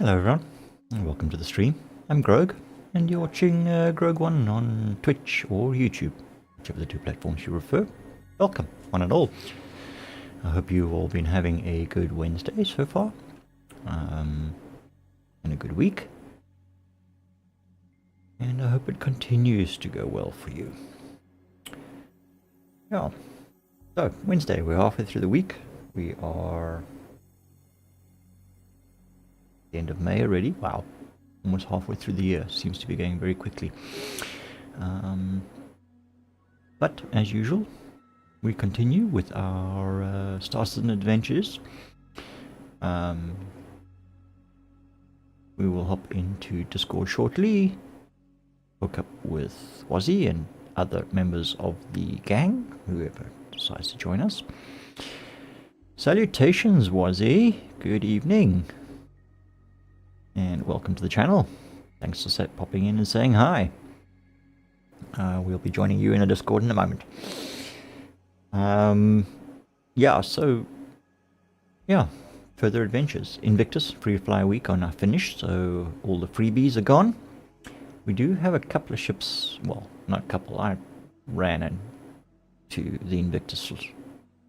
Hello everyone, and welcome to the stream. I'm Grogue, and you're watching Grogue1 on Twitch or YouTube, whichever the two platforms you prefer. Welcome, one and all. I hope you've all been having a good Wednesday so far, and a good week. And I hope it continues to go well for you. Yeah, so Wednesday, we're halfway through the week. We are the end of May already. Wow, almost halfway through the year. Seems to be going very quickly. But as usual, we continue with our Star Citizen adventures. We will hop into Discord shortly, hook up with Wazzy and other members of the gang, whoever decides to join us. Salutations, Wazzy. Good evening. And welcome to the channel. Thanks for popping in and saying hi. We'll be joining you in a Discord in a moment. Further adventures. Invictus Free Fly Week are now finished, so all the freebies are gone. We do have a couple of ships, well, not a couple, I ran into the Invictus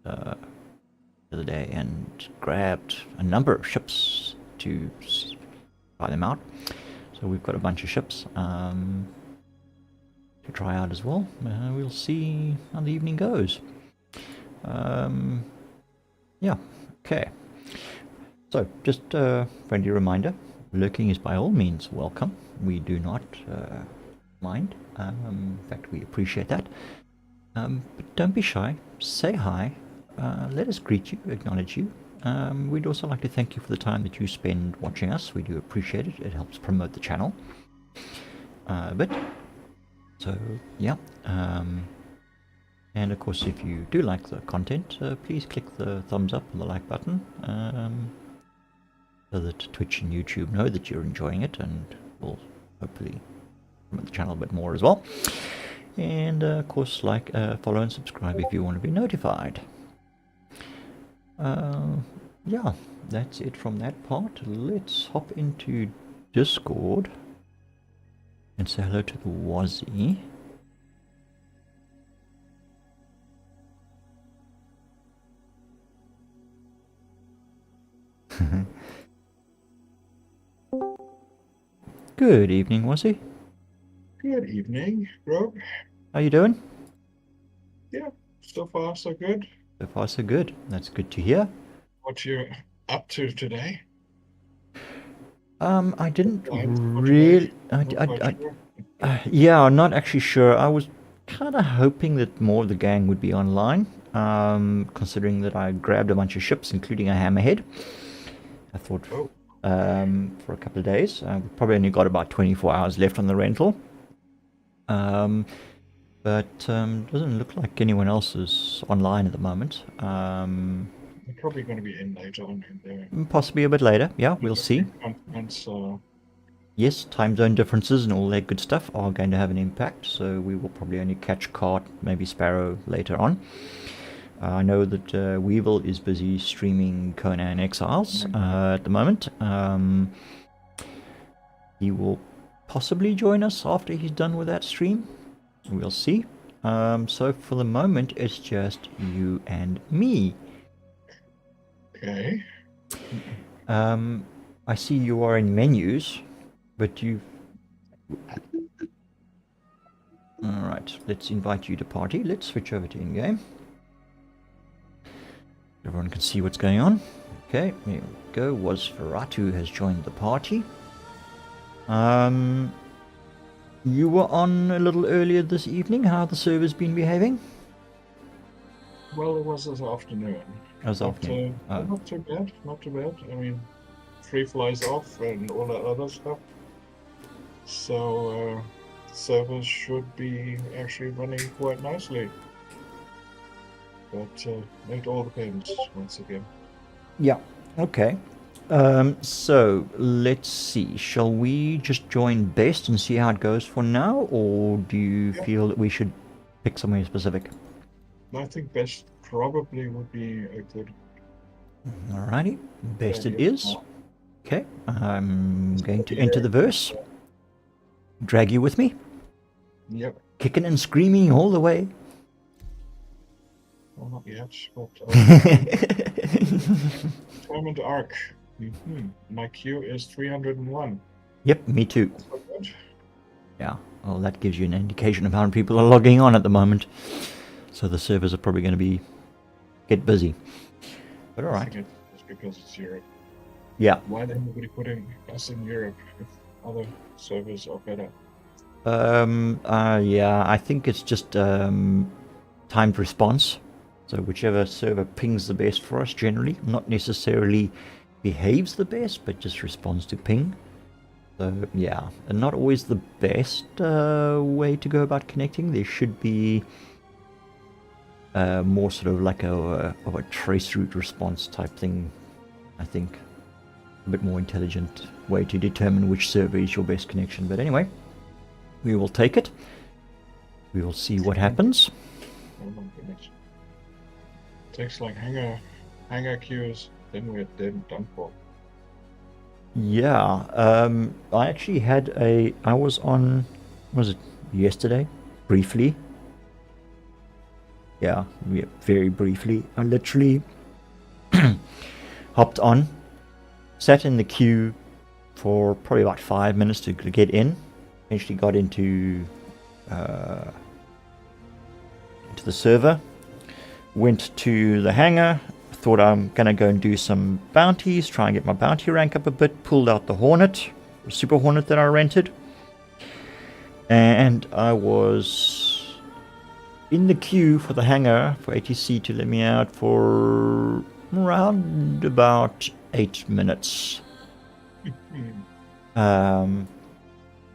the other day and grabbed a number of ships to try them out. So we've got a bunch of ships to try out as well. We'll see how the evening goes. Okay. So, just a friendly reminder, lurking is by all means welcome. We do not mind. In fact, we appreciate that. But don't be shy. Say hi. Let us greet you, acknowledge you. We'd also like to thank you for the time that you spend watching us. We do appreciate it. It helps promote the channel a bit. So, yeah. And of course, if you do like the content, please click the thumbs up and the like button, so that Twitch and YouTube know that you're enjoying it, and will hopefully promote the channel a bit more as well. And of course, like, follow and subscribe if you want to be notified. Yeah, that's it from that part. Let's hop into Discord and say hello to the Wazzy. Good evening, Wazzy. Good evening, Grogue. How you doing? Yeah, so far so good. So far so good. That's good to hear. What you up to today? I didn't Today? really. Sure. Yeah, I'm not actually sure. I was kind of hoping that more of the gang would be online, considering that I grabbed a bunch of ships, including a hammerhead. I thought Oh, for a couple of days. We probably only got about 24 hours left on the rental. But doesn't look like anyone else is online at the moment. they're probably going to be in later on in there. Possibly a bit later. Yeah, we'll see. Conference, Yes, time zone differences and all that good stuff are going to have an impact, so we will probably only catch Cart, maybe Sparrow later on. I know that Weevil is busy streaming Conan Exiles at the moment. He will possibly join us after he's done with that stream. We'll see. So for the moment, it's just you and me. okay. I see you are in menus, but you... Alright, let's invite you to party. Let's switch over to in-game. Everyone can see what's going on. Okay, here we go. Ferratu has joined the party. You were on a little earlier this evening. How have the servers been behaving? Well, it was this afternoon. This afternoon. Not too bad, not too bad. I mean, free flies off and all that other stuff. So, servers should be actually running quite nicely. But it all depends once again. Yeah, okay. So, let's see. Shall we just join best and see how it goes for now? Or do you feel that we should pick somewhere specific? I think best probably would be a good. Alrighty, best it is. Okay, I'm going to enter the verse. Drag you with me. Yep. Kicking and screaming all the way. Well, not yet, but determined arc. My Q is 301. Yep, me too. That's not good. Yeah, well, that gives you an indication of how many people are logging on at the moment. So the servers are probably going to get busy. But all I right. think it's because it's Europe. Yeah. Why is nobody putting us in Europe if other servers are better? Yeah, I think it's just timed response. So whichever server pings the best for us generally, not necessarily behaves the best, but just responds to ping. So yeah, and not always the best way to go about connecting. There should be more sort of like a trace route response type thing, I think. A bit more intelligent way to determine which server is your best connection. But anyway, we will take it. We will see what happens. Oh my goodness. Takes like hanger queues, then we're dead done for. Yeah, I actually had I was on, was it yesterday? Briefly. Yeah, very briefly. I literally hopped on, sat in the queue for probably about 5 minutes to get in. Eventually got into the server, went to the hangar, thought I'm gonna go and do some bounties, try and get my bounty rank up a bit, pulled out the Hornet, the Super Hornet that I rented, and I was in the queue for the hangar for ATC to let me out for around about 8 minutes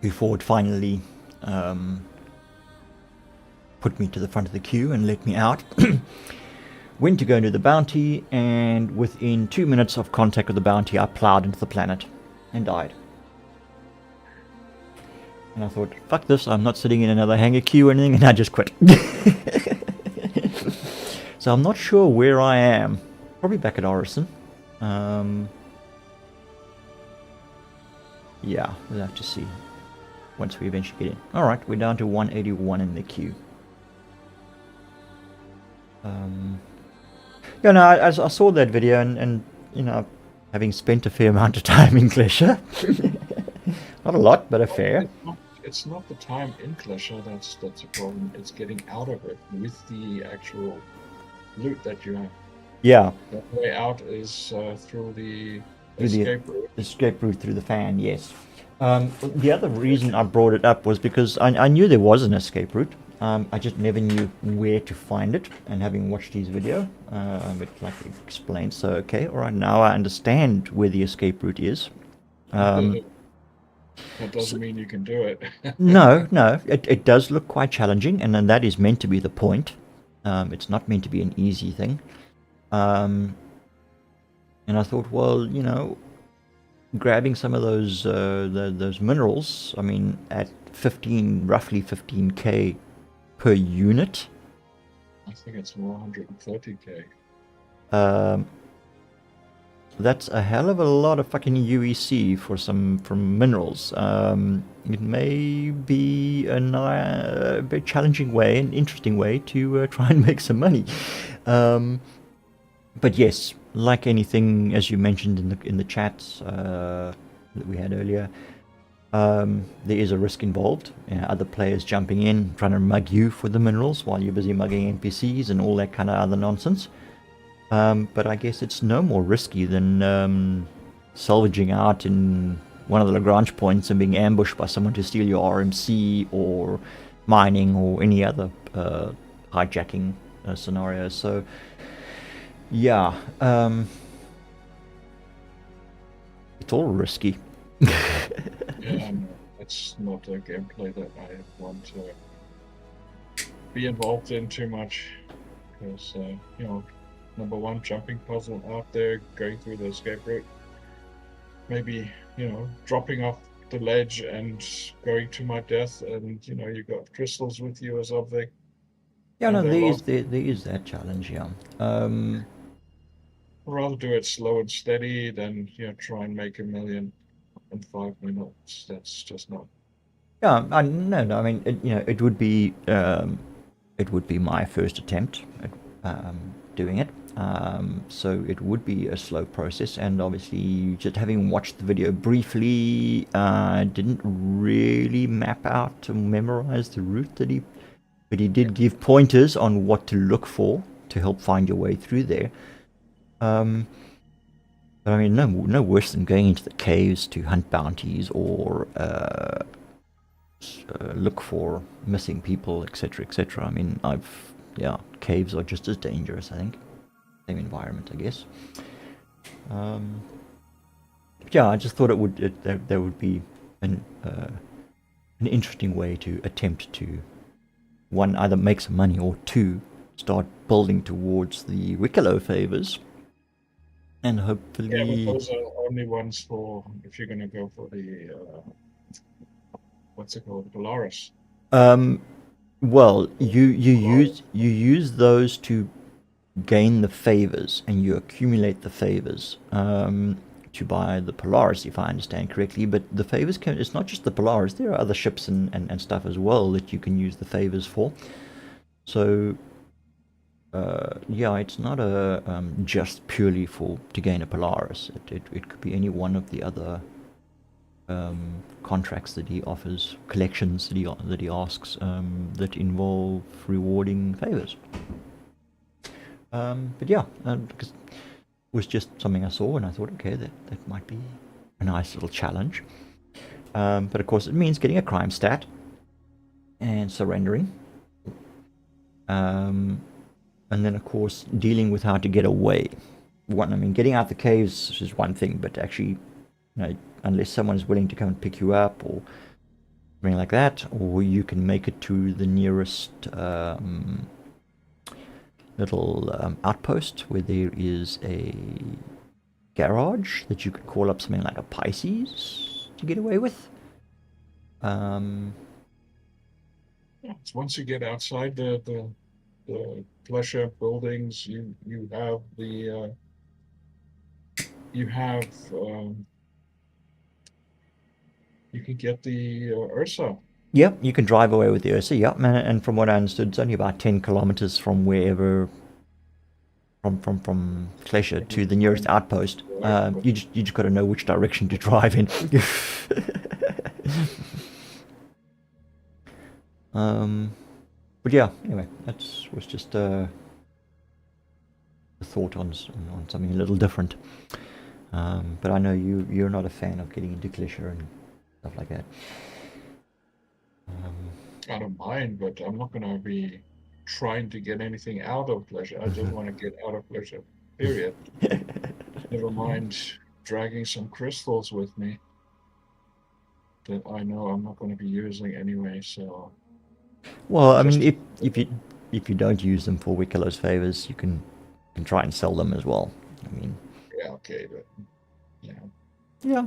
before it finally put me to the front of the queue and let me out. Went to go and do the bounty, and within 2 minutes of contact with the bounty, I plowed into the planet and died. And I thought, fuck this, I'm not sitting in another hangar queue or anything, and I just quit. So I'm not sure where I am. Probably back at Orison. Yeah, we'll have to see once we eventually get in. Alright, we're down to 181 in the queue. Yeah, no, I saw that video, and you know, having spent a fair amount of time in Klesha, not a lot, but a fair. It's not the time in Klesha that's a problem. It's getting out of it with the actual loot that you have. Yeah, The way out is through the through the escape route. escape route through the fan, yes. The other reason I brought it up was because I knew there was an escape route. I just never knew where to find it, and having watched his video, it like explained. So okay, all right, now I understand where the escape route is. That doesn't mean you can do it. No, it does look quite challenging, and then that is meant to be the point. It's not meant to be an easy thing. And I thought, well, you know, grabbing some of those minerals, I mean, at roughly 15k per unit. I think it's 130k. That's a hell of a lot of fucking UEC from minerals. It may be a very challenging way, an interesting way to try and make some money. But yes, like anything, as you mentioned in the chats that we had earlier, there is a risk involved. Other players jumping in, trying to mug you for the minerals while you're busy mugging NPCs and all that kind of other nonsense. But I guess it's no more risky than salvaging out in one of the Lagrange points and being ambushed by someone to steal your RMC, or mining, or any other hijacking scenario. So yeah, it's all risky. Yeah, it's not a gameplay that I want to be involved in too much, because you know, number one, jumping puzzle out there, going through the escape route, maybe, you know, dropping off the ledge and going to my death, and you know, you got crystals with you or something. Yeah, And no, they're lost. there is that challenge. Yeah. rather do it slow and steady than try and make 1 million in 5 minutes. That's just not. Yeah, no. I mean, it would be my first attempt at doing it. So it would be a slow process, and obviously, just having watched the video briefly, I didn't really map out to memorize the route but he did give pointers on what to look for to help find your way through there. But I mean, no worse than going into the caves to hunt bounties or look for missing people, etc., etc. I mean, caves are just as dangerous, I think. Same environment, I guess. But yeah, I just thought there would be an interesting way to attempt to, one, either make some money, or two, start building towards the Wicklow favors, and Yeah, hopefully. but those are only ones for if you're gonna go for the what's it called, Polaris. Well, you use those to gain the favors, and you accumulate the favors to buy the Polaris, if I understand correctly. But the favors it's not just the Polaris, there are other ships and stuff as well that you can use the favors for. So yeah, it's not just purely to gain a Polaris. It could be any one of the other contracts that he offers, collections that he asks, that involve rewarding favors. But yeah, because it was just something I saw, and I thought, okay, that might be a nice little challenge. But of course, it means getting a crime stat and surrendering. And then, of course, dealing with how to get away. Getting out the caves is one thing, but actually, unless someone's willing to come and pick you up or something like that, or you can make it to the nearest little outpost where there is a garage that you could call up something like a Pisces to get away with. Once you get outside the pleasure buildings, you have the you can get the Ursa. Yep, you can drive away with the Ursa. Yep, and from what I understood, it's only about 10 kilometers from wherever, from Klesha to the nearest outpost. You just got to know which direction to drive in. But yeah, anyway, that was just a thought on something a little different. But I know you're not a fan of getting into Klesha and stuff like that. I don't mind, but I'm not going to be trying to get anything out of pleasure. I just want to get out of pleasure, period. Never mind dragging some crystals with me that I know I'm not going to be using anyway. So, well, I mean, if you don't use them for Wickelow's favors, you can try and sell them as well. I mean, yeah, okay, but yeah,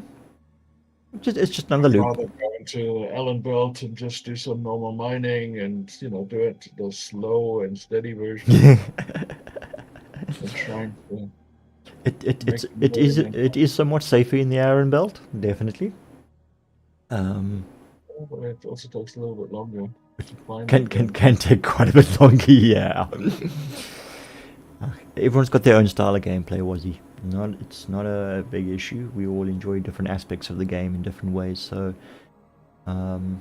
it's just another I'd loop. rather go into Allen Belt and just do some normal mining and do it the slow and steady version. And trying to It is somewhat safer in the Iron Belt, definitely. But it also takes a little bit longer to find Can take quite a bit longer, yeah. Everyone's got their own style of gameplay, Wazzy. It's not a big issue. We all enjoy different aspects of the game in different ways. So, and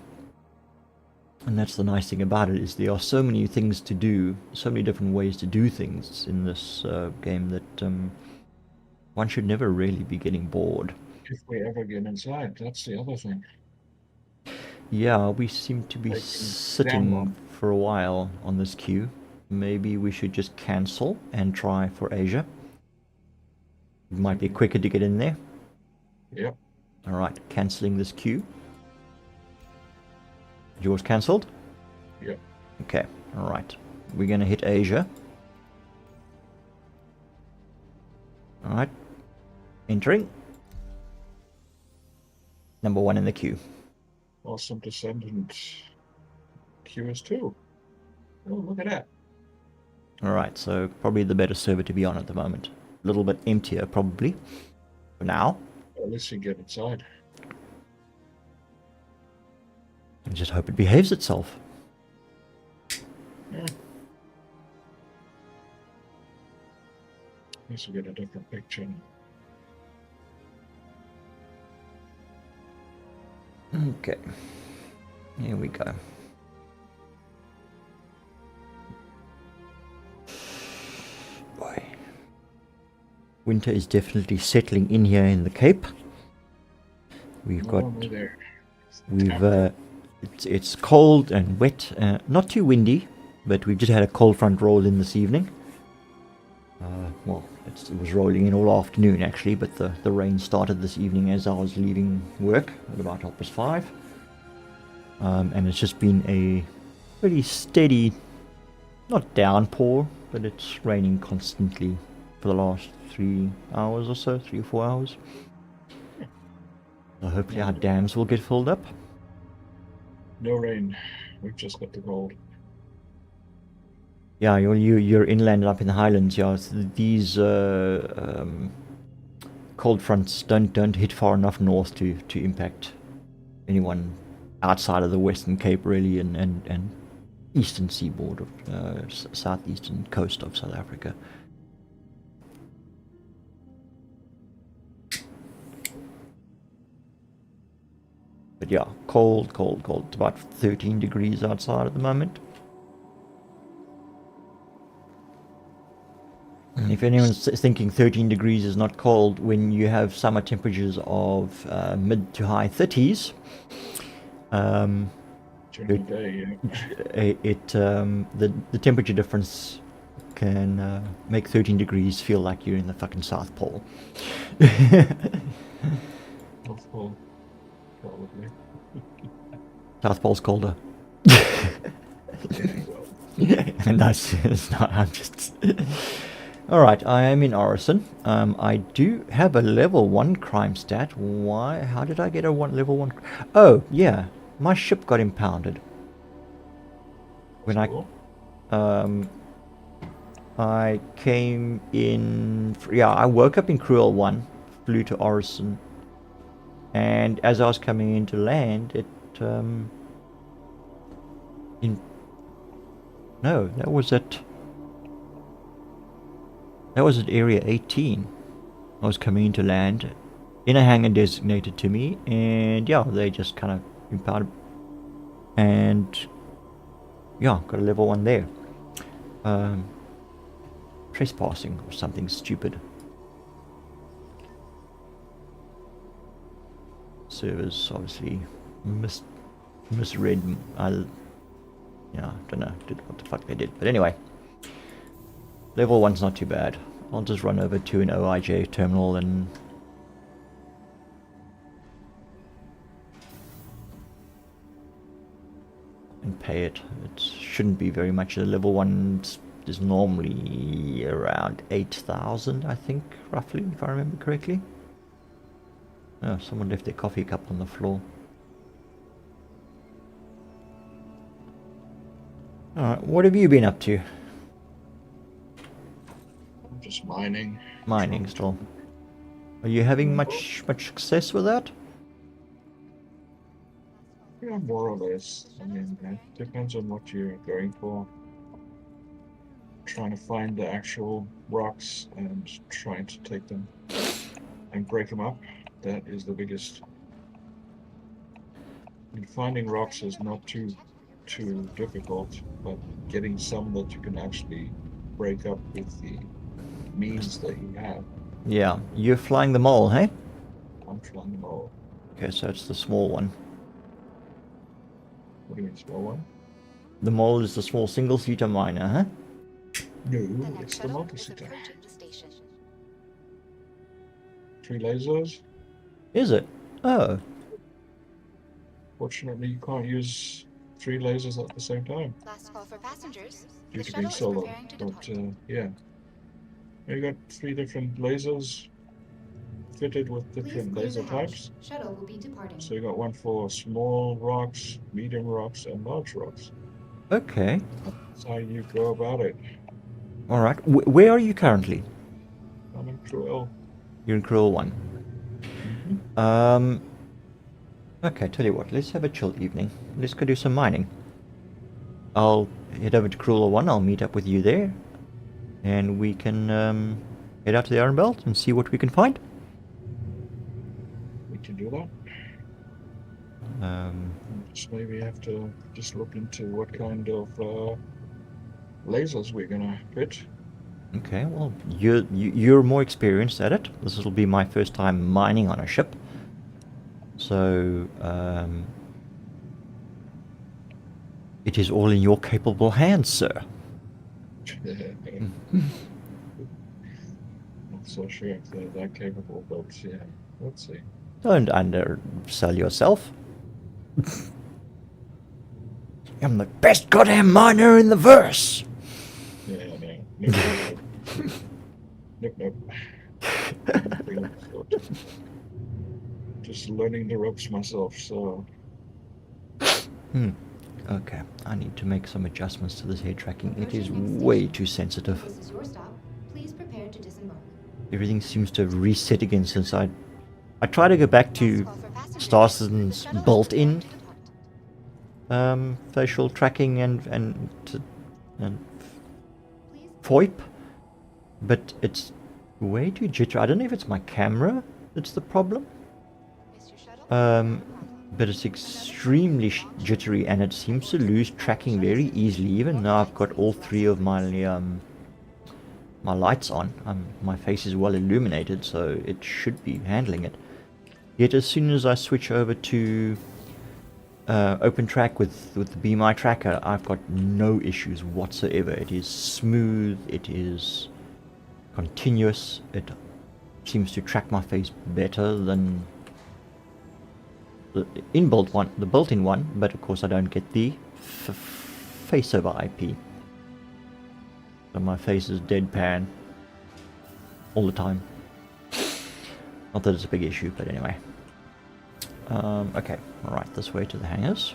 that's the nice thing about it, is there are so many things to do, so many different ways to do things in this game that one should never really be getting bored. If we ever get inside, that's the other thing. Yeah, we seem to be sitting for a while on this queue. Maybe we should just cancel and try for Asia. It might be quicker to get in there. Yep. Alright, cancelling this queue. Yours cancelled? Yep. Okay, alright. We're going to hit Asia. Alright. Entering. Number 1 in the queue. Awesome Descendant QS2. Oh, look at that. Alright, so probably the better server to be on at the moment. a little bit emptier probably for now. At least you get inside. I just hope it behaves itself. Yeah. At least we get a different picture. Okay, here we go. Boy, winter is definitely settling in here in the Cape. We've got, There. it's cold and wet, not too windy, but we've just had a cold front roll in this evening. Well, it was rolling in all afternoon actually, but the rain started this evening as I was leaving work at about 5:30. And it's just been a pretty steady, not downpour, but it's raining constantly for the last 3 hours or so, 3 or 4 hours. So hopefully our dams will get filled up. No rain. We've just got the cold. Yeah, you're inland and up in the highlands. Yeah, so these cold fronts don't hit far enough north to impact anyone outside of the Western Cape, really, and eastern seaboard of southeastern coast of South Africa. But yeah, cold. It's about 13 degrees outside at the moment. If anyone's thinking 13 degrees is not cold, when you have summer temperatures of mid to high 30s, During the day, the temperature difference can make 13 degrees feel like you're in the fucking South Pole. North Pole, probably. South Pole's colder. Well, And it's not. I'm just. All right, I am in Orison. I do have a level 1 crime stat. Why? How did I get a level 1? Oh, yeah. My ship got impounded. When cool. I came in. Yeah, I woke up in Cruel 1, flew to Orison, and as I was coming into land, it no, that was at Area 18. I was coming into land in a hangar designated to me, and yeah, they just kind of impounded, and yeah, got a level 1 there. Trespassing or something stupid. Servers obviously misread. Don't know what the fuck they did, but anyway, level 1's not too bad. I'll just run over to an OIJ terminal and pay it. It shouldn't be very much. A level 1 is normally around 8,000, I think, roughly, if I remember correctly. Oh, someone left their coffee cup on the floor. Alright, what have you been up to? I'm just mining. Mining still. Are you having much success with that? Yeah, more or less. I mean, it depends on what you're going for. Trying to find the actual rocks and trying to take them and break them up. That is the biggest. And finding rocks is not too difficult, but getting some that you can actually break up with the means that you have. Yeah, you're flying the mole, hey? I'm flying them all. Okay, so it's the small one. What do you mean, small one? The mole is the small single-seater miner, huh? No, it's the multi-seater. 3 lasers. Is it? Oh. Fortunately, you can't use 3 lasers at the same time. Last call for passengers. Due to being solo. But yeah. You got 3 different lasers fitted with different laser types. Shuttle will be departing. So you got one for small rocks, medium rocks, and large rocks. Okay. That's how you go about it. Alright. Where are you currently? I'm in Cruel. You're in Cruel 1. Mm-hmm. Okay, tell you what, let's have a chill evening. Let's go do some mining. I'll head over to Cruel 1, I'll meet up with you there. And we can head out to the Iron Belt and see what we can find. We can do that. Just maybe have to just look into what kind of lasers we're gonna fit. Okay, well, you're more experienced at it. This will be my first time mining on a ship. So, it is all in your capable hands, sir. Not so sure if they're that capable, but yeah, let's see. Don't undersell yourself. I'm the best goddamn miner in the verse. Yeah, no. Nope. Just learning the ropes myself, so. Okay, I need to make some adjustments to this head tracking. It is way too sensitive. This is your stop. Please prepare to disembark. Everything seems to have reset again since I tried to go back to Starson's built-in facial tracking and VoIP, but it's way too jittery. I don't know if it's my camera that's the problem, but it's extremely jittery and it seems to lose tracking very easily. Even now I've got all three of my my lights on. My face is well illuminated, so it should be handling it. Yet as soon as I switch over to open track with the Be My tracker, I've got no issues whatsoever. It is smooth, it is continuous, it seems to track my face better than the built-in one, but of course I don't get the face over IP. So my face is deadpan all the time. Not that it's a big issue, but anyway. Okay, alright, this way to the hangars.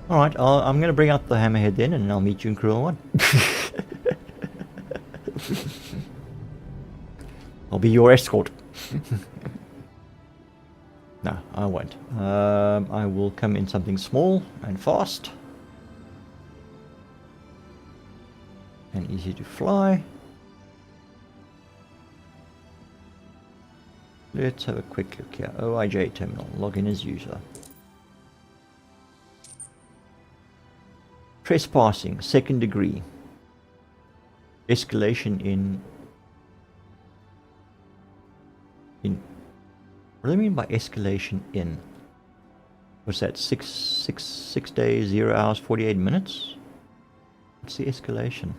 Alright, I'm going to bring out the hammerhead then, and I'll meet you in Cruel 1. I'll be your escort. No, I won't. I will come in something small and fast. And easy to fly. Let's have a quick look here. OIJ terminal. Log in as user. Trespassing. 2nd degree. Escalation in... What do they mean by escalation in? What's that? 6 days, 0 hours, 48 minutes? What's the escalation?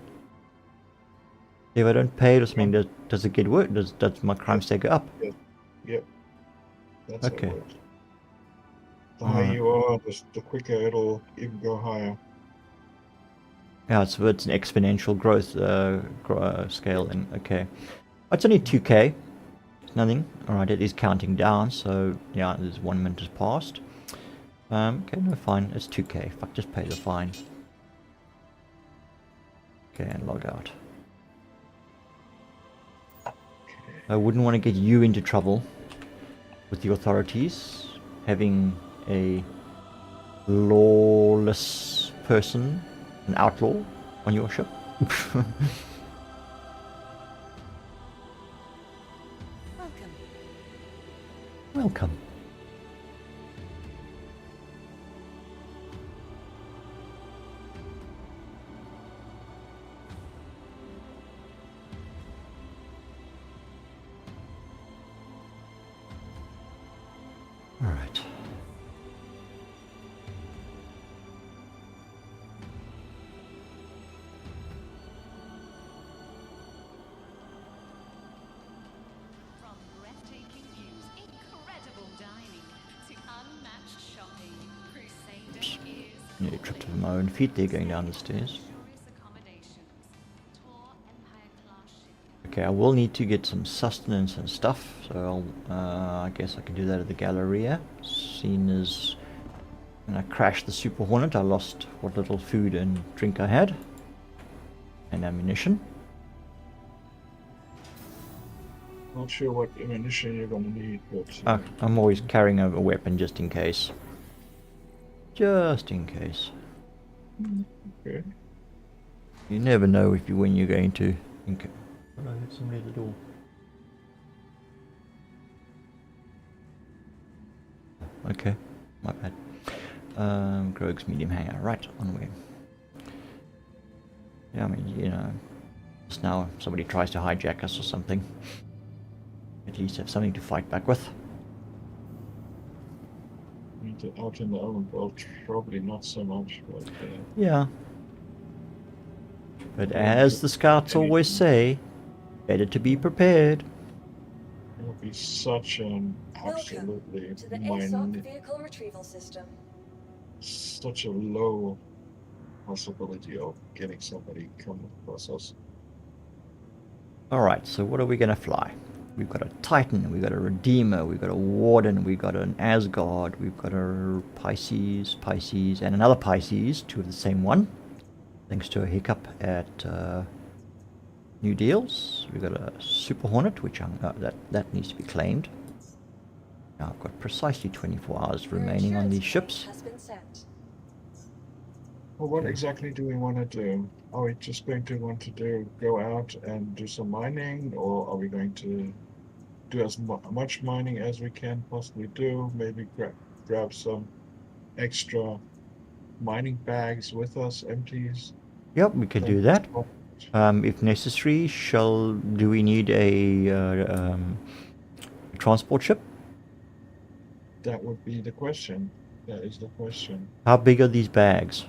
If I don't pay it or something, does it get worse? Does my crime stake go up? Yep. That's okay. How it works. The higher you are, the quicker it'll even go higher. Yeah, so it's an exponential growth scale. Then okay, it's only 2k. It's nothing. All right, it is counting down. So yeah, there's 1 minute has passed. Okay, no, fine. It's 2k. Fuck, just pay the fine. Okay, and log out. I wouldn't want to get you into trouble with the authorities, having a lawless person, an outlaw, on your ship. Welcome. Welcome. All right. From breathtaking views, incredible dining, to unmatched shopping, Crusader is Nearly tripped over my own feet there going down the stairs. luxurious accommodations. Tour Empire class shipping. Okay, I will need to get some sustenance and stuff, so I guess I can do that at the Galleria. Seeing as when I crashed the Super Hornet, I lost what little food and drink I had, and ammunition. Not sure what ammunition you're gonna need, but I'm always carrying a weapon just in case. Just in case. okay. You never know if you when you're going to. Okay. Oh, I heard somebody at the door. Okay, my bad. Grogue's medium hangar. Right, on way. Yeah, I mean, you know, just now somebody tries to hijack us or something. At least have something to fight back with. Out in the open world, probably not so much, but Yeah. But well, as the scouts always anything. say, better to be prepared. It'll be such an Welcome absolutely to the ASOC vehicle retrieval system. such a low possibility of getting somebody come across us. Alright, so what are we going to fly? We've got a Titan, we've got a Redeemer, we've got a Warden, we've got an Asgard, we've got a Pisces, and another Pisces, two of the same one. Thanks to a hiccup at New Deals. We've got a Super Hornet, which that needs to be claimed. Now I've got precisely 24 hours Your remaining on insurance these claim ships. has been sent. Well, what Okay. exactly do we want to do? Are we just going to want to go out and do some mining, or are we going to do as much mining as we can possibly do? Maybe grab some extra mining bags with us, empties. Yep, we could do that. If necessary, do we need a transport ship? That would be the question. That is the question. How big are these bags?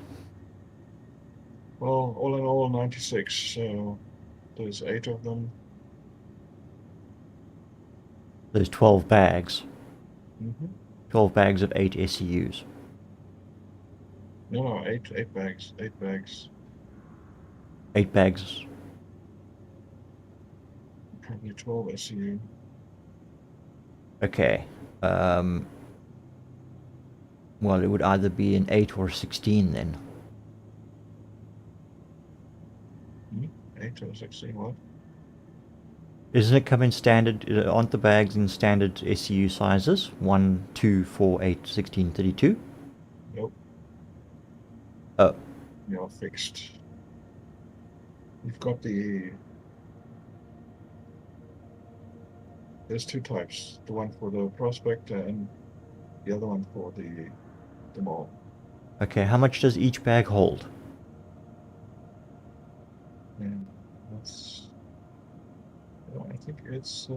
Well, all in all, 96. So there's 8 of them. There's 12 bags. Mm-hmm. 12 bags of 8 SEUs. No, eight bags. 8 bags. 8 bags. Probably 12 SEU. Okay. Well, it would either be an 8 or 16 then. 8 or 16, what? Isn't it come in standard? Aren't the bags in standard SEU sizes? 1, 2, 4, 8, 16, 32? Nope. Oh. They are fixed. We've got there's 2 types. The one for the prospector and the other one for the mall. Okay, how much does each bag hold? And that's, I think it's,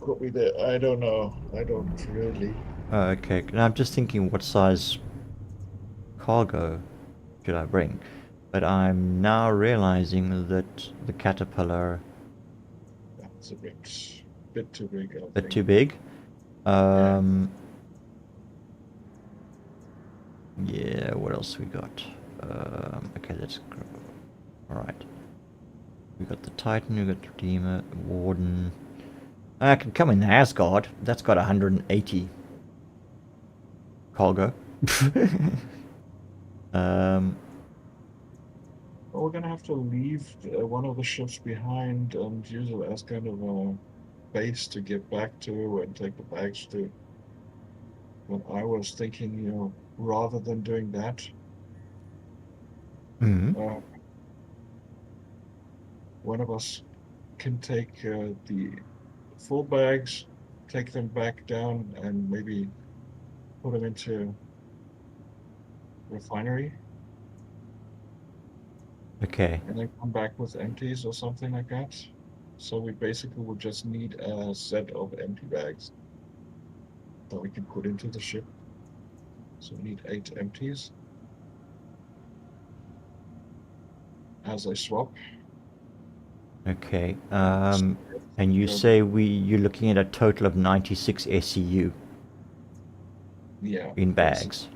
Caught me there. I don't know. I don't really. Okay, now I'm just thinking what size cargo should I bring? But I'm now realizing that the Caterpillar That's a bit too big. I bit think. too big. Yeah, what else we got? Okay, that's alright. We got the Titan, we got the Redeemer, Warden. I can come in the Asgard. That's got 180 cargo. Well, we're gonna have to leave one of the ships behind and use it as kind of a base to get back to and take the bags to. But I was thinking, rather than doing that, Mhm. one of us can take the full bags, take them back down, and maybe put them into refinery, Okay. and then come back with empties or something like that. So we basically would just need a set of empty bags that we can put into the ship. So we need 8 empties as a swap. Okay. And you say you're looking at a total of 96 SEU Yeah. in bags.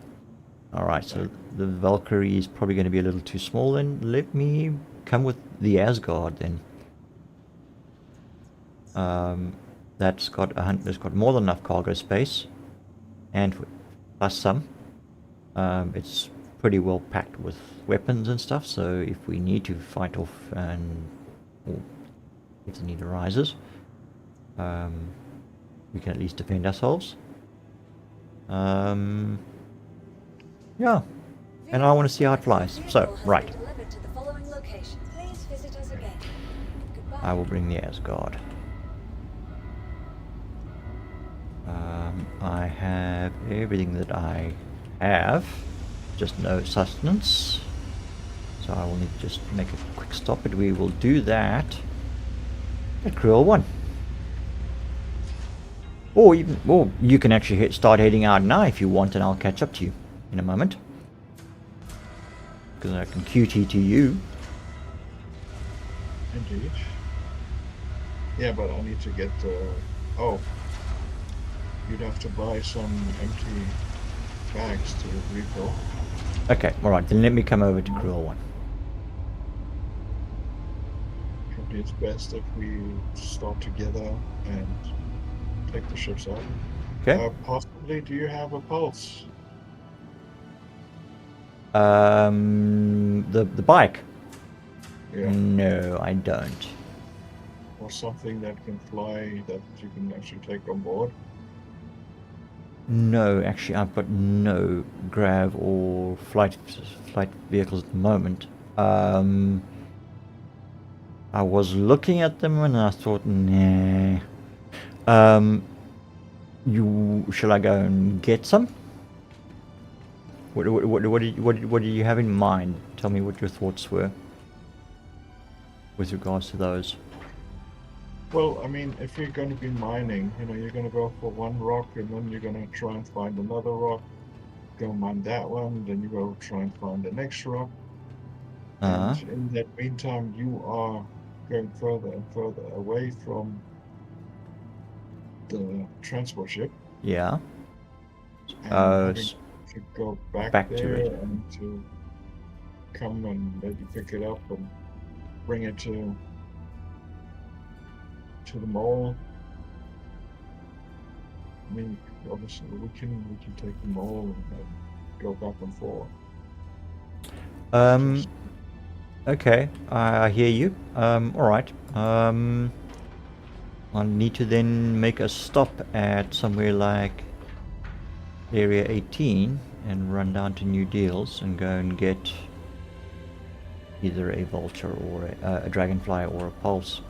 Alright, so the Valkyrie is probably going to be a little too small then. Let me come with the Asgard then. That's got more than enough cargo space, and plus some. It's pretty well packed with weapons and stuff, so if we need to fight off or if the need arises, we can at least defend ourselves. Yeah, and I want to see how it flies. So, right, Delivered to the following location. Please visit us again. Goodbye. I will bring the Asgard. I have everything that I have, just no sustenance. So I will need to just make a quick stop, but we will do that at Cruel 1. Or even, or you can actually start heading out now if you want, and I'll catch up to you in a moment. Because I can QT to you. Indeed. Yeah, but I need to get oh. You'd have to buy some empty bags to refill. Okay, alright, then let me come over to Cruel 1. Probably it's best if we start together and take the ships out. Okay. Possibly, do you have a pulse? The bike? Yeah. No, I don't. Or something that can fly that you can actually take on board? No, actually, I've got no grav or flight vehicles at the moment. I was looking at them and I thought, nah. Shall I go and get some? What do you have in mind? Tell me what your thoughts were with regards to those. Well, I mean, if you're going to be mining, you know, you're going to go for one rock and then you're going to try and find another rock. Go mine that one, then you go try and find the next rock. And in that meantime, you are going further and further away from the transport ship. Yeah. And having to go back to there it. and to come and maybe pick it up and bring it to the mall. I mean, obviously we can take the mall and go back and forth. Okay, I hear you. Alright. I'll need to then make a stop at somewhere like Area 18 and run down to New Deals and go and get either a vulture or a dragonfly or a pulse.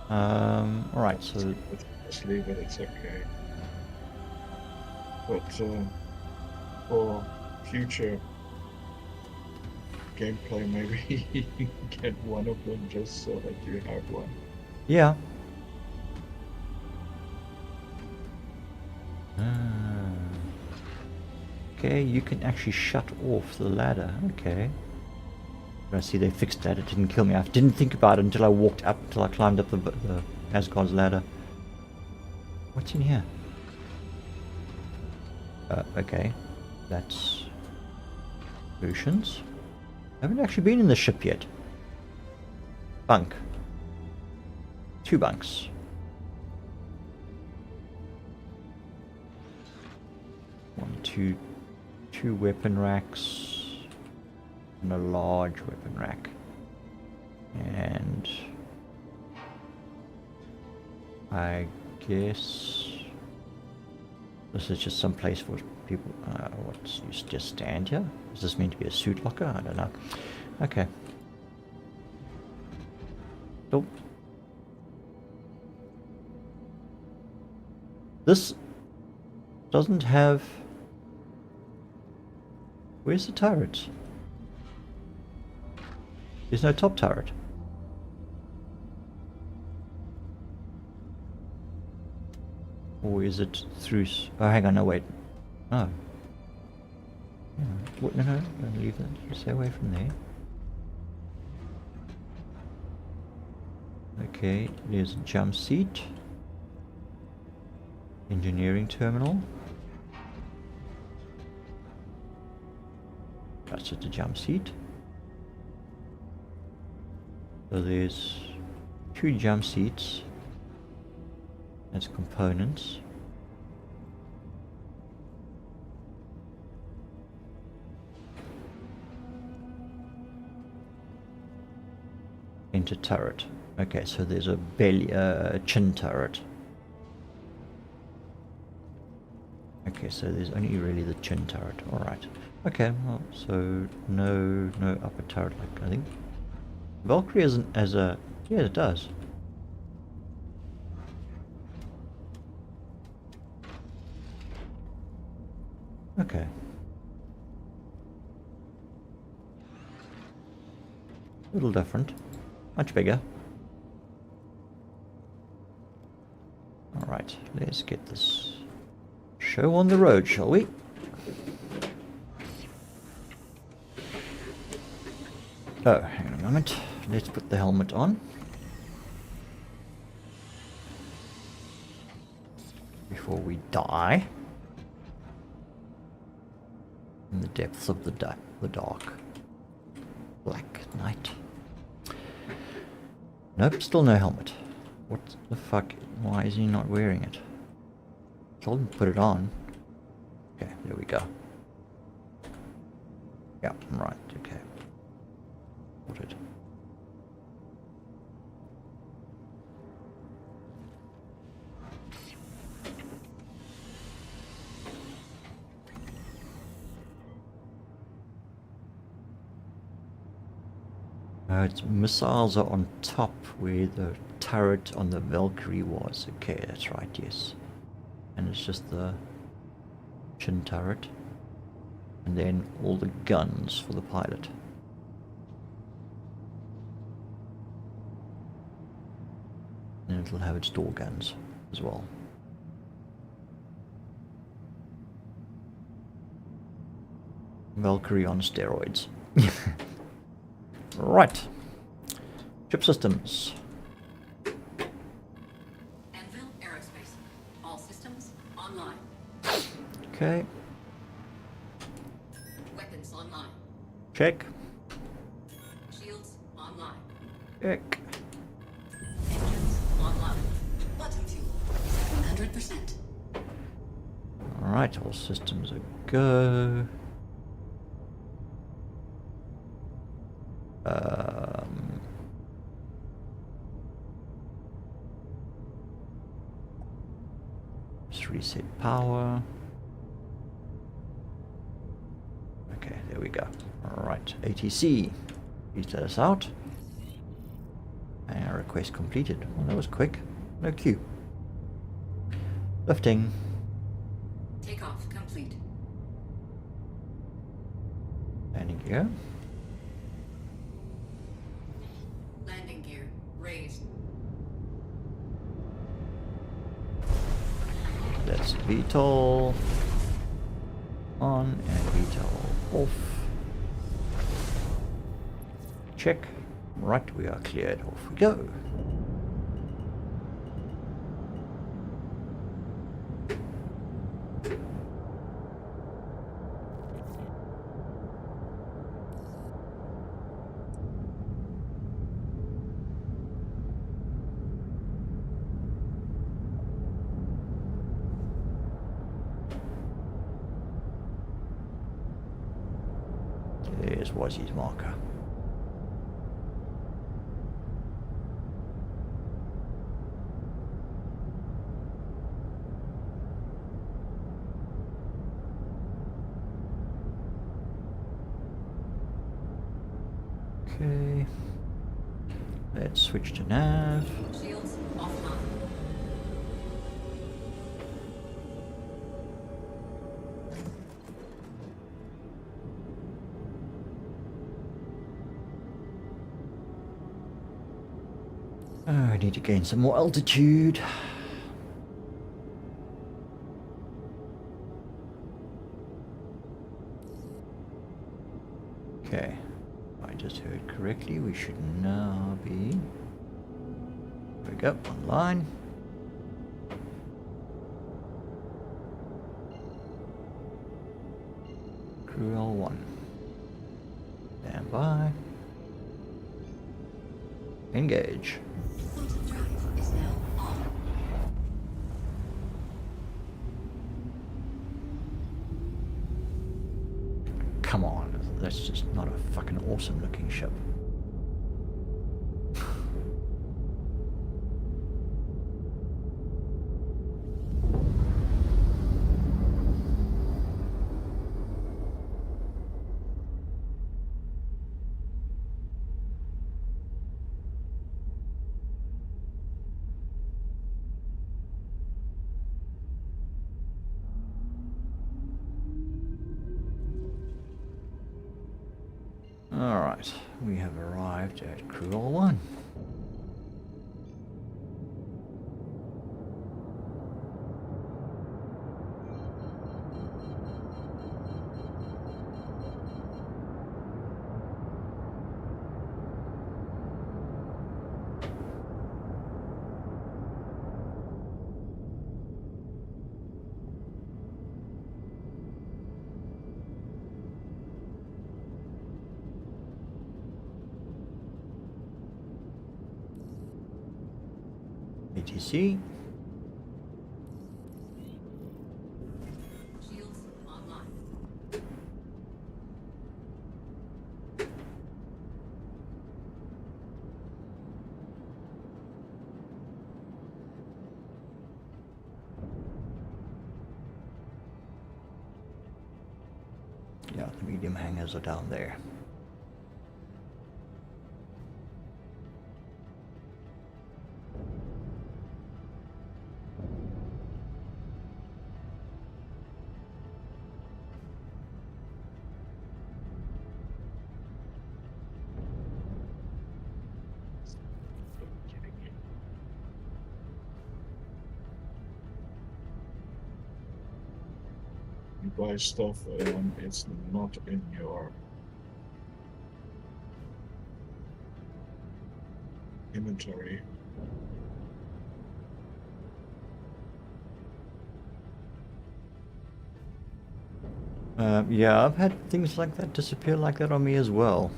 Alright, so Just leave it, it's okay. But for future gameplay, maybe you can get one of them just so that you have one. yeah. Okay, you can actually shut off the ladder. Okay. I see they fixed that. It didn't kill me. I didn't think about it until I walked up, until I climbed up the Asgard's ladder. What's in here? Okay. That's potions. I haven't actually been in the ship yet. Bunk. 2 bunks. 1, 2, 2 weapon racks. And a large weapon rack. And I guess this is just some place for people. What's you just stand here? Is this meant to be a suit locker? I don't know. Okay. Nope. This doesn't have. Where's the turret? There's no top turret. Or is it through... Oh, hang on, no, wait. Oh. Yeah. What? No, don't leave that. Stay away from there. Okay, there's a jump seat. Engineering terminal. That's just a jump seat. So there's 2 jump seats as components. Enter turret. Okay, so there's a belly, chin turret. Okay, so there's only really the chin turret. All right. Okay, well, so no upper turret. Like I think Valkyrie isn't as a. Yeah, it does. Okay. A little different. Much bigger. Alright, let's get this show on the road, shall we? Oh, hang on a moment. Let's put the helmet on. Before we die. In the depths of the dark. Black night. Nope, still no helmet. What the fuck? Why is he not wearing it? Told him to put it on. Okay, there we go. Yeah, right, okay. Put it. Its missiles are on top where the turret on the Valkyrie was. Okay, that's right, yes. And it's just the chin turret. And then all the guns for the pilot. And it'll have its door guns as well. Valkyrie on steroids. Right. Ship systems. Anvil Aerospace. All systems online. Okay. Weapons online. Check. Shields online. Check. Engines online. Button fuel 100%. Alright, all systems are go. Just reset power. Okay, there we go. Alright, ATC. Please let us out. And request completed. Well, that was quick. No queue. Lifting. Takeoff complete. Landing gear. Landing gear raised. That's VTOL on and VTOL off. Check. Right, we are cleared. Off we go. There's Wazzy's marker. Okay. Let's switch to nav. Shields offline. Oh, I need to gain some more altitude. Okay. I just heard correctly. We should now be. There we go. Online. Crew L1. Stand by. Engage. Quantum drive is now on. Come on, that's just not a fucking awesome looking ship. Alright, we have arrived at Crew 1. ATC. Shields online. Yeah, the medium hangars are down there. You buy stuff and it's not in your inventory. Yeah, I've had things like that disappear like that on me as well.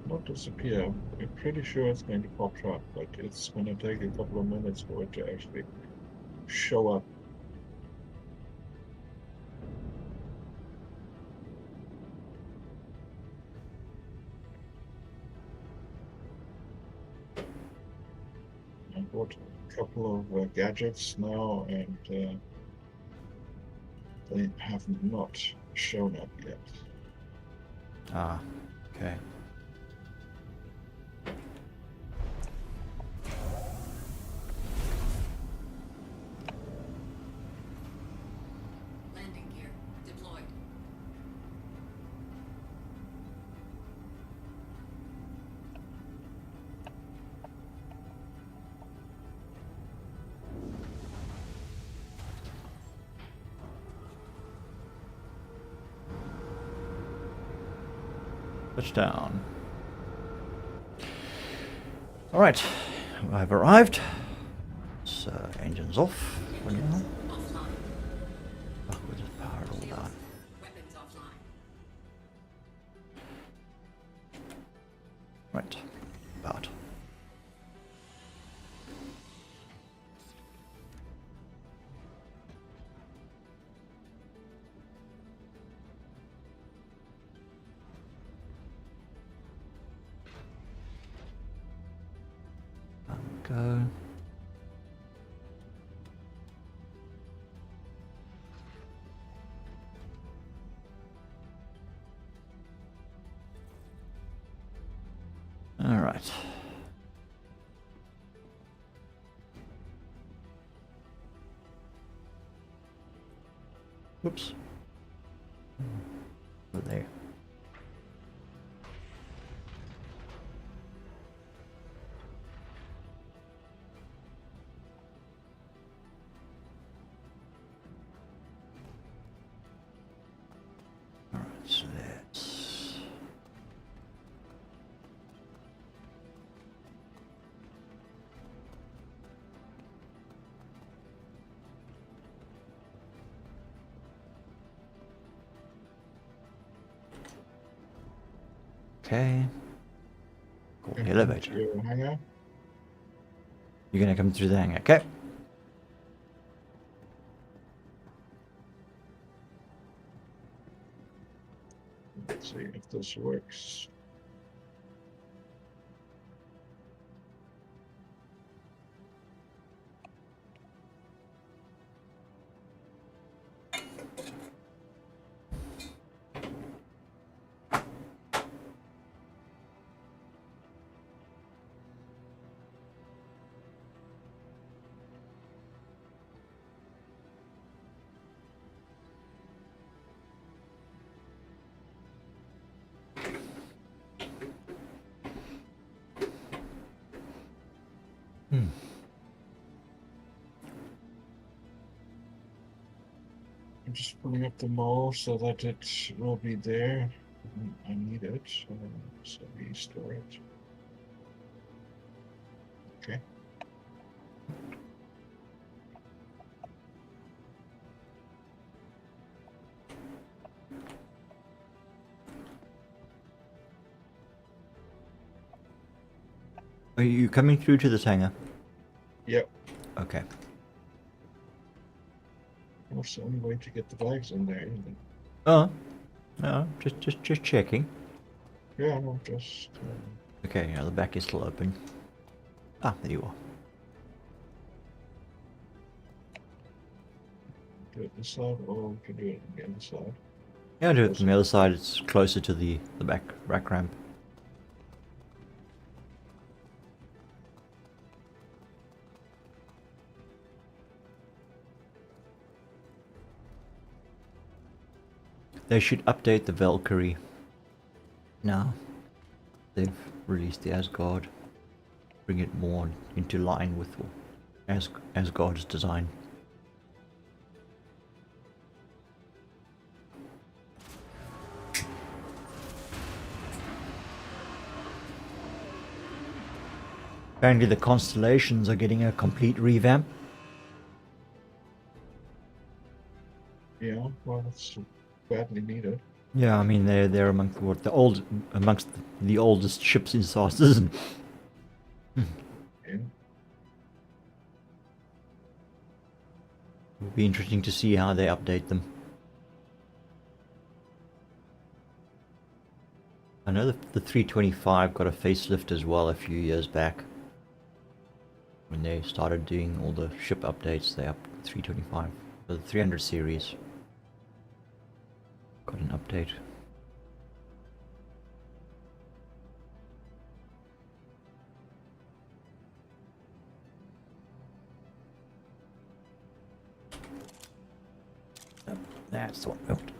Not disappear. I'm pretty sure it's going to pop up, but it's going to take a couple of minutes for it to actually show up. I bought a couple of gadgets now, and they have not shown up yet. Ah, okay. Landing gear deployed. Touchdown. Alright, I've arrived. So, engines off for now. Offline. Oh, we'll just power it all Shields. down. Weapons offline. Right, about. Go. All right. Whoops. Over there. All right, so that's okay. Cool. The elevator. Your hangar. You're gonna come through the hangar, okay? Let's see if this works. just pulling up the mall so that it will be there. I need it, so we store it. Okay. Are you coming through to this hangar? Yep. Okay. What's the only way to get the bags in there? Isn't it? Oh, no, just checking. Yeah, no, just. Okay, yeah, the back is still open. Ah, there you are. Do it this side, or we can do it on the other side. Yeah, do it from the other side. It's closer to the back ramp. They should update the Valkyrie. Now they've released the Asgard. Bring it more into line with Asgard's design. Apparently the constellations are getting a complete revamp. Yeah, well, that's badly needed. Yeah, I mean they're amongst the oldest ships in Star Citizen. Yeah. It'll be interesting to see how they update them. I know the 325 got a facelift as well a few years back. When they started doing all the ship updates, they upped the 325. The 300 series got an update. Yep, that's the one we want.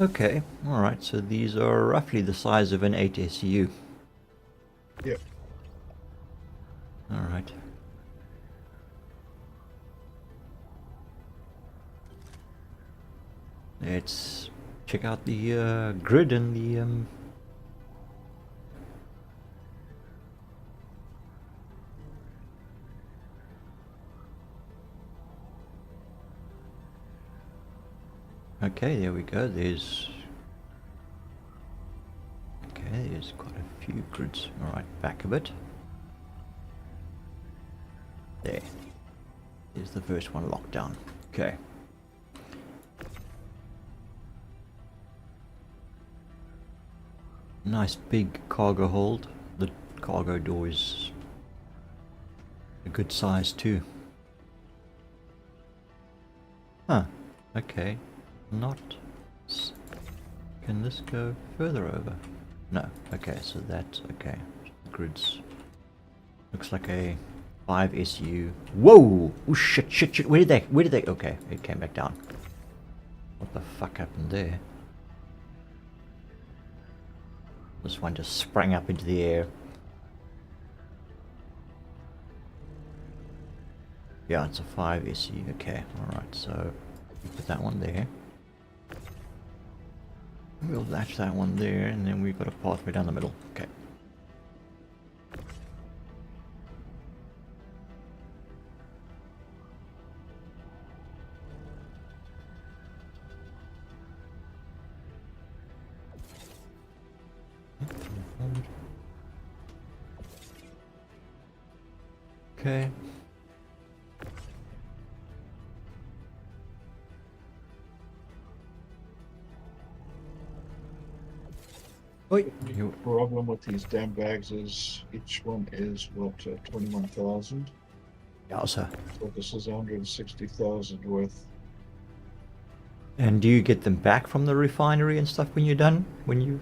Okay, alright, so these are roughly the size of an 8 SU. Yep. Alright. Let's check out the grid and the okay, there we go. There's quite a few grids. Alright, back a bit. There. There's the first one locked down. Okay. Nice big cargo hold. The cargo door is a good size too. Huh. Okay. Not. Can this go further over? No. Okay, so that's okay. Grids. Looks like a 5 SU. Whoa! Oh shit. Where did they? Okay, it came back down. What the fuck happened there? This one just sprang up into the air. Yeah, it's a 5 SU. Okay, alright, so we put that one there. We'll latch that one there, and then we've got a pathway down the middle. Okay. Okay. Oi. The problem with these damn bags is each one is what 21,000. Yeah, sir. So this is 160,000 worth. And do you get them back from the refinery and stuff when you're done? When you?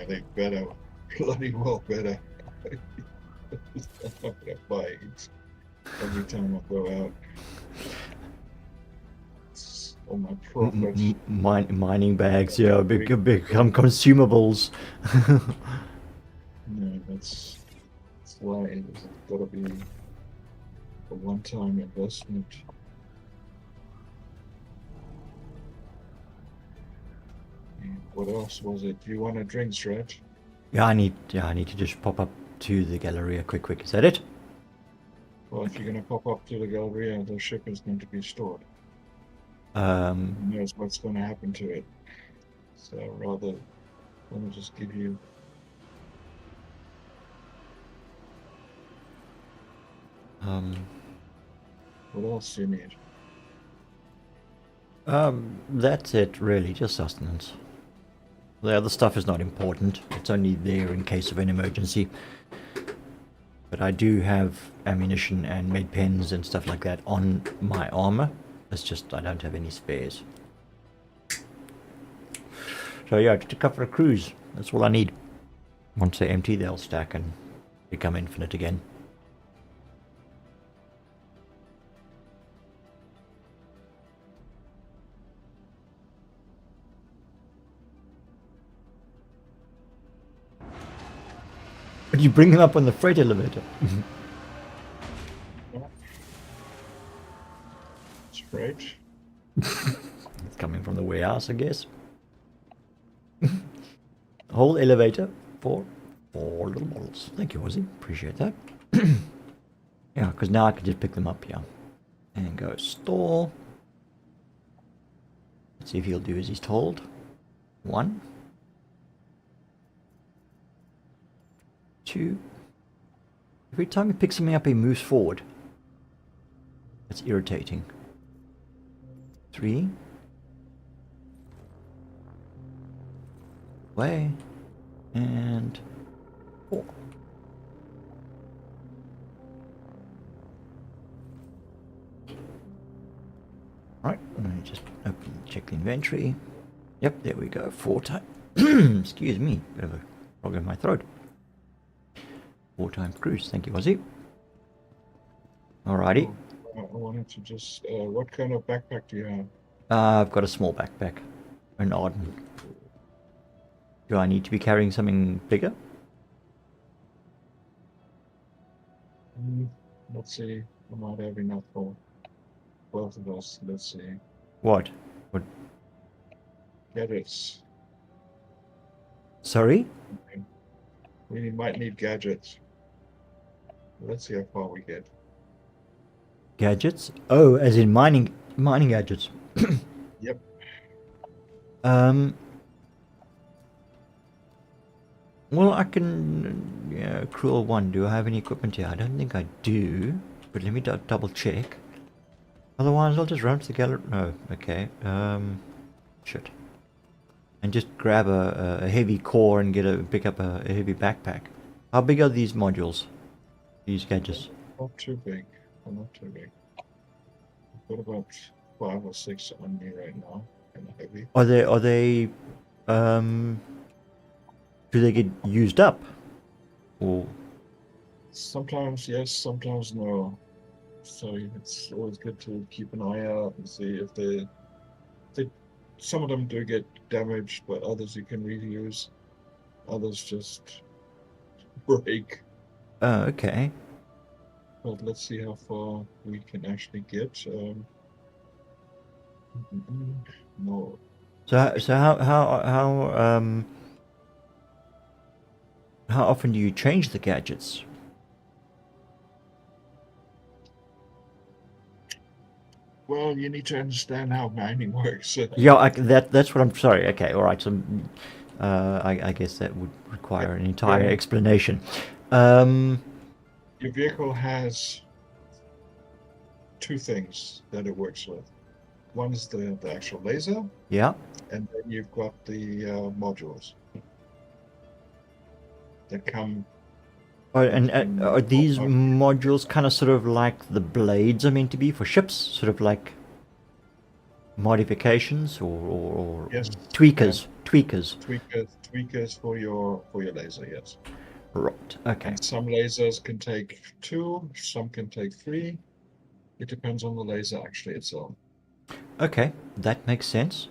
They better, bloody well better. I'm not gonna buy it every time I go out. It's all my profits. Mining bags, yeah, become consumables. No, that's why it's gotta be a one-time investment. And what else was it? You want a drinks, right? Yeah, I need to just pop up to the Galleria quick. Is that it? Well, if you're gonna pop up to the Galleria, the ship is going to be stored. Um, Who knows what's going to happen to it? So rather, let me just give you. What else do you need? that's it really, just sustenance. The other stuff is not important. It's only there in case of an emergency. But I do have ammunition and med pens and stuff like that on my armor. It's just I don't have any spares. So yeah, just to cover a cruise. That's all I need. Once they're empty, they'll stack and become infinite again. But you bring them up on the freight elevator. It's right. It's coming from the warehouse, I guess. Whole elevator for 4 little models. Thank you, Ozzy. Appreciate that. Yeah, because now I can just pick them up here. And go store. Let's see if he'll do as he's told. 1. 2. Every time he picks me up, he moves forward. That's irritating. 3. Way. And 4. Right, let me just check the inventory. Yep, there we go. 4 times. Excuse me, bit of a frog in my throat. 4 times cruise. Thank you, Ozzy. Alrighty. I wanted to just. What kind of backpack do you have? I've got a small backpack. An Arden. Do I need to be carrying something bigger? Let's see. I might have enough for both of us. Let's see. What? What? Gadgets. Sorry? We might need gadgets. Let's see how far we get. Gadgets? Oh, as in mining gadgets. Yep. Well, I can. Yeah, Cruel One. Do I have any equipment here? I don't think I do. But let me double check. Otherwise, I'll just run to the gallery. No, okay. Shit. And just grab a heavy core and pick up a heavy backpack. How big are these modules? These gadgets? Not too big. Not too big. I've got about 5 or 6 on me right now. Kind of heavy. Are they do they get used up? Or Sometimes yes, sometimes no. So it's always good to keep an eye out and see if they some of them do get damaged, but others you can reuse. Others just break. oh, okay. But let's see how far we can actually get. No. So how often do you change the gadgets? Well, you need to understand how mining works. Yeah, that's what I'm sorry. Okay, all right. So, I guess that would require an entire Yeah. explanation. Your vehicle has 2 things that it works with. One is the actual laser, Yeah. and then you've got the modules that come. Oh, and are these modules kind of sort of like the blades are meant to be for ships? Sort of like modifications or Yes, tweakers? tweakers for your laser. Yes. Right. Okay. And some lasers can take 2, some can take 3. It depends on the laser actually itself. Okay, that makes sense.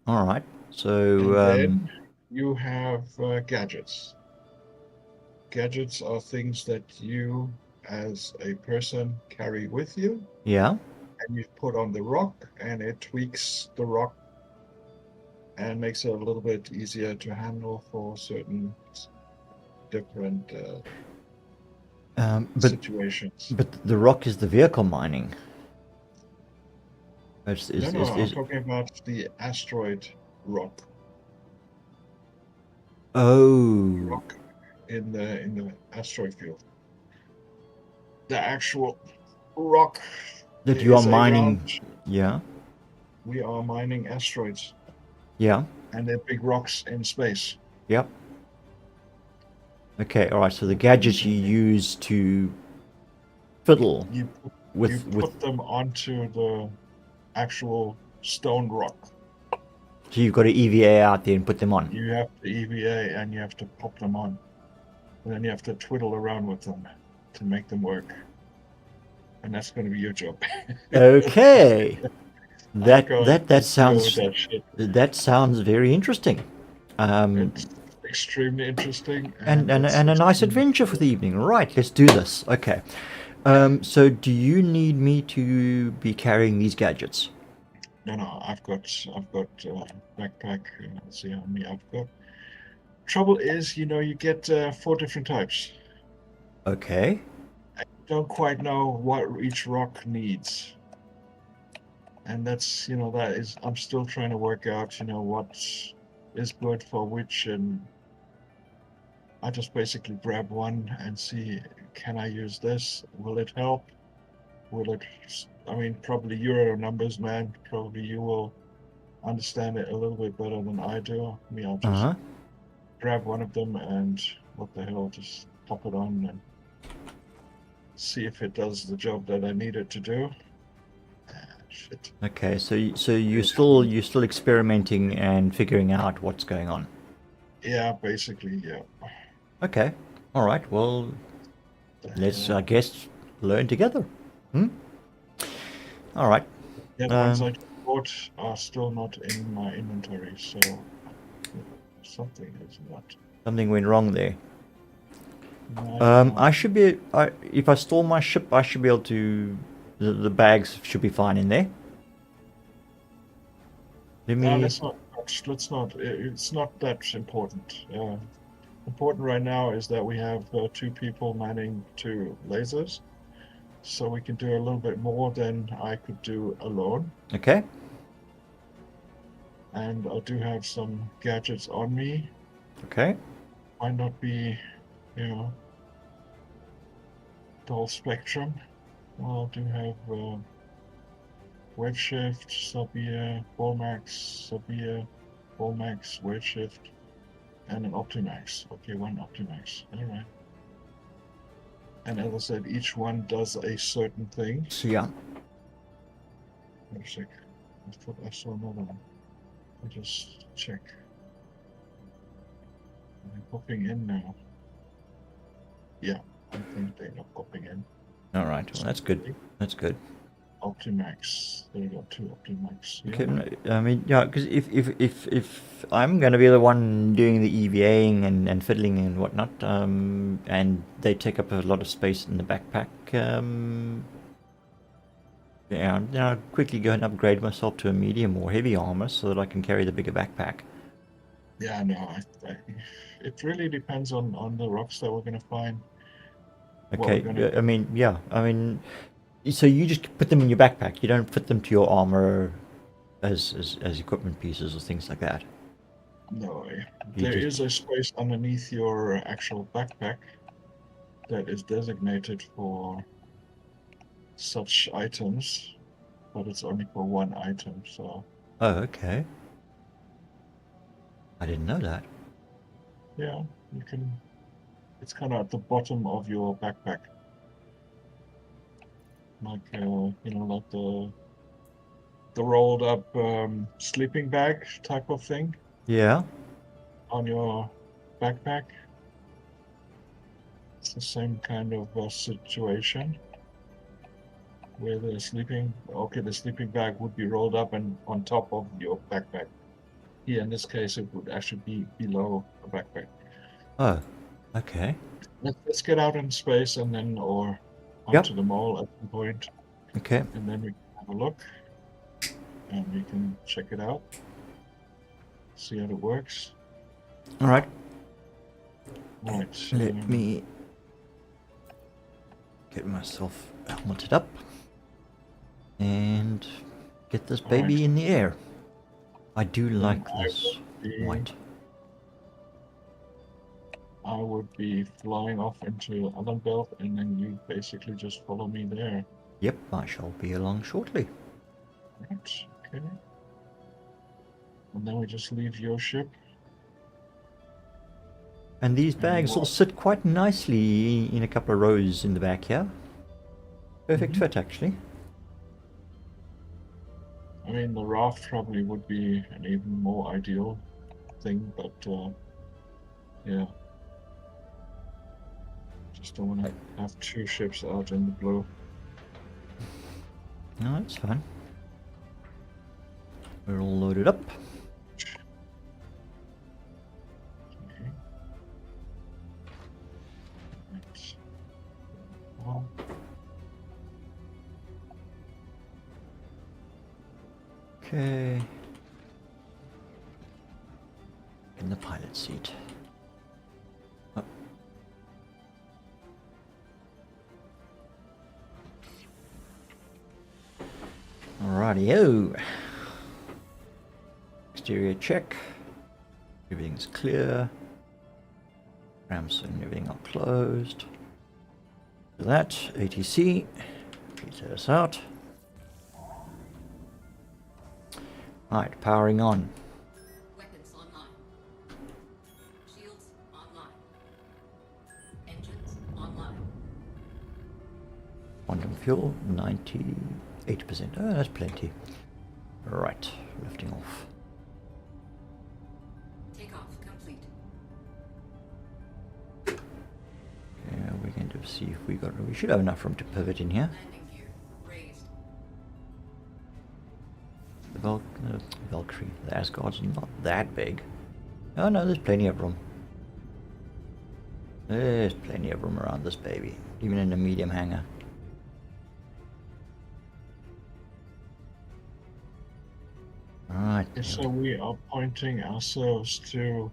All right. So And then you have gadgets. gadgets are things that you, as a person, carry with you, Yeah. and you put on the rock, and it tweaks the rock and makes it a little bit easier to handle for certain different But situations. the rock is the vehicle mining. It's, No, is, no, is, I'm is, talking about the asteroid rock. oh, Rock in the asteroid field. The actual rock. that There you are is a mining. round. Yeah. We are mining asteroids, Yeah. and they're big rocks in space. Yep. Okay. All right. So the gadgets you use to fiddle You with put them onto the actual stone rock. so you've got an EVA out there and put them on. You have the EVA and you have to pop them on. And then you have to twiddle around with them to make them work. And that's going to be your job. Okay. I can't That deal with sounds that shit. very interesting. It's extremely interesting And it's a nice extremely adventure for the evening. Right, let's do this. Okay. So do you need me to be carrying these gadgets? No, I've got backpack. Let's see how many I've got. Trouble is, you get 4 different types. Okay. Don't quite know what each rock needs. And I'm still trying to work out, what is good for which, and I just basically grab one and see, can I use this? Will it help? Probably you're a numbers man. Probably you will understand it a little bit better than I do. I'll just Uh-huh. grab one of them and what the hell, just pop it on and see if it does the job that I need it to do. Shit. Okay, so Yes. you're still experimenting and figuring out what's going on. Yeah, basically, yeah. Okay. All right. Well, let's I guess learn together. All right. Yeah, the ones I bought are still not in my inventory, so something is not. Something went wrong there. No, I should be. If I store my ship, I should be able to. The bags should be fine in there. Let no, me. let's not. It's not that important. Important right now is that we have 2 people manning 2 lasers, so we can do a little bit more than I could do alone. Okay. And I do have some gadgets on me. Okay. Might not be, the whole spectrum. Well, I do have Redshift, Sabia, Volmax, Sabia, Volmax, Redshift, and an Optimax. Okay, 1 Optimax. Alright. And as I said, each one does a certain thing. So yeah. Wait a sec. I thought I saw another one. I'll just check. Are they popping in now? Yeah, I think they're not popping in. All right. Well, that's good. That's good. Optimax. There you go, 2 Optimax. Yeah. Okay. I mean, yeah, because if I'm gonna be the one doing the EVAing and fiddling and whatnot, and they take up a lot of space in the backpack, yeah, I'll quickly go and upgrade myself to a medium or heavy armor so that I can carry the bigger backpack. Yeah, no, it really depends on the rocks that we're gonna find. Okay. I mean, so you just put them in your backpack. You don't fit them to your armor as equipment pieces or things like that. No, You there just- is a space underneath your actual backpack that is designated for such items, but it's only for 1 item, so Oh, okay. I didn't know that. yeah, you can. It's kind of at the bottom of your backpack, like like the rolled up sleeping bag type of thing Yeah. on your backpack. It's the same kind of situation where the sleeping bag would be rolled up and on top of your backpack. Here in this case, it would actually be below the backpack. Oh, okay. Let's get out in space and then, or Yep. onto the mall at some point, Okay. and then we can have a look, and we can check it out, see how it works. All right. Right. Let me get myself helmeted up and get this baby Alright. in the air. I do like I this be- white. I would be flying off into Allen Belt, and then you basically just follow me there. Yep, I shall be along shortly. Right. Okay. And then we just leave your ship. And these bags all sit quite nicely in a couple of rows in the back here. Perfect fit, actually. I mean, the raft probably would be an even more ideal thing, but yeah. Just don't want to have two ships out in the blue. No, that's fine. We're all loaded up. Okay. Right. Well, Okay. In the pilot seat. Oh. Alrighty-o. Exterior check. Everything's clear. Ramps and everything are closed. Do that. ATC. Please let us out. Right, powering on. Weapons online. Shields online. Engines online. Quantum fuel, 98%. Oh, that's plenty. Right, lifting off. Takeoff complete. Yeah, we're going to see if we should have enough room to pivot in here. Landing gear raised. The Valkyrie, the Asgard's not that big. Oh no, there's plenty of room. There's plenty of room around this baby, even in a medium hangar. Alright. so we are pointing ourselves to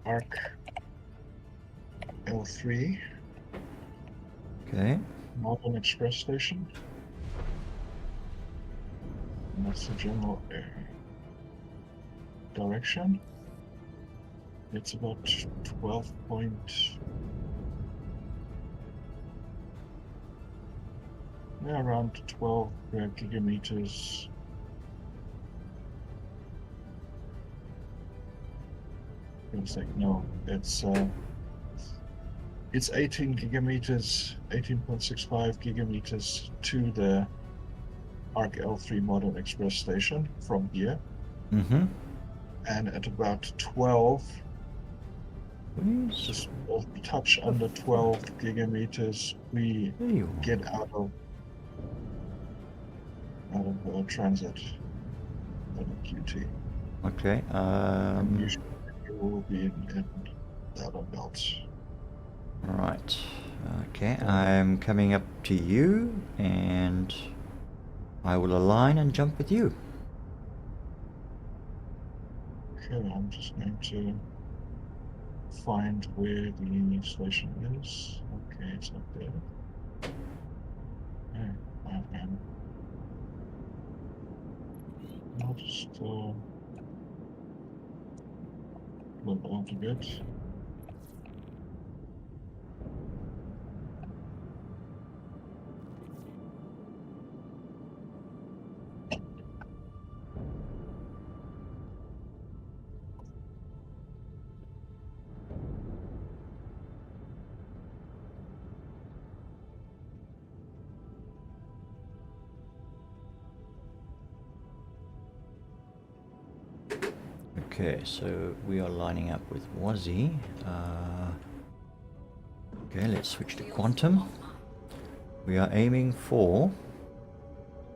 Arc L3, Okay. Modern Express Station. And that's the general direction. It's about 12 point... Yeah, around 12 gigameters. It's like, no, it's 18 gigameters, 18.65 gigameters to the Arc L3 Modern Express Station from here. Mm-hmm. And at about 12, just a touch under 12 gigameters, we There you are. get out of transit at a QT. Okay. Usually you will be in the other belts. Right. Okay, I'm coming up to you, and I will align and jump with you. Okay, I'm just going to find where the station is. Okay, it's up there. Okay, I'll just load out a bit. Okay, so we are lining up with Wazzy. Okay, let's switch to Quantum. We are aiming for...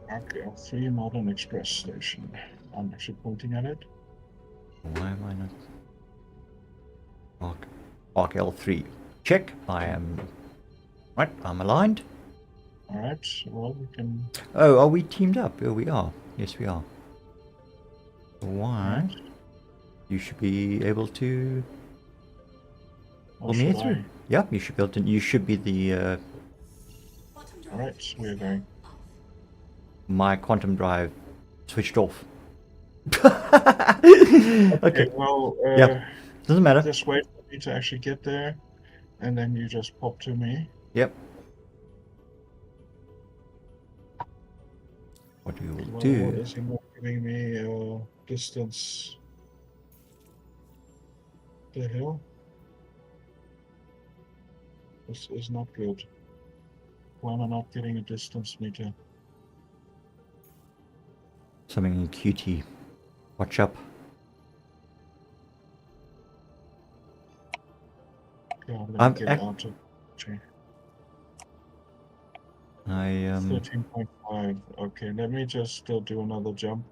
Arc L3 Modern Express Station. I'm actually pointing at it. Why am I not... Arc L3. Check. I am... Right, I'm aligned. Alright, well, we can. Oh, are we teamed up? Oh, we are. Yes, we are. Why? You should be able to Or pull me should through. I? Yeah, you should be able to. You should be the Quantum drive Alright, is we're now going. off. my quantum drive switched off. Okay, Okay, well, Yeah. doesn't matter. just wait for me to actually get there, and then you just pop to me. Yep. What we will Well, what do? is he not giving me distance? The hell? This is not good. Why am I not getting a distance meter? Something in QT. Watch up. Yeah, let me I'm get ac- out of. Okay. I 13.5. Okay, let me just still do another jump.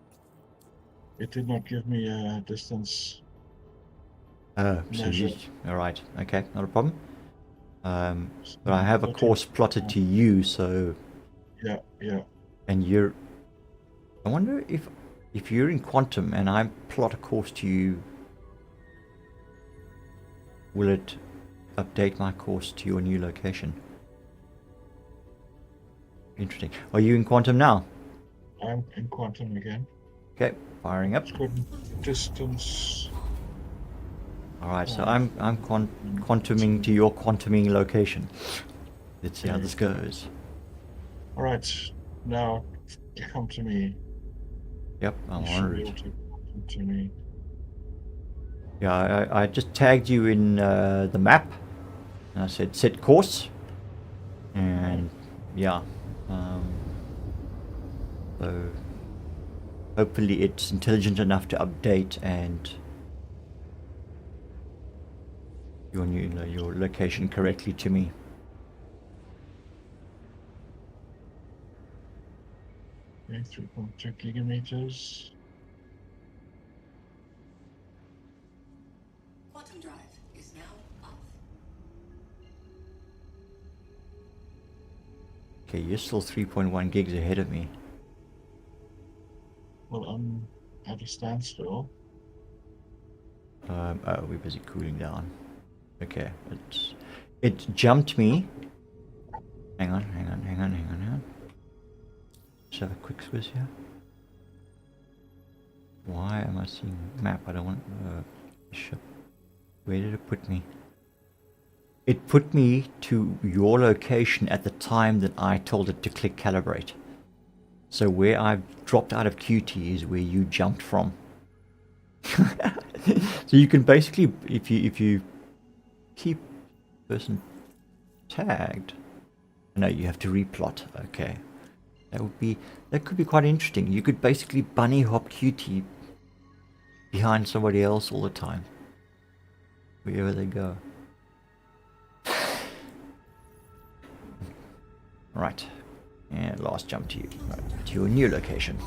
It did not give me a distance. Oh, so Measure. you... Alright, okay, not a problem. But I So have a 13. course plotted to you, so... Yeah. And you're... I wonder if you're in quantum and I plot a course to you, will it update my course to your new location? Interesting. Are you in quantum now? I'm in quantum again. Okay, firing up. It's good distance. Alright, so I'm quantuming to your quantuming location. Let's see how this goes. Alright, now come to me. Yep, I'm You should on be it. able to come to me. Yeah, I just tagged you in the map. And I said set course. And yeah. So hopefully it's intelligent enough to update and your location correctly to me. Okay, 3.2 gigameters. Quantum drive is now off. Okay, you're still 3.1 gigs ahead of me. Well, I'm at a standstill. Oh, we're busy cooling down. Okay, it jumped me. Hang on. Let's have a quick squiz here. Why am I seeing map? I don't want ship. Where did it put me? It put me to your location at the time that I told it to click calibrate. So where I've dropped out of QT is where you jumped from. So you can basically, if you keep person tagged, no, you have to replot. Okay, that could be quite interesting. You could basically bunny hop QT behind somebody else all the time, wherever they go. Right, and last jump to you, right, to your new location.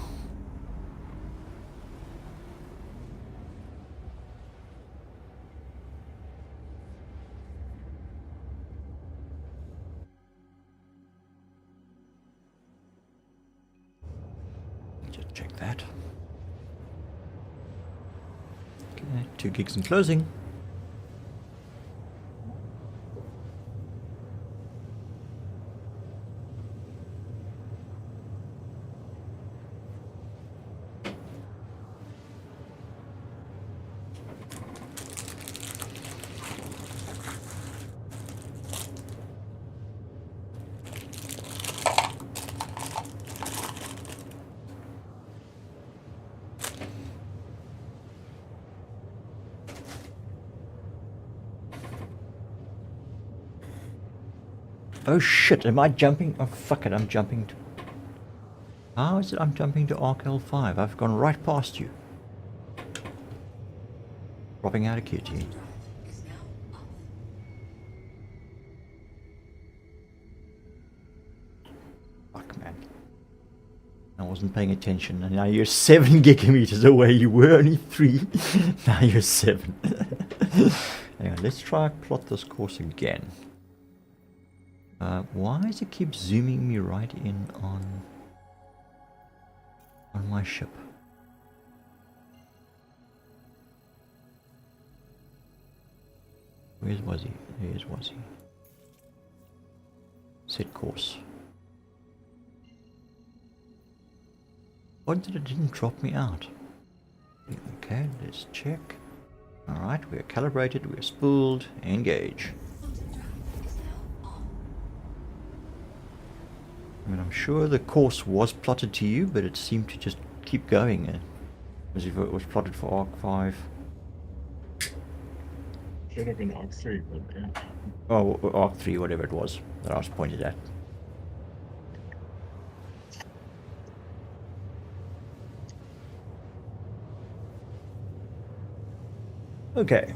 Just check that. Okay, 2 gigs in closing. Oh shit, am I jumping? Oh fuck it, I'm jumping to... How is it I'm jumping to RKL5? I've gone right past you. Dropping out of QT. Drive is now off. Fuck man. I wasn't paying attention and now you're 7 gigameters away. You were only 3. Now you're 7. Anyway, let's try plot this course again. Why does it keep zooming me right in on my ship? Where's Wazzy? There's Wazzy. Set course. What did it didn't drop me out? Okay, let's check. Alright, we're calibrated, we're spooled, engage. Quantum drive is now on. I mean, I'm sure the course was plotted to you, but it seemed to just keep going as if it was plotted for Arc 5. Should have been Arc 3, but yeah. Oh, Arc 3, whatever it was that I was pointed at. Okay.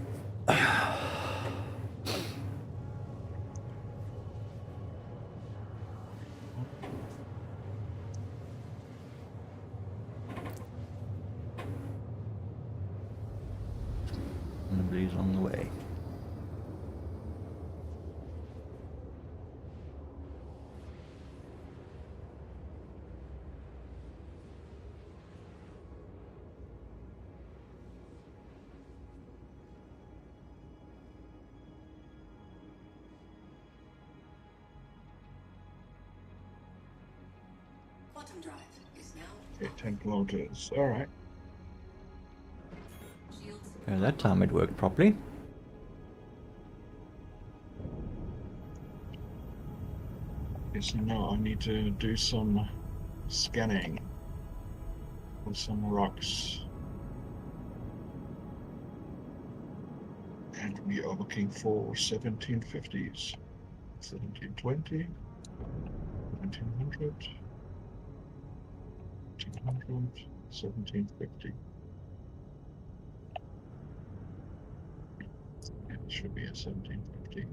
Nobody's on the way. Quantum drive is now Okay, 10 kilometers. Alright. shields. That time it worked properly. Okay, so now I need to do some scanning with some rocks. And we are looking for 1750s. 1720, 1900, 1800, 1750. Yeah, it should be a 1750.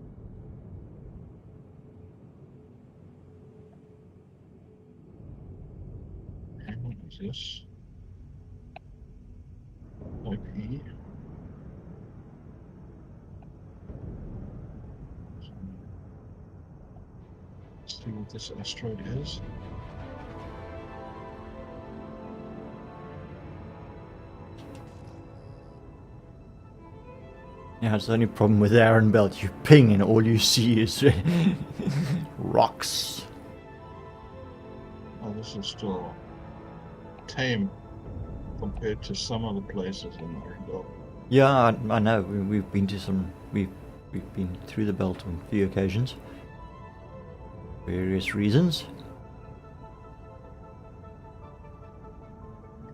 And what is this? Type E. Let's see what this asteroid is. Yeah, it's the only problem with Aaron Belt. You ping and all you see is rocks. Oh, this is still tame compared to some other places in Arendelle. Yeah, I know. We've been to some. We've been through the belt on a few occasions. Various reasons.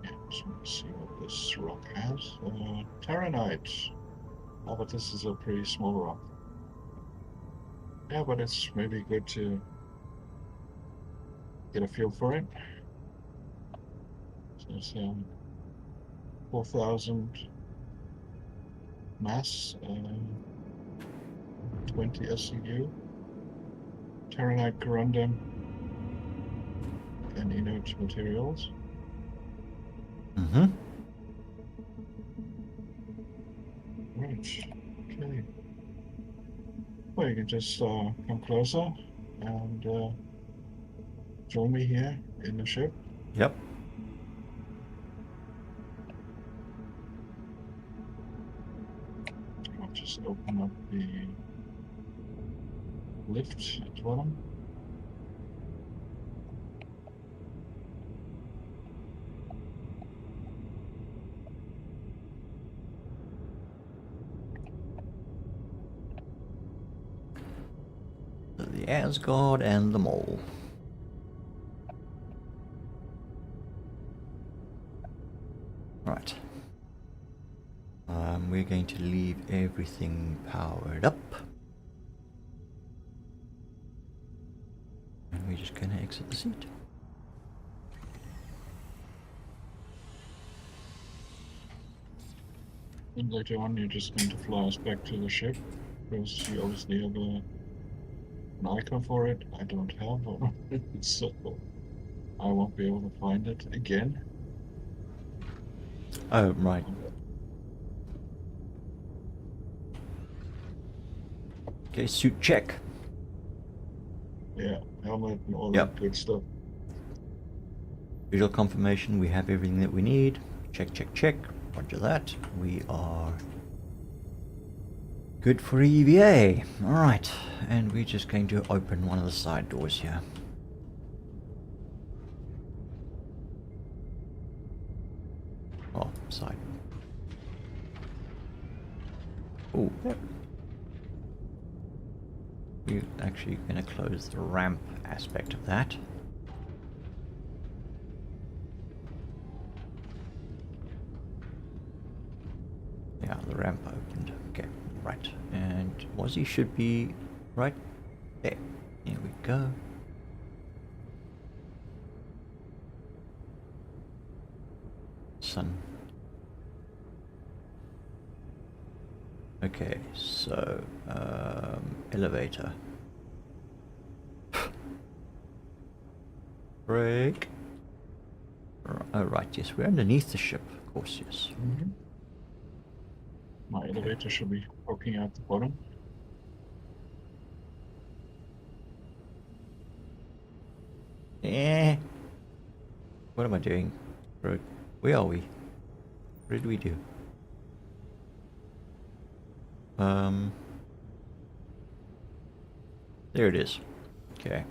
Yeah, just want to see what this rock has. Terranite. Oh, but this is a pretty small rock. Yeah, but it's maybe good to get a feel for it. So it's 4,000 mass, 20 SCU, Terranite corundum, and inert materials. Mm-hmm. Right. Okay. Well, you can just come closer and join me here in the ship. Yep. I'll just open up the lift at the bottom. The Asgard and the Mole. Right. We're going to leave everything powered up. And we're just going to exit the seat. And later on, you're just going to fly us back to the ship because you obviously have an icon for it. I don't have one, so I won't be able to find it again. Oh, right. Okay, suit check. Yeah, helmet and all Yep. that good stuff. Visual confirmation, we have everything that we need. Check, check, check. Roger that. We are good for EVA. Alright, and we're just going to open one of the side doors here. Oh, side. Oh, yep. We're actually going to close the ramp aspect of that. Yeah, the ramp opened. Okay, right. And Wazzy should be right there. Here we go. Sun. Okay, so elevator. Brake. Oh right, yes, we're underneath the ship, of course, yes. Mm-hmm. My elevator should be poking out the bottom. Eh. What am I doing? Where are we? What did we do? There it is. Okay.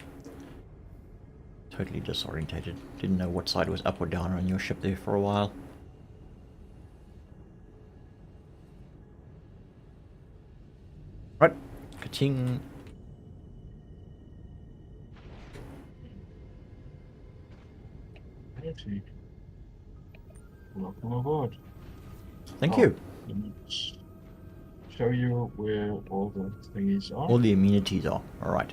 Totally disorientated. Didn't know what side was up or down on your ship there for a while. Right. Ka-ching. Righty. Welcome aboard. Thank Oh, you. Let me just show you where all the thingies are. All the amenities are. Alright.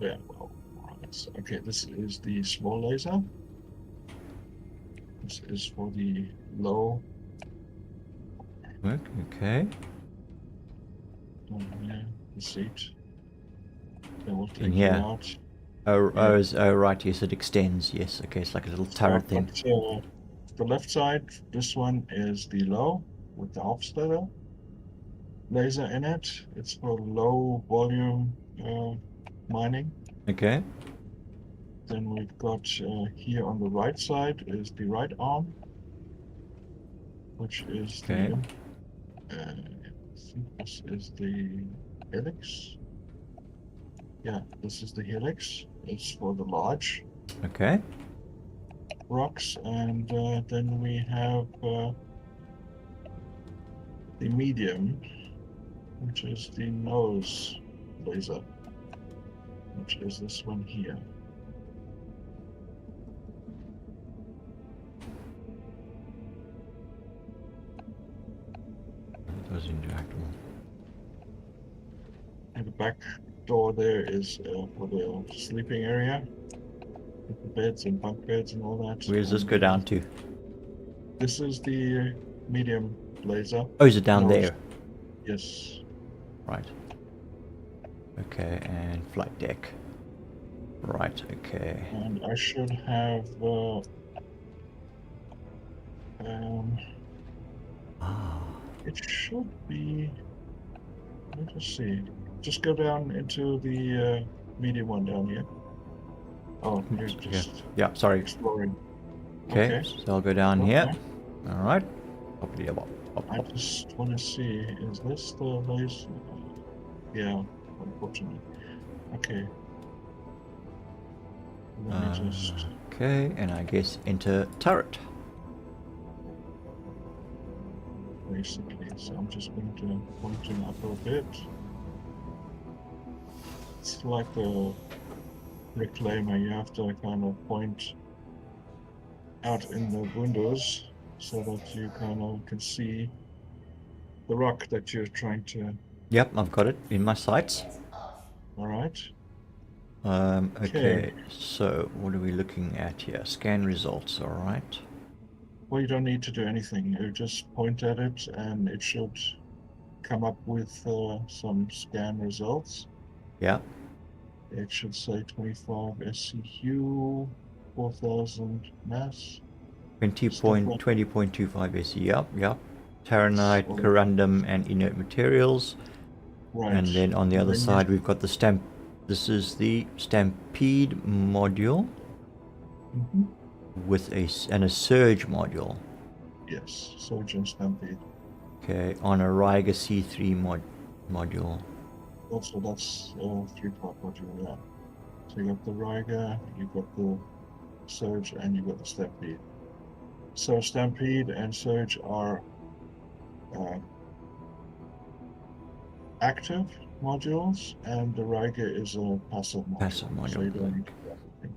Yeah, well, right. Okay, this is the small laser. This is for the low. Okay. Yeah, the seat. That will In take you here. out. Oh, Yeah. oh, right, yes, it extends. Yes, okay, it's like a little turret thing. But, the left side, this one is the low with the Hofstadter laser in it. It's for low volume mining. Okay. Then we've got here on the right side is the right arm, which is Okay. I think this is the helix. Yeah, this is the helix. It's for the large Okay. rocks, and then we have the medium, which is the nose laser, which is this one here. Those interactable. And the back door there is for the sleeping area, with the beds and bunk beds and all that. Where does this And, go down to? This is the medium laser. Oh, is it down Nose. there? Yes. Right. Okay, and flight deck. Right, okay. And I should have Ah. it should be, let us see. Just go down into the medium one down here. Oh, you're Okay. just Yeah, sorry. exploring. Okay, so I'll go down here. Okay. Alright. Up. I just want to see, is this the laser? Yeah, unfortunately. Okay. Let me just. Okay, and I guess enter turret. Basically, so I'm just going to point him up a bit. It's like the reclaimer, you have to kind of point out in the windows so that you kind of can see the rock that you're trying to. Yep, I've got it in my sights. Alright. Okay, so what are we looking at here? Scan results, alright. Well, you don't need to do anything. You just point at it and it should come up with some scan results. Yeah. It should say 25 SCQ, 4000 mass. 20.25 SE, yep. Taranite, So- corundum, and inert materials. Right. And then on the other then you- side we've got the this is the stampede module Mhm. with and a surge module. Yes, Surgeon Stampede. Okay, on a Riga C3 module. Also, that's a three-part module, yeah. So you got the Riga, you got the Surge, and you got the Stampede. So Stampede and Surge are uh, active modules, and the Riga is a passive module. Passive So module. you don't need to do anything.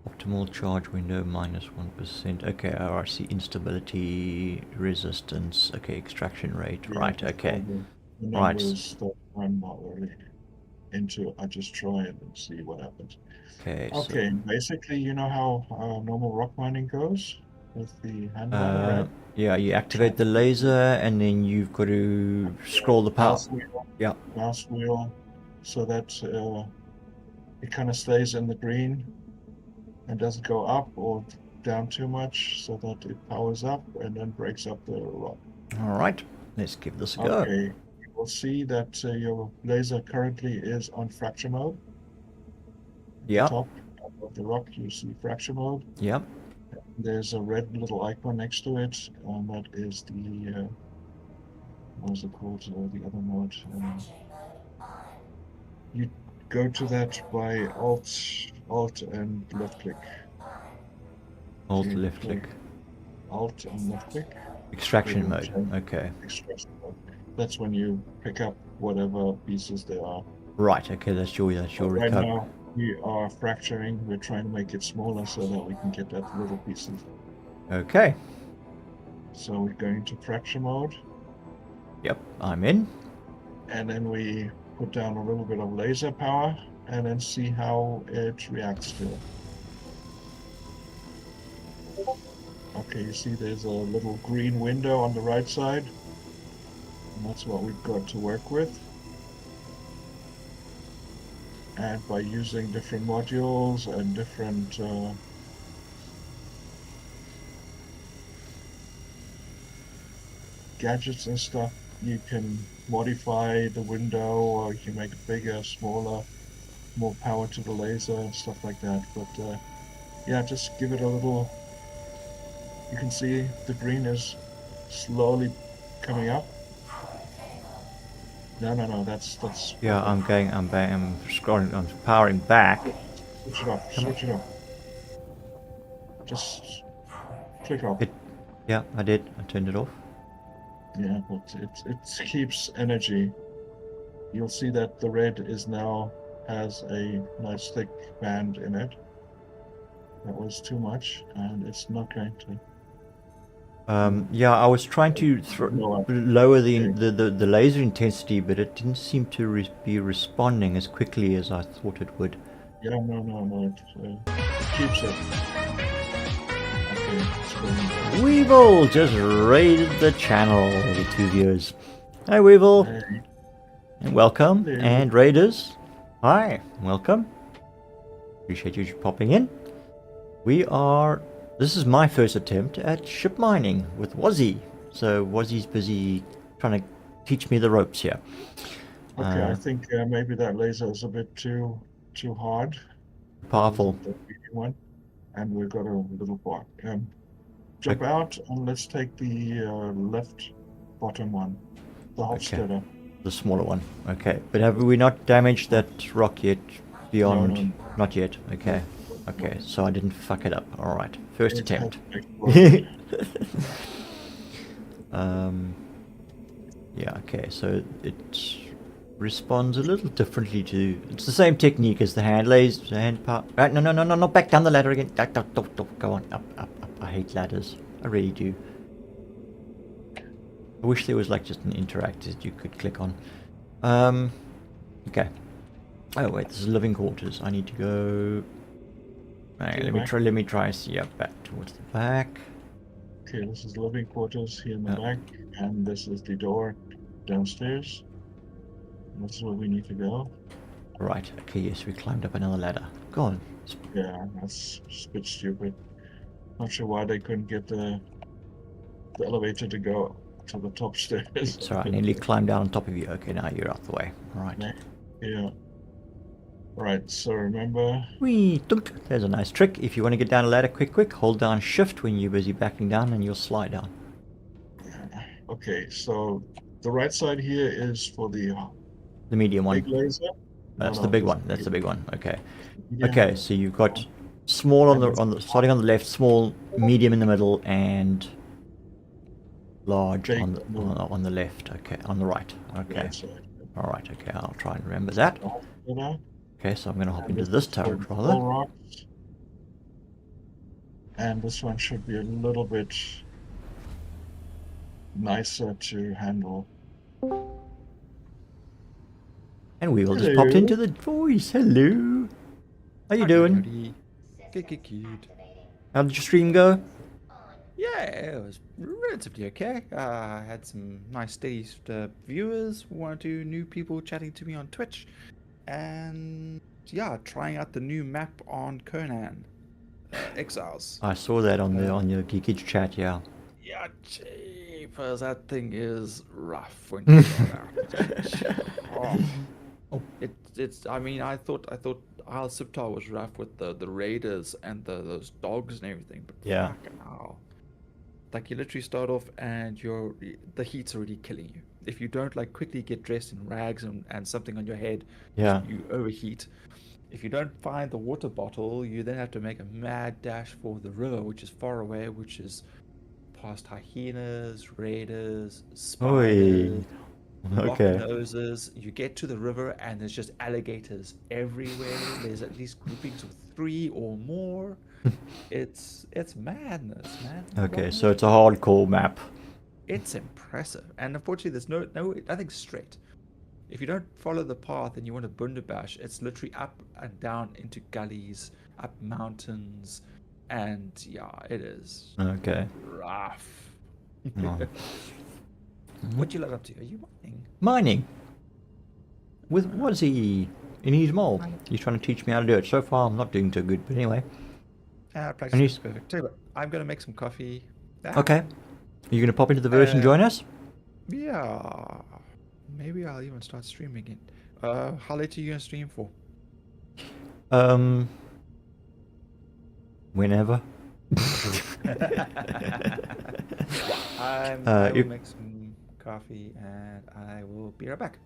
Optimal charge window -1%. Okay, RC instability, resistance. Okay, extraction rate. Yeah, Right. just Okay. all the Right. numbers that I'm not really into. I just try it and see what happens. Okay. Okay, basically, you know how normal rock mining goes with the hand miner, right? Yeah, you activate the laser and then you've got to scroll the power. Yeah. Mouse wheel, so that it kind of stays in the green and doesn't go up or down too much, so that it powers up and then breaks up the rock. All right. Let's give this a go. Okay, you will see that your laser currently is on fracture mode. Yeah. Top of the rock, you see fracture mode. Yep. There's a red little icon next to it, and that is the what was it called? The other mode. You go to that by Alt and left click. Alt Okay, left click. Alt and left click. Extraction It will mode. change Okay. extraction mode. That's when you pick up whatever pieces there are. Right. Okay. That's your Right recovery. now we are fracturing. We're trying to make it smaller so that we can get that little pieces. Okay. So we're going to fracture mode, Yep. I'm in. and then we put down a little bit of laser power, and then see how it reacts to it. Okay, you see there's a little green window on the right side, and that's what we've got to work with. And by using different modules and different gadgets and stuff, you can modify the window, or you can make it bigger, smaller, more power to the laser and stuff like that. But yeah, just give it a little. You can see the green is slowly coming up. No, that's Yeah. I'm going. I'm back. I'm scrolling. I'm powering back. Switch it off. Switch it off. Just click off. Yeah. I did. I turned it off. Yeah, but it keeps energy. You'll see that the red is now has a nice thick band in it. That was too much, and it's not going to. Yeah, I was trying to lower the laser intensity, but it didn't seem to be responding as quickly as I thought it would. Yeah, no, it keeps it. Okay, it's going. Weevil just raided the channel, the two viewers. Hi, Weevil, Hey, and welcome. Hello. And Raiders, hi, welcome. Appreciate you popping in. This is my first attempt at ship mining with Wazzy. So Wazzy's busy trying to teach me the ropes here. okay, I think maybe that laser is a bit too hard. Powerful. The medium one, and we've got a little bar. Jump out and let's take the left bottom one, the Hofstadter. The smaller one. Okay. But have we not damaged that rock yet? Beyond? No. Not yet. Okay. Okay. So I didn't fuck it up. All right. First It attempt. has exploded. Yeah. Okay. So it responds a little differently to. It's the same technique as the hand part. Right? No. Not back down the ladder again. Don't. Go on. Up. I hate ladders. I really do. I wish there was like just an interact that you could click on. Okay. Oh wait, this is living quarters. I need to go. Right, let me try. Yeah, back towards the back. Okay, this is living quarters here in the back, and this is the door downstairs. This is where we need to go. Right. Okay. Yes, we climbed up another ladder. Go on. Yeah, that's a bit stupid. Not sure why they couldn't get the elevator to go to the top stairs. Sorry, I nearly climbed down on top of you. Okay, now you're out the way. All right. Yeah. Right, so remember... Whee! Dunk. There's a nice trick. If you want to get down a ladder quick, hold down shift when you're busy backing down and you'll slide down. Okay, so the right side here is for the medium one. big laser. That's No, the big this one. That's the big one. Okay. medium. Okay, so you've got small on the starting on the left, small, medium in the middle, and large Big on the left. Okay, on the right. Okay. Right side. All right. Okay, I'll try and remember that. Okay, so I'm going to hop into this turret rather. Rocks. And this one should be a little bit nicer to handle. And we will just popped into the voice. Hello. How you doing? Howdy. Good. How did your stream go? Yeah, it was relatively okay. I had some nice steady viewers, one or two new people chatting to me on Twitch, and yeah, trying out the new map on Conan Exiles. I saw that on your Geekage chat. Yeah. Yeah, jeepers, that thing is rough when you go out. It's. I mean, I thought Isle Siptar was rough with the raiders and those dogs and everything, but Yeah. fucking hell. Like, you literally start off and the heat's already killing you. If you don't like quickly get dressed in rags and something on your head, Yeah. you overheat. If you don't find the water bottle, you then have to make a mad dash for the river, which is far away, which is past hyenas, raiders, spiders, Okay. noses. You get to the river and there's just alligators everywhere. There's at least groupings of 3 or more. It's madness, man. Okay, so it's a hardcore map. It's impressive, and unfortunately, there's nothing straight. If you don't follow the path and you want to bunderbash, it's literally up and down into gullies, up mountains, and yeah, it is Okay. rough. Oh. What you love up to? Are you mining? Mining. With what is he in his mold? He's trying to teach me how to do it. So far, I'm not doing too good, but anyway. Practice And is perfect. Tell you what, I'm gonna make some coffee. Okay. Are you going to pop into the verse and join us? Yeah. Maybe I'll even start streaming it. How late are you gonna stream for? Whenever. I will you- make some coffee and I will be right back.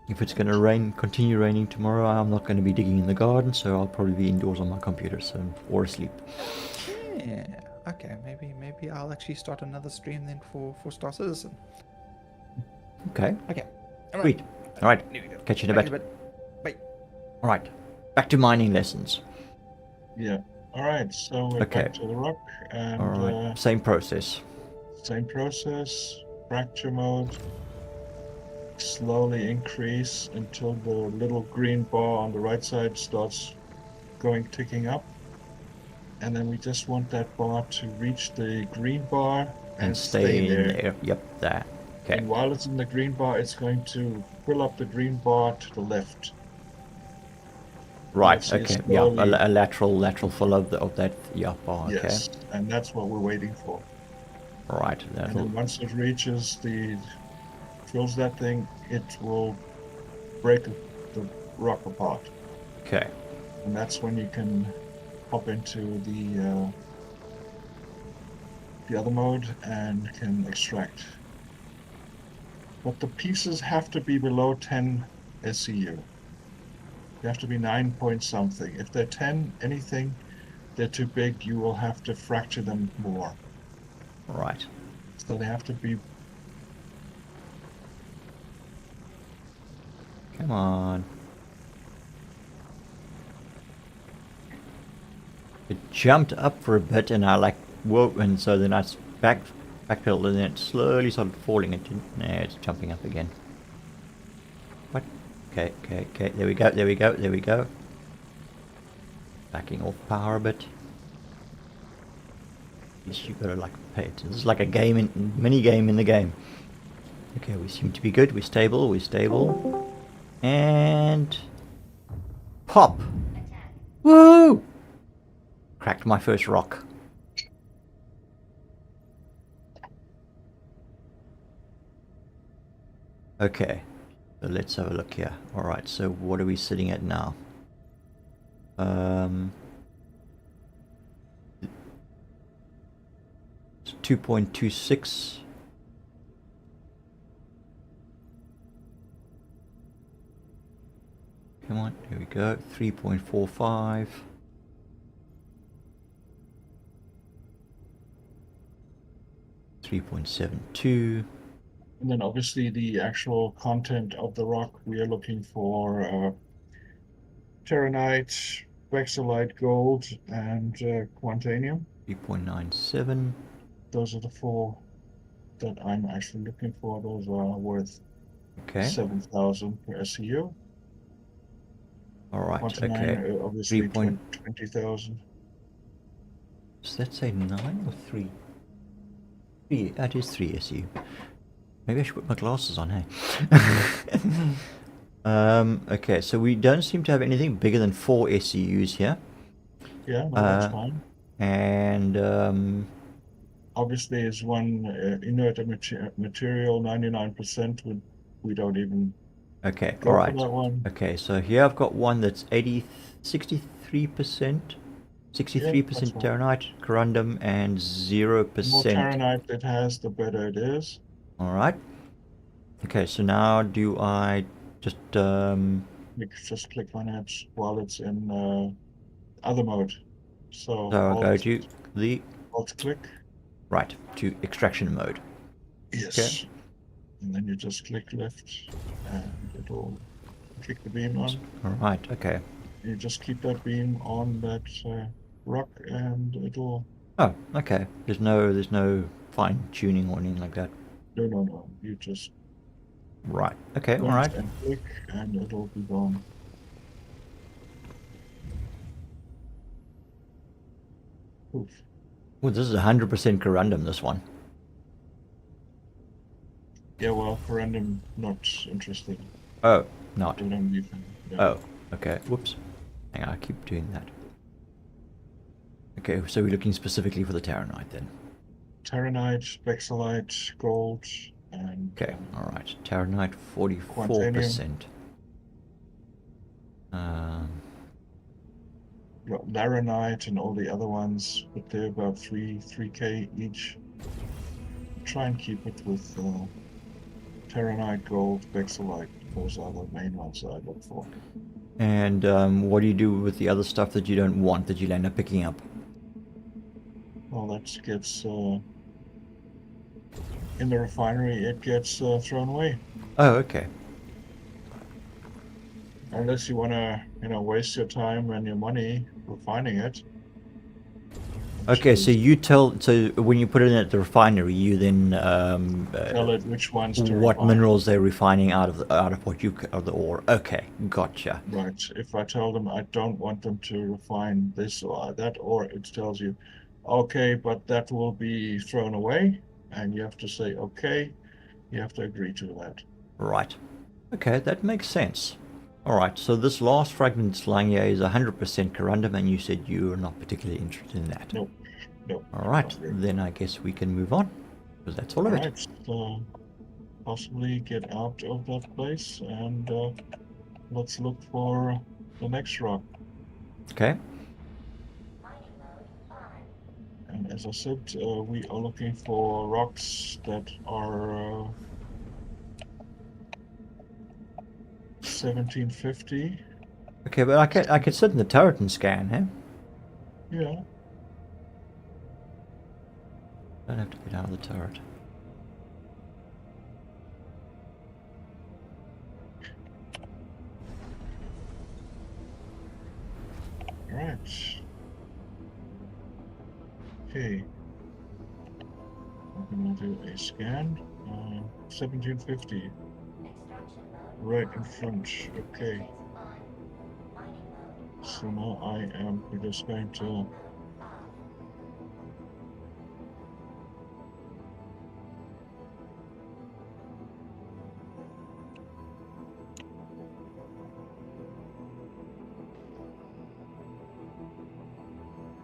If it's going to continue raining tomorrow, I'm not going to be digging in the garden, so I'll probably be indoors on my computer, or asleep. Yeah. Okay. Maybe I'll actually start another stream then for Star Citizen. Okay. Okay. All Sweet. All right. Here we go. Catch you in a Back bit. Bye. All right. Back to mining lessons. Yeah. All right, so we're Okay. back to the rock, and All right. Same process. same process. Fracture mode. Slowly increase until the little green bar on the right side starts ticking up, and then we just want that bar to reach the green bar And stay in there. Yep, that. Okay. And while it's in the green bar, it's going to fill up the green bar to the left. Right. So you Okay. Yeah. slowly- A lateral full of that. Yeah. Bar. Okay. Yes, and that's what we're waiting for. All right. And That'll. then once it fills that thing, it will break the rock apart. Okay. And that's when you can hop into the other mode and can extract. But the pieces have to be below 10 SCU. They have to be 9 point something. If they're 10 anything, they're too big. You will have to fracture them more. Right. So they have to be. Come on. It jumped up for a bit, and I whoa, and so then I backpedaled, and then it slowly started falling into. Nah, it's jumping up again. What? Okay. There we go. Backing off power a bit. You gotta pay it. This is like a mini game in the game. Okay, we seem to be good. We're stable. And pop. Woo! Cracked my first rock. Okay, so let's have a look here. All right, so what are we sitting at now? It's 2.26. Come on, here we go. 3.45. 3.72. And then obviously the actual content of the rock, we are looking for Terranite, Vexillite Gold, and Quantanium. 3.97. Those are the four that I'm actually looking for. Those are worth Okay. 7,000 per SEU. All right. Quantanine, Okay. obviously 3. 20,000. Does that say 9 or 3? 3. That is 3 SU. Maybe I should put my glasses on, hey? Okay, so we don't seem to have anything bigger than 4 SEUs here. Yeah, no, that's fine. And Obviously, is one inert material, 99%. We don't even okay, go all for right. that one. Okay, so here I've got one that's 63%, Yeah, 63% that's fine. Terranite, corundum, and The more 0%. Terranite it has, the better it is. All right. Okay, so now do I just Just click on it while it's in other mode. So so I'll go to the alt click. right to extraction mode. Yes. And then you just click left and it'll kick the beam on. All right. Okay. You just keep that beam on that rock and it'll. Oh, okay. There's no fine tuning or anything like that. No. You just Right. Okay. All point right. and click and it'll be gone. Oof. Well, this is 100% corundum. This one. Yeah, well, for random, not interested. Oh, not. Don't leave them. Yeah. Oh, okay. Whoops. Hang on, I keep doing that. Okay, so we're looking specifically for the Terranite then. Terranite, Vexillite, Gold, and Okay, all right. Terranite, 44%. Laranite and all the other ones, but they're about 3K each. Try and keep it with Terranite, Gold, Vexillite. Those are the main ones that I look for. And what do you do with the other stuff that you don't want that you'll end up picking up? Well, that gets in the refinery. It gets thrown away. Oh, okay. Unless you want to, waste your time and your money refining it. Okay, so so when you put it in at the refinery, you then Tell it which ones to what refine. minerals they're refining out of the ore. Okay, gotcha. Right. If I tell them I don't want them to refine this or that, or it tells you, okay, but that will be thrown away, and you have to say, okay, you have to agree to that. Right. Okay, that makes sense. All right, so this last fragment that's lying here is 100% corundum, and you said you are not particularly interested in that. Nope. All right, not really. then I guess we can move on, because that's all of it. Right. So possibly get out of that place, and let's look for the next rock. Okay. And as I said, we are looking for rocks that are 1750. Okay, but I can sit in the turret and scan, eh? Yeah. Don't have to get out of the turret. Right. Okay. I'm gonna do a scan. 1750. Right in front. Okay. So now we're just going to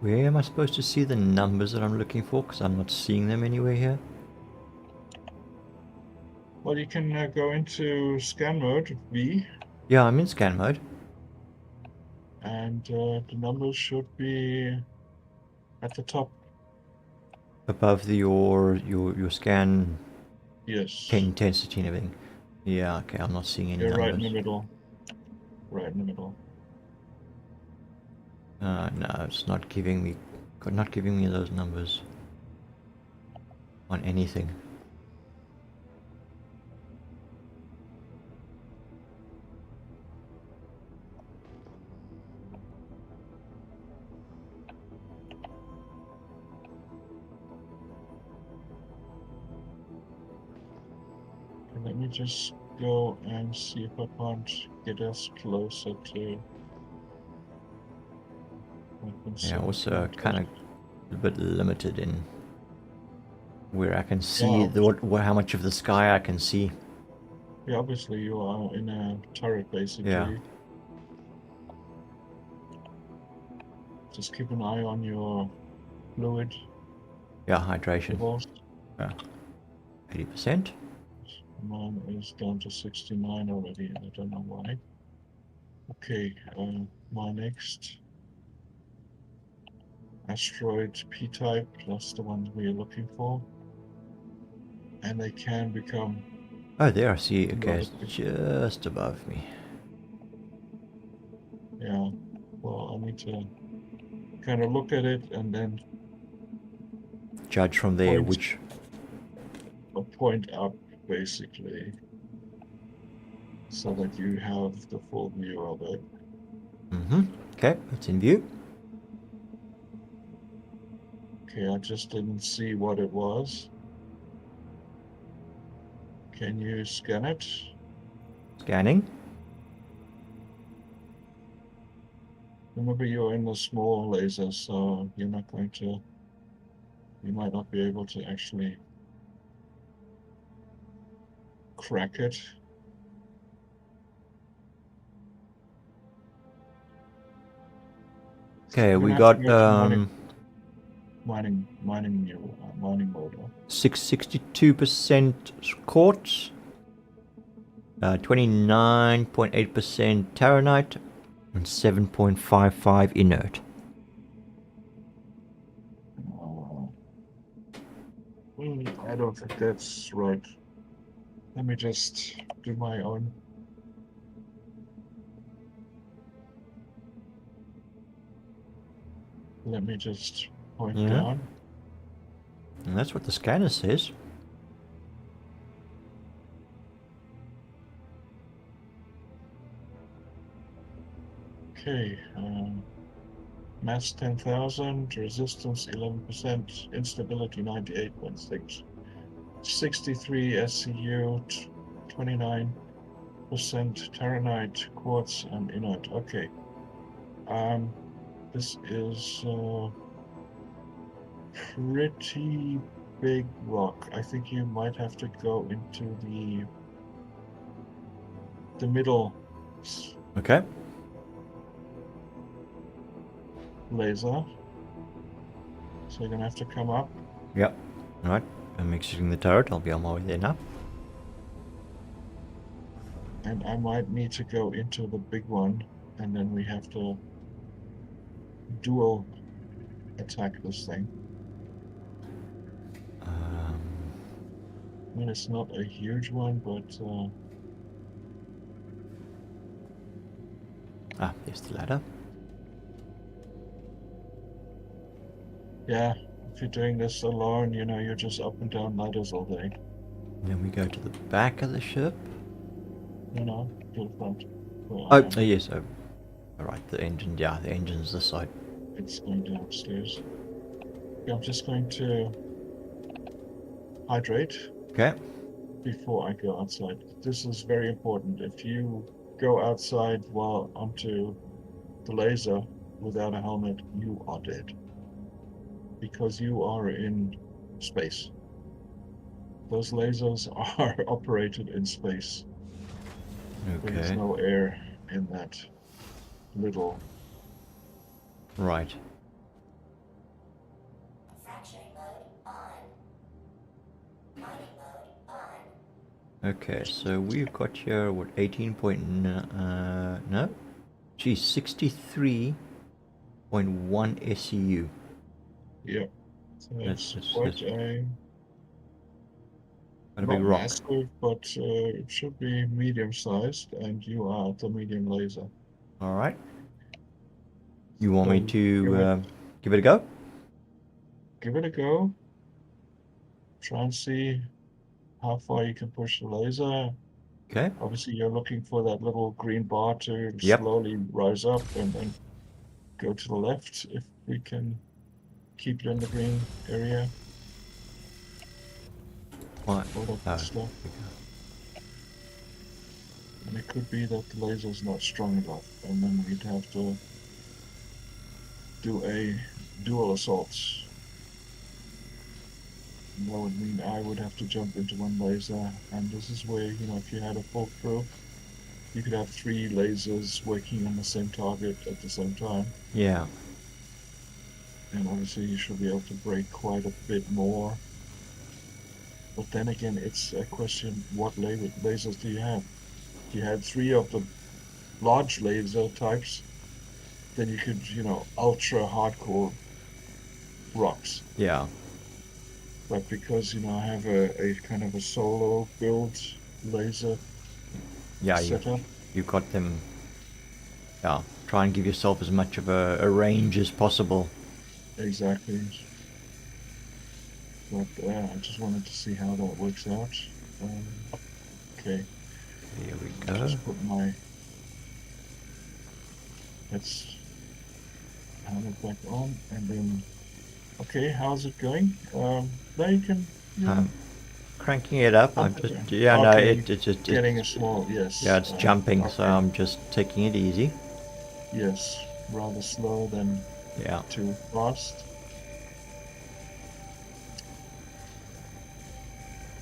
Where am I supposed to see the numbers that I'm looking for? Because I'm not seeing them anywhere here. Well, you can go into scan mode V, Yeah, I'm in scan mode. and the numbers should be at the top. Above your scan Yes, intensity and everything. Yeah, okay, I'm not seeing any you're right in numbers. the middle. Right in the middle. No, it's not giving me those numbers on anything. Okay, let me just go and see if I can't get us closer to. Yeah, also kind of a bit limited in where I can see Yeah, how much of the sky I can see. yeah, obviously you are in a turret basically. Yeah. Just keep an eye on your fluid Yeah, hydration. levels. Yeah. 80%. Mine is down to 69 already. I don't know why. Okay, my next asteroid P-type, that's the one we are looking for. And they can become. Oh, there I see. Okay, rather it's big. just above me. Yeah, well, I need to kind of look at it and then Judge from there point, point up basically, so that you have the full view of it. Okay, it's in view. Okay, I just didn't see what it was. Can you scan it? Scanning. Remember, you're in the small laser, so you're not going to. You might not be able to actually crack it. Okay, You're we gonna have to got go to mining mode. 62% quartz, 29.8% terranite, and 7.55 inert. I don't think that's right. Let me just do my own. Let me just point Yeah. down. And that's what the scanner says. Okay. Mass 10,000, resistance 11%, instability 98.6, 63 SCU, 29% terranite, quartz, and inert. Okay. This is pretty big rock. I think you might have to go into the middle Okay. laser. So you're gonna have to come up. Yep. Alright. I'm exiting the turret. I'll be on my way there now. And I might need to go into the big one, and then we have to dual attack this thing. I mean, it's not a huge one, but There's the ladder. yeah, if you're doing this alone, you know, you're just up and down ladders all day. Then we go to the back of the ship. You know, to the front. Where I Oh, am. yes. Oh, alright, the engine. Yeah, the engine's this side. It's going downstairs. Okay, I'm just going to hydrate Okay. before I go outside. This is very important. If you go outside while onto the laser without a helmet, you are dead. Because you are in space. Those lasers are operated in space. There's Okay. no air in that little. Right. Fracturing mode on. Mining mode on. Okay, so we've got here what 18 point no, geez, 63.1 SEU. Yeah. So That's, it's that's, quite that's a quite a big not rock. massive, but it should be medium sized, and you are at the medium laser. All right. You want me So to give it a go? give it a go. Try and see how far you can push the laser. Okay. Obviously, you're looking for that little green bar to Yep. slowly rise up and then go to the left if we can keep it in the green area. What? All that good stuff. And it could be that the laser is not strong enough, and then we'd have to do a dual assault. And that would mean I would have to jump into one laser, and this is where, if you had a full crew, you could have 3 lasers working on the same target at the same time. Yeah. And obviously you should be able to break quite a bit more. But then again, it's a question, what lasers do you have? If you had 3 of the large laser types, then you could, ultra hardcore rocks. Yeah. But because, I have a kind of a solo build laser Yeah. setup, You've got them. Yeah. Try and give yourself as much of a range as possible. exactly. But I just wanted to see how that works out. Okay, Here we go. just put my. Let's have it back on, and then. Okay, how's it going? Now you can. Cranking it up. I'm Pump just it. yeah. No, Okay, it's just getting a small yes. yeah. It's jumping, okay. so I'm just taking it easy. Yes, rather slow than Yeah. too fast.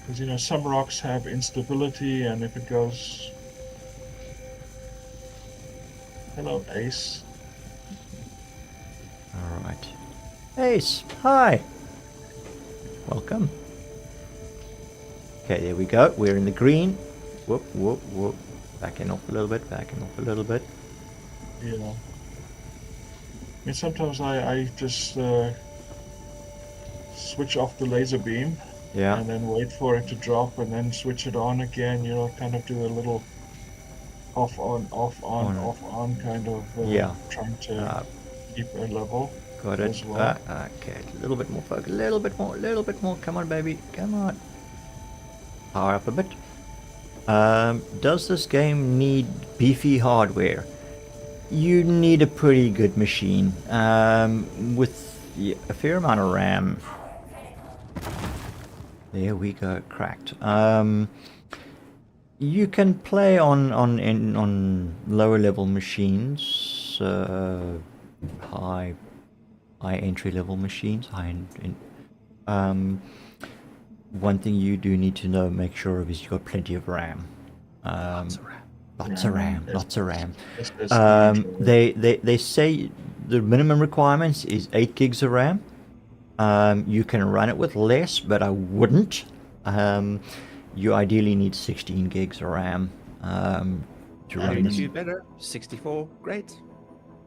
Because some rocks have instability, and if it goes. Hello, Ace. All right. Ace, hi. Welcome. Okay, there we go. We're in the green. Whoop, whoop, whoop. Backing off a little bit. Backing off a little bit. Yeah. I mean, sometimes I just switch off the laser beam. Yeah. And then wait for it to drop, and then switch it on again. Kind of do a little off on, off on, off on kind of. Yeah. Trying to keep a level. Got it. As well. Okay, a little bit more focus. A little bit more. Come on, baby. Come on. Power up a bit. Does this game need beefy hardware? You need a pretty good machine. With a fair amount of RAM. There we go, cracked. You can play on lower level machines, high entry level machines, one thing you do need to make sure of is you've got plenty of RAM. Lots of RAM. They say the minimum requirements is 8 gigs of RAM. You can run it with less, but I wouldn't. You ideally need 16 gigs of RAM to run this. Do better. 64, great.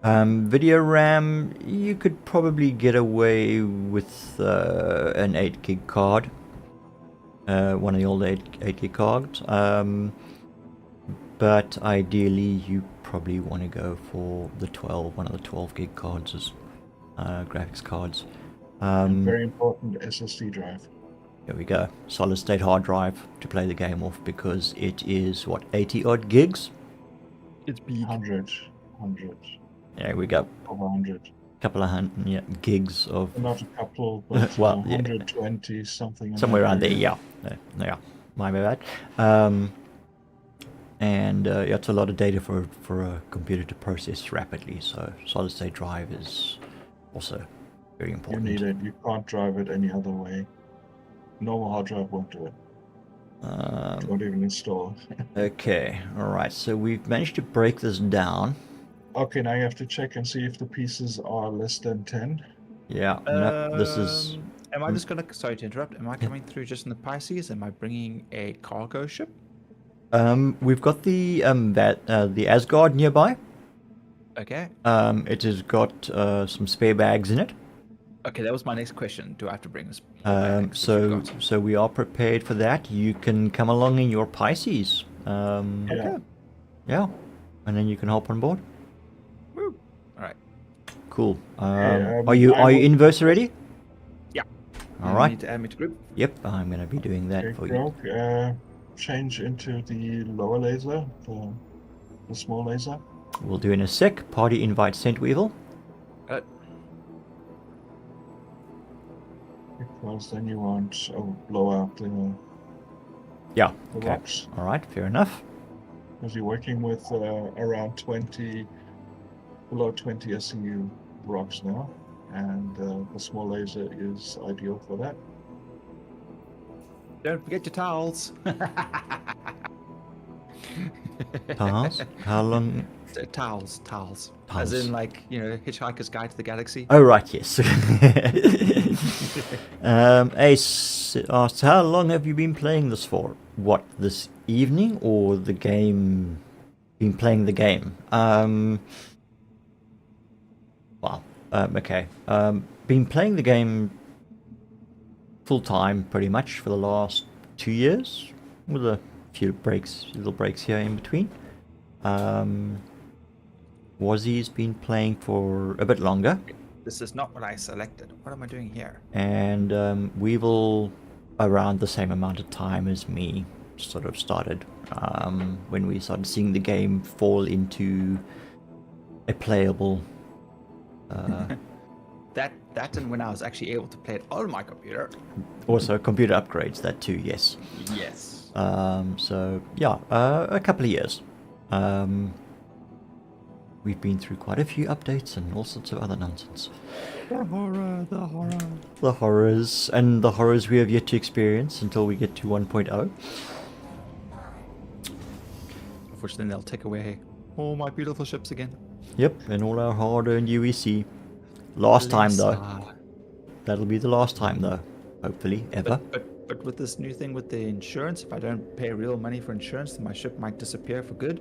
Video RAM, you could probably get away with an 8 gig card. One of the old 8 gig cards. But ideally, you probably want to go for one of the 12 gig cards as graphics cards. Very important SSD drive. There we go. Solid state hard drive to play the game off, because it is 80 odd gigs. It's big. 100. There we go. Over 100. Couple of gigs of. Not a couple, but well, 120 something. Somewhere around there, yeah. My bad. And it's a lot of data for a computer to process rapidly. So solid state drive is also very important. You need it. You can't drive it any other way. Normal hard drive won't do it. Won't even install. Okay, all right. So we've managed to break this down. Okay, now you have to check and see if the pieces are less than 10. Yeah, no, this is. Am I just gonna? Sorry to interrupt. Am I coming through just in the Pisces? Am I bringing a cargo ship? We've got the the Asgard nearby. Okay. It has got some spare bags in it. Okay, that was my next question. Do I have to bring us more bags, which you've got? So we are prepared for that. You can come along in your Pisces. Yeah. Okay. Yeah, and then you can hop on board. Woo. All right. Cool. Okay, Are you I will- in verse already? Yeah. All You right. need to add me to group. Yep, I'm gonna be doing that Okay, for you. Grogue, change into the lower laser, the small laser. We'll do in a sec. Party invite sent, Weevil. Because then you won't blow out the Yeah. the Okay. rocks. All right. Fair enough. Because you're working with around 20, below 20 SCU rocks now, and the small laser is ideal for that. Don't forget your towels. Towels? How long? Towels. As Towels. in, like, you know, Hitchhiker's Guide to the Galaxy. Oh right, yes. Ace asks, how long have you been playing this for? What, this evening or the game? Been playing the game? Well, okay. Been playing the game full time pretty much for the last 2 years, with a few little breaks here in between. Wazzy's been playing for a bit longer, This is not what I selected. What am I doing here? and Weevil around the same amount of time as me sort of started when we started seeing the game fall into a playable That and when I was actually able to play it on my computer. also computer upgrades, that too, yes. Yes. So yeah, a couple of years. We've been through quite a few updates and all sorts of other nonsense. The horror. The horrors, and the horrors we have yet to experience until we get to 1.0. Of which then they'll take away all my beautiful ships again. Yep, and all our hard-earned UEC. Last time though. That'll be the last time though. Hopefully, ever. But with this new thing with the insurance, if I don't pay real money for insurance, then my ship might disappear for good.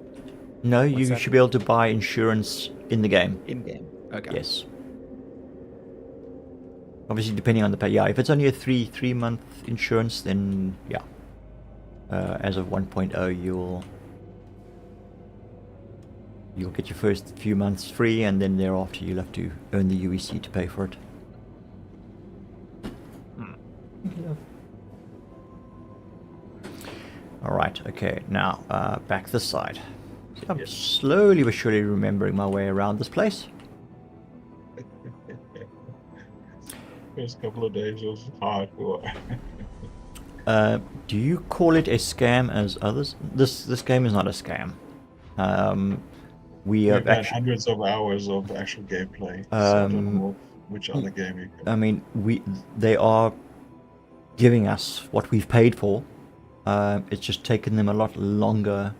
No, What's you that? should be able to buy insurance in the game. In game. Okay. Yes. Obviously, depending on the pay. Yeah, if it's only a three month insurance, then yeah. As of 1.0, you'll get your first few months free, and then thereafter you'll have to earn the UEC to pay for it. All right. Okay. Now back this side. I'm Yes. slowly but surely remembering my way around this place. First couple of days was hardcore. Do you call it a scam as others? This game is not a scam. We We've have had actually. hundreds of hours of actual gameplay. So I don't know which other game you can. I mean, they are giving us what we've paid for. It's just taken them a lot longer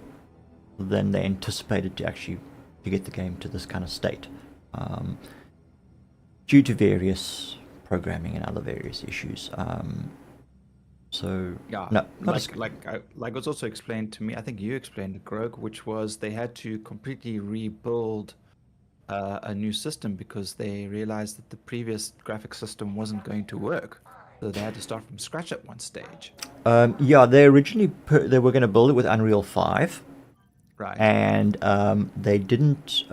than they anticipated to get the game to this kind of state, due to various programming and other various issues. So Yeah. no, not a like was also explained to me. I think you explained it, Grogue, which was they had to completely rebuild a new system because they realized that the previous graphic system wasn't going to work. So they had to start from scratch at one stage. Yeah, they originally they were going to build it with Unreal 5, Right. and they didn't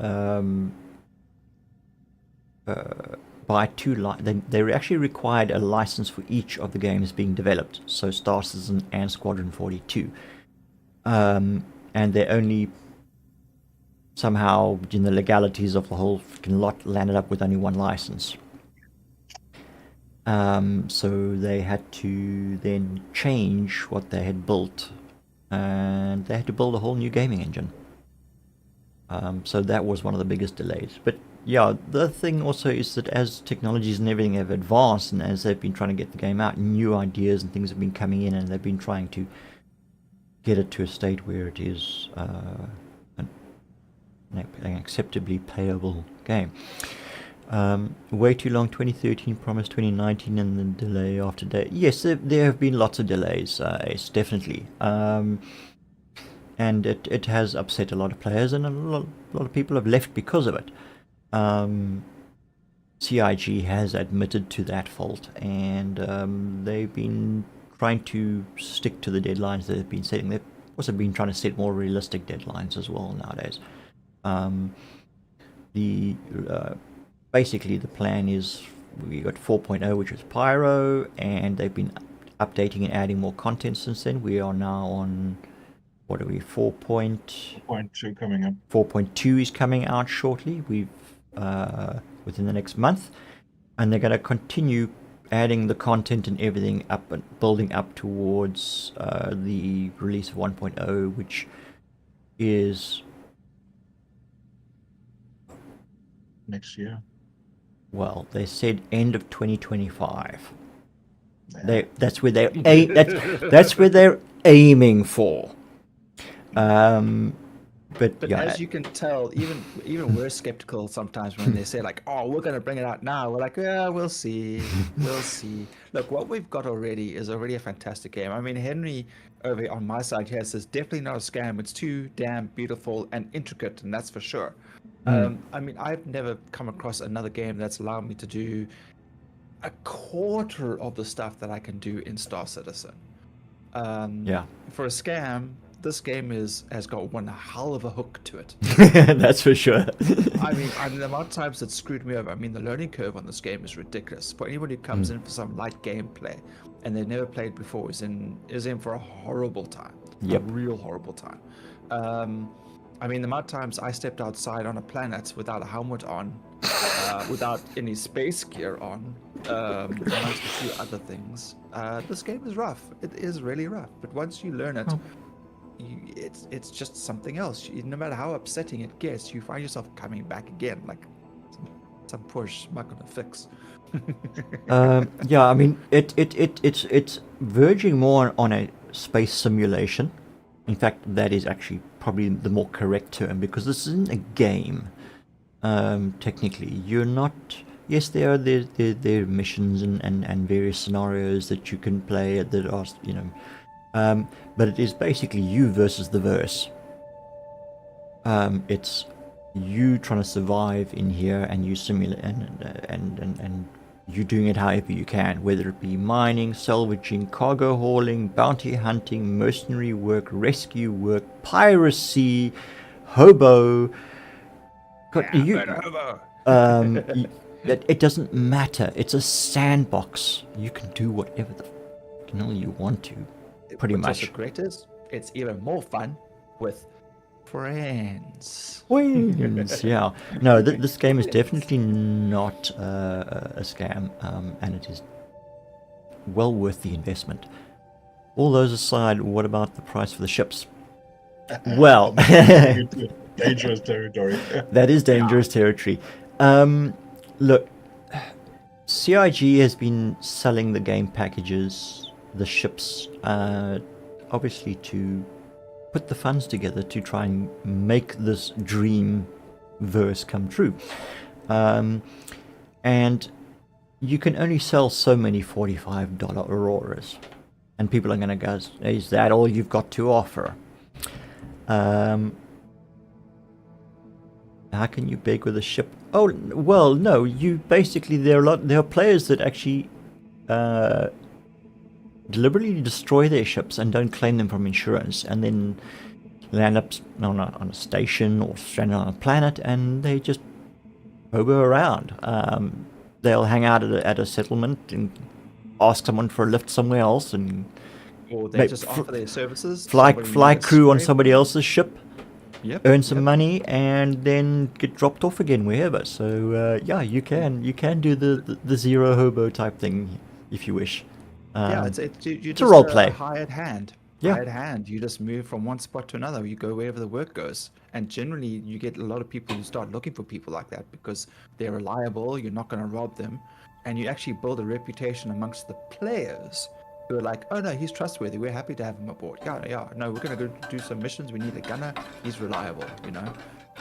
buy they actually required a license for each of the games being developed, so Star Citizen and Squadron 42, and they only somehow, in the legalities of the whole freaking lot, landed up with only one license. So they had to then change what they had built, and they had to build a whole new gaming engine. So that was one of the biggest delays. But yeah, the thing also is that as technologies and everything have advanced, and as they've been trying to get the game out, new ideas and things have been coming in, and they've been trying to get it to a state where it is an acceptably playable game. Way too long, 2013 promised 2019, and then delay after day. Yes, there have been lots of delays, yes, definitely. and it has upset a lot of players, and a lot of people have left because of it. CIG has admitted to that fault, and they've been trying to stick to the deadlines they've been setting. They've also been trying to set more realistic deadlines as well nowadays. Basically the plan is we got 4.0, which is Pyro, and they've been updating and adding more content since then. We are now on, what are we, 4.2 coming up. 4.2 is coming out shortly. We've within the next month, and they're going to continue adding the content and everything up and building up towards the release of 1.0, which is Next year. well, they said end of 2025. Yeah. That's where they're that's where they're aiming for. But yeah, as you can tell, even we're skeptical sometimes when they say like, "Oh, we're going to bring it out now." We're like, "Yeah, we'll see, we'll see." Look, what we've got already is already a fantastic game. I mean, Henry over on my side here says definitely not a scam. It's too damn beautiful and intricate, and that's for sure. I mean, I've never come across another game that's allowed me to do a quarter of the stuff that I can do in Star Citizen. yeah, For a scam, this game has got one hell of a hook to it. that's for sure. I mean, the amount of times it screwed me over. I mean, the learning curve on this game is ridiculous. For anybody who comes in for some light gameplay and they've never played before, is in for a horrible time. Yep. A real horrible time. I mean, the amount of times I stepped outside on a planet without a helmet on, without any space gear on, amongst a few other things. This game is rough. It is really rough. But once you learn it, it's just something else. No matter how upsetting it gets, you find yourself coming back again, like some poor schmuck on a fix. Yeah, I mean, it's verging more on a space simulation. In fact, that is actually probably the more correct term, because this isn't a game. Technically, you're not. Yes, there are missions and various scenarios that you can play that are, you know, but it is basically you versus the verse. It's you trying to survive in here, and you simulate and you doing it however you can, whether it be mining, salvaging, cargo hauling, bounty hunting, mercenary work, rescue work, piracy, hobo. It doesn't matter. It's a sandbox. You can do whatever the hell you want to, pretty What's much. also great is it's even more fun with friends. Wings, yeah. No, this game is definitely not a scam, and it is well worth the investment. All those aside, what about the price for the ships? Well, Dangerous territory. that is dangerous territory. Look, CIG has been selling the game packages, the ships, obviously to put the funds together to try and make this dream verse come true. And you can only sell so many $45 Auroras. And people are going to go, is that all you've got to offer? How can you beg with a ship? Oh, well, no, you basically, there are players that actually deliberately destroy their ships and don't claim them from insurance, and then land up on a station or stranded on a planet, and they just hobo around. They'll hang out at a settlement and ask someone for a lift somewhere else, and Or they just offer their services. fly Somebody needs crew on straight. somebody else's ship, Yep, earn some yep. money, and then get dropped off again wherever. So yeah, you can do the zero hobo type thing if you wish. Yeah, it's it's a role play. Hired hand. Yeah. Hired hand. You just move from one spot to another. You go wherever the work goes. And generally, you get a lot of people who start looking for people like that because they're reliable. You're not going to rob them, and you actually build a reputation amongst the players who are like, "Oh no, he's trustworthy. We're happy to have him aboard. Yeah. No, we're going to go do some missions. We need a gunner. He's reliable, you know."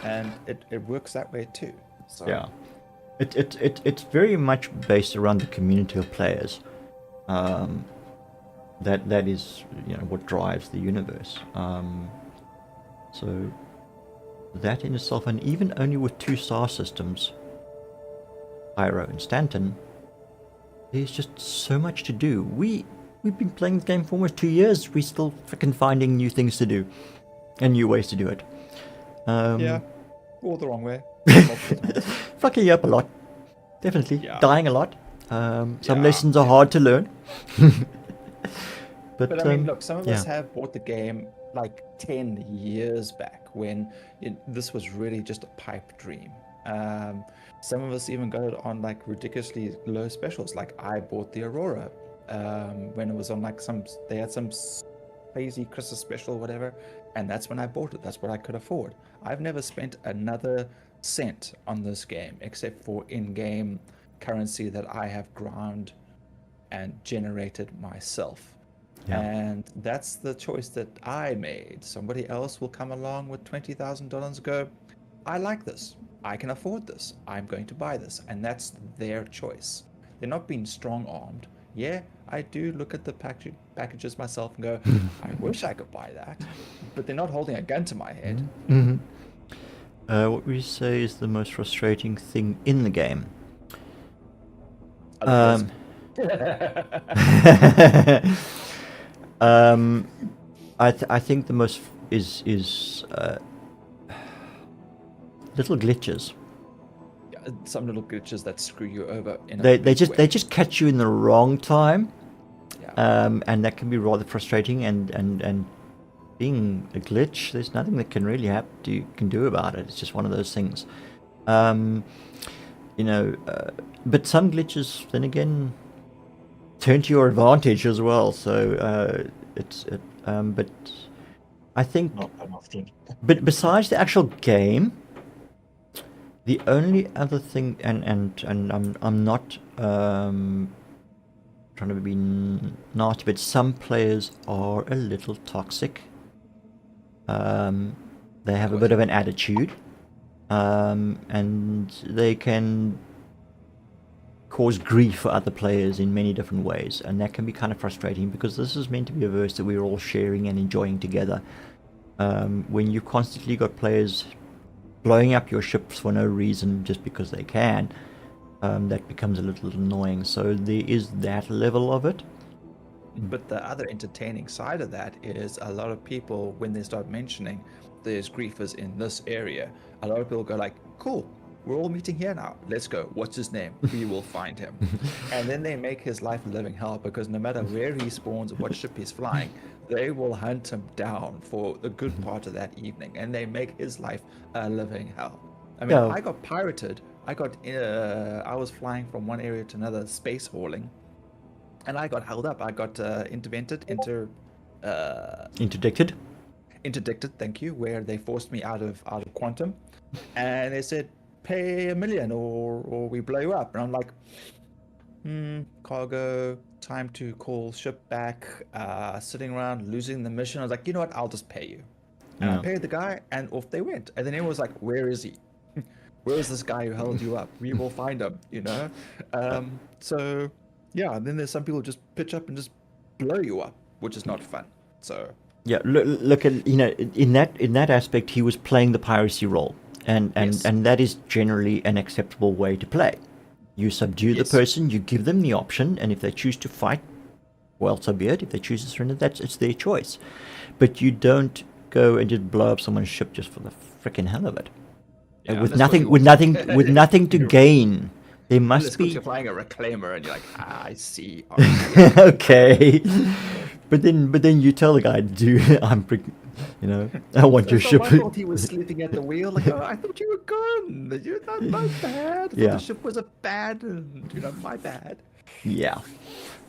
And it works that way too. So Yeah, it's very much based around the community of players. That is, you know, what drives the universe. So that in itself, and even only with 2 star systems, Pyro and Stanton, there's just so much to do. We've been playing this game for almost 2 years. We're still freaking finding new things to do and new ways to do it. Yeah, all the wrong way. Fucking you up a lot, definitely. Yeah. Dying a lot. Some Yeah, lessons are hard to learn. But I mean, look, some of us yeah. have bought the game like 10 years back when this was really just a pipe dream. Some of us even got it on like ridiculously low specials. Like I bought the Aurora when it was on like they had some crazy Christmas special or whatever, and that's when I bought it. That's what I could afford. I've never spent another cent on this game except for in-game currency that I have ground and generated myself. Yeah. And that's the choice that I made. Somebody else will come along with $20,000 and go, I like this. I can afford this. I'm going to buy this. And that's their choice. They're not being strong-armed. Yeah, I do look at the packages myself and go, I wish I could buy that. But they're not holding a gun to my head. Mm-hmm. What would you say is the most frustrating thing in the game? I think the most is little glitches. Some little glitches that screw you over. They just catch you in the wrong time, Yeah. and that can be rather frustrating. And being a glitch, there's nothing that can really can do about it. It's just one of those things. But some glitches, then again, turn to your advantage as well. So but I think, Not that often. but besides the actual game, the only other thing, and I'm not trying to be nasty, but some players are a little toxic. They have a bit of an attitude, and they can cause grief for other players in many different ways, and that can be kind of frustrating because this is meant to be a verse that we're all sharing and enjoying together. When you've constantly got players blowing up your ships for no reason just because they can, that becomes a little annoying. So there is that level of it. But the other entertaining side of that is a lot of people, when they start mentioning there's griefers in this area, a lot of people go like, cool, we're all meeting here now. Let's go. What's his name? We will find him. And then they make his life a living hell because no matter where he spawns or what ship he's flying, they will hunt him down for a good part of that evening. And they make his life a living hell. I mean, Yeah. I got pirated. I was flying from one area to another, space hauling. And I got held up. I got interdicted, thank you, where they forced me out of quantum. And they said, pay $1 million or we blow you up. And I'm like, cargo, time to call ship back, sitting around losing the mission. I was like, you know what, I'll just pay you. And I paid the guy and off they went. And then everyone was like, where is he? Where is this guy who held you up? We will find him, you know? So yeah, and then there's some people who just pitch up and just blow you up, which is not fun. So Yeah, look at, in that aspect, he was playing the piracy role, and Yes. that is generally an acceptable way to play. You subdue Yes. the person, you give them the option, and if they choose to fight, well, so be it. If they choose to surrender, it's their choice. But you don't go and just blow up someone's ship just for the frickin' hell of it, Yeah, with that's what nothing, you with want. nothing, with nothing to gain. There must Unless 'cause be. you're flying a reclaimer and you're like, I see. Okay, but then you tell the guy, dude, I want your ship. I thought he was sleeping at the wheel. Like, oh, I thought you were gone. You're not my bad. I thought Yeah. the ship was a bad, my bad. Yeah.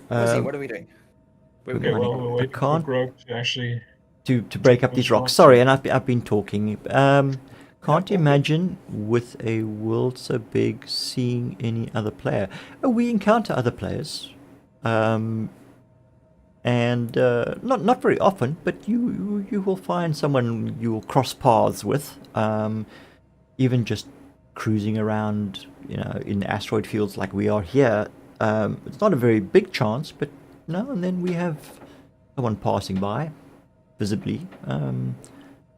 Rosie, what are we doing? Where we Okay, going? well, we're waiting for can't- Grogue to actually. to break up these rocks. Sorry, and I've been talking. Can't imagine with a world so big seeing any other player. We encounter other players, and not very often, but you will find someone you will cross paths with. Even just cruising around, in the asteroid fields like we are here. It's not a very big chance, but now and then we have someone passing by, visibly.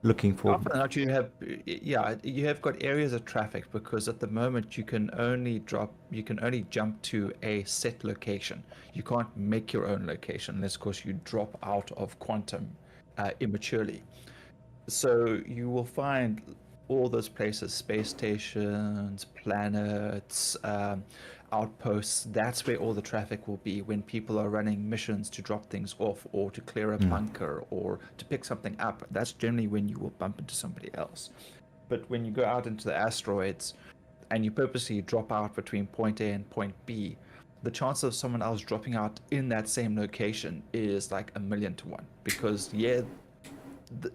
looking for. Often enough, you have, yeah, you have got areas of traffic because at the moment you can only jump to a set location. You can't make your own location unless, of course, you drop out of quantum immaturely. So you will find all those places, space stations, planets, outposts. That's where all the traffic will be when people are running missions to drop things off or to clear a bunker or to pick something up. That's generally when you will bump into somebody else. But when you go out into the asteroids and you purposely drop out between point A and point B, the chance of someone else dropping out in that same location is like 1,000,000 to 1 because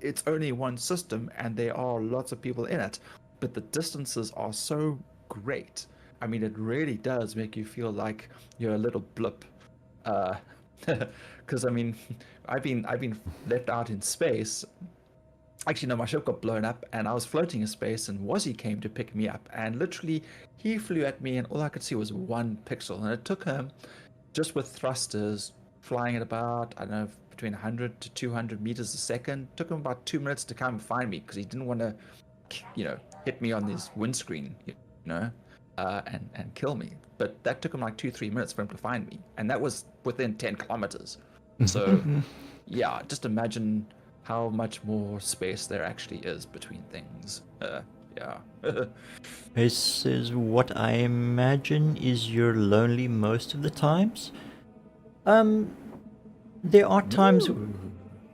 it's only one system and there are lots of people in it, but the distances are so great. I mean, it really does make you feel like you're a little blip. Because I mean, I've been left out in space. Actually, no, my ship got blown up and I was floating in space and Wazzy came to pick me up and literally he flew at me and all I could see was 1 pixel and it took him just with thrusters flying at about, I don't know, between 100 to 200 meters a second. Took him about 2 minutes to come find me because he didn't want to, hit me on this windscreen, and kill me. But that took him like 2-3 minutes for him to find me, and that was within 10 kilometers. So, yeah, just imagine how much more space there actually is between things. Yeah. This is what I imagine is you're lonely most of the times. There are times.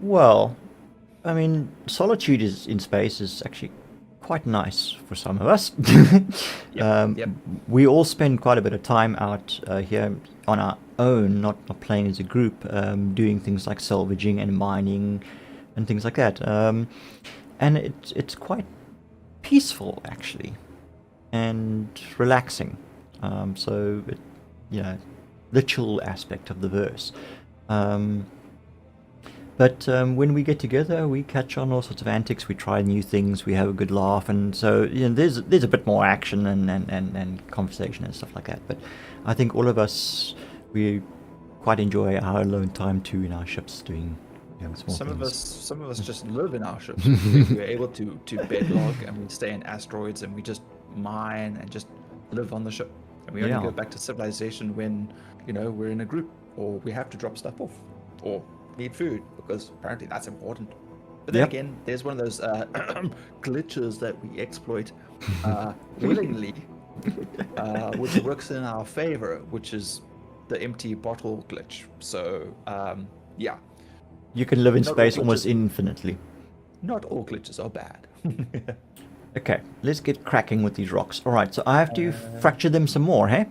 Well, I mean, solitude in space is actually quite nice for some of us. Yep. We all spend quite a bit of time out here on our own, not playing as a group, doing things like salvaging and mining and things like that. And it's quite peaceful actually, and relaxing. So the chill aspect of the verse. But when we get together, we catch on all sorts of antics. We try new things. We have a good laugh, and so there's a bit more action and conversation and stuff like that. But I think all of us, we quite enjoy our alone time too in our ships, doing small things. Some of us just live in our ships. We're able to bedlog and we stay in asteroids and we just mine and just live on the ship. And we only go back to civilization when we're in a group or we have to drop stuff off or need food because apparently that's important. But then again, there's one of those glitches that we exploit willingly, which works in our favor, which is the empty bottle glitch. So yeah. You can live in Not space all almost glitches- infinitely. Not all glitches are bad. Okay, let's get cracking with these rocks. All right, so I have to fracture them some more, hey?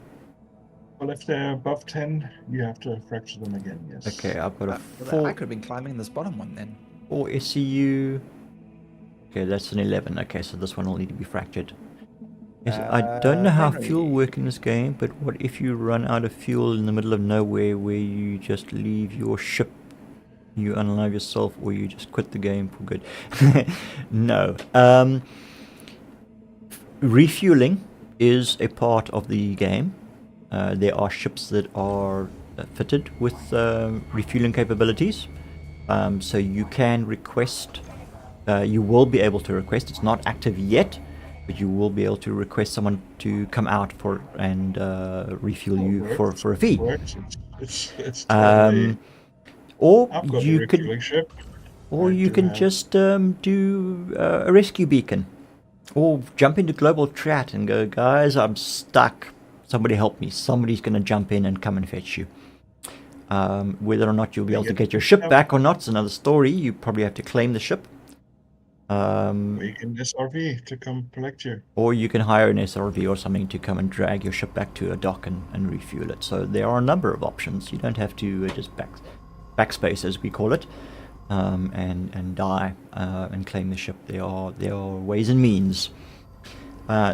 Well, if they're above 10, you have to fracture them again, yes. Okay, I've got a I could have been climbing this bottom one then. 4 SCU. Okay, that's an 11. Okay, so this one will need to be fractured. Yes, I don't know how Henry. fuel works in this game, but what if you run out of fuel in the middle of nowhere where you just leave your ship, you unalive yourself, or you just quit the game for good? No. Refueling is a part of the game. There are ships that are fitted with refueling capabilities. So you can request, you will be able to request, it's not active yet, but you will be able to request someone to come out and refuel you for a fee. It's totally... Or I've got you a could, refueling ship. or I you do can have- just do a rescue beacon, or jump into global chat and go, guys, I'm stuck. Somebody help me. Somebody's going to jump in and come and fetch you. Whether or not you'll be able to get your ship back or not is another story. You probably have to claim the ship. We can SRV to come collect you. Or you can hire an SRV or something to come and drag your ship back to a dock and refuel it. So there are a number of options. You don't have to just backspace, as we call it, and die and claim the ship. There are ways and means.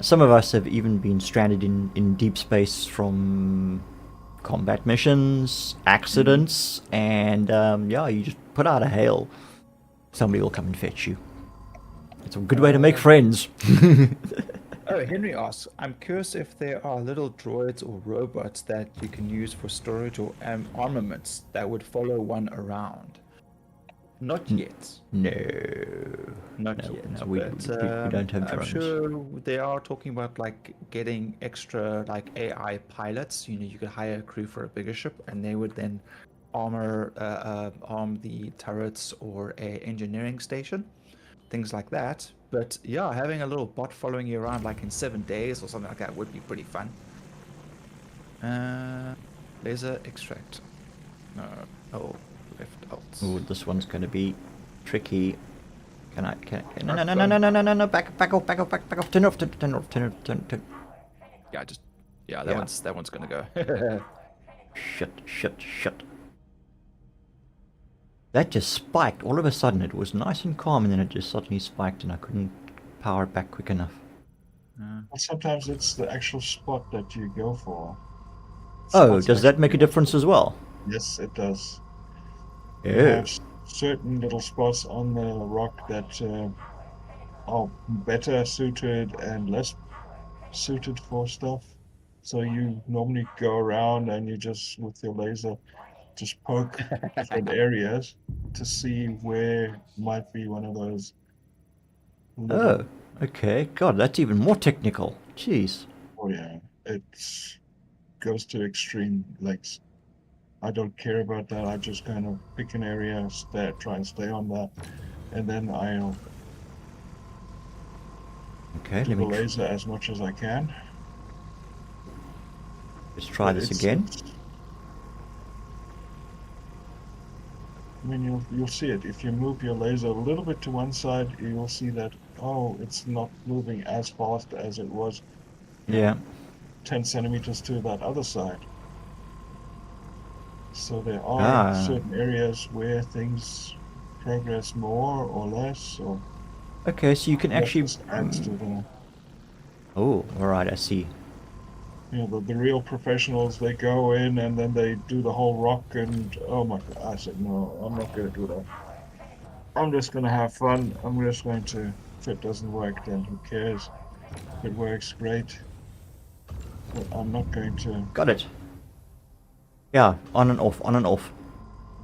Some of us have even been stranded in deep space from combat missions, accidents, and you just put out a hail. Somebody will come and fetch you. It's a good way to make friends. Oh, Henry asks, I'm curious if there are little droids or robots that you can use for storage or armaments that would follow one around. Not N- yet. No. Not No, yet. no, we but, don't have I'm drones. sure they are talking about like getting extra like AI pilots. You know, you could hire a crew for a bigger ship, and they would then arm the turrets or a engineering station, things like that. But yeah, having a little bot following you around like in 7 days or something like that would be pretty fun. Laser extract. Oh, left alt. Oh, this one's going to be tricky. Can I? No, no, Right, no, go no, on. no, no, no, no! Back off! Turn off! Turn off! Yeah, that Yeah. one's gonna go. Shit! That just spiked. All of a sudden, it was nice and calm, and then it just suddenly spiked, and I couldn't power it back quick enough. Well, sometimes it's the actual spot that you go for. Oh, Spots does that make a actually- difference as well? Yes, it does. You Oh. have certain little spots on the rock that are better suited and less suited for stuff. So you normally go around and you just, with your laser, just poke different areas to see where might be one of those little. Oh, okay. God, that's even more technical. Jeez. Oh yeah, it goes to extreme lengths. I don't care about that. I just kind of pick an area, try and stay on that, and then I'll Okay, do let the me laser as much as I can. let's try But this it's- again. I mean, you'll see it. If you move your laser a little bit to one side, you'll see that, oh, it's not moving as fast as it was Yeah. 10 centimeters to that other side. So there are Ah. certain areas where things progress more or less, or Okay, so you can that actually. just adds to the, Oh, all right. I see. the real professionals. They go in and then they do the whole rock, and oh my God, I said, no, I'm not going to do that. I'm just going to have fun. I'm just going to, if it doesn't work, then who cares? If it works, great. But I'm not going to. Got it. Yeah, on and off, on and off.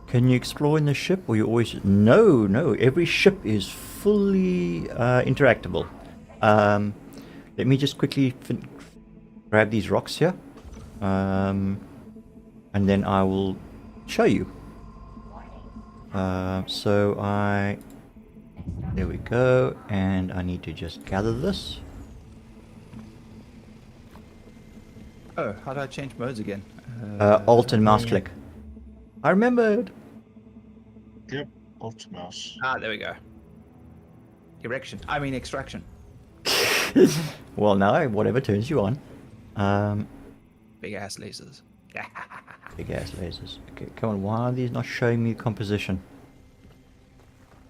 Can you explore in the ship, or you always? No. Every ship is fully interactable. Let me just quickly grab these rocks here, and then I will show you. There we go, and I need to just gather this. Oh, how do I change modes again? Alt and mouse click. I remembered. Yep, Alt mouse. There we go. Extraction. Well, now whatever turns you on. Big ass lasers. Big ass lasers. Okay, come on. Why are these not showing me composition?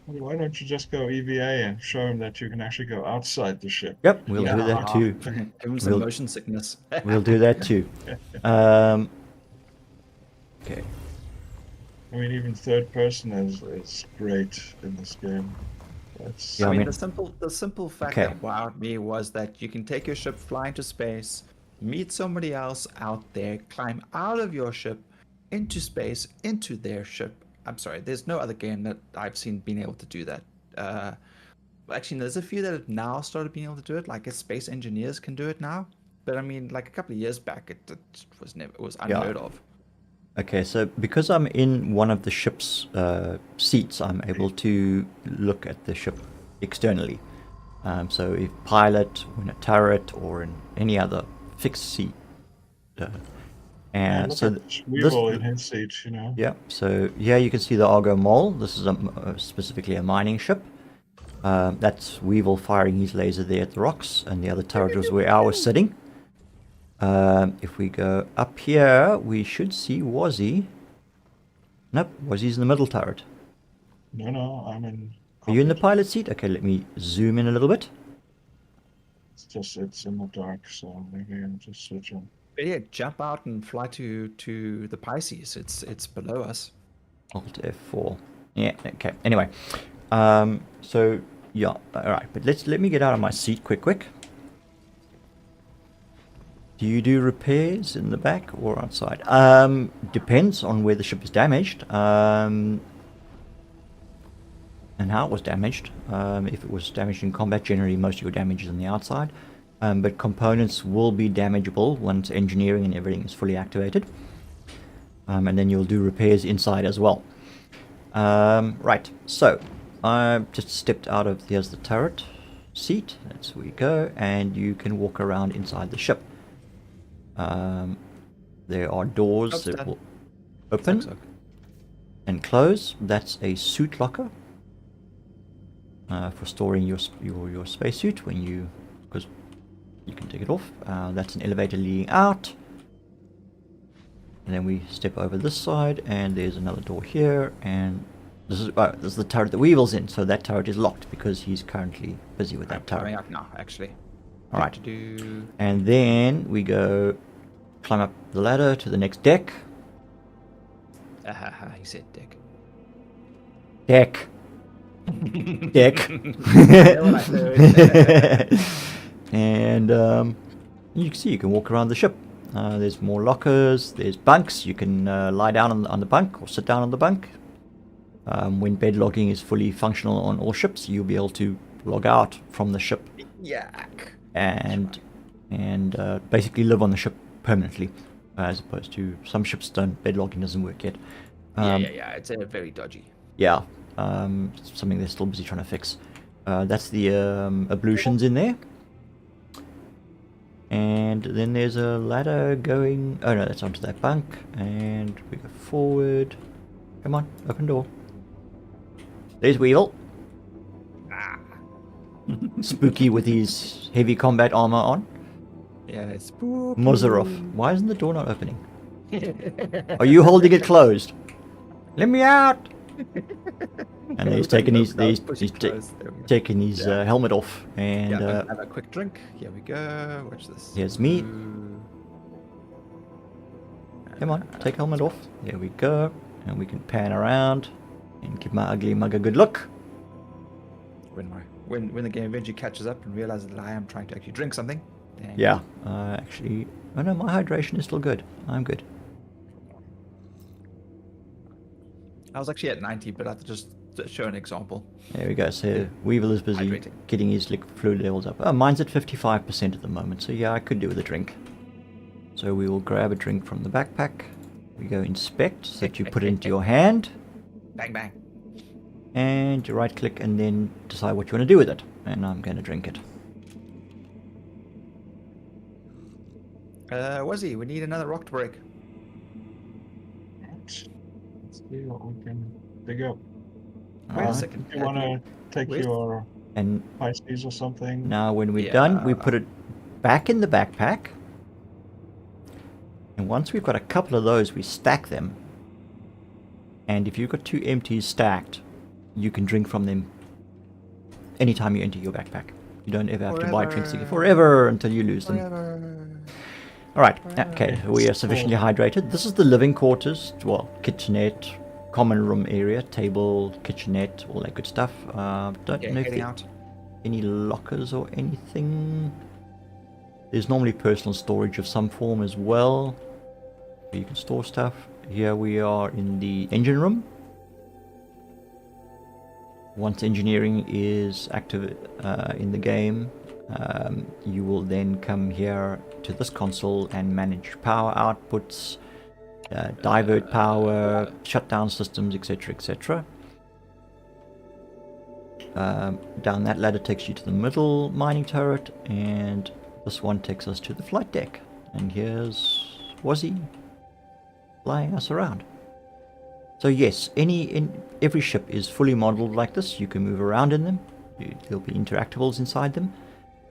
Well, why don't you just go EVA and show them that you can actually go outside the ship? Yep, we'll do that too. Give him some We'll- motion sickness. We'll do that too. Okay. I mean, even third person is great in this game. That's Yeah, I mean- the simple fact Okay. that wowed me was that you can take your ship, fly into space, meet somebody else out there, climb out of your ship into space, into their ship. I'm sorry, there's no other game that I've seen being able to do that. Actually, there's a few that have now started being able to do it. Like, space engineers can do it now. But I mean, like a couple of years back, it was unheard of. Okay, so because I'm in one of the ship's seats, I'm able to look at the ship externally. So if pilot, or in a turret, or in any other fixed seat. And look so at Weevil in his seat, yeah, so here you can see the Argo Mole. This is specifically a mining ship. That's Weevil firing his laser there at the rocks, and the other turret was where I was sitting. If we go up here, we should see Wazzy. Nope, Wazzy's in the middle turret. No, I'm in. Are you in the cockpit. pilot seat? Okay, let me zoom in a little bit. It's in the dark, so maybe I'll just switch on. But yeah, jump out and fly to the Pisces. It's below us. Alt F4. Yeah, okay. Anyway, so yeah, all right. But let me get out of my seat quick. Do you do repairs in the back or outside? Depends on where the ship is damaged. and how it was damaged. If it was damaged in combat, generally most of your damage is on the outside. But components will be damageable once engineering and everything is fully activated. And then you'll do repairs inside as well. Right, so I've just stepped out of, here's the turret seat, that's where you go, and you can walk around inside the ship. There are doors that will open and close. That's a suit locker for storing your spacesuit when you, because you can take it off. That's an elevator leading out. And then we step over this side, and there's another door here, and this is the turret that Weevil's in. So that turret is locked because he's currently busy with that turret. Coming up now, actually. All right. Do And then we go climb up the ladder to the next deck. he said dick. Deck. Deck. And you can see you can walk around the ship. There's more lockers, there's bunks. You can lie down on the bunk or sit down on the bunk. When bed logging is fully functional on all ships, you'll be able to log out from the ship. Yak. And basically live on the ship permanently, as opposed to some ships don't. Bed logging doesn't work yet. Yeah. It's very dodgy. Yeah, something they're still busy trying to fix. That's the ablutions in there. And then there's a ladder going... Oh no, that's onto that bunk. And we go forward. Come on, open door. There's Weevil. Spooky with his heavy combat armor on. Yeah, it's spooky. Mozarov. Why isn't the door not opening? Are you holding it closed? Let me out! And he's taking his taking his helmet off, and have a quick drink. Here we go. Watch this. Here's me. Come on, take helmet off. There we go, and we can pan around and give my ugly mug a good look. When the game eventually catches up and realizes that I am trying to actually drink something. Then... Yeah, actually, oh no, my hydration is still good. I'm good. I was actually at 90, but I have to just show an example. There we go. So Weevil is busy Hydrating. getting his liquid fluid levels up. Oh, mine's at 55% at the moment, so yeah, I could do with a drink. So we will grab a drink from the backpack. We go inspect, so that you put it into your hand, Bang, bang. and you right click and then decide what you want to do with it. And I'm going to drink it. Wazzy, we need another rock to break. Let's see what we can dig up. Wait a second. You want to take Where's- your And Pisces or something? now when we're done, we put it back in the backpack. And once we've got a couple of those, we stack them. And if you've got 2 empties stacked, you can drink from them anytime you enter your backpack. You don't ever have to buy drinks again forever until you lose them. Alright, okay, we are sufficiently hydrated. This is the living quarters, well, kitchenette, common room area, table, kitchenette, all that good stuff. Don't know if Heading there out. any lockers or anything. There's normally personal storage of some form as well. You can store stuff. Here we are in the engine room. Once engineering is active in the game, you will then come here to this console and manage power outputs, divert power, shut down systems, etc, etc. Down that ladder takes you to the middle mining turret, and this one takes us to the flight deck. And here's Wazzy flying us around. So yes, every ship is fully modeled like this. You can move around in them. There'll be interactables inside them.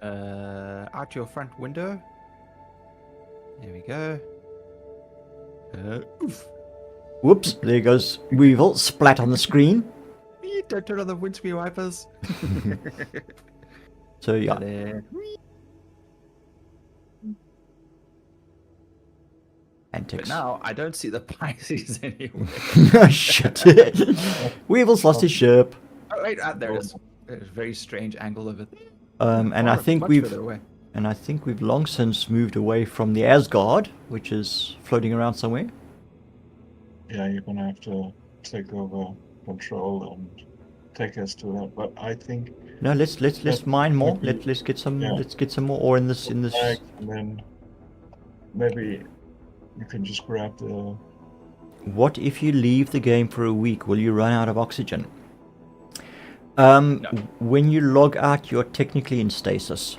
Out your front window. There we go. Oof. Whoops, there goes Weevil, splat on the screen. Don't turn on the windscreen wipers. So yeah, There. antics. But now I don't see the Pisces anywhere. Shit. Weevil's lost his ship. Oh wait, there it is. There's a very strange angle of it. And I think much further away. we've long since moved away from the Asgard, which is floating around somewhere. Yeah, you're gonna have to take over control and take us to that. But I think No, let's mine more. maybe- Let's get some yeah. let's get some more ore in this back, and then maybe you can just grab the. What if you leave the game for a week? Will you run out of oxygen? No. When you log out, you're technically in stasis.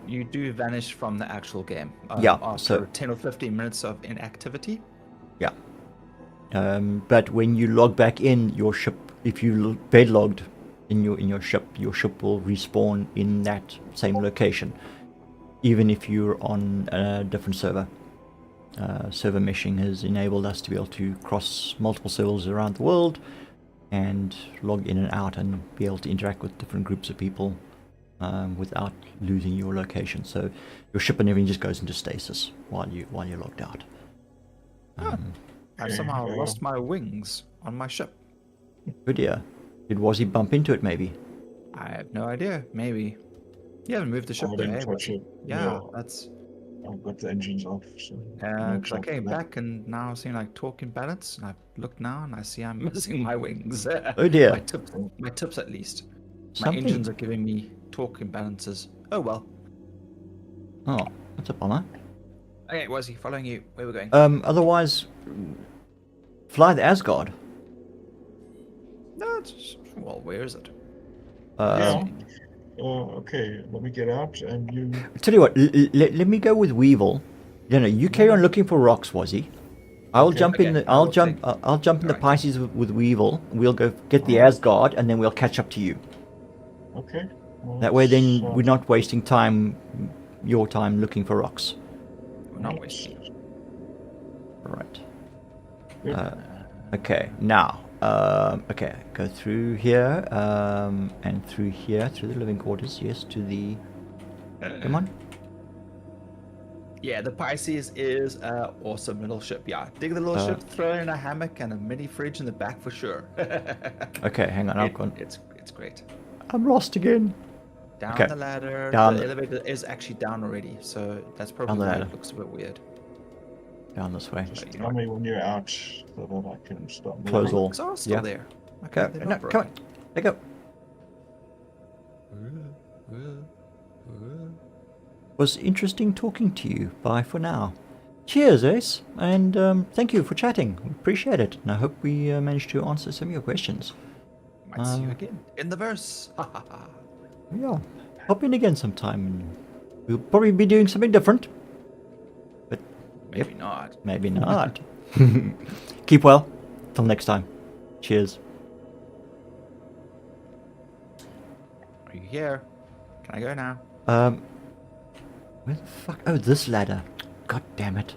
You do vanish from the actual game. Yeah, After so- 10 or 15 minutes of inactivity. Yeah. But when you log back in, your ship, if you bed logged in your ship will respawn in that same location, even if you're on a different server. Server meshing has enabled us to be able to cross multiple servers around the world and log in and out and be able to interact with different groups of people without losing your location. So your ship and everything just goes into stasis while you're logged out. I've somehow lost my wings on my ship. Good dear. Did Wazzy bump into it maybe? I have no idea. Maybe. You haven't moved the ship I there, didn't eh? touch it. Yeah, No, that's... I've got the engines off. So Because I job came for that. back and now I seem like talking balance, and I've looked now and I see I'm missing my wings. Oh dear. My tips at least. Something- My engines are giving me talk imbalances. Oh well. Oh, that's a bummer. Okay, was he following you? Where we going? Otherwise, fly the Asgard. No, well, where is it? Yeah. Okay, let me get out, and you. Tell you what, let me go with Weevil. You carry on looking for rocks, Wazzy. I'll Okay. jump in. Okay, The, I'll I will jump. take- I'll jump in the Alright. Pisces with Weevil. We'll go get the Asgard, and then we'll catch up to you. Okay. Well, That way, then so- we're not wasting time, your time, looking for rocks. We're not wasting. Right. Good. Okay. Now. Okay. Go through here. And through here, through the living quarters. Yes, to the. Come on. Yeah, the Pisces is an awesome little ship. Yeah, dig the little ship, throw in a hammock and a mini fridge in the back for sure. Okay. Hang on. I've gone. It's great. I'm lost again. Down Okay. the ladder. Down The the- elevator is actually down already, so that's probably the why ladder. it looks a bit weird. Down this way. Just tell me when you're out so that I can start moving. Close all. It's all still Yeah. there. Go. Okay, they're No, not come on. broken. Let go. Was interesting talking to you. Bye for now. Cheers, Ace, and thank you for chatting. We appreciate it, and I hope we managed to answer some of your questions. Might see you again in the verse. Ha ha ha. Yeah, hop in again sometime. And we'll probably be doing something different, but Maybe not. maybe not. Keep well. Till next time. Cheers. Are you here? Can I go now? Where the fuck? Oh, this ladder. God damn it.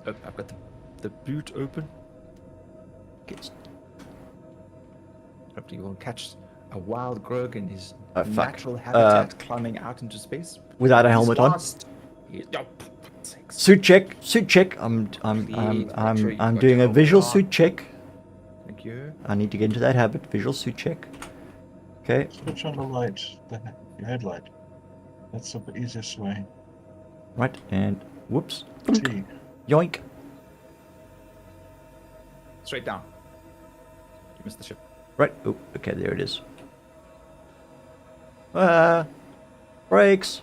Oh, I've got the boot open. Gets Hopefully you will catch a wild Grogue in his Oh, fuck. natural habitat climbing out into space. without a He's helmet on. fast. Oh, for God's sakes. Suit check. Suit check. I'm Please make sure you I'm got doing your a visual helmet on. suit check. Thank you. I need to get into that habit. Visual suit check. Okay. Switch on the light, your headlight. That's the easiest way. Right. And whoops. T. Yoink. Straight down. You missed the ship. Right. Oh, okay. There it is. Brakes.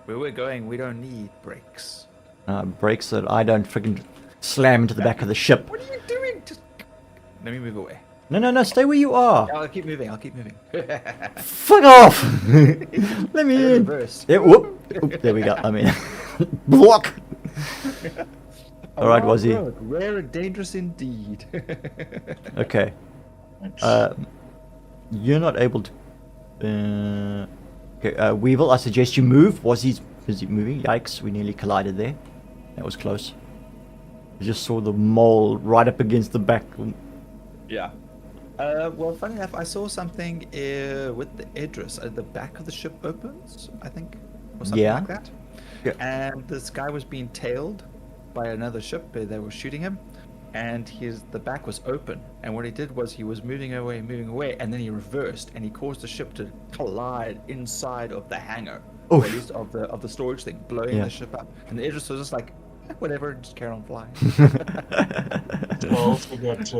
Where we're going, we don't need brakes. Brakes that I don't freaking slam into the back of the ship. What are you doing? Just let me move away. No. Stay where you are. I'll keep moving. I'll keep moving. Fuck off. Let me in. Reverse. Yeah, whoop. Oop, there we go. I mean, block. All right, Wild Wazzy. Rogue, rare and dangerous indeed. Okay. Thanks. You're not able to. Okay, Weevil, I suggest you move. Wazzy's busy moving. Yikes, we nearly collided there. That was close. I just saw the mole right up against the back. Yeah. Well, funny enough, I saw something with the address. The back of the ship opens, I think, or something Yeah. like that. Yeah. And this guy was being tailed by another ship. They were shooting him, and the back was open. And what he did was he was moving away, and then he reversed, and he caused the ship to collide inside of the hangar, or Oof. at least of the storage thing, blowing Yeah. the ship up. And the address was just like Whatever, just carry on flying. I also got.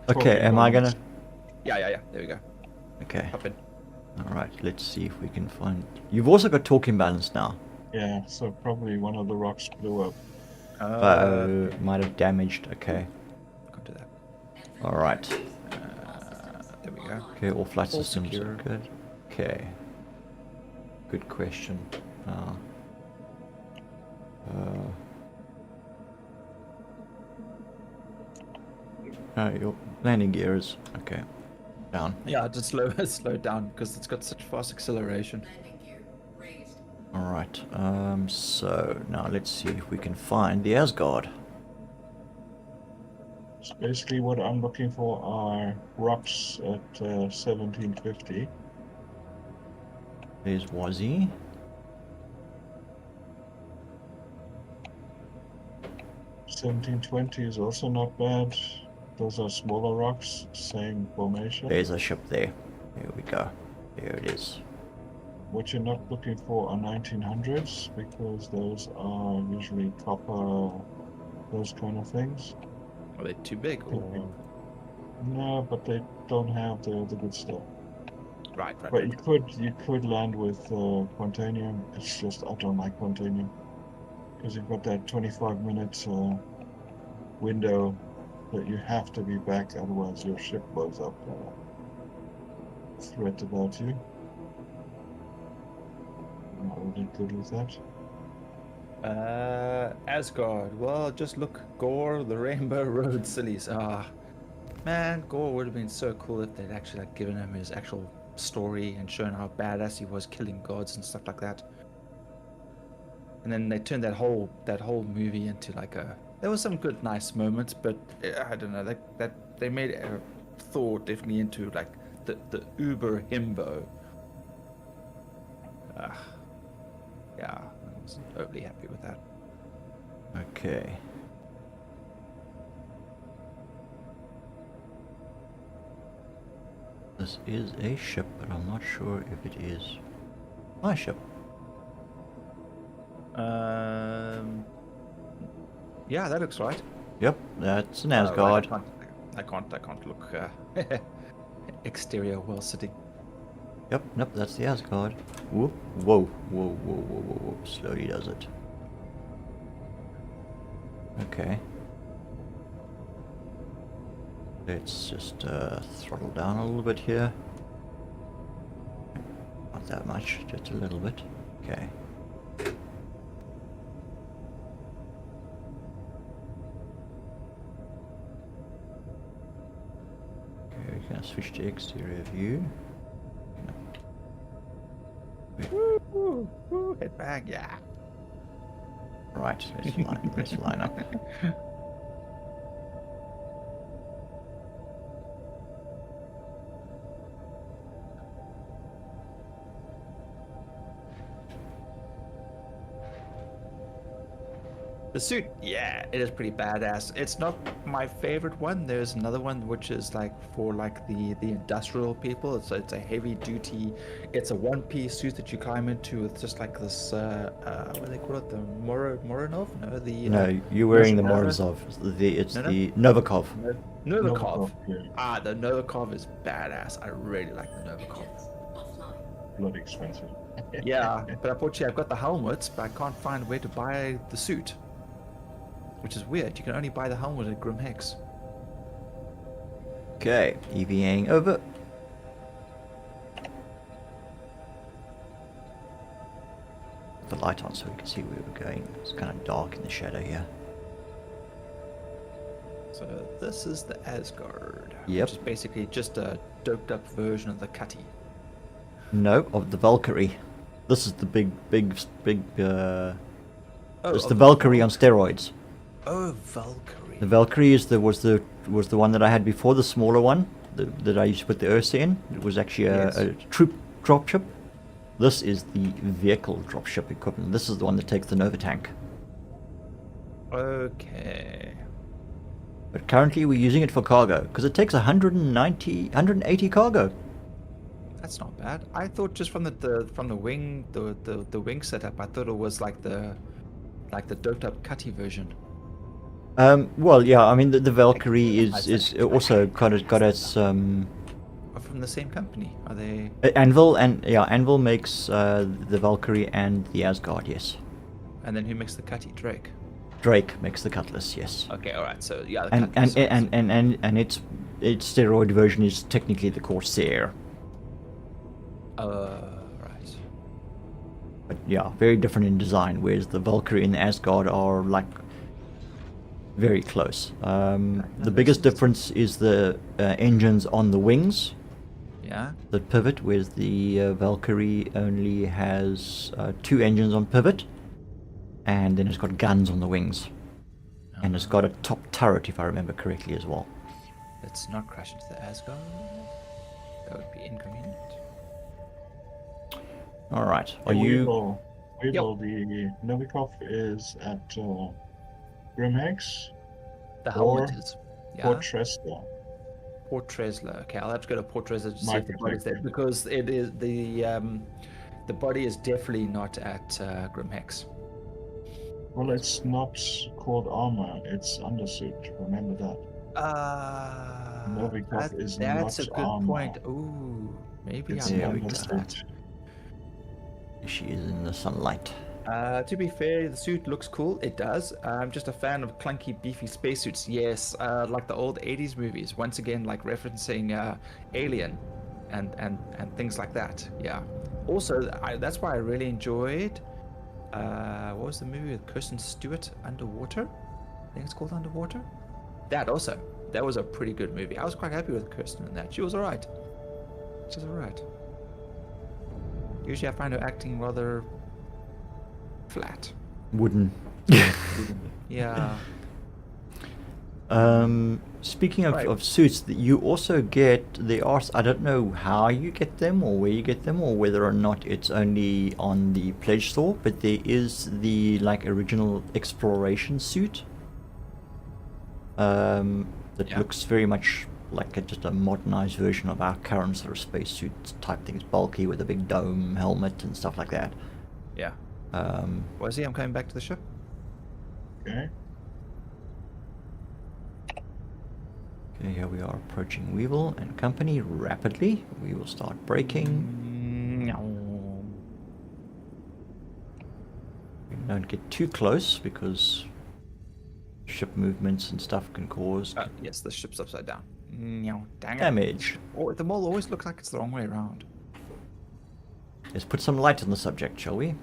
Okay, am I gonna? Yeah. There we go. Okay. Hop in. All right. Let's see if we can find. You've also got talking balance now. Yeah, so probably one of the rocks blew up. Might have damaged. Okay. Can't do that. All right. There we go. Okay. All flight All systems secure. are good. Okay. Good question. Your landing gear is okay. Down. Yeah, just slow it down because it's got such fast acceleration. Landing gear raised. All right. So now let's see if we can find the Asgard. So basically, what I'm looking for are rocks at 1750. There's Wazzy. $17.20 is also not bad. Those are smaller rocks, same formation. There's a ship there. There we go. There it is. What you're not looking for are 1900s because those are usually copper, those kind of things. Are they too big? Or... No, but they don't have the good stuff. Right. But you could land with Quantanium. It's just I don't like Quantanium because you've got that 25-minute window that you have to be back, otherwise your ship blows up. Threat about you. I'm not really good with that. Asgard. Well, just look, Gore, the Rainbow Road Sillies. Man, Gore would have been so cool if they'd actually like given him his actual story and shown how badass he was killing gods and stuff like that. And then they turned that whole movie into like a. There was some good, nice moments, but I don't know. That they made Thor definitely into like the uber himbo. Yeah, I wasn't overly happy with that. Okay. This is a ship, but I'm not sure if it is my ship. Yeah, that looks right. Yep, that's an Right, Asgard. I can't look exterior while sitting. Yep, that's the Asgard. Whoa. Slowly does it. Okay. Let's just throttle down a little bit here. Not that much, just a little bit. Okay. Okay, we're gonna switch to exterior view. Woo, head bang, yeah. Right, let's line up. The suit, yeah, it is pretty badass. It's not my favorite one. There's another one which is like for like the industrial people. It's a heavy duty. It's a one-piece suit that you climb into with just like this. What do they call it? The Moronov? No, the. No, you're wearing the Morozov. Morozov. It's No. the Novikov. Novikov. Yeah, The Novikov is badass. I really like the Novikov. Offline. bloody expensive. Yeah, but unfortunately I've got the helmets, but I can't find where to buy the suit. Which is weird. You can only buy the helmet at Grim Hex. Okay, EVAing over. The light on so we can see where we're going. It's kind of dark in the shadow here. So this is the Asgard. Yep. Which is basically just a doped up version of the Cutty. No, of the Valkyrie. This is the big. It's of the Valkyrie on steroids. Oh, Valkyrie. The Valkyrie was the one that I had before, the smaller one that I used to put the Ursa in. It was actually a troop dropship. This is the vehicle dropship equipment. This is the one that takes the Nova tank. Okay. But currently we're using it for cargo because it takes 180 cargo. That's not bad. I thought just from the wing the wing setup, I thought it was like the like the doped up cutty version. Well, yeah. I mean, the Valkyrie Nice, is actually. also got its Are from the same company? Are they? Anvil, and yeah, Anvil makes the Valkyrie and the Asgard. Yes, And then who makes the cutty? Drake. Drake makes the Cutlass. Yes, Okay, all right. So yeah, the and cutlass. and its steroid version is technically the Corsair. Right. But yeah, very different in design. Whereas the Valkyrie and the Asgard are like very close. The makes biggest sense. difference is the engines on the wings Yeah. that pivot, whereas the Valkyrie only has 2 engines on pivot, and then it's got guns on the wings, and it's got a top turret, if I remember correctly, as well. Let's not crash into the Asgard. That would be inconvenient. All right, are Hey, you? Weevil, the Novikov is at Grimhex The or helmet is. Yeah. Port Tresla. Port Tresla. Okay, I'll have to go to Port Tresla to see if the Microtech, body's there yeah. because it is the body is definitely not at Grimhex. Well, it's not called armor, it's undersuit. Remember that. Novikov is That's not a good armor. point. Ooh, maybe It's I There an we missed go. that. She is in the sunlight. To be fair, the suit looks cool. It does. I'm just a fan of clunky, beefy spacesuits. Yes, like the old '80s movies. Once again, like referencing Alien, and things like that. Yeah. Also, that's why I really enjoyed. What was the movie with Kirsten Stewart, Underwater? I think it's called Underwater. That also. That was a pretty good movie. I was quite happy with Kirsten in that. She was alright. She was alright. Usually, I find her acting rather flat. Wooden. Yeah. Speaking of, Right. of suits, you also get the arts. I don't know how you get them or where you get them or whether or not it's only on the pledge store, but there is the like original exploration suit that Yeah. looks very much like just a modernized version of our current sort of spacesuit type things, bulky with a big dome helmet and stuff like that. Yeah. Um, Was he? I'm coming back to the ship. Okay. okay, here we are approaching Weevil and company rapidly. We will start braking. We don't get too close because ship movements and stuff can cause Yes, the ship's upside down. Dang it. damage. Oh, the mall always looks like it's the wrong way around. Let's put some light on the subject, shall we?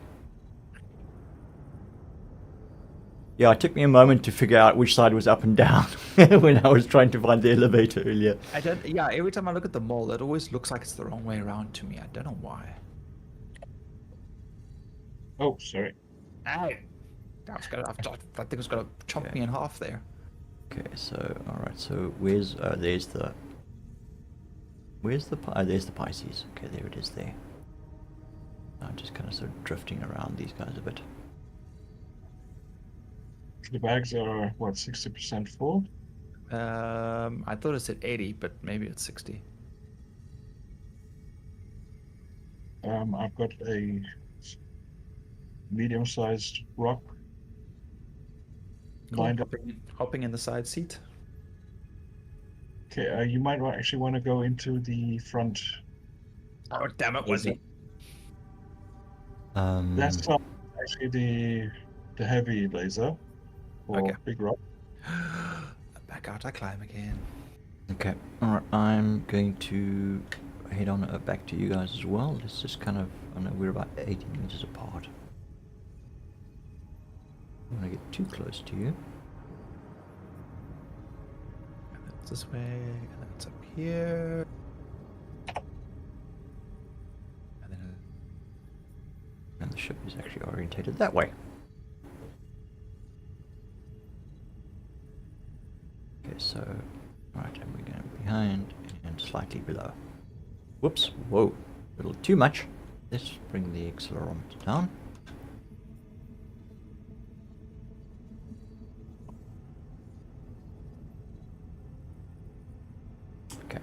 Yeah, it took me a moment to figure out which side was up and down when I was trying to find the elevator earlier. I don't. Yeah, every time I look at the mall, it always looks like it's the wrong way around to me. I don't know why. Oh, sorry. Ow! That thing was gonna chomp me in half there. Okay, so alright, so where's there's the there's the Pisces. Okay, there it is there. I'm just kind of sort of drifting around these guys a bit. The bags are, what, 60% full? I thought it said 80, but maybe it's 60. I've got a medium-sized rock Cool. lined up. Hopping in the side seat. Okay, you might actually want to go into the front. Oh damn it, was he? That's actually the heavy laser for Okay. big rock. Back out I climb again. Okay, alright, I'm going to head on back to you guys as well. Let's just kind of, I know we're about 80 meters apart. I don't want to get too close to you. And that's this way, and then it's up here. And then And the ship is actually orientated that way. Okay, so, right, and we're going behind and slightly below. Whoops, whoa, a little too much. Let's bring the accelerometer down. Okay,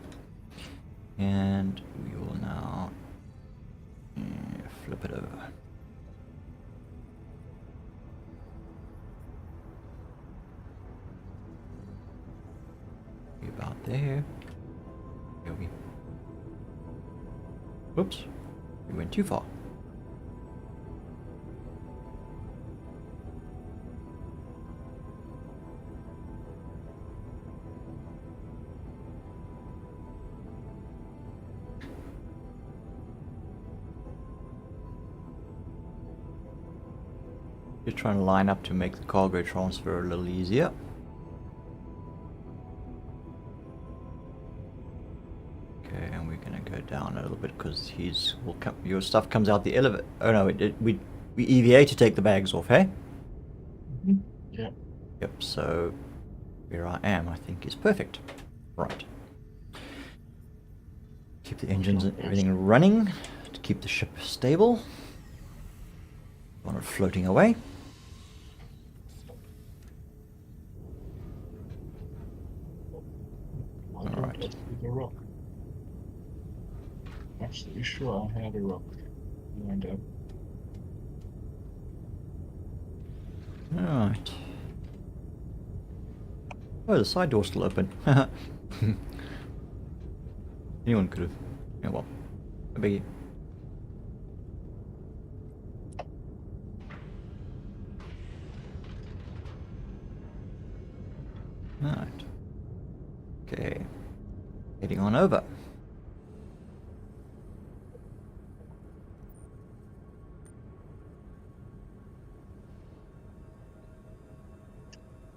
and we will now flip it over. there. Here we. Whoops. We went too far. Just trying to line up to make the cargo transfer a little easier. Okay, and we're gonna go down a little bit because your stuff comes out the elevator. Oh no, we EVA to take the bags off, hey? Yeah. Yep. So where I am, I think, is perfect. Right. Keep the engines and everything running to keep the ship stable. Want it floating away. Why don't Alright. I see the rock? Actually, sure, I had a rock lined up. Alright. Oh, the side door's still open. Anyone could have. Yeah, well. I beg you. Alright. Okay. Heading on over.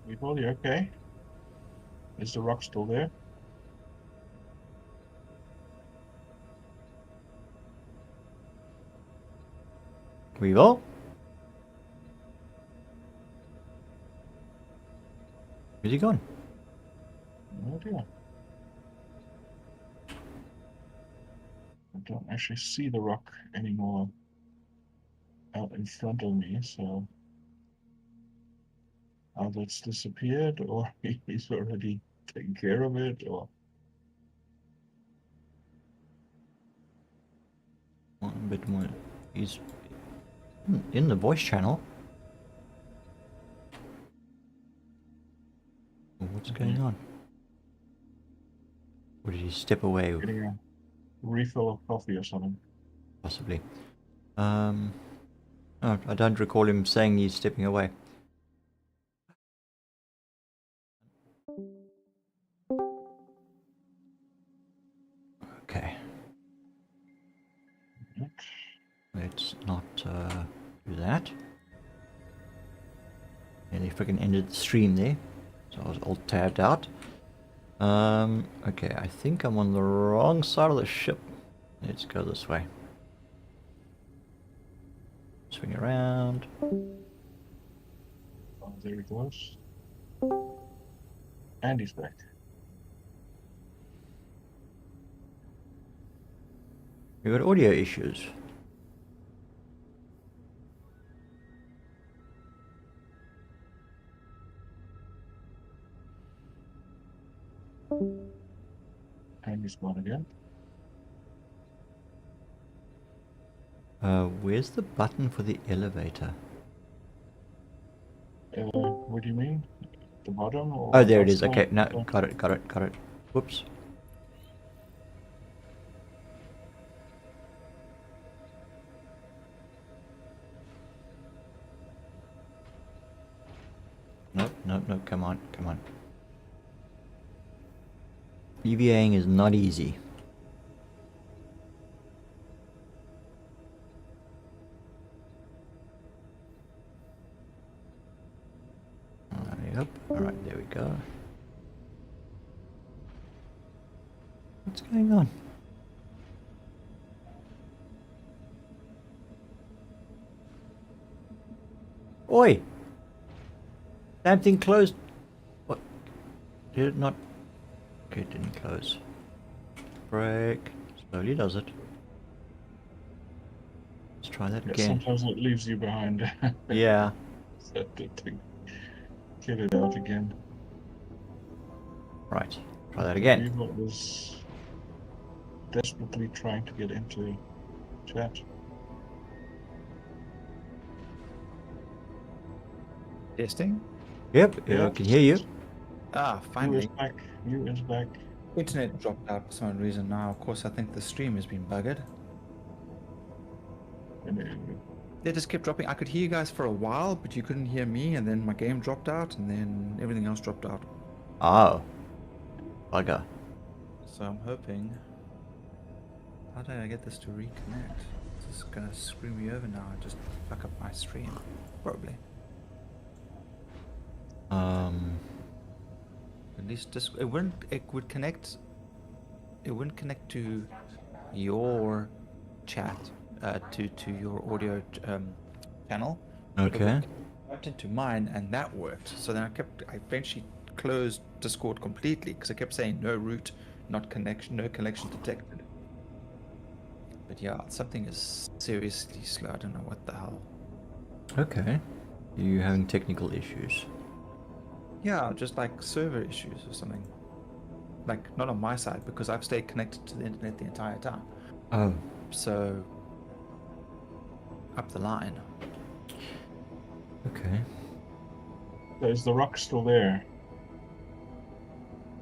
People, you okay? Is the rock still there? We will. Where's he gone? No idea. I don't actually see the rock anymore out in front of me, so either it's disappeared or he's already taken care of it, or One bit more. He's in the voice channel. What's going on? Or did he step away? getting a refill of coffee or something. Possibly. Oh, I don't recall him saying he's stepping away. Okay. Let's not do that. Nearly freaking ended the stream there. So I was all tabbed out. Okay, I think I'm on the wrong side of the ship. Let's go this way. Swing around. Oh, there he goes. And he's back. We got audio issues. And he's gone again. Where's the button for the elevator? What do you mean? The bottom? Or Oh, there it is. outside? Okay, no, got it. Whoops. Nope, come on. EVAing is not easy. Yep, alright, there we go. What's going on? Oi! Damn thing closed. What? Did it not? Okay, it didn't close. Brake. Slowly does it. Let's try that Yeah, again. sometimes it leaves you behind. Yeah. So to get it out again. Right. Try that again. Viva was desperately trying to get into chat. Testing. Yep, I can hear you. Ah, You is finally. back. You is back. Internet dropped out for some reason now. Of course, I think the stream has been buggered. They just kept dropping. I could hear you guys for a while, but you couldn't hear me, and then my game dropped out, and then everything else dropped out. Oh. Bugger. So I'm hoping... How do I get this to reconnect? This is gonna screw me over now and just fuck up my stream. Probably. At least just it would connect. It wouldn't connect to your chat, to your audio channel. Okay. Went into mine and that worked. So then I eventually closed Discord completely because I kept saying no root, no connection detected. But yeah, something is seriously slow. I don't know what the hell. Okay. You having technical issues? Yeah, just like server issues or something. Like not on my side because I've stayed connected to the internet the entire time. Oh. So up the line. Okay. So is the rock still there?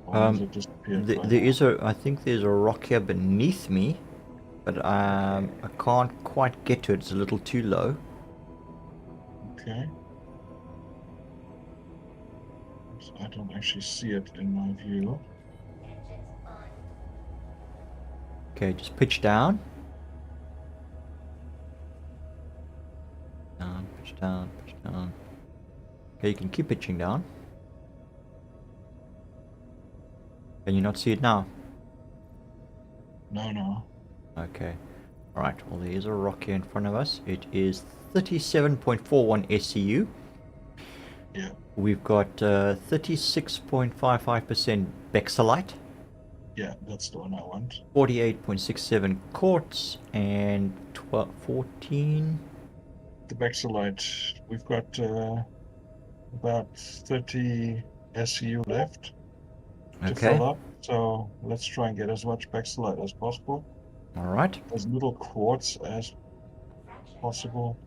Or has it disappeared? There is I think there's a rock here beneath me, but I can't quite get to it. It's a little too low. Okay. So I don't actually see it in my view. Okay, just pitch down. Down, pitch down, pitch down. Okay, you can keep pitching down. Can you not see it now? No. Okay. Alright, well there is a rock here in front of us. It is 37.41 SCU. Yeah. We've got 36.55% Bexalite, Yeah, that's the one I want. 48.67 quartz, and 14. The Bexalite, we've got about 30 SCU left to Okay. fill up. So let's try and get as much Bexalite as possible. Alright. As little quartz as possible.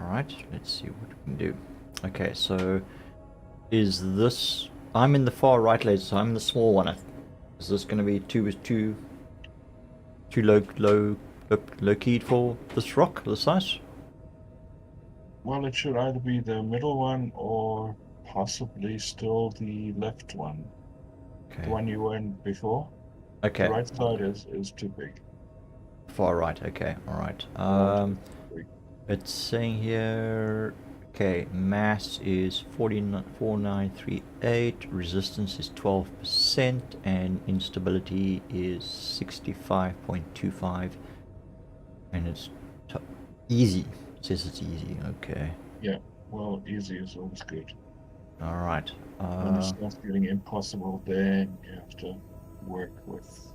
Alright, let's see what we can do. Okay, so is this... I'm in the far right laser, so I'm the small one. Is this going to be too low keyed for this rock, this size? Well, it should either be the middle one or possibly still the left one. Okay. The one you were in before. Okay. The right side is too big. Far right, okay, alright. It's saying here, okay, mass is 4938, resistance is 12%, and instability is 65.25, and it's easy. It says it's easy, okay. Yeah, well, easy is always good. Alright. When it starts getting impossible, then you have to work with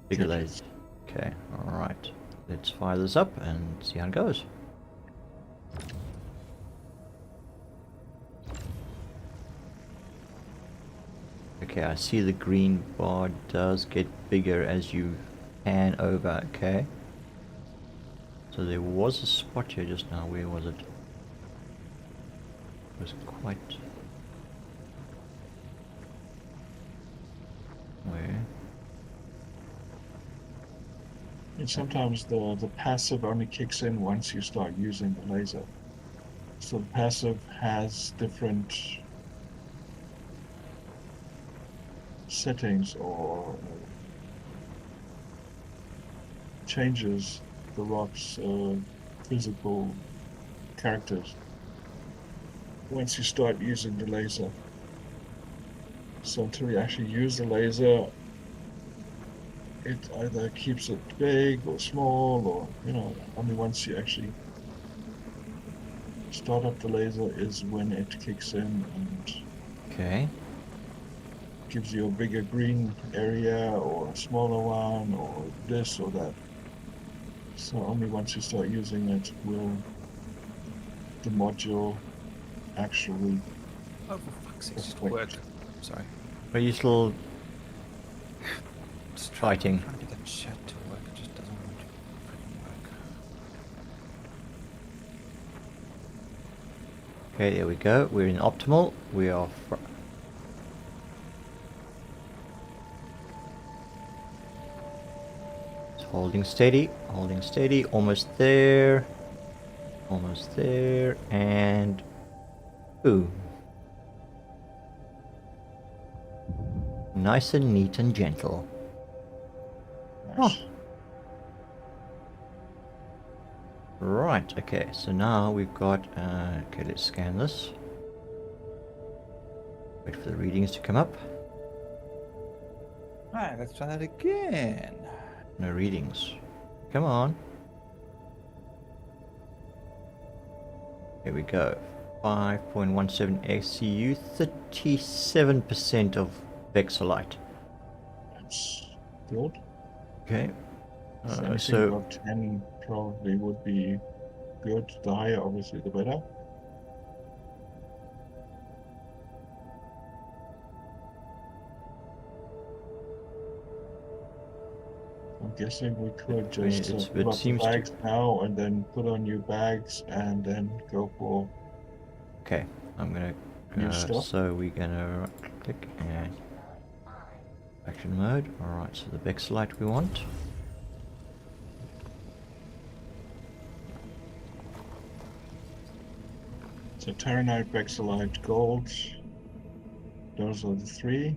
Bigger triggers. lasers. Okay, alright. Let's fire this up and see how it goes. Okay, I see the green bar does get bigger as you pan over, okay. So there was a spot here just now, where was it? It was quite... Where? And sometimes the passive only kicks in once you start using the laser. So the passive has different settings or changes the rock's physical characters once you start using the laser. So until you actually use the laser, it either keeps it big or small, or only once you actually start up the laser is when it kicks in and Okay. gives you a bigger green area or a smaller one or this or that. So only once you start using it will the module actually Oh, for fuck's sake, just Wait. work. Sorry. Are you still Just fighting? trying to get that shit to work. It just doesn't want to freaking work. Okay, there we go. We're in optimal. We are... Holding steady, almost there. Almost there, and ooh. Nice and neat and gentle. Nice. Right, okay, so now we've got, okay, let's scan this. Wait for the readings to come up. Alright, let's try that again. No readings. Come on. Here we go. 5.17 ACU, 37% of Vexolite. That's good. Okay. So anything So, above 10 probably would be good. The higher, obviously, the better. I'm guessing we could just it fill up the seems to- bags now and then put on new bags and then go for okay, I'm gonna, new stuff. so we're gonna click and action mode. Alright, so the Vexolite we want. So Terranite, Vexolite, Gold. Those are the three.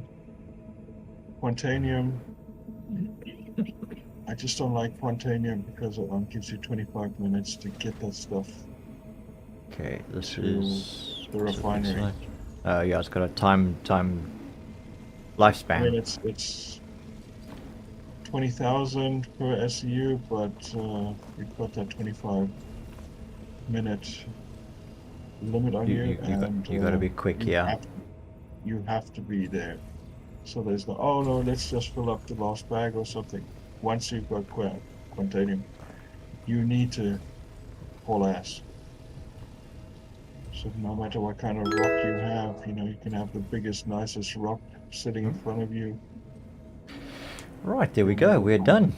Quantanium. I just don't like Quantanium because it only gives you 25 minutes to get that stuff. Okay, this To is the what's it, refinery. Vexolite? Yeah, it's got a time lifespan. I mean, it's 20,000 per SEU, but you've got that 25-minute limit on you, and you gotta be quick, yeah. You have to be there. So there's no, oh no, let's just fill up the last bag or something. Once you've got Quantanium, you need to haul ass. So no matter what kind of rock you have, you can have the biggest, nicest rock sitting in front of you. Right, there we go, we're done.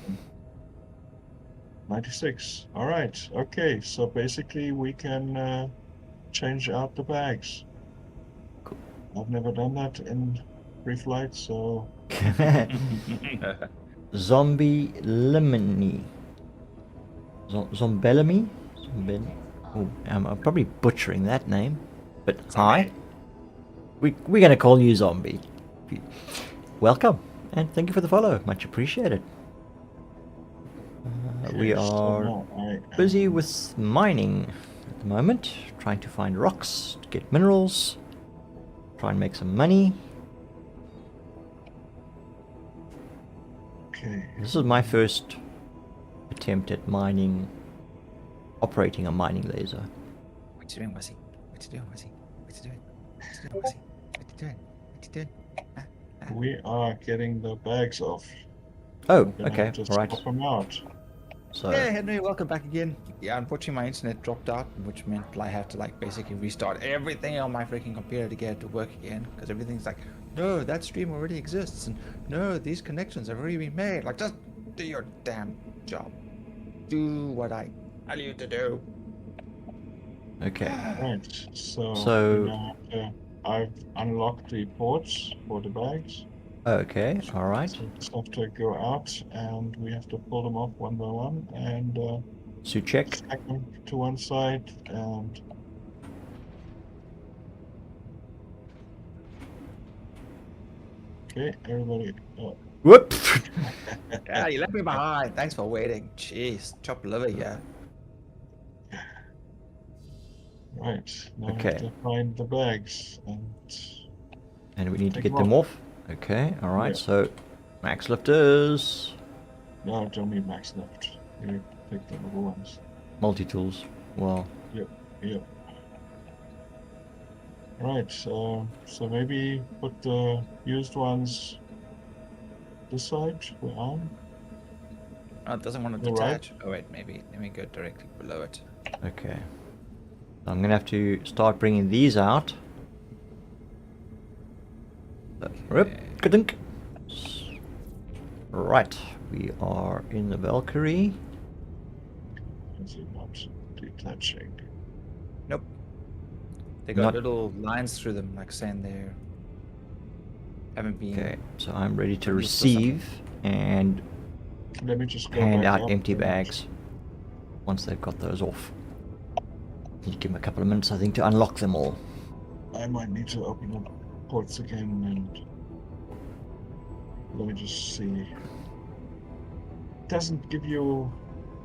96. All right. Okay. So basically, we can change out the bags. Cool. I've never done that in free flight, so Zombie Lemony. Zombellamy? Oh, I'm probably butchering that name. But hi. We're going to call you Zombie. Welcome. And thank you for the follow. Much appreciated. We okay, so are now busy with mining at the moment. Trying to find rocks to get minerals. Try and make some money. Okay. This is my first attempt at mining, operating a mining laser. What you doing, Wuzzy? What you doing, Wuzzy? What you doing? What you doing, Wuzzy? What you doing? What you doing? We are getting the bags off. Oh, We're gonna okay, have to right. swap them out. So, Yeah, Henry, welcome back again. Yeah, unfortunately my internet dropped out, which meant I had to basically restart everything on my freaking computer to get it to work again, because everything's like, no, that stream already exists, and no, these connections have already been made. Like, just do your damn job. Do what I tell you to do. okay. Right. So So- we now I've unlocked the ports for the bags. Okay, alright. So we just have to go out and we have to pull them off one by one and So check. stack them to one side and okay, everybody. Whoop! Yeah, you left me behind. Thanks for waiting. Jeez, chop liver, yeah. Right, now we Okay. have to find the bags And we need to Take get them them off. Okay, alright, Yeah. so max lifters, no, don't need max left. You pick the other ones. multi-tools. Well, Yep. Right, so maybe put the used ones this side, we're on. Oh, it doesn't want to You're right. detach. Oh, wait, maybe. Let me go directly below it. okay. I'm gonna have to start bringing these out. Rip, ka-dunk. Right, we are in the Valkyrie. Is it not detaching? Nope. They got Not- little lines through them, like saying they haven't been. Okay, so I'm ready to Or just or something. receive and Let me just go hand back out up empty and bags once they've got those off. You give them a couple of minutes, I think, to unlock them all. I might need to open up ports again and let me just see. It doesn't give you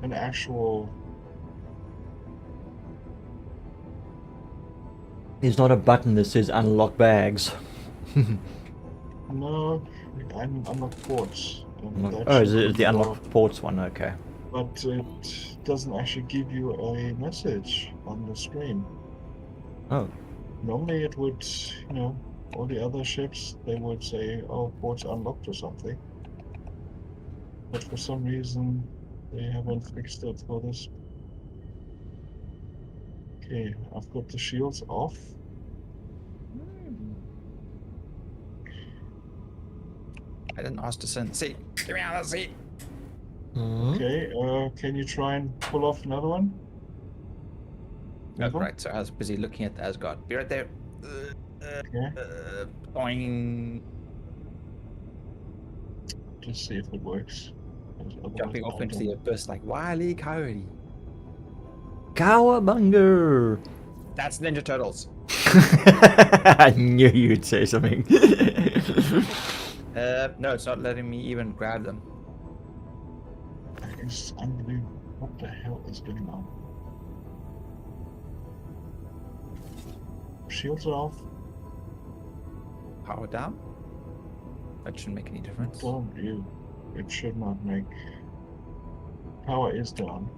an actual. There's not a button that says unlock bags. No, I'm unlock ports. And that Oh, should is it be the your- unlock ports one? Okay. But it doesn't actually give you a message on the screen. Oh, Normally it would, all the other ships, they would say, oh, ports unlocked or something. But for some reason, they haven't fixed it for this. Okay, I've got the shields off. I didn't ask to sit in the seat. Get me out of the seat. Okay, can you try and pull off another one? Oh, Never? right, so I was busy looking at the Asgard. Be right there. Okay, Boing. just see if it works. 'Cause otherwise Jumping off I into don't- the abyss like Wile E. Coyote. Cowabunga! That's Ninja Turtles. I knew you'd say something. No, it's not letting me even grab them. It's unbelievable. What the hell is going on? Shields are off. Power down? That shouldn't make any difference. Don't you? It should not make. Power is down.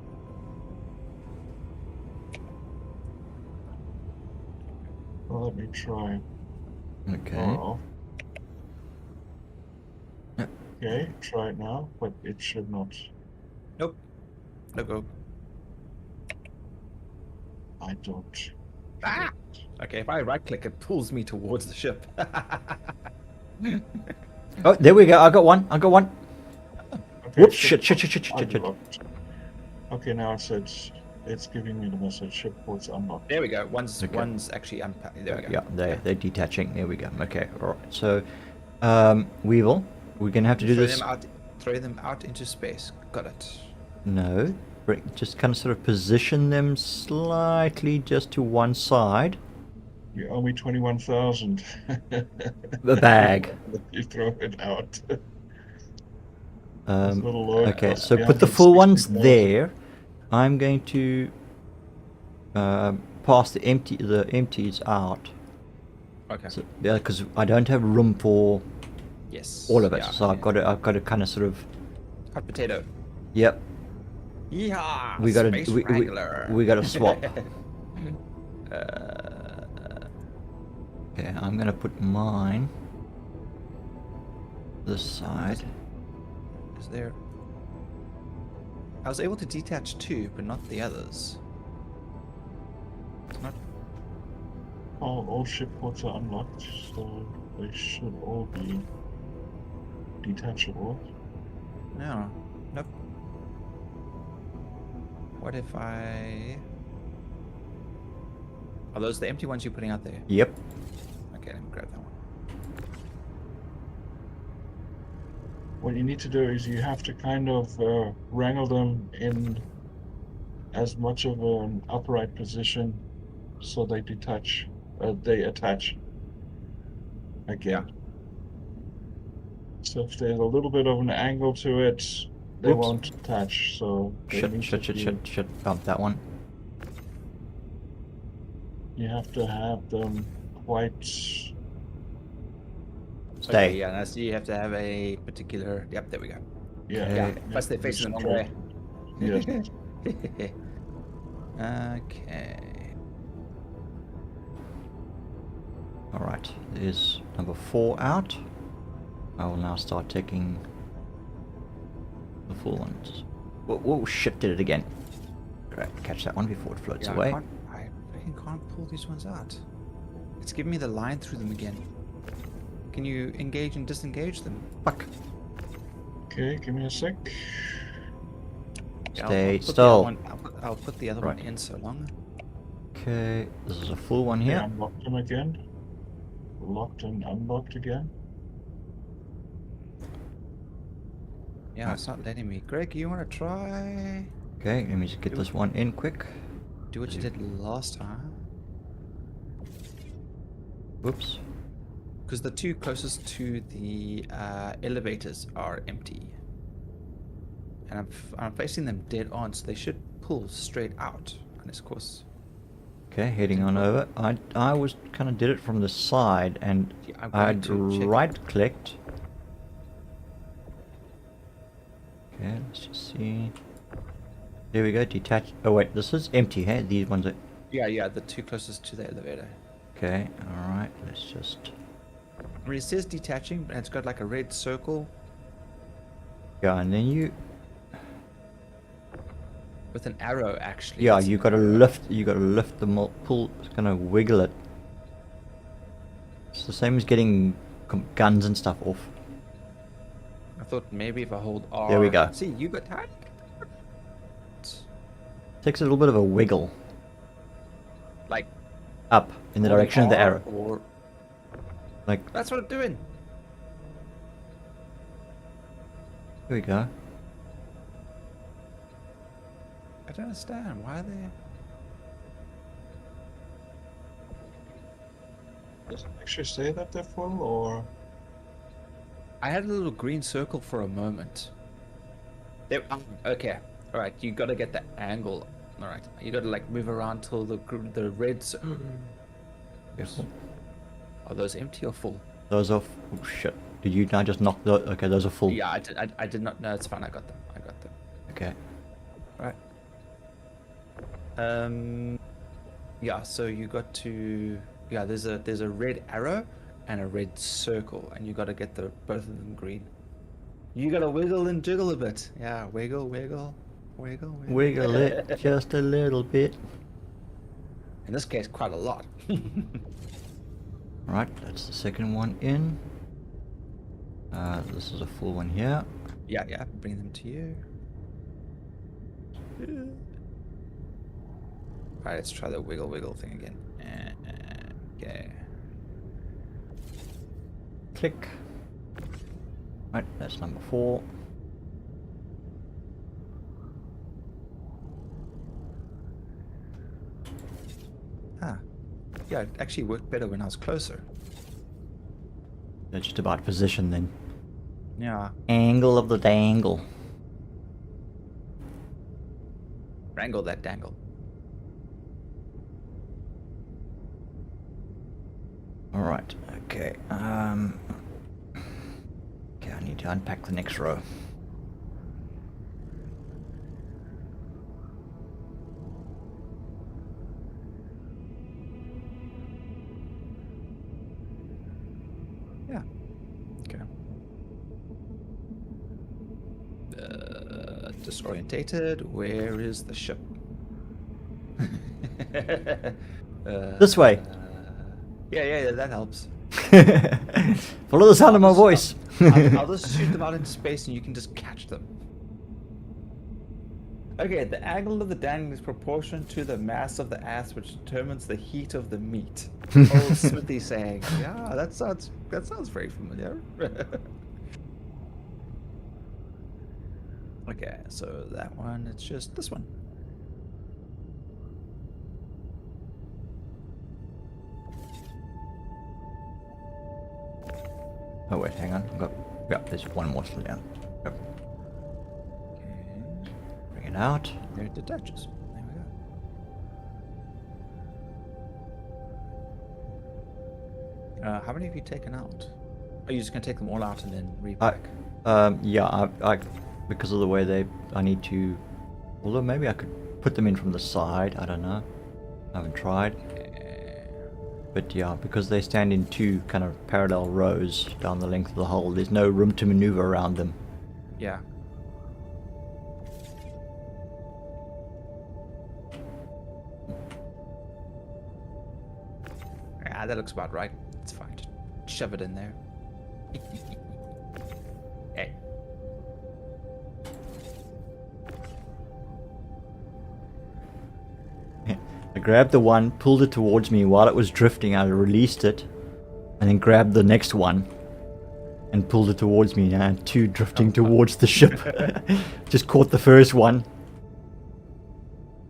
Well, let me try. Okay. Power off. Okay, try it now, but it should not. Nope. No go. I don't. Ah! Okay, if I right click, it pulls me towards the ship. Oh, there we go. I got one. Okay, Whoops! ship Shit. unlocked. Okay, now it says it's giving me the message ship ports unlocked. There we go. One's Okay. actually unpacked. There we go. Yeah, they're detaching. There we go. Okay, all right. So, Weevil, we're gonna have to do this. Throw them out into space. Got it. No, just kind of sort of position them slightly just to one side. You owe me 21,000. The bag. You throw it out. Okay, so put the full ones there. I'm going to pass the empties out. Okay. So, yeah, because I don't have room for Yes. all of it, yeah, so I've okay. got to kind of sort of. Hot potato. Yep. Yeehaw! We got to Space Wrangler. we got to swap. Okay, I'm gonna put mine this side. Is there? I was able to detach two, but not the others. It's not. All ship ports are unlocked, so they should all be detachable. No. Nope. What if I? Are those the empty ones you're putting out there? Yep. Okay, let me grab that one. What you need to do is you have to kind of wrangle them in as much of an upright position so they detach, they attach again. So if there's a little bit of an angle to it, they Oops. won't attach. So they need to be- Shit. Bump that one. You have to have them quite. Stay. Okay, yeah, now so you have to have a particular. Yep, there we go. Yeah. Okay. Yeah. Plus they're facing the wrong way. Yes. Okay. All right. There's number 4 out. I will now start taking the full ones. Whoa, shit! Did it again. Great. Catch that one before it floats Yeah, away. I freaking can't pull these ones out. It's giving me the line through them again. Can you engage and disengage them? Fuck. Okay, give me a sec. Yeah, Stay put the other still. one- I'll put the other Right. one in so long. Okay. This is a full one Okay, here. unlock them again. Locked and unlocked again. Yeah, it's not letting me. Greg, you want to try? Okay, let me just get this one in quick. Do what you did last time. Whoops. Because the two closest to the elevators are empty. And I'm facing them dead on, so they should pull straight out. Unless, of course. Okay, heading on over. I was kind of did it from the side, and Yeah, I'm going I'd to check it. right-clicked. Okay, let's just see. There we go, detach. Oh wait, this is empty, hey? These ones are... Yeah, the two closest to the elevator. Okay, alright, let's just... I mean, it says detaching, but it's got like a red circle Yeah, and then you... with an arrow, actually. Yeah, It's- you gotta lift the pull, it's gonna wiggle it. It's the same as getting guns and stuff off. I thought maybe if I hold R. There we go. See, you got tired. Takes a little bit of a wiggle Like up in the holding direction of the R arrow. Or Like, that's what I'm doing. here we go. I don't understand. Why are they? Does it actually say that they're full, or I had a little green circle for a moment. There. Okay. All right. You got to get the angle. All right. You got to like move around till the reds. Careful. Are those empty or full? Those are... Oh shit. Did you now just knock the... Okay, those are full. Yeah, I did not. No, it's fine. I got them. Okay. Right. Yeah. So you got to. Yeah. There's a red arrow and a red circle, and you got to get both of them green. You got to wiggle and jiggle a bit. Yeah. Wiggle. Wiggle it just a little bit. In this case, quite a lot. Right, that's the second one in. This is a full one here. Yeah. Bring them to you. Alright, let's try the wiggle thing again. Okay. Click. Right, that's number 4. Ah. Yeah, it actually worked better when I was closer. That's just about position then. Yeah. Angle of the dangle. Wrangle that dangle. Alright, okay. Okay, I need to unpack the next row. Yeah. Okay. Disorientated. Where is the ship? This way. Yeah, that helps. Follow the sound of my voice. I'll just shoot them out into space and you can just catch them. Okay, the angle of the dangle is proportional to the mass of the ass, which determines the heat of the meat. Old Smithy saying. Yeah, that sounds very familiar. Okay, so that one, it's just this one. Oh wait, hang on. Yep, there's one more still down. Yep. Okay. Bring it out. There it detaches. There we go. How many have you taken out? Are you just gonna take them all out and then repack? Yeah, I because of the way I need to. Although maybe I could put them in from the side. I don't know. I haven't tried. But yeah, because they stand in two kind of parallel rows down the length of the hull, there's no room to maneuver around them. Yeah. Yeah, that looks about right. It's fine. Just shove it in there. Hey. I grabbed the one, pulled it towards me while it was drifting. I released it, and then grabbed the next one, and pulled it towards me, and two drifting towards the ship. Just caught the first one.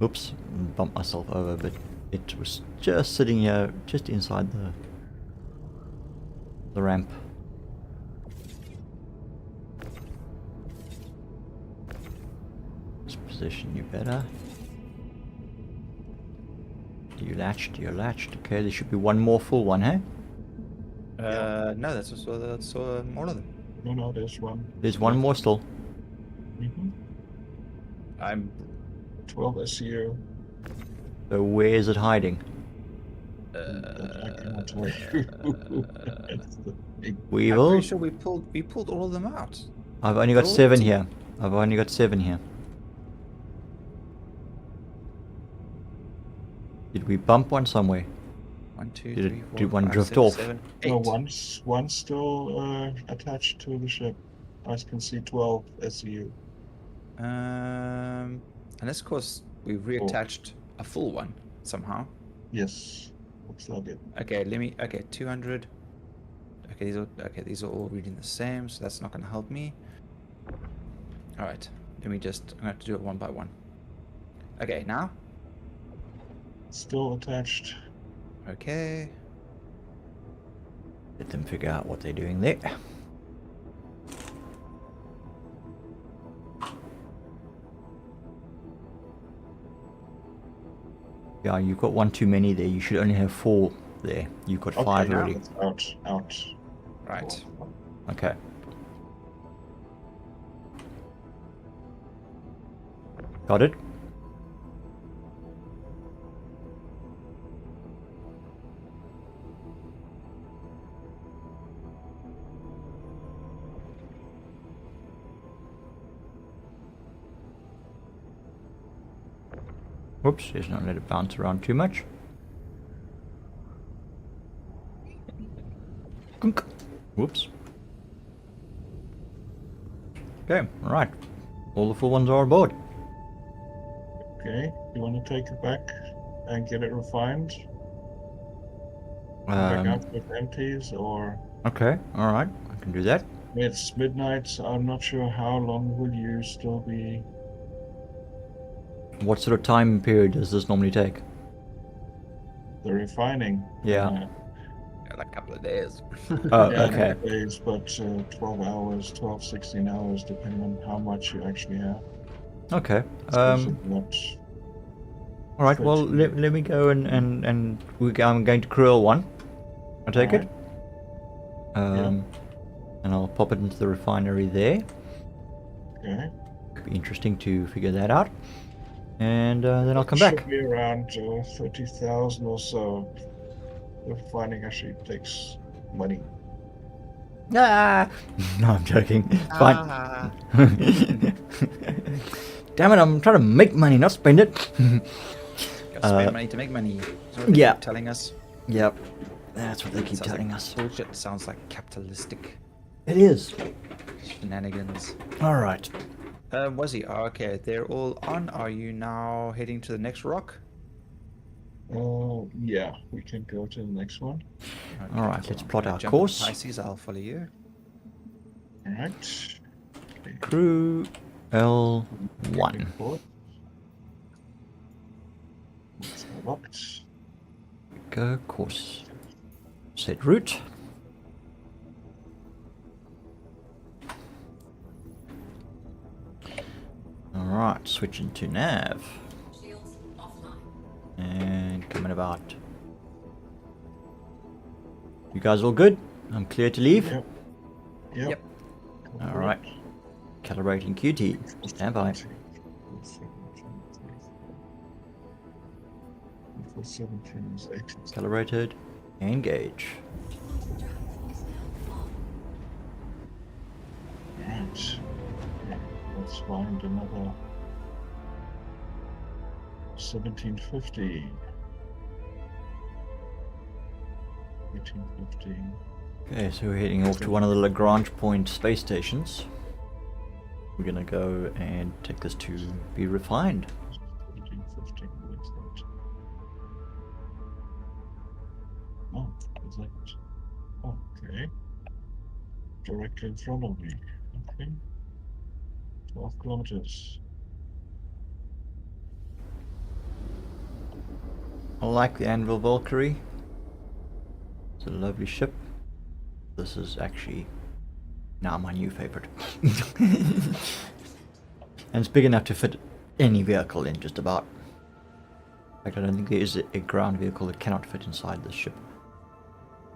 Oops, bumped myself over, but it was just sitting here, just inside the ramp. Let's position you better. You latched, you're latched. Okay, there should be one more full one, hey? No, that's all of them. No, there's one. There's one more still. Mm-hmm. I'm 12 SEO. So where is it hiding? I cannot tell you. That's the big- I'm Weevil? pretty sure we pulled all of them out. I've only got They're all 7 empty. here. I've only got 7 here. Did we bump one somewhere? 1, 2, Did it- 3, 4, did one 5, drift 6, off? 7, No, 8. one's still attached to the ship. I can see 12 SEU. Unless of course we've reattached a full one somehow. Yes, looks like it. Okay, 200. Okay, these are all reading the same, so that's not gonna help me. Alright, I'm gonna have to do it one by one. Okay, now? Still attached. Okay. Let them figure out what they're doing there. Yeah, you've got one too many there. You should only have 4 there. You've got 5 now already. it's out. Right. Okay. Got it? Whoops, just not let it bounce around too much. Gunk. Whoops. Okay, alright. All the full ones are aboard. Okay, you want to take it back and get it refined? Back out with empties, or Okay, alright. I can do that. it's midnight. I'm not sure how long will you still be. What sort of time period does this normally take? The refining. Yeah. Yeah, like a couple of days. Oh, Yeah, okay. days, but 12 hours, 12, 16 hours, depending on how much you actually have. Okay. Especially what- Alright, well, Fridge. let me go and I'm going to krill one. I take it. And I'll pop it into the refinery there. Okay. Could be interesting to figure that out. And then I'll come back. Should be around 30,000 or so. The refining actually takes money. Ah! No, I'm joking. It's fine. Ah. Damn it, I'm trying to make money, not spend it. Gotta spend money to make money. Is what they yeah. keep telling us. Yep. That's what they keep Sounds telling like us. Bullshit. Sounds like capitalistic It is. shenanigans. Alright. Was he? Oh, okay, they're all on. Are you now heading to the next rock? Yeah, we can go to the next one. Okay, Alright, let's plot our jump course. on Pisces, I'll follow you. Alright. Crew L1. It's locked. Go course. Set route. Alright, switching to nav. Shields offline. And coming about. You guys all good? I'm clear to leave? Yep. Yep. Alright. Calibrating QT. Stand by. 17 is 18. Calibrated. Engage. Draft is now on. Right. Yeah, let's find another 1750. 1850. Okay, so we're heading off to one of the Lagrange Point space stations. We're gonna go and take this to be refined. 1850. What's that? Oh, is that? Okay. directly in front of me. Okay. 12 kilometers. I like the Anvil Valkyrie. It's a lovely ship. This is actually now my new favorite. And it's big enough to fit any vehicle in just about. In fact, I don't think there is a ground vehicle that cannot fit inside this ship.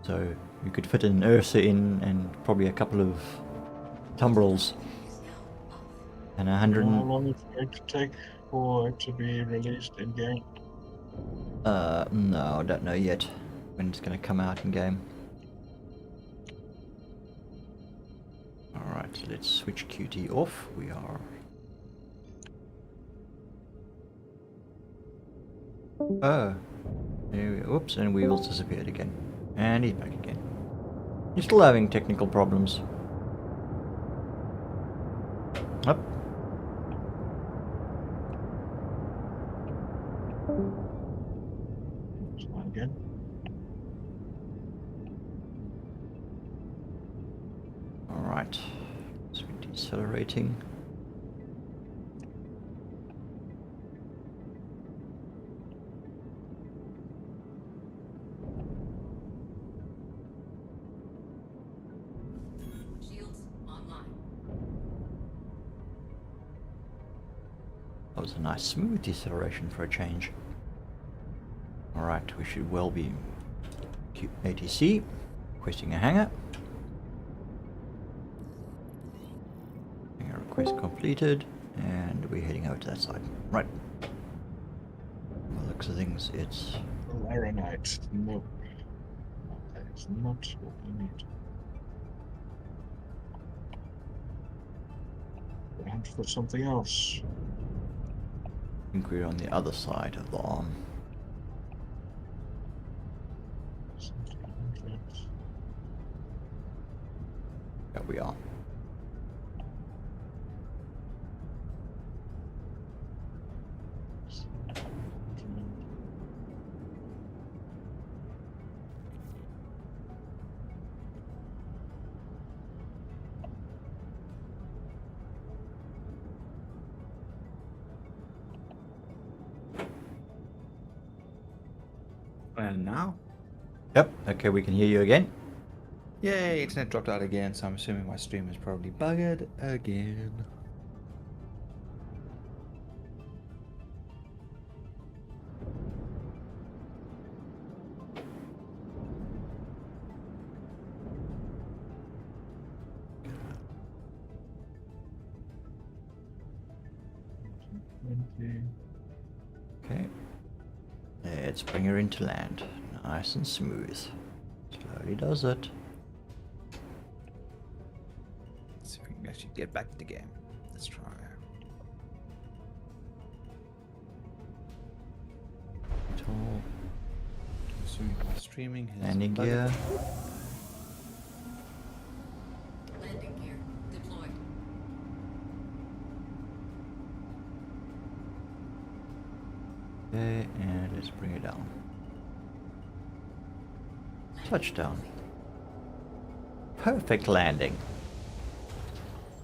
So you could fit an Ursa in and probably a couple of tumbrils and 100. How long is it going to take for it to be released in game? No, I don't know yet when it's going to come out in game. Alright, so let's switch QT off. We are... Oh. There we... Oops, and Weevil's disappeared again. And he's back again. You're still having technical problems. Up. Try again. Alright. So we're decelerating. Shields online. That was a nice smooth deceleration for a change. Alright, we should well be ATC, requesting a hangar. Hangar request completed, and we're heading over to that side. Right. By the looks of things, it's... Laranite. Nope. That is not what we need. We hunt for something else. I think we're on the other side of the arm. Something else. There we are. And now? Yep, okay, we can hear you again. Yay, internet dropped out again, so I'm assuming my stream is probably buggered again. Okay. Let's bring her into land. Nice and smooth. Slowly does it. Let's see if we can actually get back to the game. Let's try. Control. Assuming my streaming has Landing buggered. gear. Landing gear deployed. Okay, and let's bring it down. Touchdown. Perfect landing.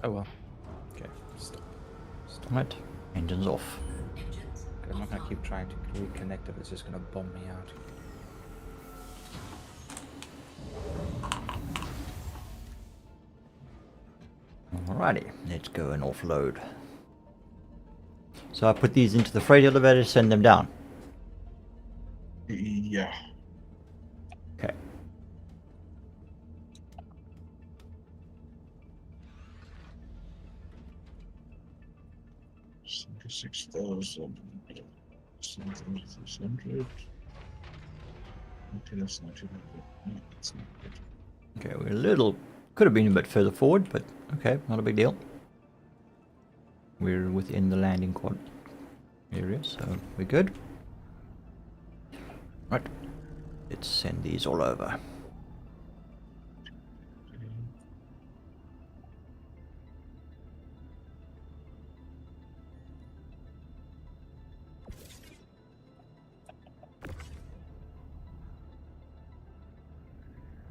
Oh well. Okay, stop. Stop. Right, engines off. Engines Okay, I'm not gonna offline. keep trying to reconnect it, it's just gonna bomb me out. Alrighty, let's go and offload. So I put these into the freight elevator, send them down. Yeah. Okay. 6,000. 600. Okay, that's not too bad. No, that's not good. Okay, we're a little... Could have been a bit further forward, but okay, not a big deal. We're within the landing quad area, so we're good. Right. Let's send these all over.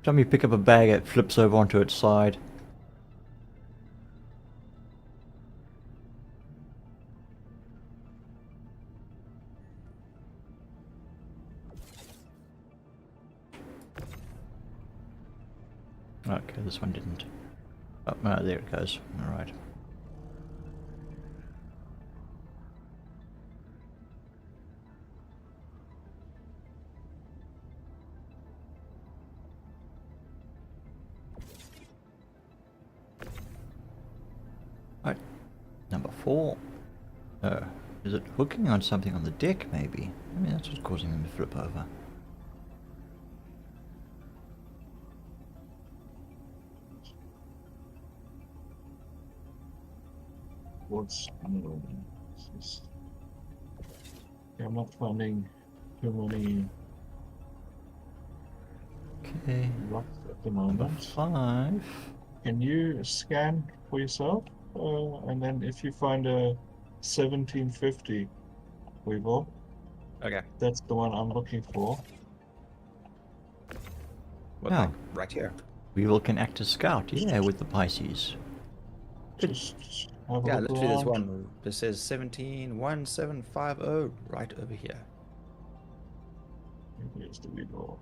Time you pick up a bag, it flips over onto its side. Okay, this one didn't. Oh, no, there it goes. Alright. Right. Number 4. Is it hooking on something on the deck, maybe? I mean, that's what's causing him to flip over. What's no, it's just- yeah, I'm not finding too many Okay. rocks at the Number moment. 5. Can you scan for yourself? And then if you find a 1750 Weevil, Okay. that's the one I'm looking for. What, Oh. like right here? Weevil can act as scout, yeah, with the Pisces. Good. Just have a Yeah, look literally there's around. one that says 171750 right over here. Here's the Weevil.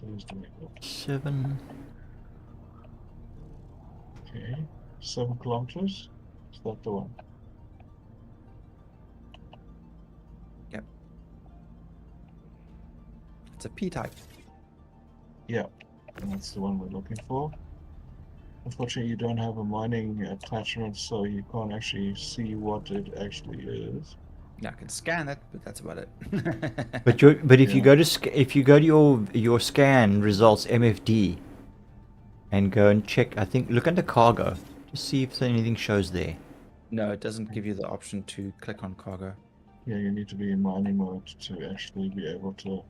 There's the Weevil. 7. Okay, 7 kilometers. Is that the one? Yep. It's a P-type. Yeah, and that's the one we're looking for. Unfortunately, you don't have a mining attachment, so you can't actually see what it actually is. Yeah, I can scan it, but that's about it. But if you Yeah. go to if you go to your scan results MFD and go and check, I think look under cargo to see if anything shows there. No, it doesn't give you the option to click on cargo. Yeah, you need to be in mining mode to actually be able to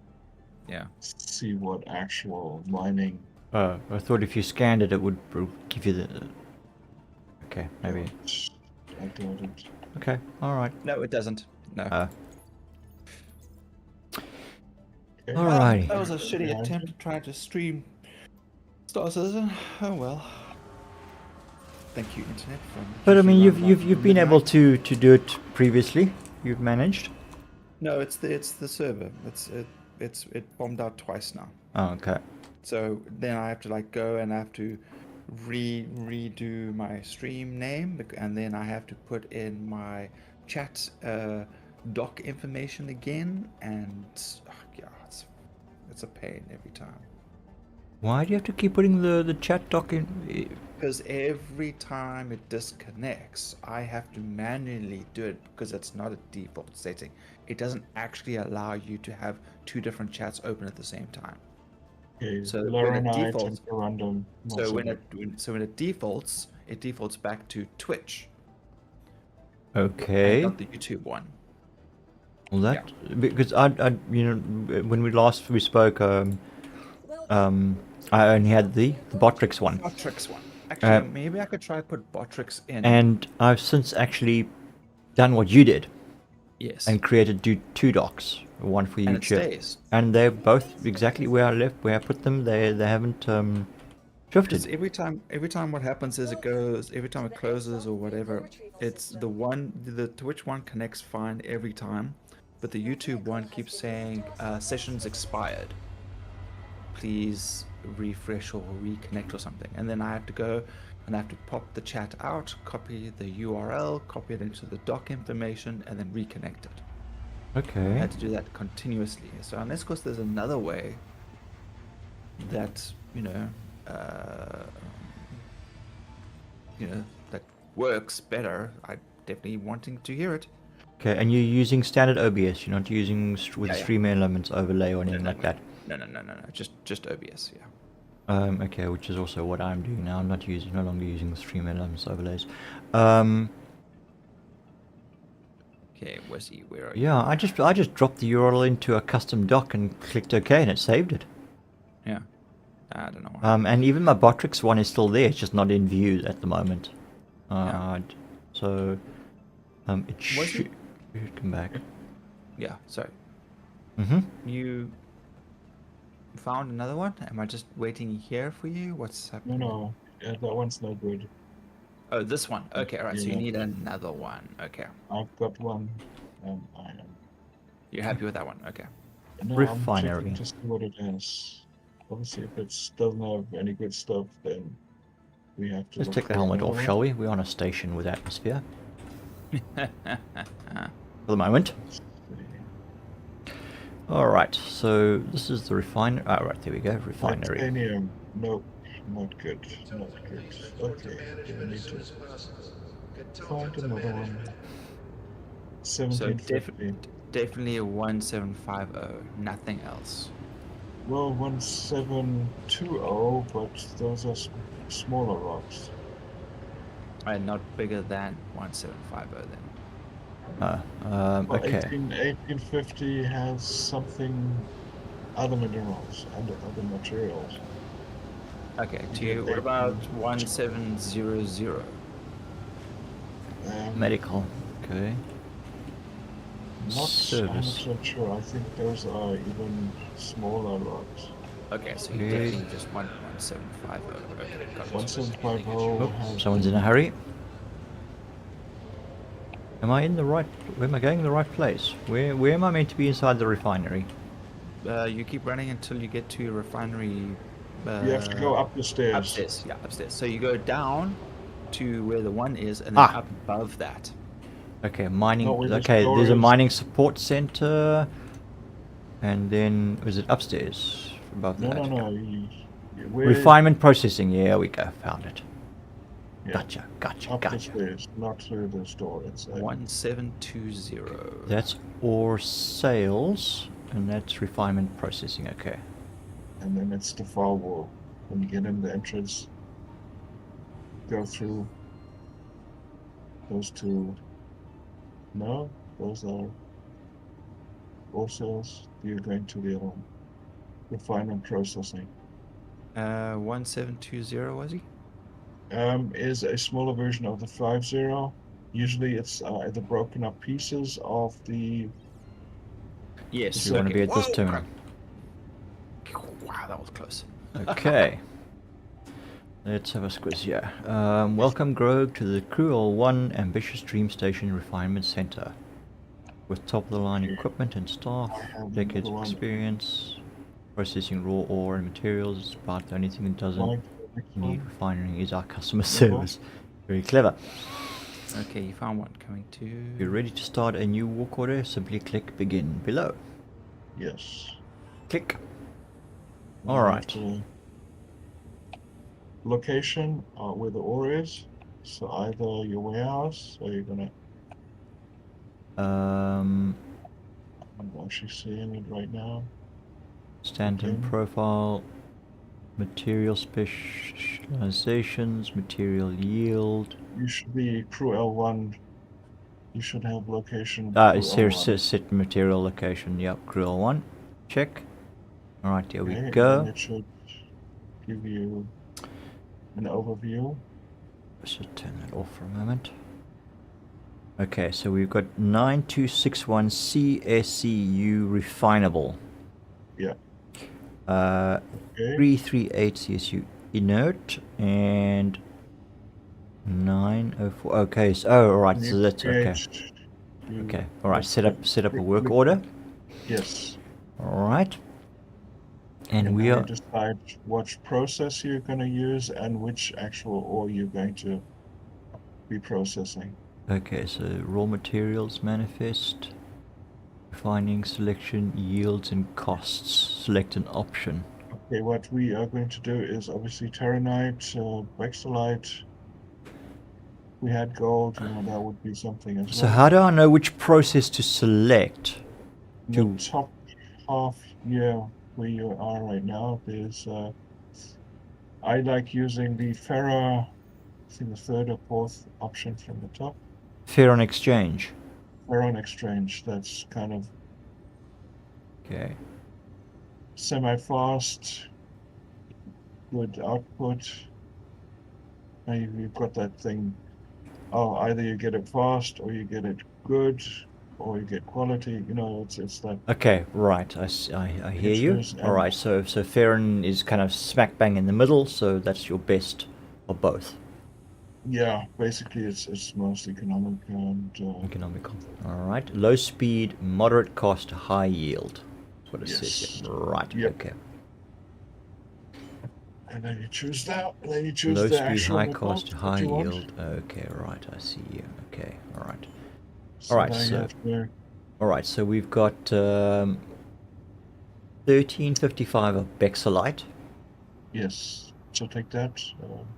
Yeah. see what actual mining. Oh, I thought if you scanned it, it would give you the. Okay, maybe. I doubt it. Okay, all right. No, it doesn't. No. Okay. Alrighty. That was a shitty Yeah. attempt to try to stream Star Citizen. Oh well. Thank you, internet. But I mean, you've been able to do it previously. You've managed. No, it's the server. It bombed out twice now. Oh, okay. So then I have to like go and I have to redo my stream name, and then I have to put in my chat doc information again, and yeah, it's a pain every time. Why do you have to keep putting the chat doc in? Because every time it disconnects, I have to manually do it because it's not a default setting. It doesn't actually allow you to have two different chats open at the same time. Okay, So when it Laranite defaults- and random. So when it defaults back to Twitch. Okay. And not the YouTube one. Well, that because I when we spoke, I only had the Botrix one, Botrix one. Actually, maybe I could try put Botrix in. and I've since actually done what you did yes. and created two docs, one for And it YouTube, stays. and they're both exactly where I put them. They haven't Because drifted. every time what happens is every time it closes or whatever, it's the Twitch one connects fine every time, but the YouTube one keeps saying sessions expired. Please refresh or reconnect or something, and then I have to go and I have to pop the chat out, copy the URL, copy it into the doc information, and then reconnect it. I Okay. had to do that continuously. So unless, of course, there's another way that that works better, I'm definitely wanting to hear it. Okay, and you're using standard OBS. You're not using with Yeah, yeah. Stream Elements overlay or anything like that. No. Just OBS. Yeah. Okay, which is also what I'm doing now. I'm no longer using the Stream Elements overlays. Okay, Wesley, where are you? Yeah, I just dropped the URL into a custom doc and clicked OK, and it saved it. Yeah. I don't know. And even my Botrix one is still there. It's just not in view at the moment. Yeah. So it Was should it- come back. Yeah. Sorry. Mm-hmm. You found another one? Am I just waiting here for you? What's happening? No, yeah, that one's no good. Oh, this one. Okay, all right. So you Yeah. need another one. Okay. I've got one, and I am. You're happy with that one? Okay. No, I'm Refinery. checking to see what it has. Obviously, if it doesn't have any good stuff, then we have to Let's look take the for helmet another off, one. shall we? We're on a station with atmosphere. For the moment. Let's see. Alright, so this is the refinery. Oh, right, there we go. Refinery. Titanium. Nope, not good. Not good. Okay, we need to find another one. So 1750. definitely a 1750, nothing else. Well, 1720, but those are smaller rocks. And not bigger than 1750 then. Well, Okay. 1850 has something, other minerals and other materials. Okay, You to you, get what about 18. 1700? Medical. Okay. Not Service. 100% sure. I think those are even smaller rocks. Okay, so you Okay. definitely just want 1750. Okay, got it. 1750 Oh, has someone's in a hurry. Am I in the right... Where am I going in the right place? Where am I meant to be inside the refinery? You keep running until you get to your refinery. You have to go up the stairs. Upstairs, yeah, upstairs. So you go down to where the one is, and then Ah. up above that. Okay, mining... No, where the okay, there's a store is. mining support center. And then... Was it upstairs? Above No, that? no, no. Okay. Where, Refinement processing. Yeah, we go. Found it. yeah, Gotcha, gotcha, up the gotcha. stairs, not through the store inside. 1720. That's ore sales, and that's refinement processing. Okay. And then it's the firewall. When you get in the entrance, go through those two. No, those are ore sales. You're going to the other one. Refinement processing. 1720 was he? Is a smaller version of the 50. Usually it's the broken up pieces of the Yes. So you want to be at this terminal. Wow, that was close. Okay. Let's have a squiz here. Welcome, Grogue, to the Cruel 1 Ambitious Dream Station Refinement Center. With top-of-the-line Okay. equipment and staff, I have decades of another one. experience, processing raw ore and materials is about the only thing that doesn't Like the next need one. refining is our customer Uh-huh. service. Very clever. Okay, you found one coming to. If you're ready to start a new work order, simply click begin below. Yes. Click. Now All I have right. to- Location where the ore is. So either your warehouse or you're gonna. I'm actually seeing it right now. Stanton Okay. profile, material specializations, material yield. You should be crew L1. You should have location. It's crew here, L1. set material location. Yep, Grill 1. Check. Alright, there we Okay, and go. then it should give you an overview. I should turn that off for a moment. Okay, so we've got 9261 CSCU refinable. Yeah. Uh, Okay. 338 CSU inert and 904. Okay, so alright, so that's okay. Okay, alright, set up a work order. Yes. Alright. And we now are decide what process you're going to use and which actual ore you're going to be processing. okay, so raw materials manifest, refining, selection, yields and costs. Select an option. Okay, what we are going to do is obviously terranite, bexolite. We had gold, that would be something as So well. how do I know which process to select? In the top half, where you are right now, there's I like using the ferro, I think the third or fourth option from the top. Ferron exchange. Ferron exchange, that's kind of Okay. semi-fast, good output. Now you've got that thing. Oh, either you get it fast or you get it good or you get quality. It's like Okay, right. I hear you. Pictures and- All right. So Ferron is kind of smack bang in the middle. So that's your best of both. basically it's most economic and Economical. All right. Low speed, moderate cost, high yield. That's what it says Yes. here. Right. Yep. Okay. And then you choose that. And then you choose Low the speed, actual high network cost, that high you want. yield. Okay, right. I see you. Okay, all right. So Alright, now you so have to, all right. So we've got 1355 of Bexolite. yes. So take that.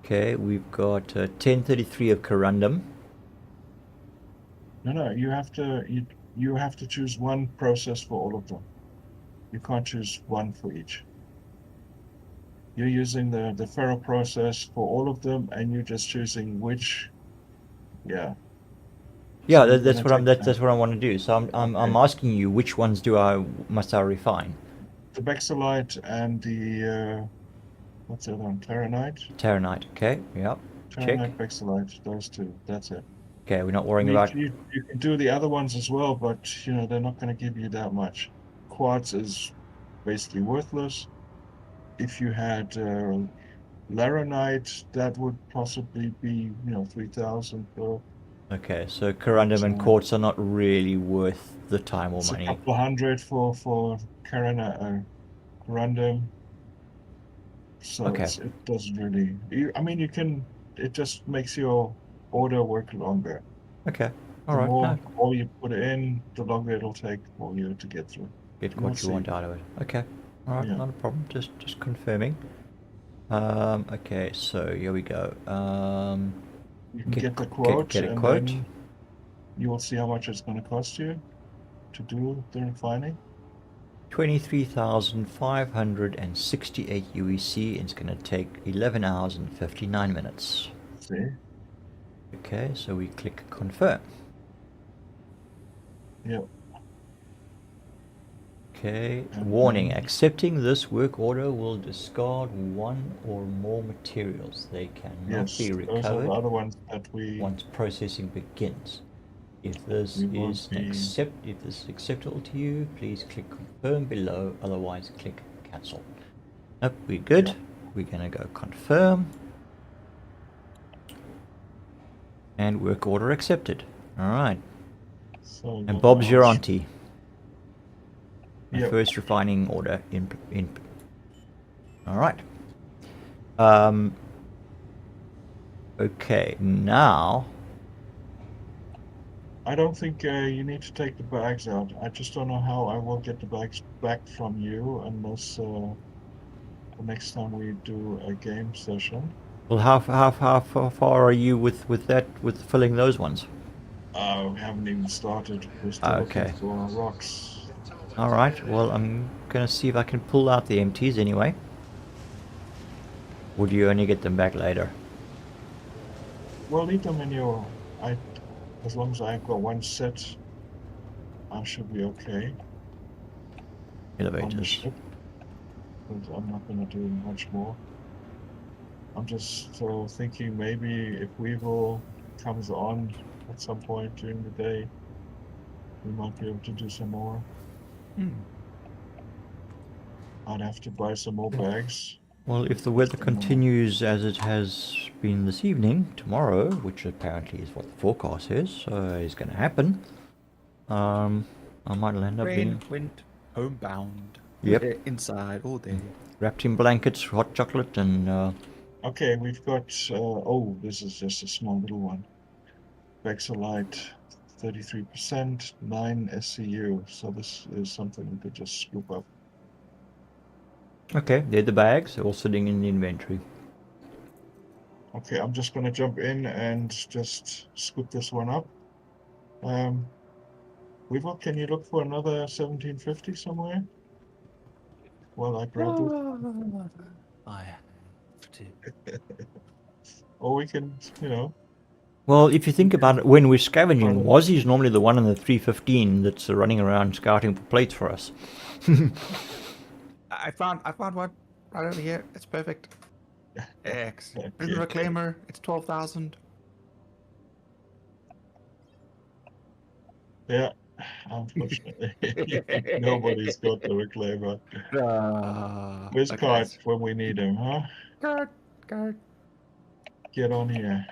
Okay, we've got 1033 of Corundum. No, you have to choose one process for all of them. You can't choose one for each. You're using the ferro process for all of them, and you're just choosing which. Yeah. Yeah, So you're that's gonna what I'm. take That's what I want to do. So I'm okay, asking you which ones must I refine? the Bexolite and the what's the other one? Clarinite. Terranite. Okay. Yep. Check. Clarinite, Bexolite. Those two. That's it. Okay, we're not I worrying mean, about. you can do the other ones as well, but they're not going to give you that much. Quartz is basically worthless. If you had Laranite, that would possibly be 3,000 per. Okay, so But Corundum and Quartz are not really worth the time or it's a money. couple of hundred for Corundum, so Okay. it doesn't really. I mean, you can. It just makes your order work longer. Okay. All The right. more No, you put in, the longer it'll take for you to get through. get You'll what you see. want out of it. Okay. All right. Yeah, Not a problem. Just confirming. Okay. So here we go. you can Get get the quote, get a and quote. then you will see how much it's going to cost you to do the refining. 23,568 UEC. It's going to take 11 hours and 59 minutes. See? Okay, so we click confirm. Yeah. Okay, And warning, then accepting this work order will discard one or more materials. They cannot yes, be those are the recovered other ones that once processing begins. If this we won't is be. if this is acceptable to you, please click confirm below, otherwise click cancel. Nope, we're good. Yeah. We're gonna go confirm. And work order accepted. Alright. So And then Bob's your I'll auntie. The Yep. first refining order in alright. Okay, now I don't think you need to take the bags out. I just don't know how I will get the bags back from you unless the next time we do a game session. well how far are you with that with filling those ones? We haven't even started. We're still looking Okay. for rocks. Alright, well I'm gonna see if I can pull out the empties anyway. Would you only get them back later? Well, leave them in your. As long as I've got one set, I should be okay on the Elevators. ship. But I'm not gonna do much more. I'm just thinking maybe if Weevil comes on at some point during the day, we might be able to do some more. I'd have to buy some more bags. Well, if the weather continues as it has been this evening, tomorrow, which apparently is what the forecast says, is going to happen, I might end up Rain, being wind, homebound. Yep. Inside all day. wrapped in blankets, hot chocolate, and Okay, we've got. Oh, this is just a small little one. Vexolite, 33%, 9 SCU. So this is something we could just scoop up. okay, they're the bags, all sitting in the inventory. Okay, I'm just gonna jump in and just scoop this one up. Weevil, can you look for another 1750 somewhere? While I grab it. I have to. Or we can, Well, if you think about it, when we're scavenging, Follow. Wazzy's normally the one in the 315 that's running around scouting for plates for us. I found one right over here. It's perfect. X. Okay. In the reclaimer, it's 12,000. Yeah, unfortunately. Nobody's got the reclaimer. Where's Okay. Cart when we need him, huh? Guard. Get on here.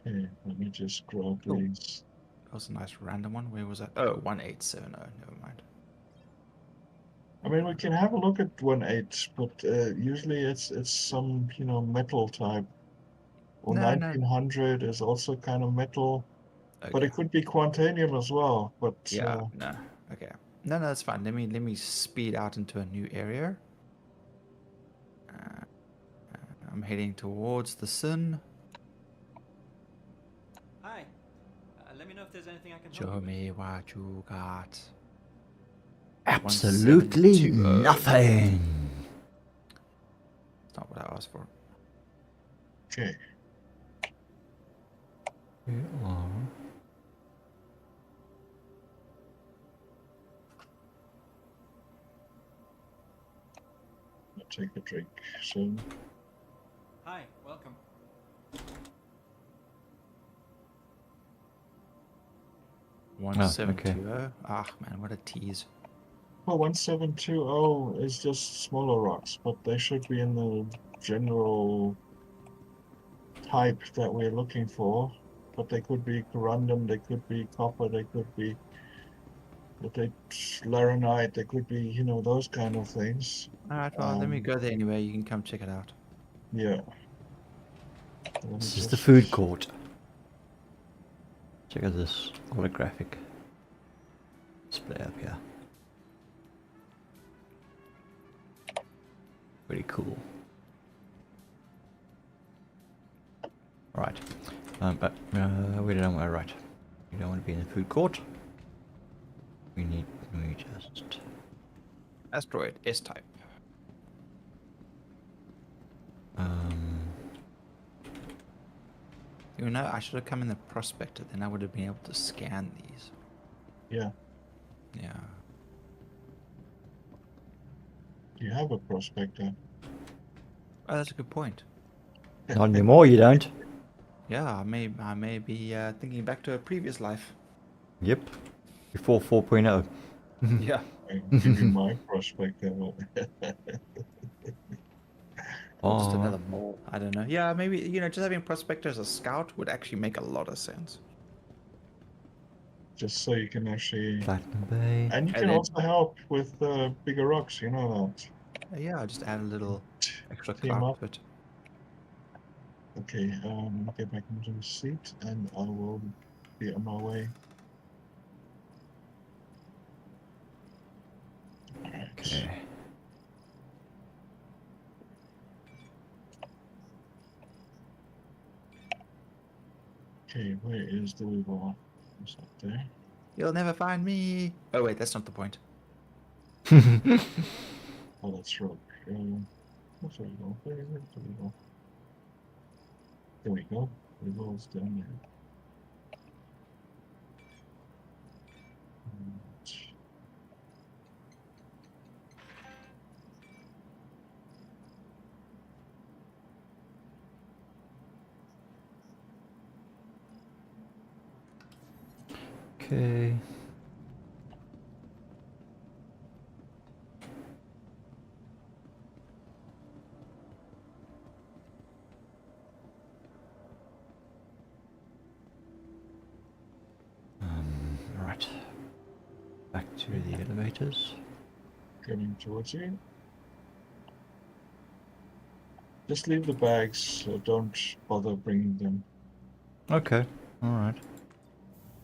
Okay, let me just grab Oh. these. That was a nice random one. Where was that? Oh, 1870. Never mind. I mean, we can have a look at 1.8, but usually it's some metal type. Or No, no. 1900 is also kind of metal, but Okay. it could be Quantanium as well. But Yeah. No. Okay. No, no, that's fine. Let me speed out into a new area. Uh, I'm heading towards the sun. Hi. Let me know if there's anything I can help Show you with. me what you got. Absolutely 1720. nothing. That's not what I asked for. okay, You are. I'll take a drink soon. Hi, welcome. One seven two zero. Ah, man, what a tease. Well, 1720 is just smaller rocks, but they should be in the general type that we're looking for. But they could be corundum, they could be copper, they could be laranite, they could be those kind of things. All right, well, let me go there anyway. You can come check it out. Yeah. Let me This is the just- food court. Check out this holographic display up here. Pretty cool. Right. But we don't want right. We don't want to be in the food court. We just Asteroid S-type. You know, I should have come in the prospector. Then I would have been able to scan these. Yeah. Yeah. You have a prospector. Oh, that's a good point. not anymore. You don't. Yeah, I may be thinking back to a previous life. Yep. Before 4.0. Yeah. I can give you my prospector. Or just Oh, another mole. I don't know. Yeah, maybe, just having prospector as a scout would actually make a lot of sense. Just so you can actually, Platinum Bay. and you And can then- also help with bigger rocks. You know Yeah, I'll just add a little extra Team clout up. to it. that. Okay. Let me get back into the seat, and I will be on my way. All right. Okay. Okay. Where is the weevil? It's up there. You'll never find me. Oh, wait, that's not the point. Oh, that's rock. What's the weevil? Where's the weevil? There we go. Weevil's down there. Right. Okay. Right. Back to the elevators. Getting towards you. Just leave the bags. Don't bother bringing them. Okay. All right.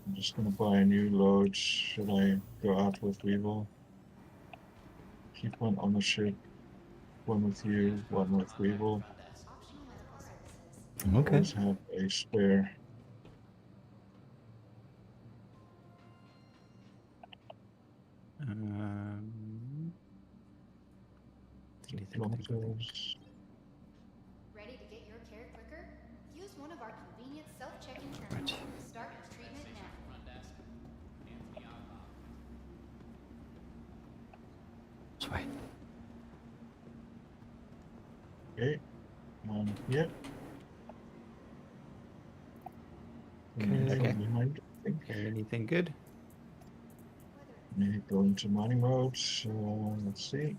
I'm just gonna buy a new load. Should I go out with Weevil? Keep one on the ship. One with you, one with Weevil. Optional medical services. Okay. Always have a spare. Think. Kilometers. Ready to get your care quicker? Use one of our convenient self-check-in Right. terminals. Start your treatment now. This way. Okay. Yep. Okay. Behind, I think. Anything good? Maybe go into mining mode. Let's see.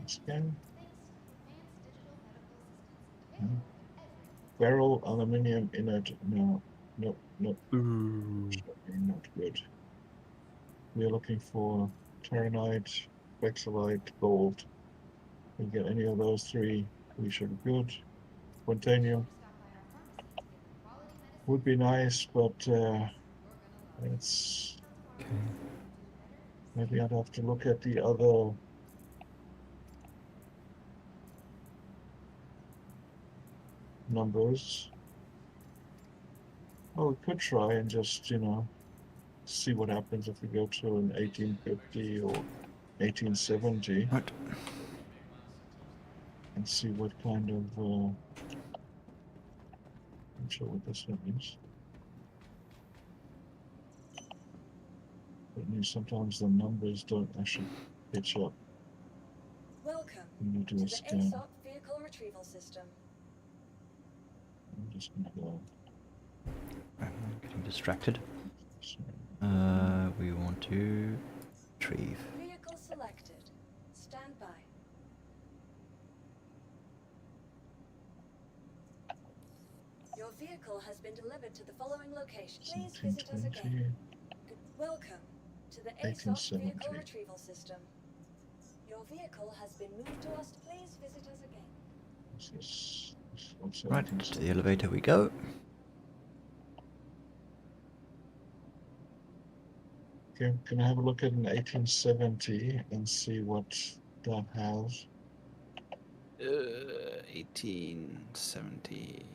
Scan. Barrel, aluminium, inert, no. Nope, nope. Ooh. Not good. We are looking for Terranite, Vexilite, Gold. If we get any of those three, we should be good. Quantanium Stop by our pharmacy to get the quality medicine would be nice, but you're gonna love. it's Okay. maybe I'd have to look at the other numbers. Oh, we could try and just, see what happens if we go to an 1850 or 1870 Right. and see what kind of, I'm not sure what this one is. But sometimes the numbers don't actually pitch up Welcome when you to do a the scan. ASOP vehicle retrieval system. I'm just gonna go. I'm getting distracted. Sorry. We want to retrieve. Vehicle selected. Stand by. Your vehicle has been delivered to the following location. Please visit us again. 1720. Welcome to the ASOP 1870. vehicle retrieval system. Your vehicle has been moved to us. Please visit us again. This is also Right, to 1870. the elevator we go. Okay, can I have a look at an 1870 and see what that has? 1870.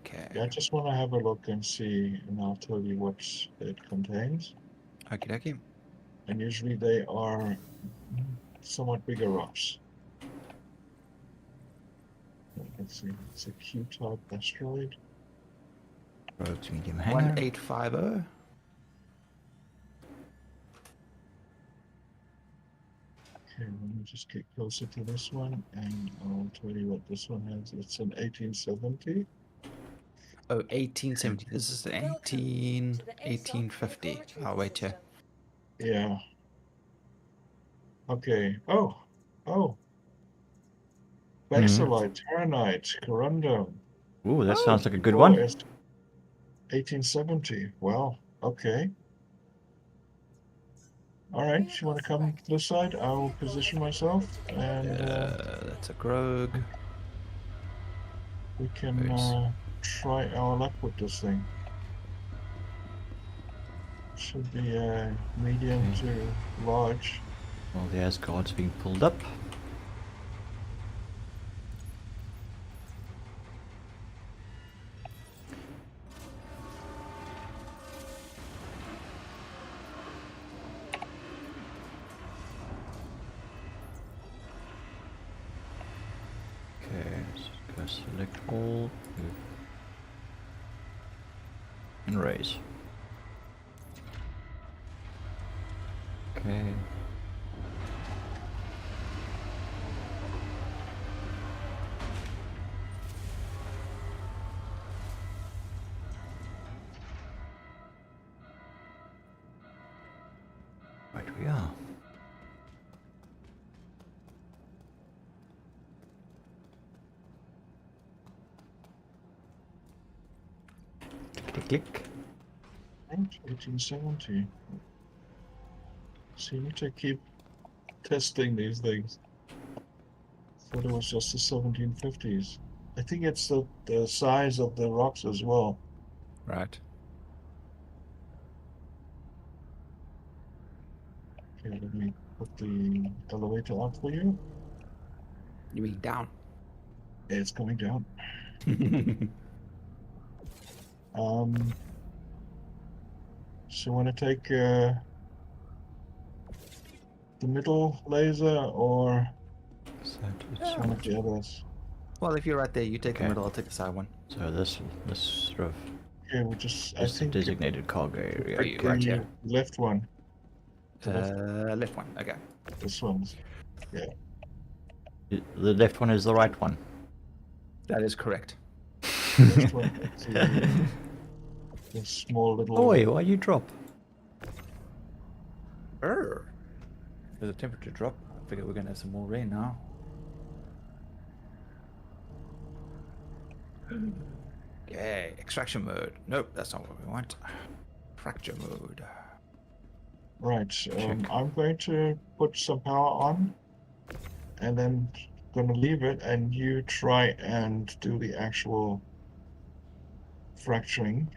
Okay. Yeah, I just want to have a look and see, and I'll tell you what it contains. Okie dokie. And usually they are somewhat bigger rocks. Let's see, it's a Q-type asteroid. Rogue's medium hangar. 1850. Okay, let me just get closer to this one, and I'll tell you what this one has. It's an 1870. Oh, 1870. This is an Welcome to the ASOP 1850. vehicle retrieval I'll wait here. system. Yeah. Okay. Oh. Vexilite, Terranite, Corundum. Ooh, that Oh, sounds like a good Oh, one. it's 1870. Wow. Okay. All right. You want to come to this side? I'll position myself, and That's a Grogue. we can Nice. try our luck with this thing. Should be a medium to large. Well, the Asgard's being pulled up. Okay, let's go select all. And raise. Okay. Right we are. Click, click. Right, 1870. So you need to keep testing these things. Thought it was just the 1750s. I think it's the size of the rocks as well. Right. Okay, let me put the elevator up for you. You mean down? It's coming down. So you want to take the middle laser or So it's one of the others? Well, if you're right there, you take the Okay. middle, I'll take the side one. so this sort of Okay, we just I is the think designated cargo area. For you, Okay. right the here. left one. Left one. Okay. This one's The left one is the right one. That is correct. left one. It's the small little. Oi, why you drop? There's a temperature drop. I figure we're gonna have some more rain now. Okay, extraction mode. Nope, that's not what we want. Fracture mode. Right. Check. I'm going to put some power on, and then gonna leave it, and you try and do the actual fracturing.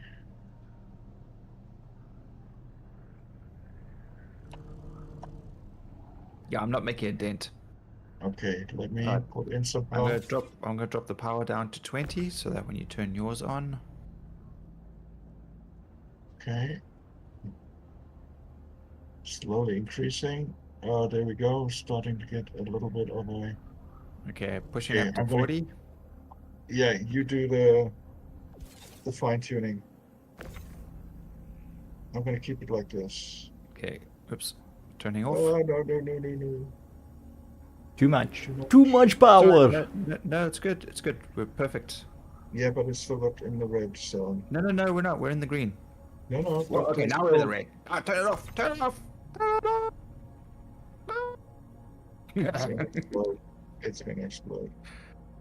Yeah, I'm not making a dent. Okay, let me Alright. put in some I'm power. gonna drop the power down to 20 so that when you turn yours on. Okay. Slowly increasing. Oh, there we go. Starting to get a little bit of a. Okay, pushing Okay, up to I'm gonna. 40. Yeah, you do the fine tuning. I'm gonna keep it like this. Okay, oops. Turning off. Oh no. Too much. Too much. Too much Sorry, power. no, it's good. It's good. We're perfect. Yeah, but it's still got in the red, so No, we're not. We're in the green. no. Well, but okay, it's now we're in the still- red. Ah, turn it off. Turn it off. Turn it off. It's gonna explode. It's gonna explode.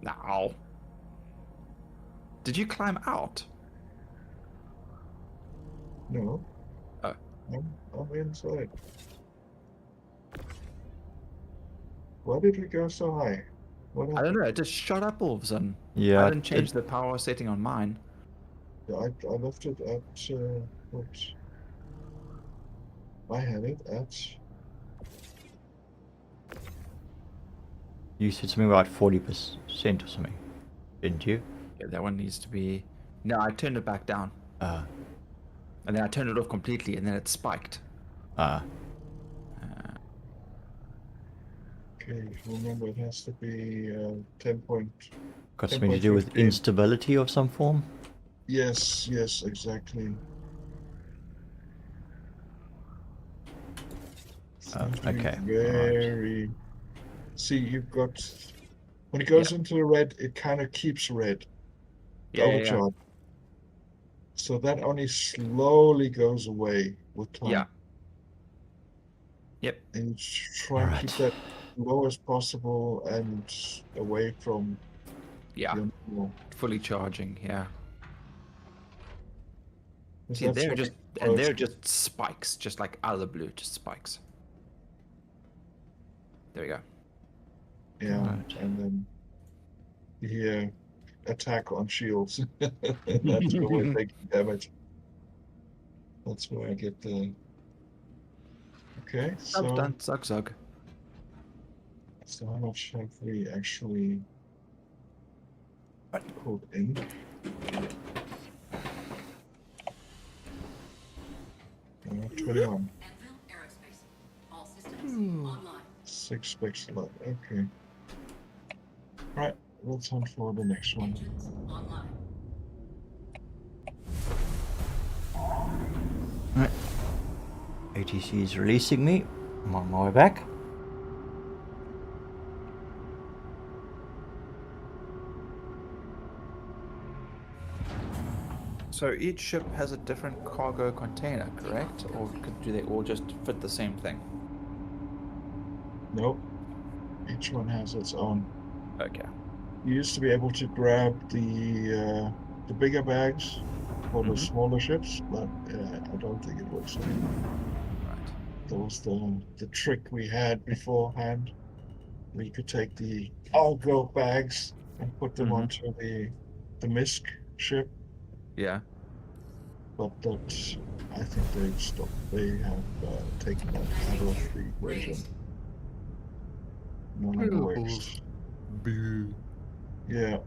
No. Did you climb out? No. Oh. I'm inside. Why did we go so high? What I happened? don't know. It just shot up all of a sudden. Yeah, I didn't change the power setting on mine. I left it at what? I had it at. you said something about 40% or something, didn't you? Yeah, that one needs to be. No, I turned it back down, Ah, and then I turned it off completely, and then it spiked. ah. Okay, remember it has to be 10 point. Got something to do with 10.15. instability of some form? Yes, exactly. Seems to be okay, very. See, you've got when it goes into the red, it kind of keeps red. Yeah. Overcharge. So that only slowly goes away with time. Yeah. Yep. And you try and keep that low as possible and away from Yeah. your normal. Fully charging. Yeah. 'Cause See, that's they're what just it and they're goes. just spikes, just like out of the blue, just spikes. There we go. Yeah, Right. and then you hear attack on shields. That's where we're taking damage. That's where I get the. Okay, Done. Zug. so how much have we actually put in? Anvil 21. Aerospace. All systems online. 6 specs left. Okay. Right, let's hunt for the next one. Engines online. Right. ATC is releasing me. I'm on my way back. So each ship has a different cargo container, correct? Or do they all just fit the same thing? Nope. Each one has its own. Okay. You used to be able to grab the bigger bags for the smaller ships, but I don't think it works anymore. Right. That was the trick we had beforehand. We could take the all-go bags and put them onto the MISC ship, Yeah. but that I think they've stopped. They have taken that out of the equation. No longer works. Yeah,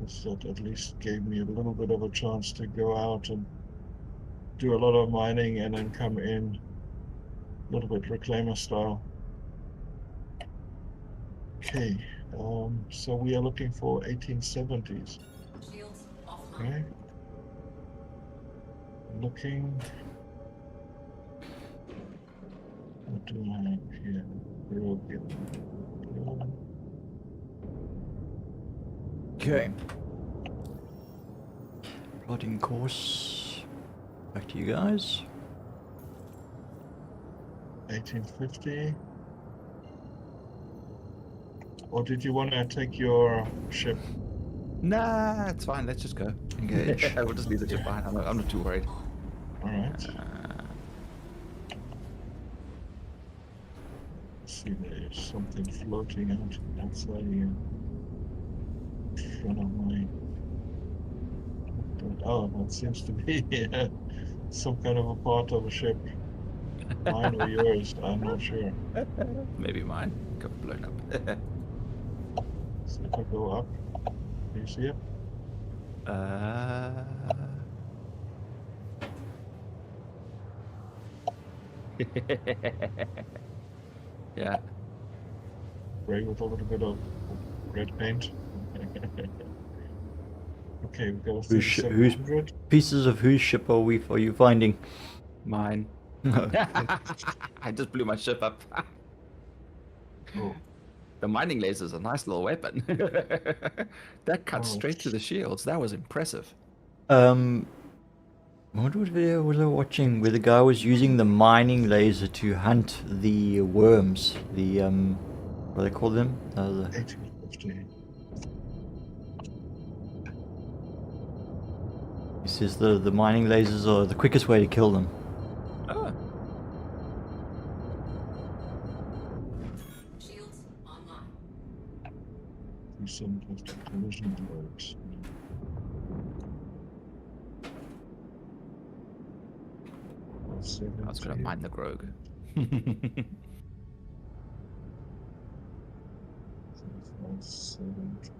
that at least gave me a little bit of a chance to go out and do a lot of mining and then come in a little bit reclaimer style. Okay, so we are looking for 1870s. Shields offline. Okay. Looking. What do I have here? Grogue. Okay. Plotting course. Back to you guys. 1850. Or did you want to take your ship? Nah, it's fine. Let's just go. Engage. We'll just leave the ship behind. I'm not too worried. Alright. See, there's something floating outside here. In front of my. Oh, that seems to be some kind of a part of a ship. Mine or yours, I'm not sure. Maybe mine got blown up. So if I go up, do you see it? Yeah. Gray with a little bit of red paint. Okay, we've got a Whose 3700. pieces of whose ship are you finding? Mine. I just blew my ship up. Oh, The mining laser is a nice little weapon. That cut Oh, straight through the shields. That was impressive. What video was I watching where the guy was using the mining laser to hunt the worms? The what do they call them? The 1850. He says the mining lasers are the quickest way to kill them. Oh. Shields online. 3750 collision alerts. I was gonna mine the Grogue. 570.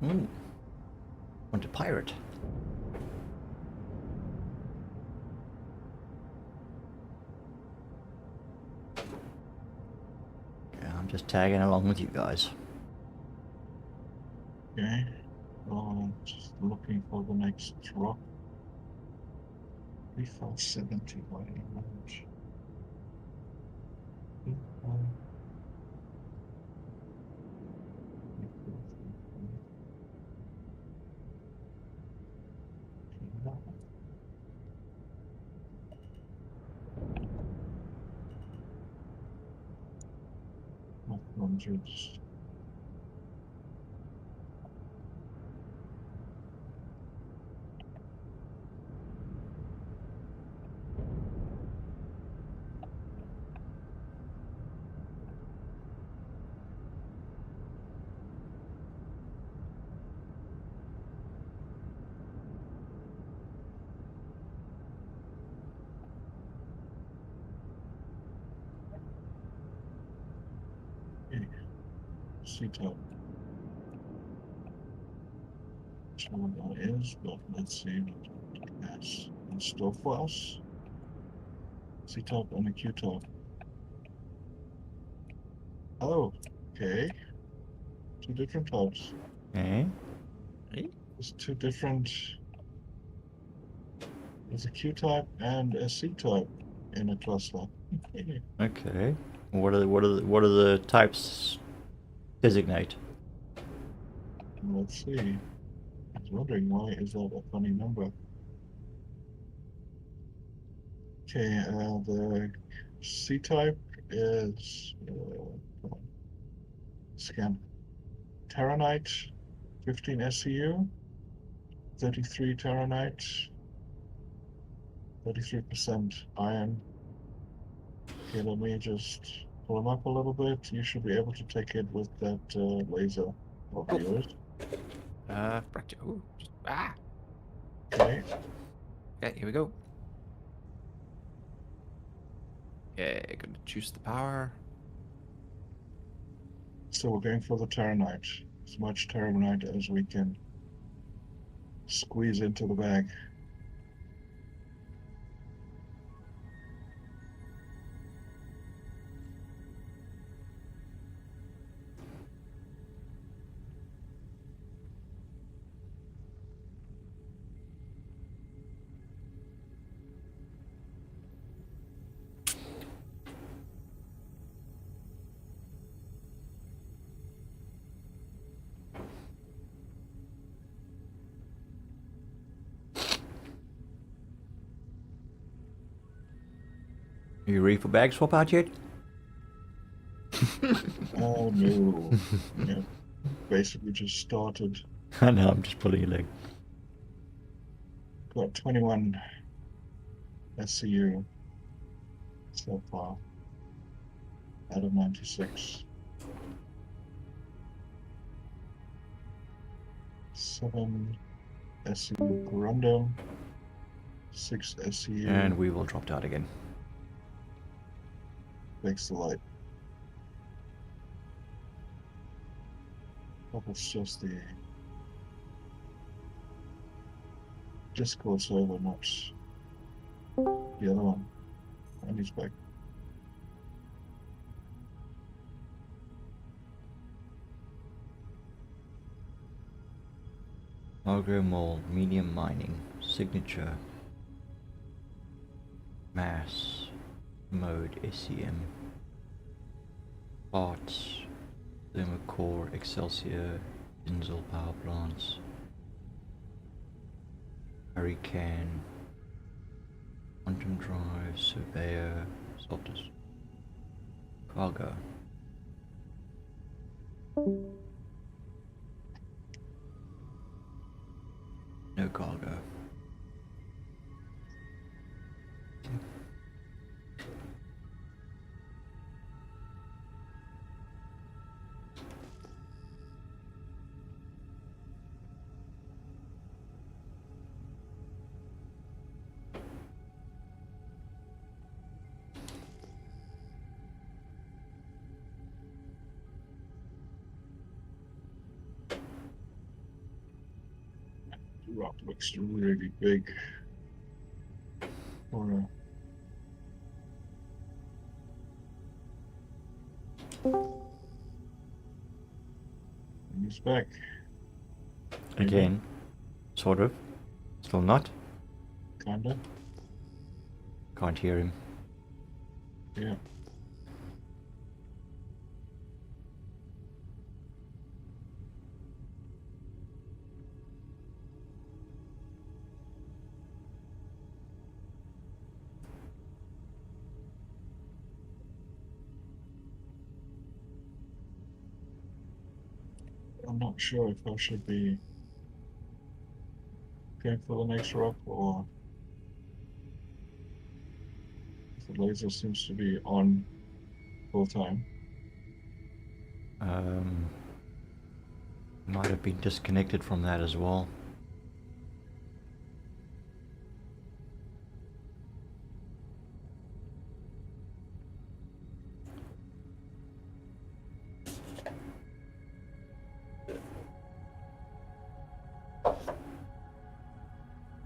Ooh. Want to pirate? Yeah, I'm just tagging along with you guys. Okay. Just looking for the next drop. 3570 by large. Hundreds. C-top. Which one that is, but let's see what it has in store for us. C-top and a Q-top. Oh, okay. Two different types. Okay. There's two different. There's a Q-type and a C-type in a cluster. Okay. What are the types designate? Let's see. I was wondering why is that a funny number. Okay, the C-type is come on, scan Terranite, 15 SCU, 33 Terranite, 33% iron. Okay, let me just pull them up a little bit. You should be able to take it with that laser of yours. Fracture. Ooh, ah. Okay, Okay, here we go. Okay, gonna choose the power. so we're going for the Terranite. As much Terranite as we can squeeze into the bag. You ready for bag swap out yet? Oh no. Yeah, basically just started. I know, I'm just pulling your leg. Got 21 SCU so far out of 96. 7 SCU Grundle, 6 SCU And we will dropped out again. Makes the light. Hope it's just the Discord server, not the other one. And he's back. Agro Mall, medium mining, signature, mass, mode, SEM, parts, Thermocore, Excelsior, Inzel power plants, Hurricane, Quantum Drive, Surveyor, Saltus, Cargo. No cargo. The rock looks really big for a and he's back. Again, sort of. Still not. Kinda. Can't hear him. Yeah. I'm not sure if I should be going for the next rock or if the laser seems to be on full time. Might have been disconnected from that as well.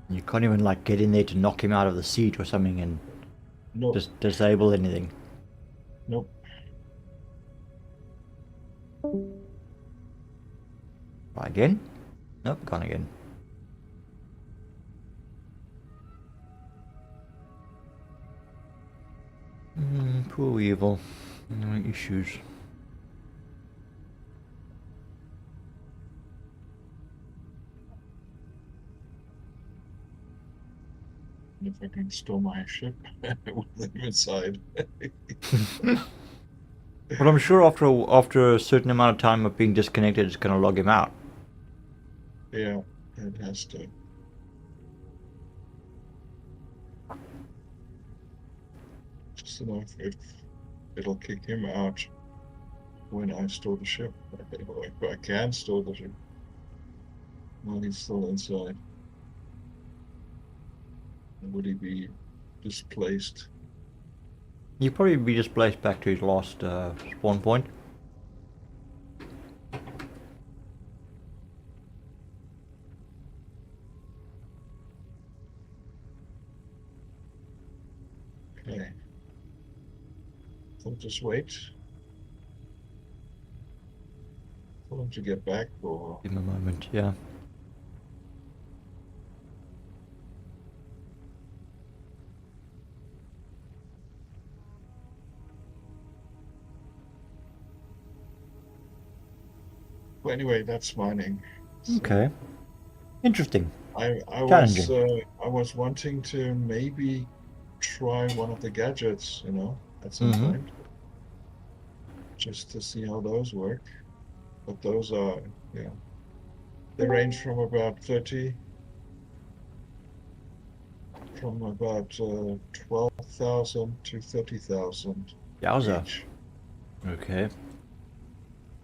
You can't even like get in there to knock him out of the seat or something and Nope. just disable anything. Nope. Try again? Nope, gone again. Poor Evil. No issues. If I can store my ship with him inside. Well, I'm sure after a certain amount of time of being disconnected, it's going to log him out. Yeah, it has to. Just enough if it'll kick him out when I store the ship. Or if I can store the ship while he's still inside. Would he be displaced? He'll probably be displaced back to his last spawn point. Okay. I'll just wait for him to get back, or Give him a moment, yeah. well, anyway, that's mining. So Okay. Interesting. I Challenging. was wanting to maybe try one of the gadgets, at some Mhm. point, just to see how those work. But those are, yeah, they range from about 12,000 to 30,000 Yowza. each. Okay.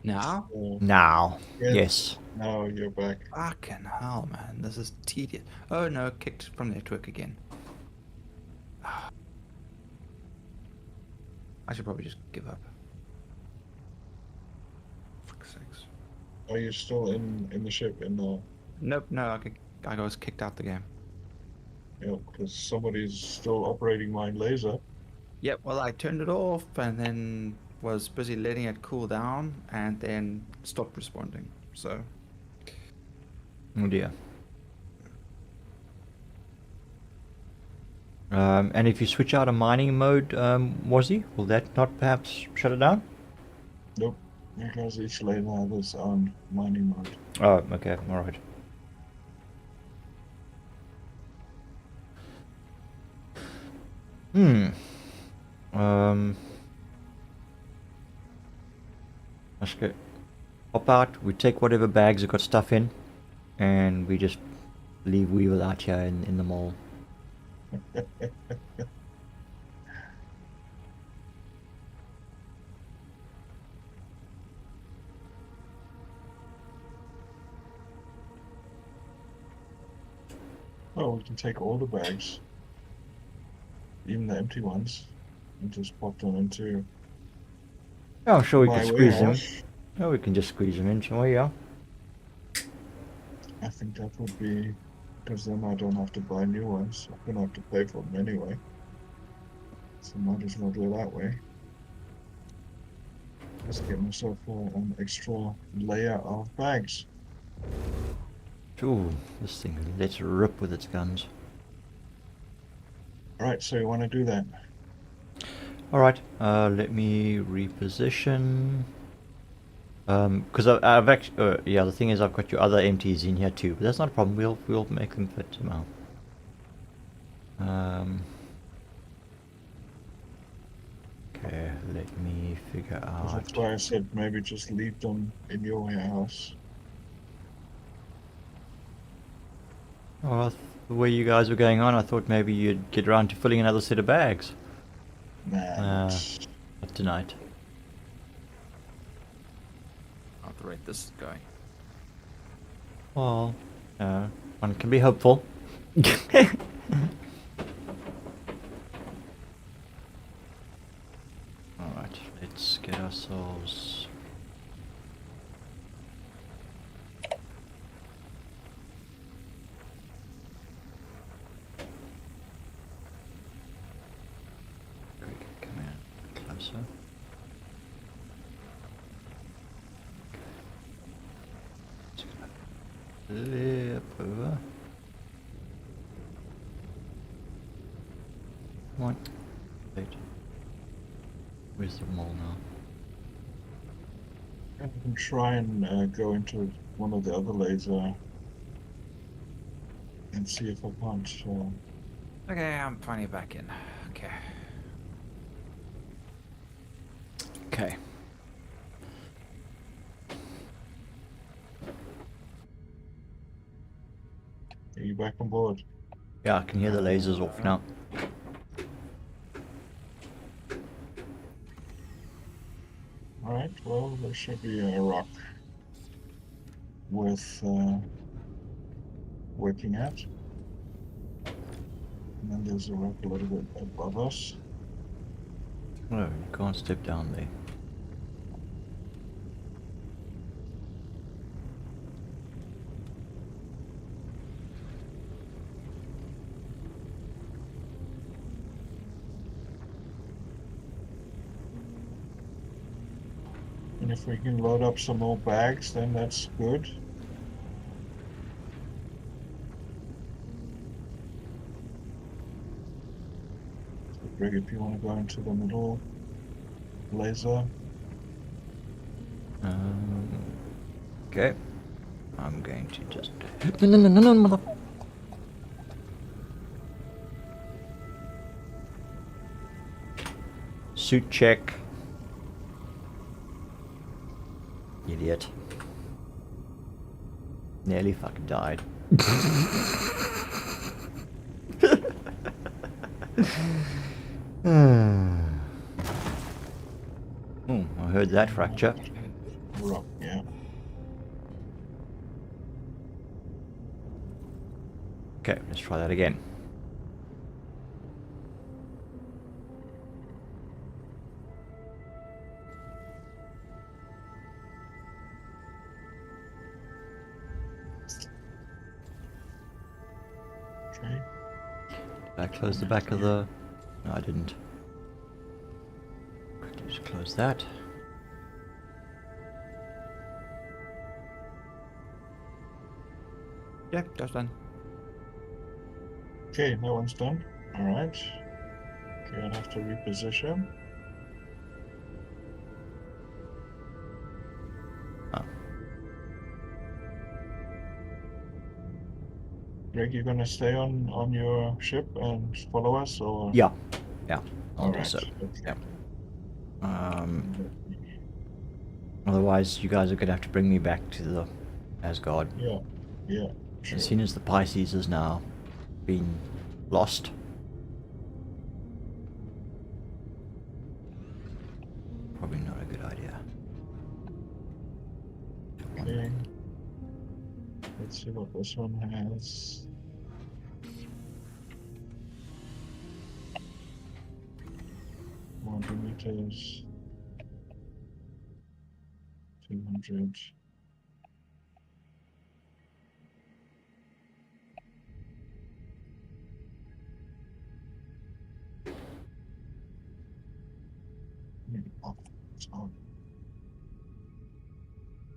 Now? So, Now. yes, Yes. now you're back. Fucking hell, man. This is tedious. Oh no, kicked from network again. I should probably just give up. For sakes. Are you still in the ship in the? Nope, no, I was kicked out the game. Because somebody's still operating my laser. Yep, well, I turned it off and then was busy letting it cool down and then stopped responding. So, Oh dear. And if you switch out of mining mode, Wazzy, will that not perhaps shut it down? Nope, because each laser has its own mining mode. Oh, okay, alright. Hmm. Let's go. Hop out, we take whatever bags have got stuff in, and we just leave Weevil out here in the mall. Oh, we can take all the bags, even the empty ones, and just pop them into Oh, I'm sure we my could squeeze them. warehouse. Oh, we can just squeeze them in, shall we? Yeah. I think that would be, because then I don't have to buy new ones. I'm gonna have to pay for them anyway. So might as well do it that way. Just get myself an extra layer of bags. Ooh, this thing lets rip with its guns. Alright, so you want to do that? Alright, let me reposition. Because I've actually, yeah, the thing is I've got your other empties in here too, but that's not a problem. We'll make them fit somehow. Okay, let me figure out. That's why I said maybe just leave them in your warehouse. Oh, the way you guys were going on, I thought maybe you'd get around to filling another set of bags. Nah, Not tonight. at the rate this is going. Well, one can be hopeful. Alright, let's get ourselves... Come in closer. Just gonna flip over. One. Wait. Where's the mall now? I can try and go into one of the other laser and see if I can't. Okay, I'm finally back in. Okay. Okay. Are you back on board? Yeah, I can hear the lasers off now. Alright, well, there should be a rock worth working at. And then there's a rock a little bit above us. Oh, you can't step down there. And if we can load up some more bags, then that's good. So Greg, if you want to go into the middle laser. Okay. I'm going to just... No, mother... suit check. Idiot. Nearly fucking died. Oh, I heard that fracture. Rock, yeah. Okay, let's try that again. Okay. Did I close the back of the... No, I didn't. Quickly just close that. Yeah, that's done. Okay, that one's done. Alright. Okay, I'll have to reposition. Oh. Greg, you gonna stay on your ship and follow us, or? Yeah. Yeah, I'll do Alright. so. Okay. Yeah. Otherwise, you guys are gonna have to bring me back to the Asgard. Yeah. Yeah. Sure. As soon as the Pisces has now been lost. Probably not a good idea. Okay. Let's see what this one has. Meters. 200. Oh, it's on.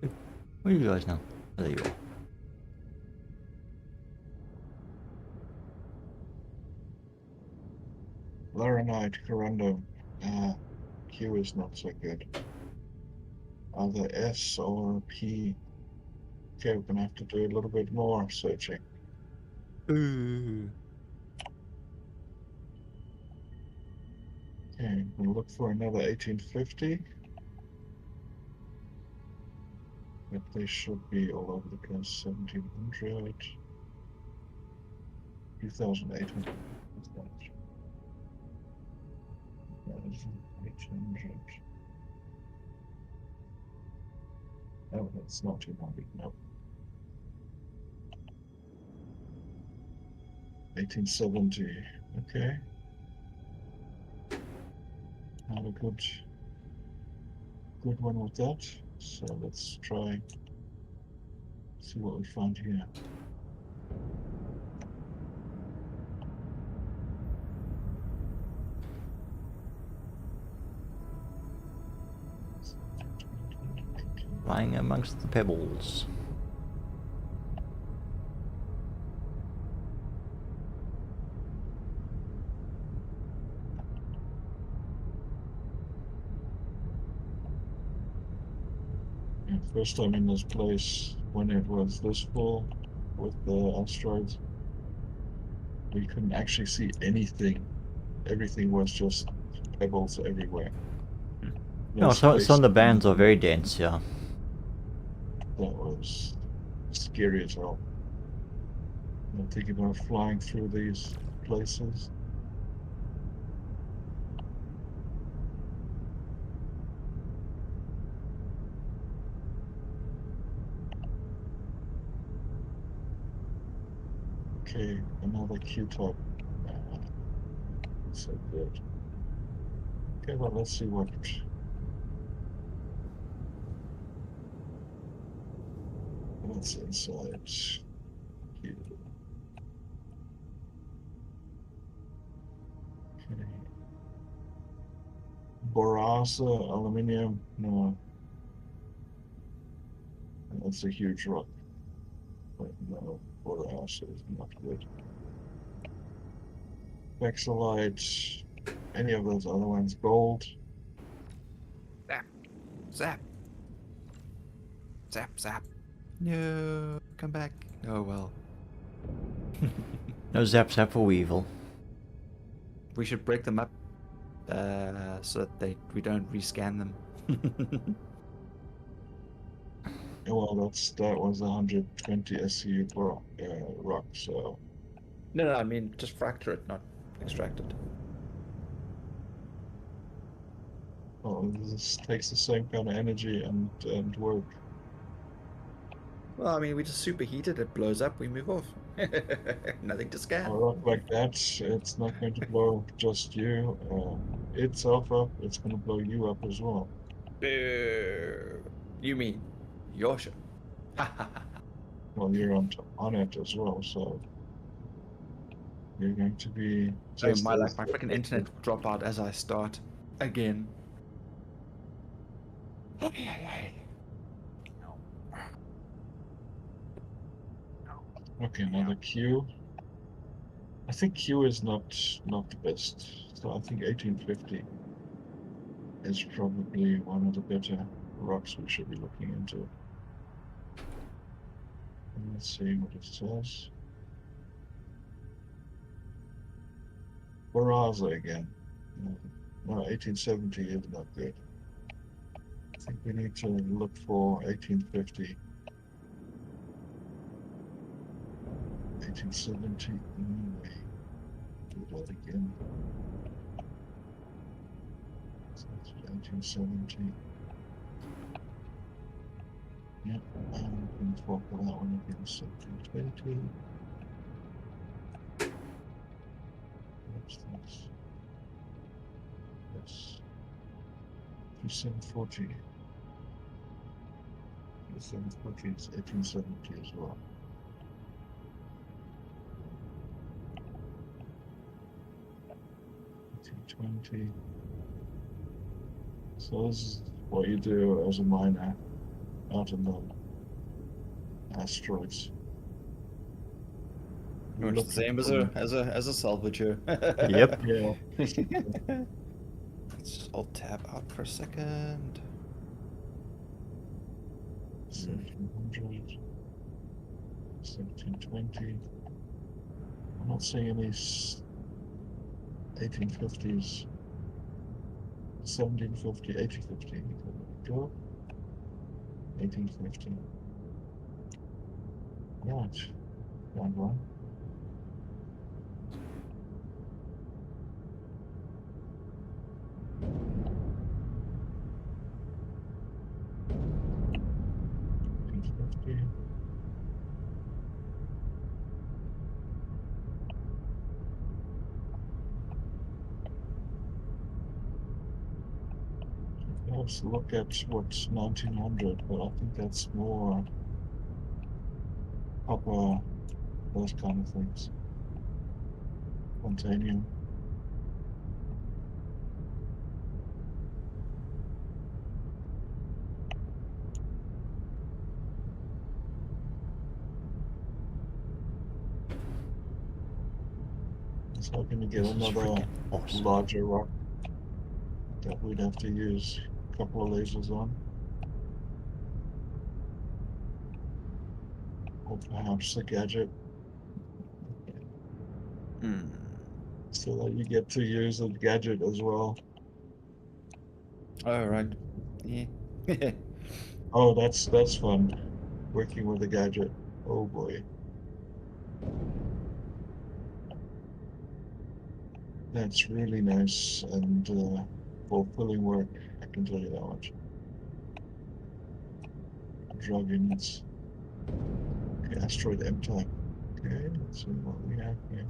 Where are you guys now? Oh, there you are. Laranite, Corundum. Q is not so good. Either S or P. Okay, we're gonna have to do a little bit more searching. Ooh. Okay, we'll look for another 1850. But they should be all over the place. 1700. 2800. What's that? 1800. Oh, that's not 200. No. 1870. Okay. Not a good one with that. So let's try see what we find here. Lying amongst the pebbles. Yeah, first time in this place when it was this full with the asteroids, we couldn't actually see anything. Everything was just pebbles everywhere. No, some of the bands are very dense, yeah. That was scary as hell. I'm thinking about flying through these places. Okay, another Q-top. So good. Okay, well, let's see what's inside here. Okay. Borasa, aluminium, no. That's a huge rock. But no, Borasa is not good. Vexilite, any of those other ones, gold. Zap. Zap, zap. No, come back. Oh well. No zap zap for Weevil. We should break them up so that we don't rescan them. Well, that was 120 SCU per rock, so No, I mean just fracture it, not extract it. well, this takes the same kind of energy and work. Well, I mean, we just superheat it, it blows up, we move off. Nothing to A scan. rock like that, it's not going to blow just you itself up. It's going to blow you up as well. Boo. You mean your ship? Well, you're on it as well, so you're going to be Oh just my as life, my freaking internet will drop out as I start again. Okay, another Q. I think Q is not the best. So I think 1850 is probably one of the better rocks we should be looking into. And let's see what it says. Baraza again. No, 1870 is not good. I think we need to look for 1850. 1870 anyway. Do that again. So that's 1870. Yep, I'm going to swap that one again. 1720. What's this? Yes. 2740. 2740 is 1870 as well. $1820. So this is what you do as a miner out in the asteroids. You It's look the same for as a salvager. Yep. yeah. Let's just alt tab out for a second. 1700, 1720. I'm not seeing any 1850s. 1750, 1850. Go. 1850. Right. Round one. Let's look at what's 1900, but I think that's more copper, those kind of things. Titanium. I was hoping to get This is another freaking awesome. larger rock that we'd have to use a couple of lasers on. Or perhaps a gadget, so that you get to use a gadget as well. Oh, right. Yeah. Oh, that's fun. Working with a gadget. Oh boy. That's really nice and fulfilling work, I can tell you that much. Drug units. Okay, asteroid M-type. Okay, let's see what we have here.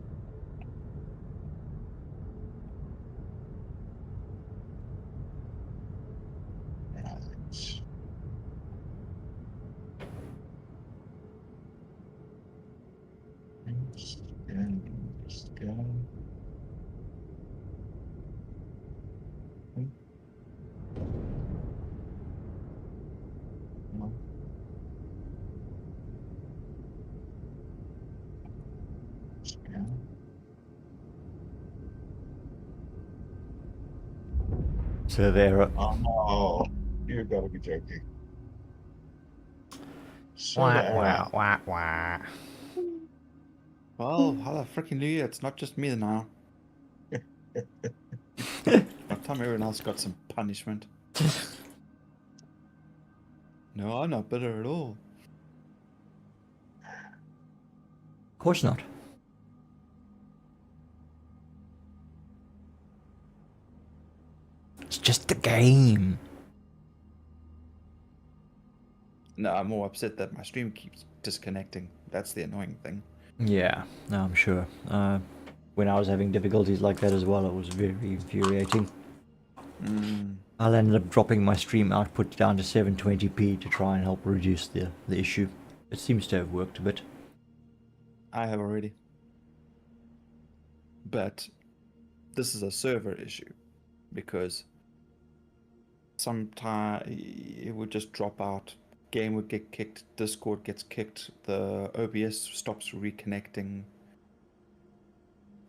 Right. Scan. No. Scan. Surveyor. Oh no, you gotta be joking. Wah, Surveyor. wah, wah, wah. Well, hallelujah, it's not just me now. About time everyone else got some punishment. No, I'm not bitter at all. Of course not. It's just a game. No, I'm more upset that my stream keeps disconnecting. That's the annoying thing. Yeah, no, I'm sure. When I was having difficulties like that as well, it was very infuriating. I'll end up dropping my stream output down to 720p to try and help reduce the issue. It seems to have worked a bit. I have already. But this is a server issue because sometimes it would just drop out. Game would get kicked, Discord gets kicked, the OBS stops reconnecting.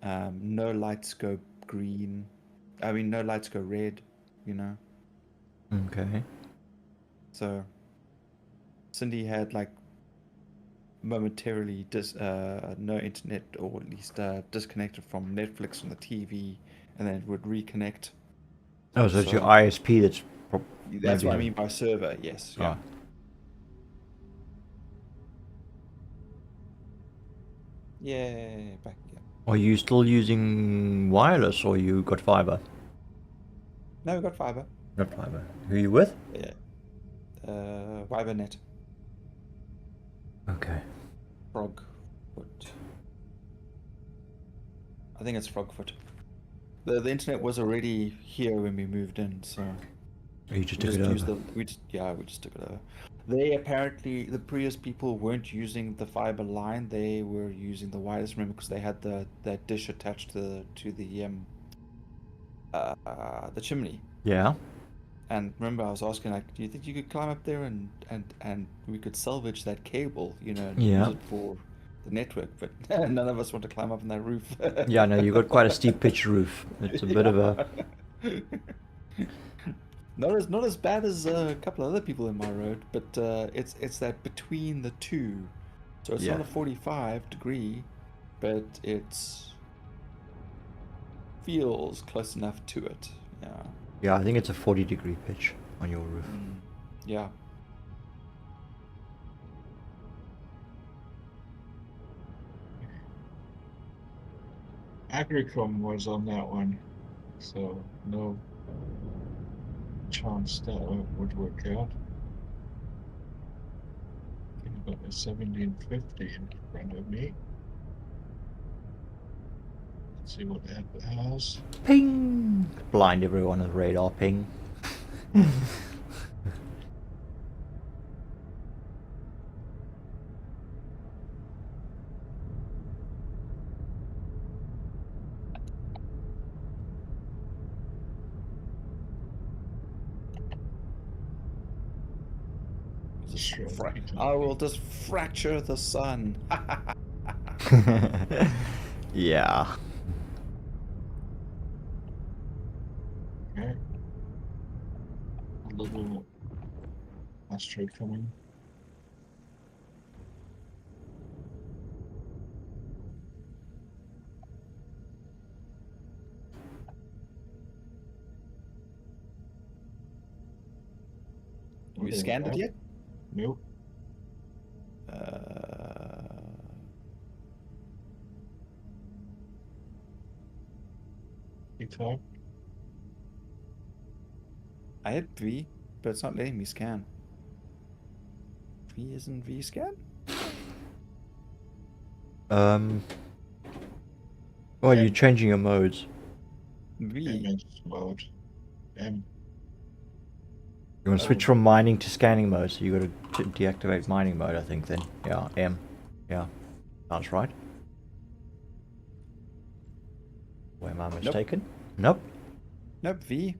No lights go green. I mean, no lights go red, you know? Okay. So, Cindy had like momentarily no internet, or at least disconnected from Netflix on the TV, and then it would reconnect. Oh, so it's your So- ISP that's... That's what I maybe- mean by server, yes. Yeah. Ah. Yeah, back again. Are you still using wireless or you got fiber? No, we got fiber. Not fiber. Who are you with? Yeah. Fibernet. Okay. Frogfoot. I think it's Frogfoot. The internet was already here when we moved in, so You just we took it used over. we just took it over. They apparently, the previous people weren't using the fiber line, they were using the wireless, remember, because they had that dish attached to the chimney. Yeah. And remember, I was asking, like, do you think you could climb up there and we could salvage that cable, you know, and Yeah. use it for the network? But none of us want to climb up on that roof. Yeah, no, you got quite a steep pitch roof. It's a bit of a... Not as bad as a couple other people in my road, but it's that between the two. So it's not Yeah. a 45-degree, but it's feels close enough to it. Yeah. Yeah, I think it's a 40-degree pitch on your roof. Yeah. Agricom was on that one, so no chance that would work out. I've got a 1750 in front of me. Let's see what that has. Ping! Blind everyone with radar ping. I will just fracture the sun. Yeah. Okay. A little astro coming. Have you Okay, scanned it that- yet? Nope. TikTok. I hit V, but it's not letting me scan. V isn't V scan? Well, you're changing your modes. V. MS mode. M. You want to switch from mining to scanning mode, so you got to deactivate mining mode, I think. Then, yeah, M. Yeah, sounds right. Or am I mistaken? Nope. Nope, V.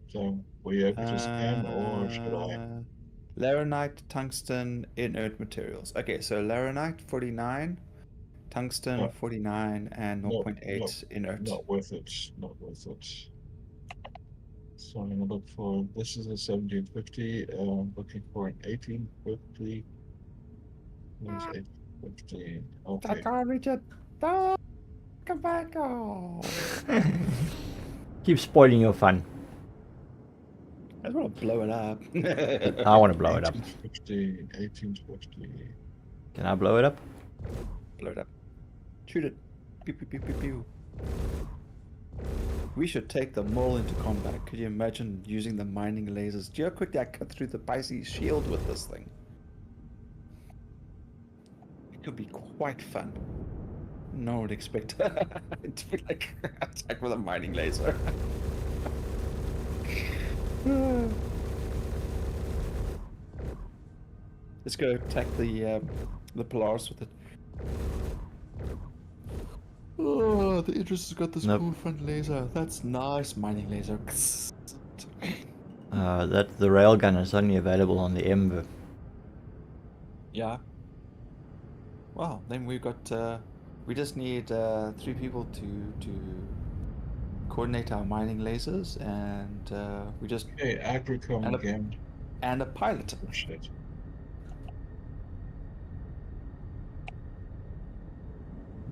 So were you able to scan, or should I? Laranite, tungsten, inert materials. Okay, so laranite 49, tungsten No. 49, and No, 0.8 inert. Not worth it. Not worth it. So I'm gonna look for. This is a 1750. Looking for an 1850. Where's 1850? I Okay. can't reach it. Ah! Come back! Oh, Keep spoiling your fun. I just want to blow it up. I want to blow it up. 1850, 1850. Can I blow it up? Blow it up. Shoot it. Pew, pew, pew, pew, pew. We should take them all into combat. Could you imagine using the mining lasers? Do you know how quickly I cut through the Pisces shield with this thing? It could be quite fun. No one would expect it to be like attack with a mining laser. Let's go attack the Polaris with it. Oh, the Idris has got this Nope. cool front laser. That's nice, mining laser. That the railgun is only available on the Ember. Yeah. Well, then we've got. We just need 3 people to coordinate our mining lasers, and we just Okay, Agricom And a- again. and a pilot. Oh shit.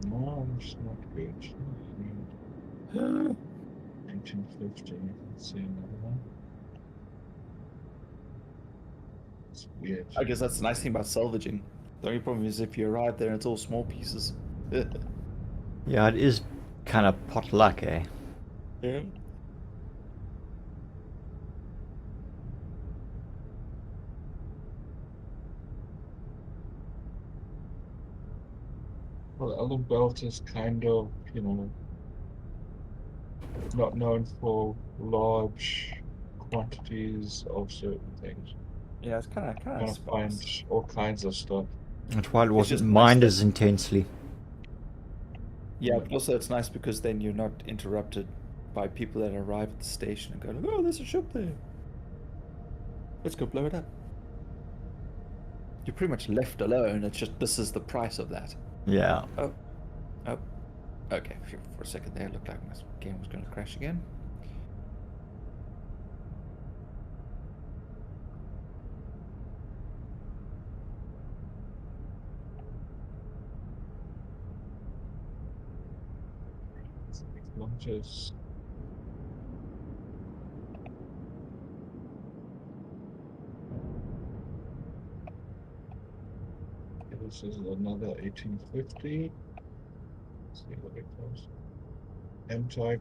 No, it's not good. 1850. Let's see another one. It's weird. I guess that's the nice thing about salvaging. The only problem is if you arrive there and it's all small pieces. Yeah, it is kind of pot luck, eh? Yeah. Well, Elden Belt is kind of, not known for large quantities of certain things. Yeah, it's kind You of want to find sparse. all kinds of stuff. That's why it It's wasn't just nice mined that- as intensely. Yeah, but also it's nice because then you're not interrupted by people that arrive at the station and go, like, "Oh, there's a ship there. Let's go blow it up." You're pretty much left alone. It's just this is the price of that. Yeah. Oh, okay. For a second there, it looked like my game was going to crash again. Launches. This is another 1850. Let's see what it goes. M-type.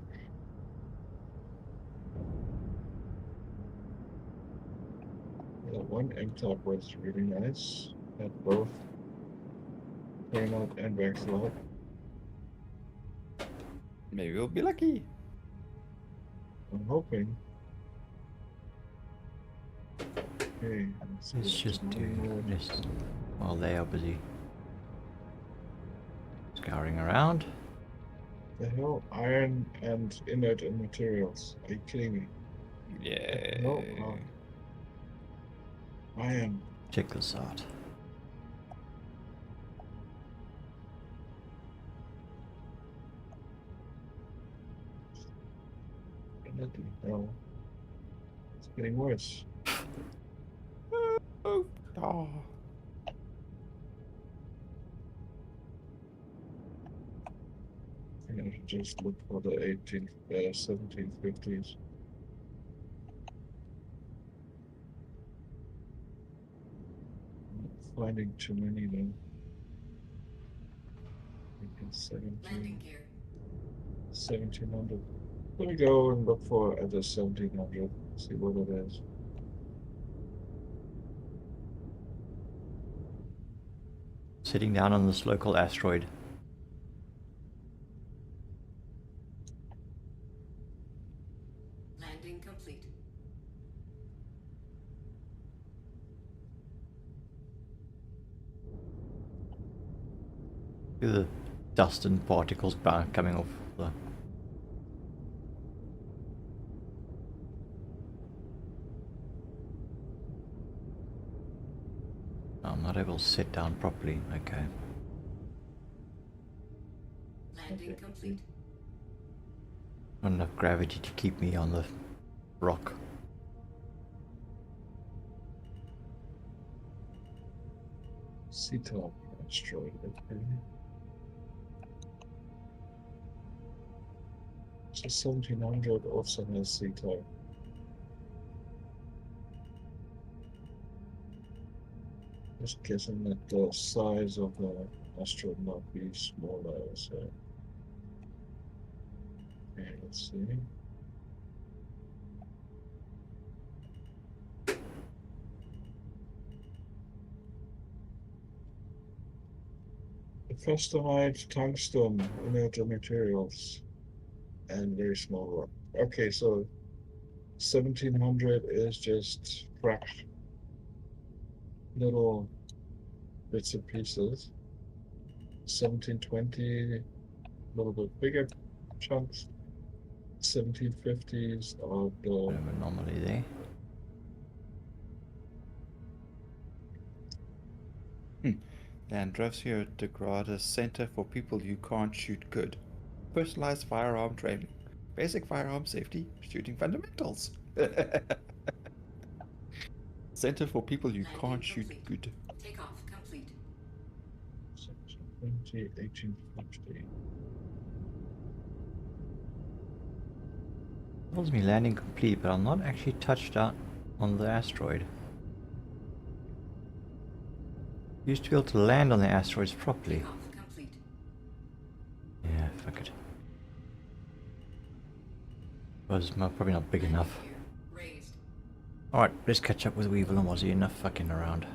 Yeah, one M-type was really nice. Had both turnout and backslide. Maybe we'll be lucky. I'm hoping. Okay, let's see Let's what's just do going on. this while they are busy scouring around. The hell? Iron and inert materials. Are you kidding me? Yeah. No. Iron. Check this out. Bloody hell. It's getting worse. Oh. I think I should just look for the 1750s. Not finding too many though. I think it's Landing gear. 1700. Let me go and look for at the 1700. See what it is. Sitting down on this local asteroid. Landing complete. Look at the dust and particles coming off the. I'm not able to sit down properly. Okay. Landing complete. Not enough gravity to keep me on the rock. C-top asteroid. Okay. So 1700 also has C-type. Just guessing that the size of the asteroid might be smaller, so. Okay, let's see. The customized tungsten inert materials and very small rock. Okay, so 1700 is just cracked little bits and pieces. 1720, a little bit bigger chunks. 1750s are Bit the of an anomaly there. Androsio Degrada Center for People Who Can't Shoot Good. Personalized firearm training. Basic firearm safety, shooting fundamentals. Center for People Who Landing Can't Shoot complete. Good. Takeoff complete. 1720, 1850. Tells me landing complete, but I'm not actually touched out on the asteroid. Used to be able to land on the asteroids properly. Takeoff complete. Yeah, fuck it. Was probably not big enough. Landing gear raised. Alright, let's catch up with Weevil and Wazzy. Enough fucking around.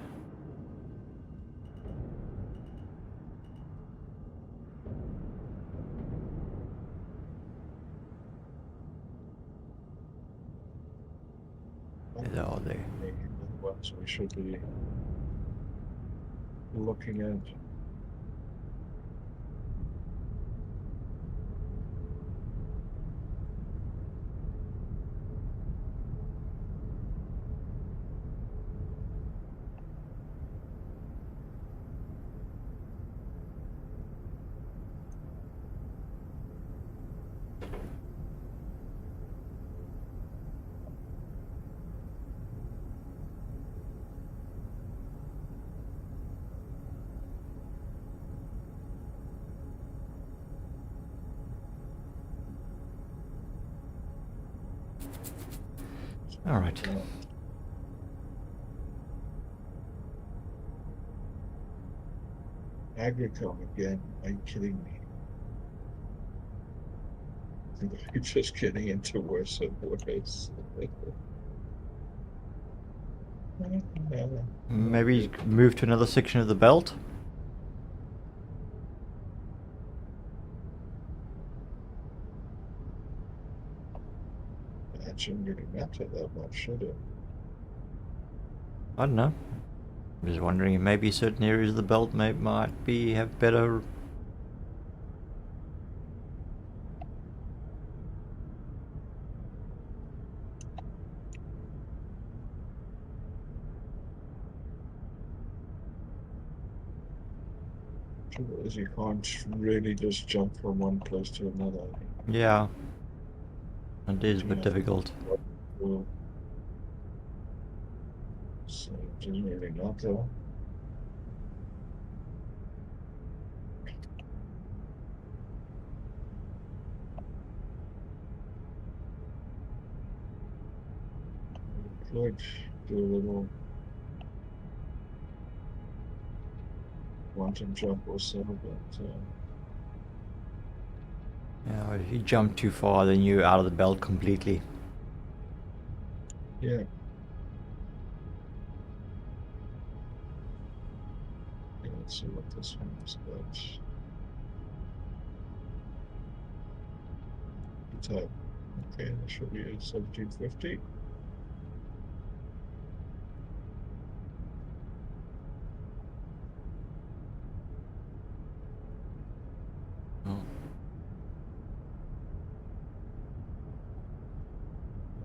There are they. What we should be looking at. Alright. Agricom again. Are you kidding me? You're just getting into worse and worse. Maybe move to another section of the belt? That shouldn't really matter that much, should it? I don't know. I'm just wondering, maybe certain areas of the belt might have better. Trouble is you can't really just jump from one place to another. Yeah. It is a bit Yeah. difficult. Well, so it doesn't really matter. Could do a little quantum jump or so, but Yeah, if you jump too far, then you're out of the belt completely. yeah. Let's see what this one is about. Type. Okay, that should be a 1750. Oh.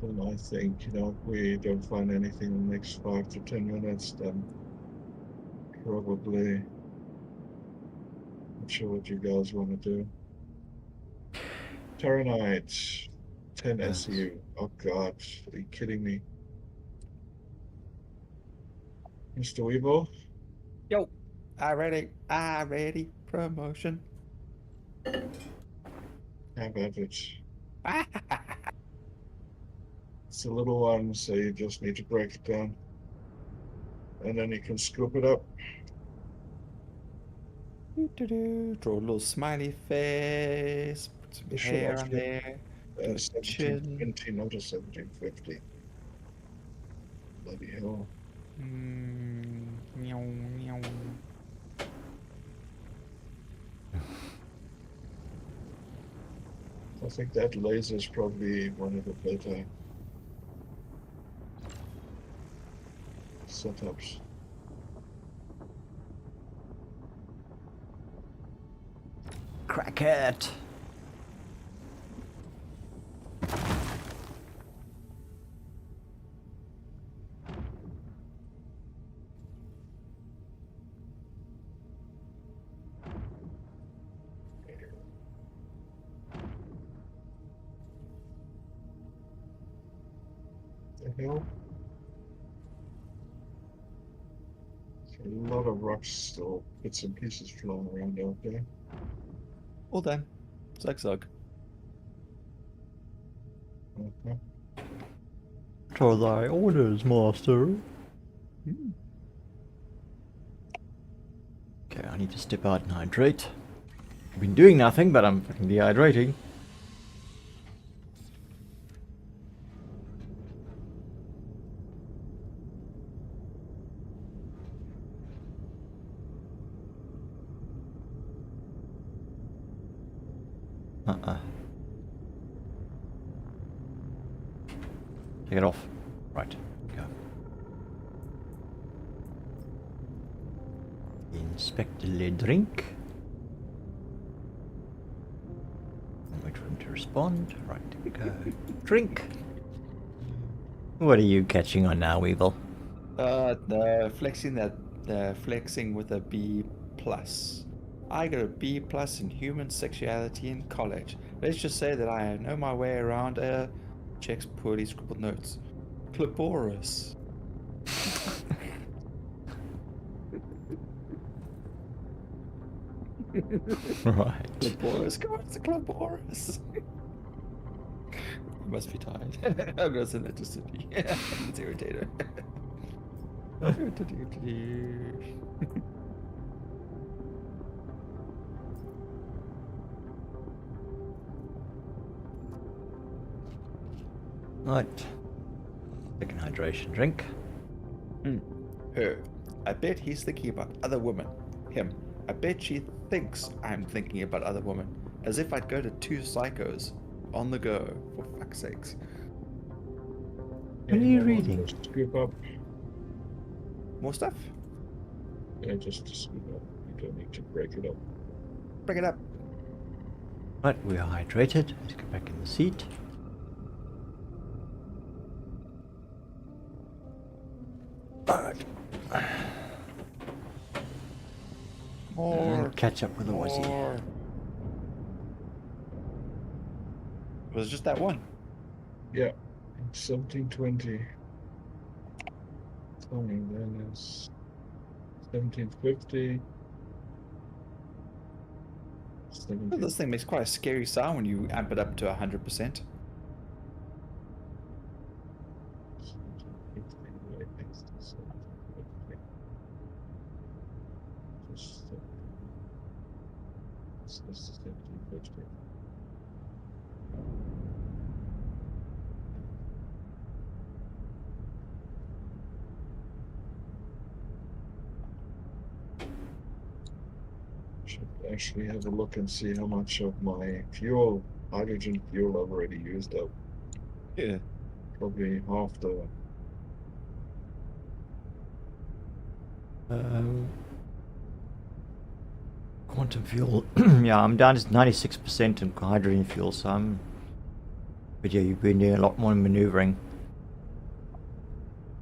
And I think, if we don't find anything in the next 5 to 10 minutes, then probably not sure what you guys want to do. Terranite, 10 Yes. SU. Oh god, are you kidding me? Mr. Weevil? Yo, I ready. Promotion. Have at it. It's a little one, so you just need to break it down. And then you can scoop it up. Draw a little smiley face. Put some You should hair on actually there. Do a chin. 1720, not a 1750. Bloody hell. Meow, meow. I think that laser is probably one of the better setups. Crack it. The hell? A lot of rocks still, bits and pieces flying around out there. All done. Zug. Okay. To thy orders, master. Okay, I need to step out and hydrate. I've been doing nothing, but I'm fucking dehydrating. Take it off. Right, go. Inspect the drink. And wait for him to respond. Right, here we go. Drink. What are you catching on now, Weevil? Flexing with a B plus. I got a B plus in human sexuality in college. Let's just say that I know my way around checks poorly scribbled notes. Clitoris. Right. Clitoris, come on, it's a clitoris. You must be tired. I'm gonna send that to Cindy. It's irritator. Right. Second hydration drink. Her. I bet he's thinking about other women. Him. I bet she thinks I'm thinking about other women. As if I'd go to two psychos on the go, for fuck's sakes. What are you reading? Just scoop up. More stuff? Yeah, just to scoop up. You don't need to break it up. Bring it up. Right, we are hydrated. Let's go back in the seat. Alright. More. And catch up with the Aussie. More. Was it just that one? Yeah, 1720. Tell me, then it's 1750. Well, this thing makes quite a scary sound when you amp it up to 100%. Should actually have a look and see how much of my fuel, hydrogen fuel, I've already used up. Yeah. Probably half the. Quantum fuel. Yeah, I'm down to 96% in hydrogen fuel, so I'm. But yeah, you've been doing a lot more maneuvering.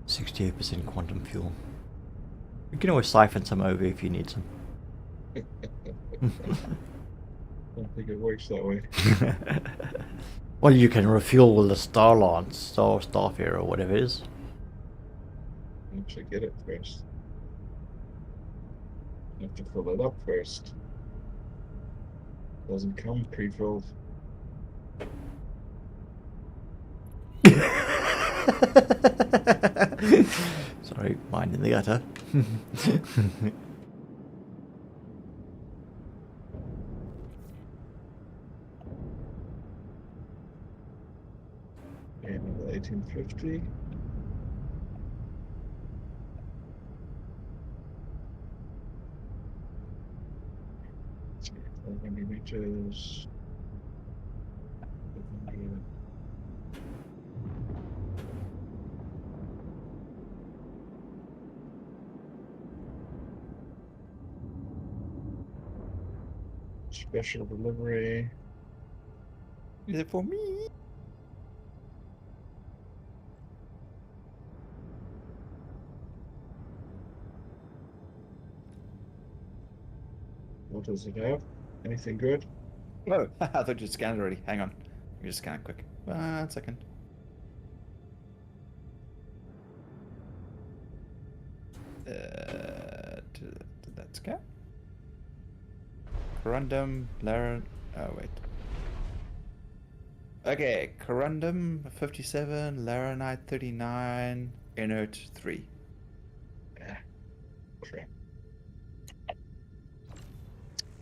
68% quantum fuel. You can always siphon some over if you need some. I don't think it works that way. Well, you can refuel with the Starfare or whatever it is. Actually, get it first. You have to fill it up first. Doesn't come pre-filled. Sorry, mind in the gutter. Okay, another 1850. Let's see, 500 meters. 500. Special delivery. Is it for me? What does it have? Anything good? Oh, I thought you scanned it already. Hang on. Let me just scan it quick. 1 second. Did that scan? Corundum, Laren. Oh, wait. Okay, Corundum 57, Laranite 39, Inert 3. Yeah. Crap.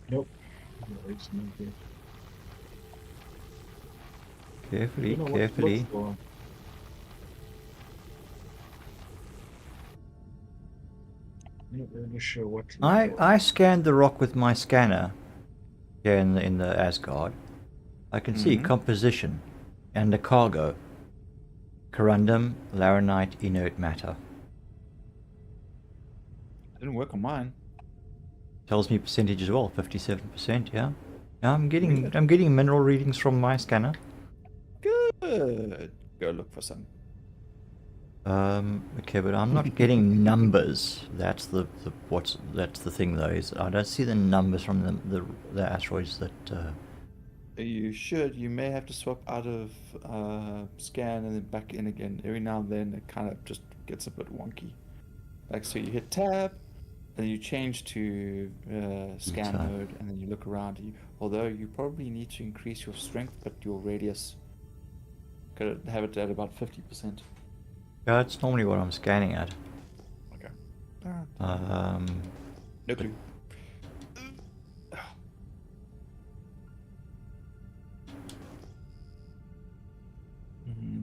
Nope. No, it's not good. I Carefully, don't know what to look carefully. for. Not really sure what to look for. I scanned the rock with my scanner here in the Asgard. I can see composition and the cargo. Corundum, Laranite, inert matter. Didn't work on mine. Tells me percentage as well, 57%, yeah. I'm Weird. getting mineral readings from my scanner. Good. Go look for some. Okay, but I'm not getting numbers. That's the thing though, is I don't see the numbers from the asteroids that You should. You may have to swap out of scan and then back in again. Every now and then it kind of just gets a bit wonky. Like, so you hit tab, then you change to scan Tab. mode, and then you look around you. Although you probably need to increase your strength, but your radius, gotta have it at about 50%. yeah, it's normally what I'm scanning at. Okay. No clue.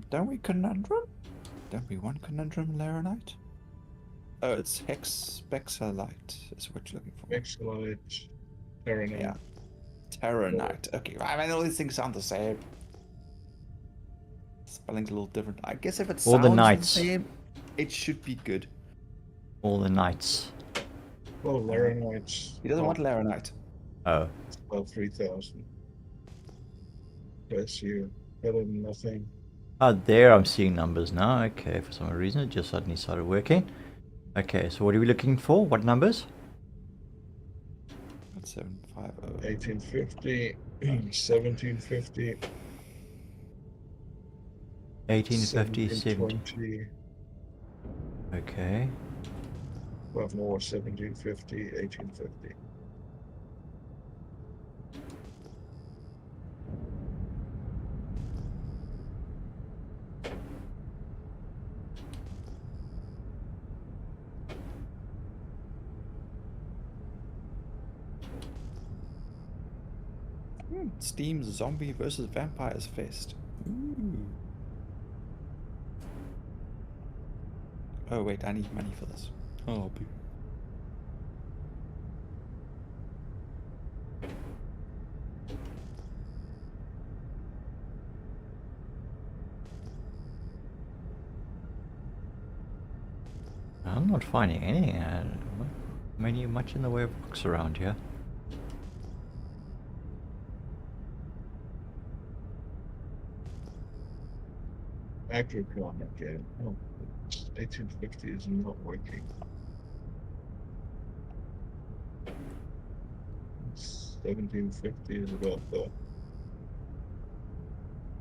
Don't we conundrum? Don't we want conundrum Laranite? Oh, it's hexbexalite is what you're looking for. Exolite, Terranite. Yeah. Terranite. Okay, I mean all these things sound the same. Spelling's a little different. I guess if it All the sounds knights. same, it should be good. All the knights. Well, Laranite. He doesn't want Laranite. Oh. It's about 3,000. Bless you. Better than nothing. Oh, there I'm seeing numbers now. Okay, for some reason it just suddenly started working. Okay, so what are we looking for? What numbers? That's 750. 1850, 1750, 1850, 70. 1720. Okay. Well, more 1750, 1850. Steam's Zombie versus Vampires Fest. Ooh. Oh wait, I need money for this. Oh, boo. I'm not finding anything. Much in the way of books around here. Agricon again. Oh, 1850 is not working. 1750 is about the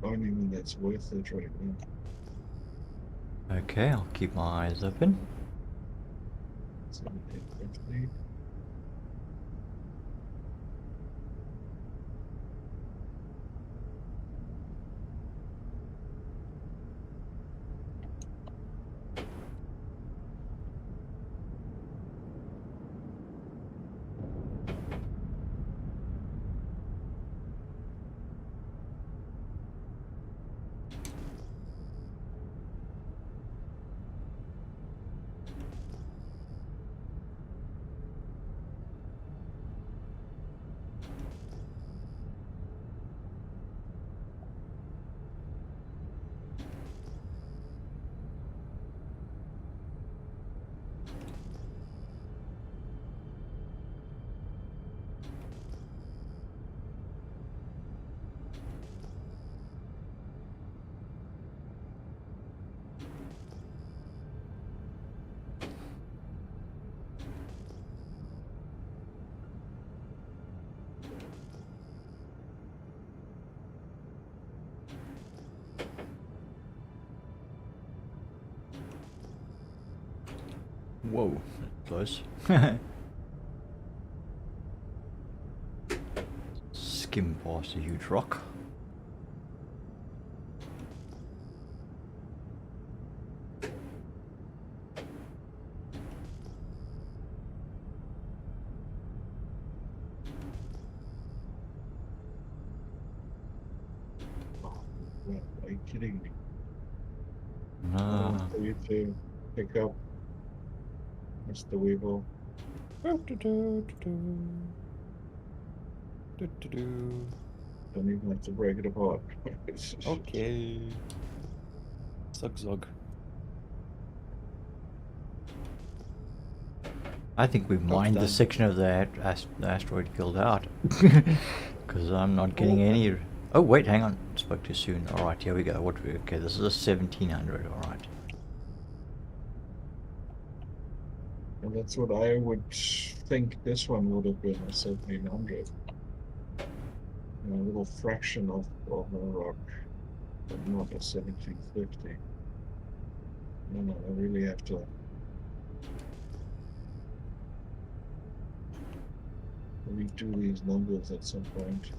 only one that's worth it right now. Okay, I'll keep my eyes open. 1750. Whoa, that's close. Skim past a huge rock. Oh, well, are you kidding me? No. For you to pick up Mr. Weevil. Don't even have to break it apart. Okay. Zug zug. I think we've mined done. this section of the asteroid field out. Because I'm not getting any... Oh, wait, hang on. Spoke too soon. Alright, here we go. Okay, this is a 1700. Alright. And that's what I would think this one would have been, a 1700. A little fraction of a rock, but not a 1750. No, I really have to redo these numbers at some point.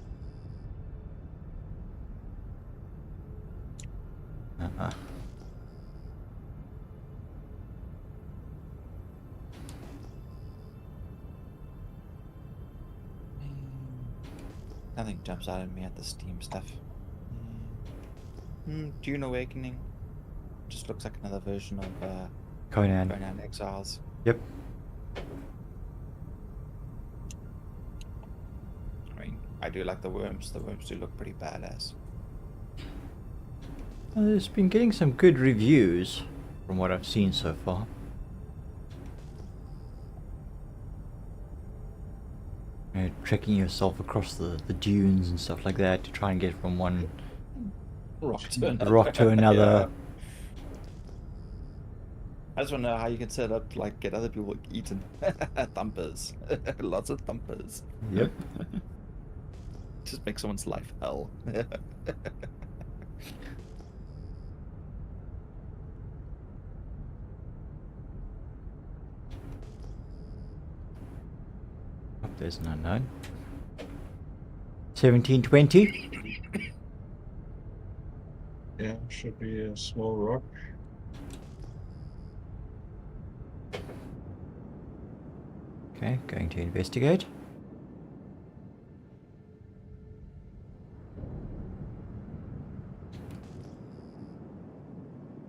Nothing jumps out at me at the Steam stuff. Dune Awakening. Just looks like another version of Conan. Conan Exiles. Yep. I mean, I do like the worms. The worms do look pretty badass. There's been getting some good reviews from what I've seen so far. Trekking yourself across the dunes and stuff like that to try and get from one Rock to another. rock to another. Yeah. I just want to know how you can set up to like get other people eaten. Thumpers. Lots of thumpers. Yep. Just make someone's life hell. Oh, there's an unknown. 1720. Yeah, should be a small rock. Okay, going to investigate.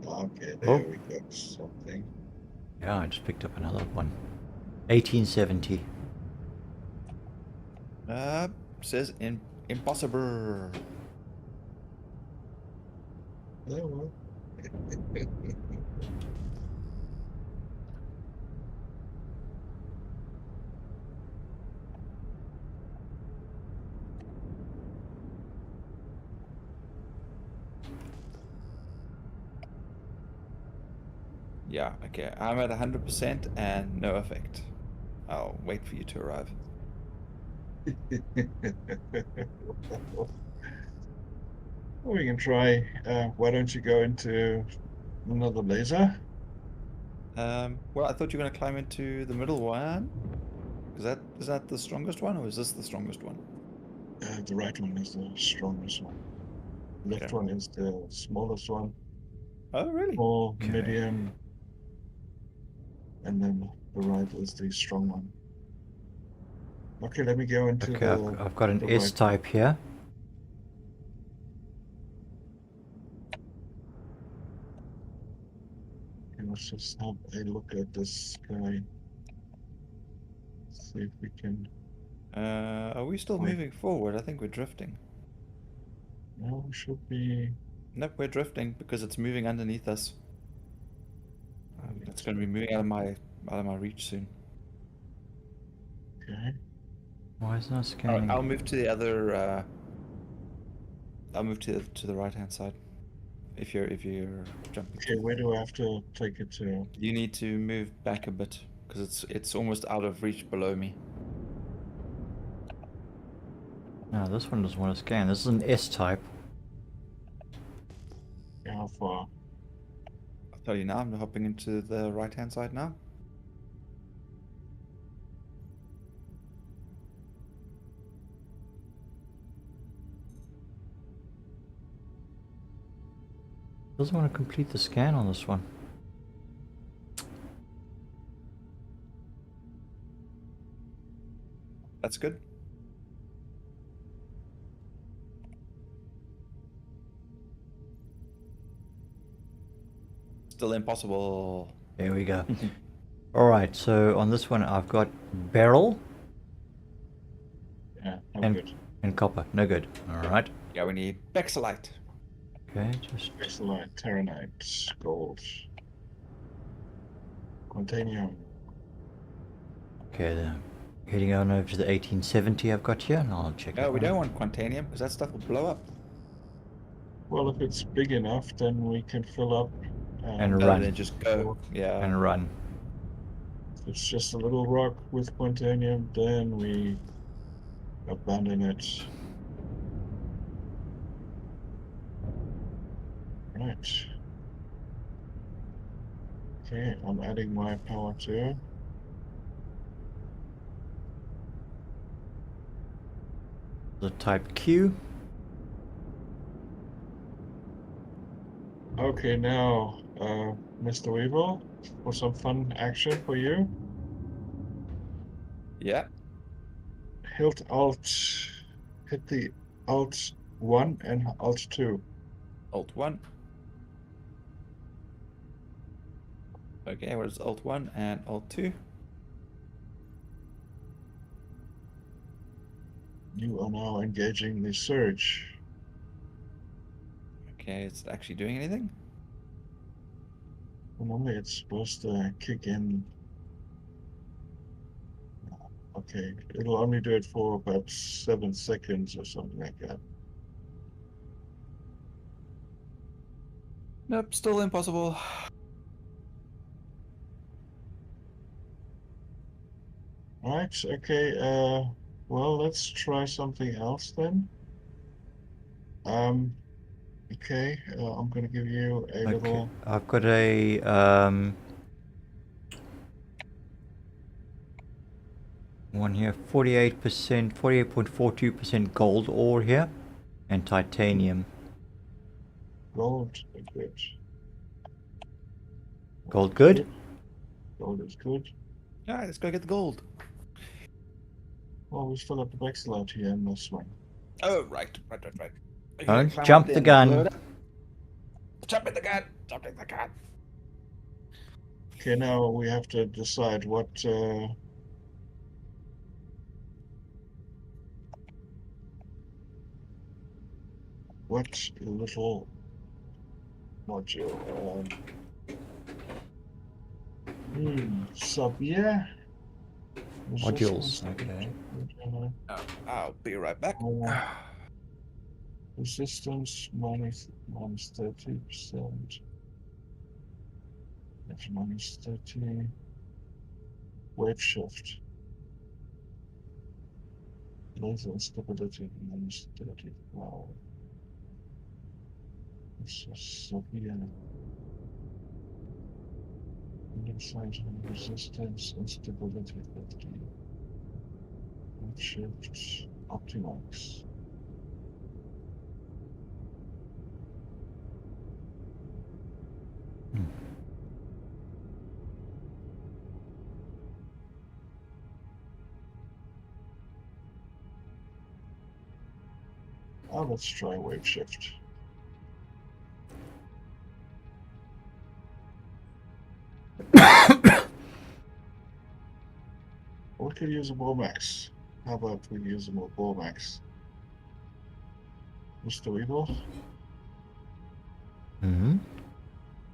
Okay, there Oh. we go. Something. Yeah, I just picked up another one. 1870. Says impossible. Yeah, well. Yeah, okay. I'm at 100% and no effect. I'll wait for you to arrive. Well, we can try. Why don't you go into another laser? Well, I thought you were gonna climb into the middle one. Is that the strongest one, or is this the strongest one? The right one is the strongest one. Left Okay. one is the smallest one. Oh, really? Small, Okay. medium, and then the right is the strong one. Okay, let me go into Okay, the. I've got an the right S-type here. one. Let's just have a look at this guy. See if we can. Are we still Wait. moving forward? I think we're drifting. No, we should be. Nope, we're drifting because it's moving underneath us. It's going to be moving out of my reach soon. Okay. Why is it not Alright, scanning? I'll move to the other. I'll move to the right hand side. If you're jumping. Okay, where do I have to take it to? You need to move back a bit because it's almost out of reach below me. No, this one doesn't want to scan. This is an S-type. How far? I'll tell you now. I'm hopping into the right hand side now. Doesn't want to complete the scan on this one. That's good. Still impossible. There we go. Alright, so on this one I've got beryl Yeah, no and, good. and copper. No good. Alright. Yeah, we need Bexalite. Okay, just Excellent. Terranite, gold, Quantanium. okay. Heading on over to the 1870 I've got here, and I'll check. No, that we one don't out. want Quantanium because that stuff will blow up. Well, if it's big enough, then we can fill up. And Rather run. than just go. Yeah. And run. If it's just a little rock with Quantanium, then we abandon it. Right. Okay, I'm adding my power to. The type Q. Okay, now, Mr. Weevil, for some fun action for you. Yeah. Hit the Alt 1 and Alt 2. Alt 1. Okay, what is Alt 1 and Alt 2? You are now engaging the surge. Okay, is it actually doing anything? Normally it's supposed to kick in. Okay, it'll only do it for about 7 seconds or something like that. Nope, still impossible. Right, okay, well, let's try something else then. Okay, I'm gonna give you a Okay. little. I've got a one here, 48%, 48.42% gold ore here, and titanium. Gold, good. Gold good? Gold is good. Alright, let's go get the gold. Well, we still have the Vexilite here in this one. Oh, right. Are you gonna Don't climb jump up the there and blow gun. it up? Jump in the gun! Jump in the gun! Okay, now we have to decide what little module. Sabia. Modules. Okay. I'll be right back. Resistance minus 30%. That's minus 30. Wave shift. Laser instability minus 30. Wow. This is severe. Size and resistance instability 50. Wave shift optimize. Let's try wave shift. We could use a Bomax. How about we use a more Bomax? Mr. Weevil? Mm-hmm.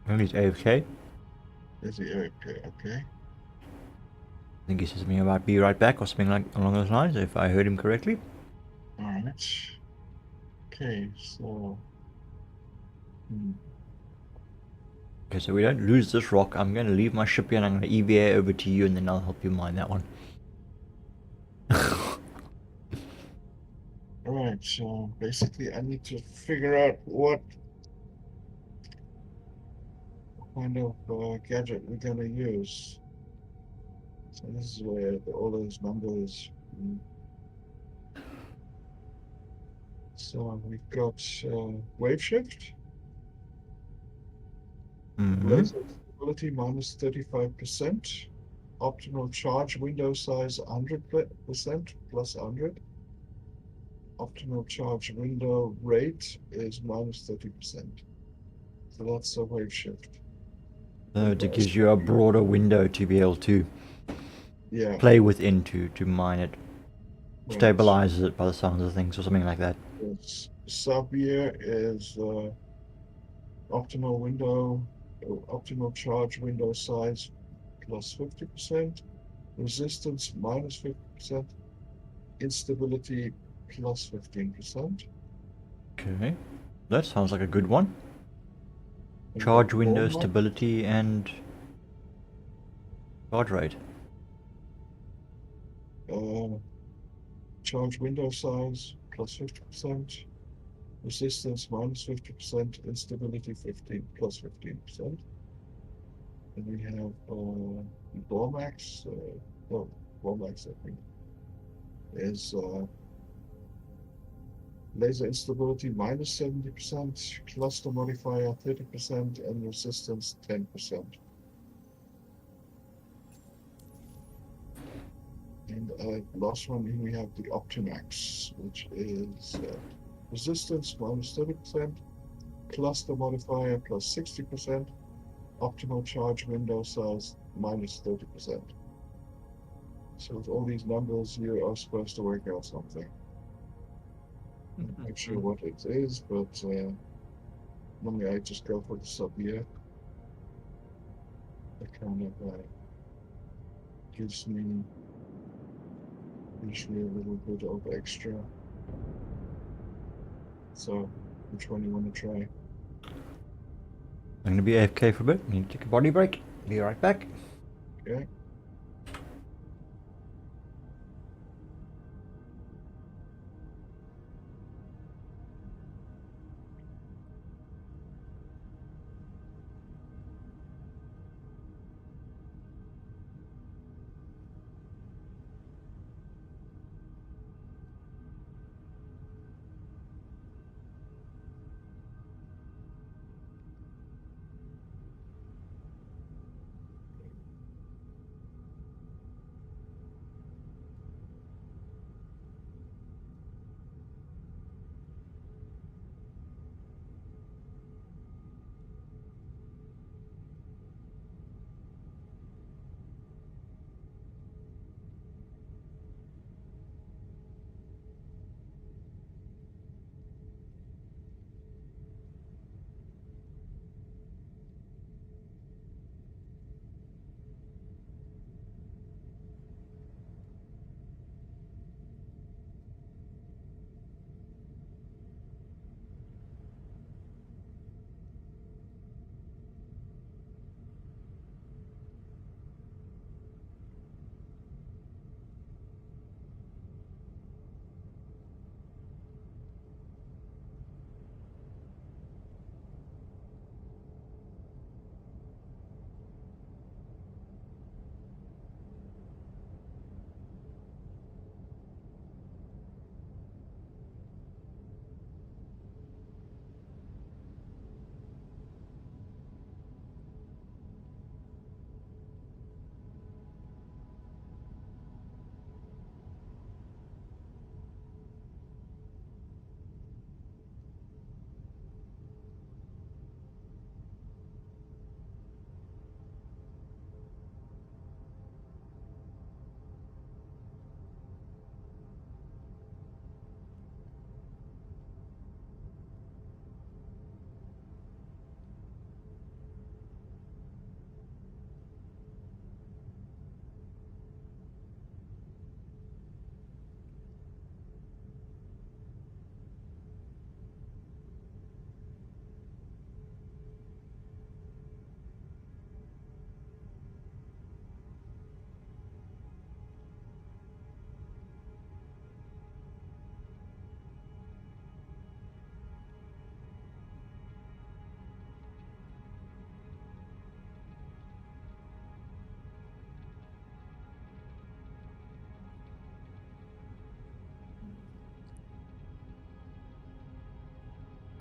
Only it's AFK. Is he okay? Okay. I think he said something about be right back or something like along those lines, if I heard him correctly. Alright. Okay, so. Okay, so we don't lose this rock. I'm going to leave my ship here and I'm going to EVA over to you and then I'll help you mine that one. Alright, so basically I need to figure out what kind of gadget we're gonna use. So this is where all those numbers. So we've got wave shift. Mm-hmm. Laser stability minus 35%. Optimal charge window size 100% plus 100. Optimal charge window rate is minus 30%. So that's a wave shift. So it gives you a broader window to be able to Yeah. play within to mine it. Right. Stabilizes it by the sounds of things or something like that. Sub-year is optimal charge window size plus 50%, resistance minus 50%, instability plus 15%. Okay. That sounds like a good one. And Charge the window wall stability and charge rate. charge window size plus 50%, resistance minus 50%, instability 15 plus 15%. And we have Dormax, Dormax I think is laser instability minus 70%, cluster modifier 30%, and resistance 10%. And last one here we have the Optimax, which is resistance minus 30%, cluster modifier plus 60%, optimal charge window size minus 30%. So with all these numbers, you are supposed to work out something. I'm not sure what it is, but normally I just go for the sub-year. It kind of gives me usually a little bit of extra. So, which one do you want to try? I'm gonna be AFK for a bit. Need to take a body break. Be right back. Okay.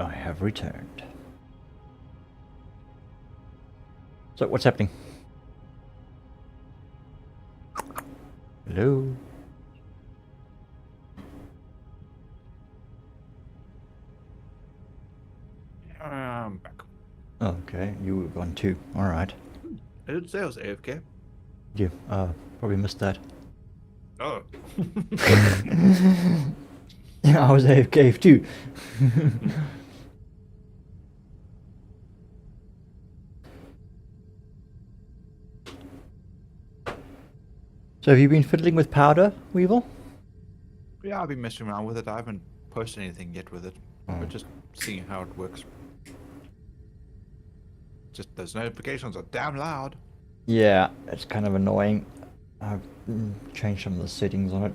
I have returned. So what's happening? Hello? I'm back. Okay, you were gone too. Alright. I didn't say I was AFK. You probably missed that. Oh. Yeah, I was AFK too. So have you been fiddling with powder, Weevil? Yeah, I've been messing around with it. I haven't posted anything yet with it. Oh. But just seeing how it works. Just those notifications are damn loud. Yeah, it's kind of annoying. I've changed some of the settings on it.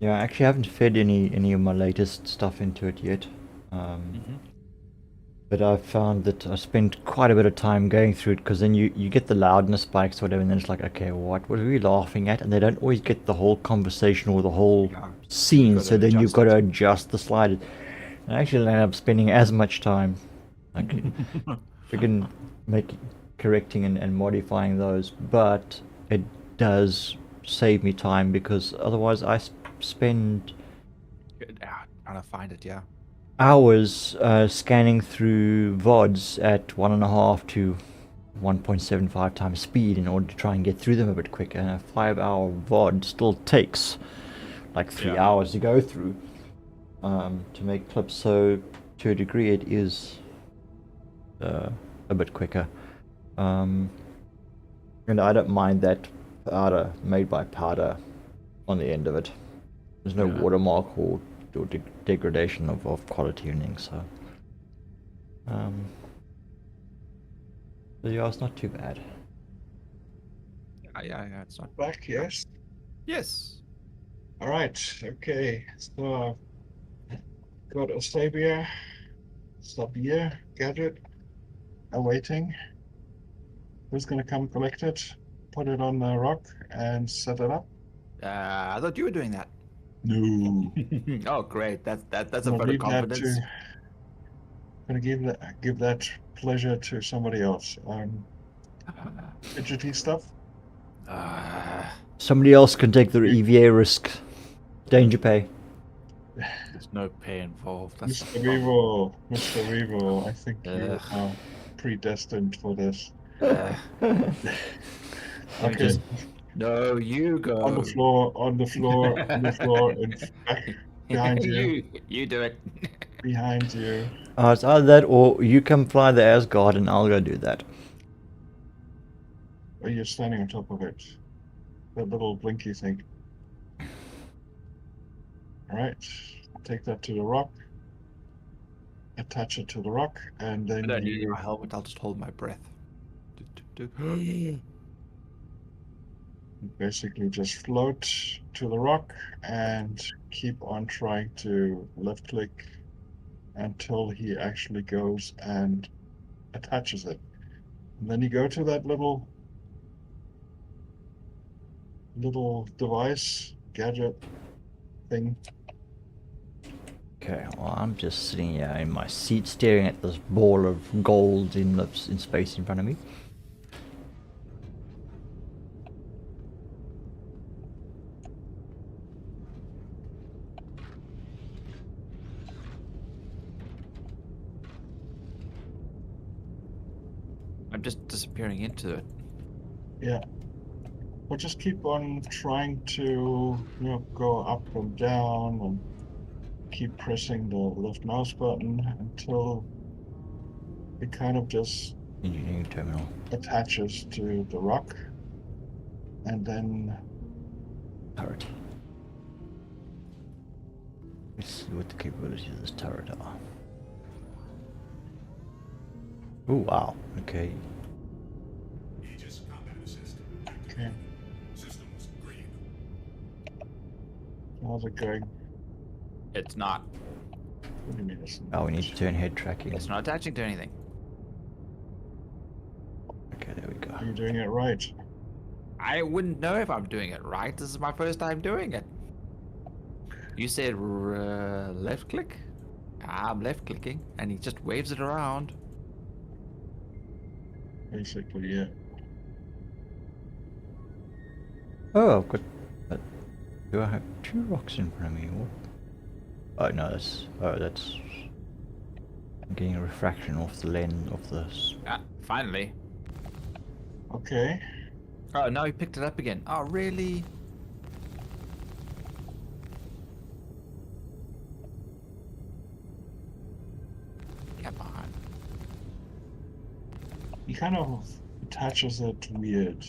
Yeah, I actually haven't fed any of my latest stuff into it yet. But I've found that I spent quite a bit of time going through it because then you get the loudness spikes or whatever, and then it's like, okay, what are we laughing at? And they don't always get the whole conversation or the whole scene, so then you've got to adjust the sliders. I actually end up spending as much time like freaking correcting and modifying those, but it does save me time because otherwise I spend Trying to find it, yeah. hours scanning through VODs at 1.5 to 1.75 times speed in order to try and get through them a bit quicker. And a 5-hour VOD still takes like 3 hours to go through to make clips. So to a degree, it is a bit quicker. And I don't mind that powder made by powder on the end of it. There's no watermark or degradation of quality or anything, so yeah, it's not too bad. Yeah, it's not. Back, yes. Yes. All right. Okay. So got a Sabia gadget awaiting. Who's gonna come collect it, put it on the rock, and set it up? I thought you were doing that. No. Oh, great. That's a Gonna vote of leave that confidence. gonna give that pleasure to somebody else. Fidgety stuff. Somebody else can take the EVA risk. Danger pay. There's no pay involved. That's the Mr. problem. Weevil, I think you are predestined for this. Okay. No, you go. On the floor, in back behind you. You do it. Behind you. It's either that or you come fly the Asgard and I'll go do that. Or you're standing on top of it. That little blinky thing. Alright. Take that to the rock. Attach it to the rock, and then I don't need you my helmet. I'll just hold my breath. basically just float to the rock and keep on trying to left click until he actually goes and attaches it. And then you go to that little device, gadget thing. Okay, well, I'm just sitting here in my seat staring at this ball of gold in space in front of me. I'm just disappearing into it. Yeah. But just keep on trying to, go up and down and keep pressing the left mouse button until it kind of just Engineering terminal. attaches to the rock. And then Turret. Let's see what the capabilities of this turret are. Oh wow, okay. Aegis combat assist. okay. Systems green. How's it going? It's not. What do you mean it's Oh, we need to turn head tracking. It's not attaching to anything. Okay, there we go. Are you doing it right? I wouldn't know if I'm doing it right. This is my first time doing it. You said left click? I'm left clicking, and he just waves it around. basically, yeah. Oh, I've got. Uh, do I have 2 rocks in front of me? What? Oh no, that's. Oh, that's. I'm getting a refraction off the lens of this. Ah, finally. Okay. Oh, no, he picked it up again. Oh, really? Come on. He kind of attaches it weird.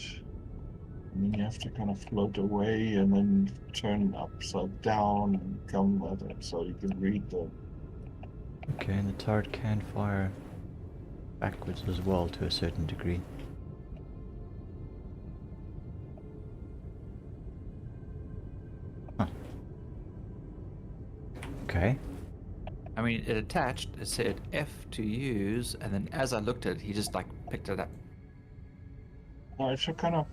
And then you have to kind of float away and then turn upside down and come at it so you can read the. Okay, and the turret can fire backwards as well to a certain degree. Huh. Okay. I mean, it attached, it said F to use, and then as I looked at it, he just like picked it up. No, it should kind of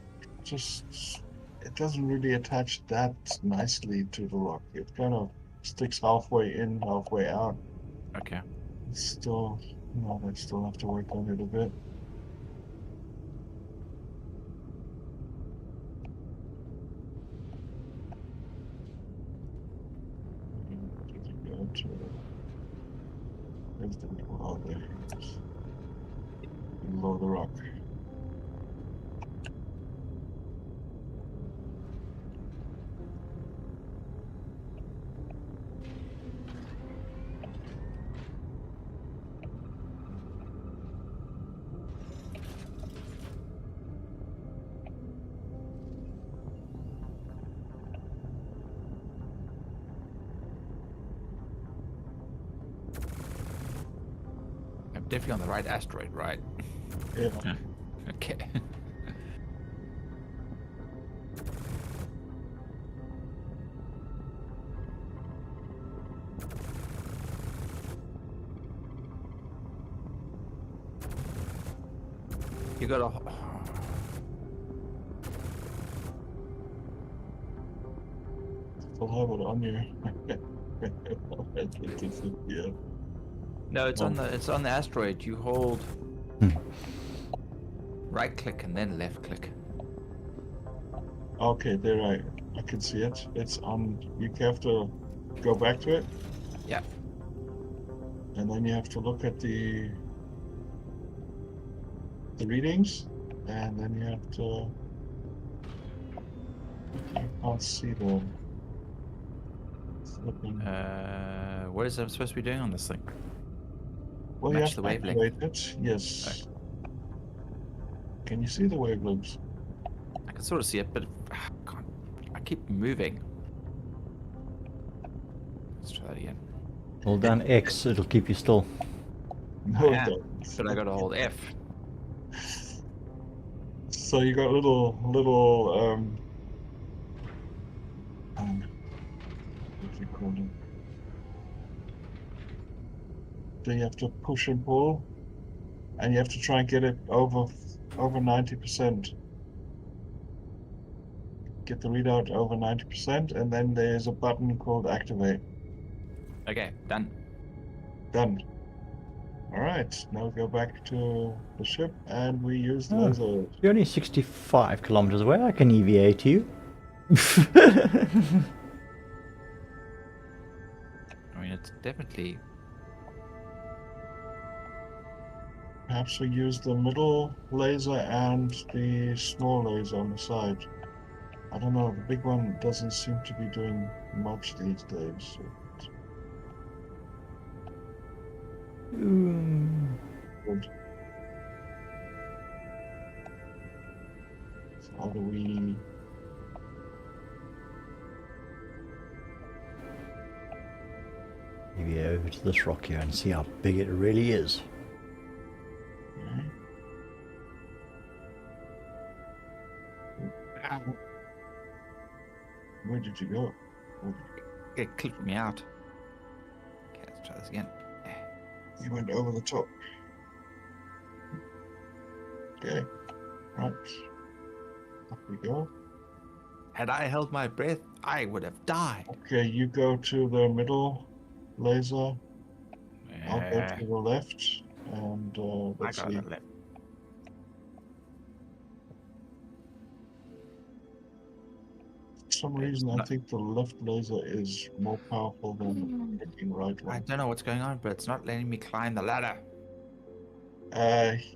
just. It doesn't really attach that nicely to the rock. It kind of sticks halfway in, halfway out. Okay. It's still, they still have to work on it a bit. Did you go to? Where's the? Oh, there it is. Below the rock. I'm definitely on the right asteroid, right? Yeah. Okay. You got a. Still have it on you. I think it's yeah. No, it's on the asteroid. You hold right click and then left click. Okay, there I can see it. It's on. You have to go back to it. Yeah. And then you have to look at the readings, and then you have to. I can't see the flipping. What is I supposed to be doing on this thing? Well, you match have the to wavelength. activate it. Yes. Can you see the wavelengths? I can sort of see it, but I keep moving. Let's try that again. Hold down X, it'll keep you still. No, Yeah, don't. but I gotta hold F. So you got little what do you call them? Then you have to push and pull, and you have to try and get it over 90%. Get the readout over 90%, and then there's a button called activate. Okay, done. Done. All right, now go back to the ship, and we use the Oh. laser. You're only 65 kilometers away. I can EVA to you. I mean, it's definitely. Perhaps we use the middle laser and the small laser on the side. I don't know, the big one doesn't seem to be doing much these days. Good. So how do we... EVA over to this rock here and see how big it really is. Okay. Where did you go? Oh, It clipped me out. Okay, let's try this again. you went over the top. Okay, right. Up we go. Had I held my breath, I would have died. Okay, you go to the middle laser. I'll go Yeah, to the left, and I let's got see. that left. some reason, I think the left laser is more powerful than the freaking right I one. don't know what's going on, but it's not letting me climb the ladder.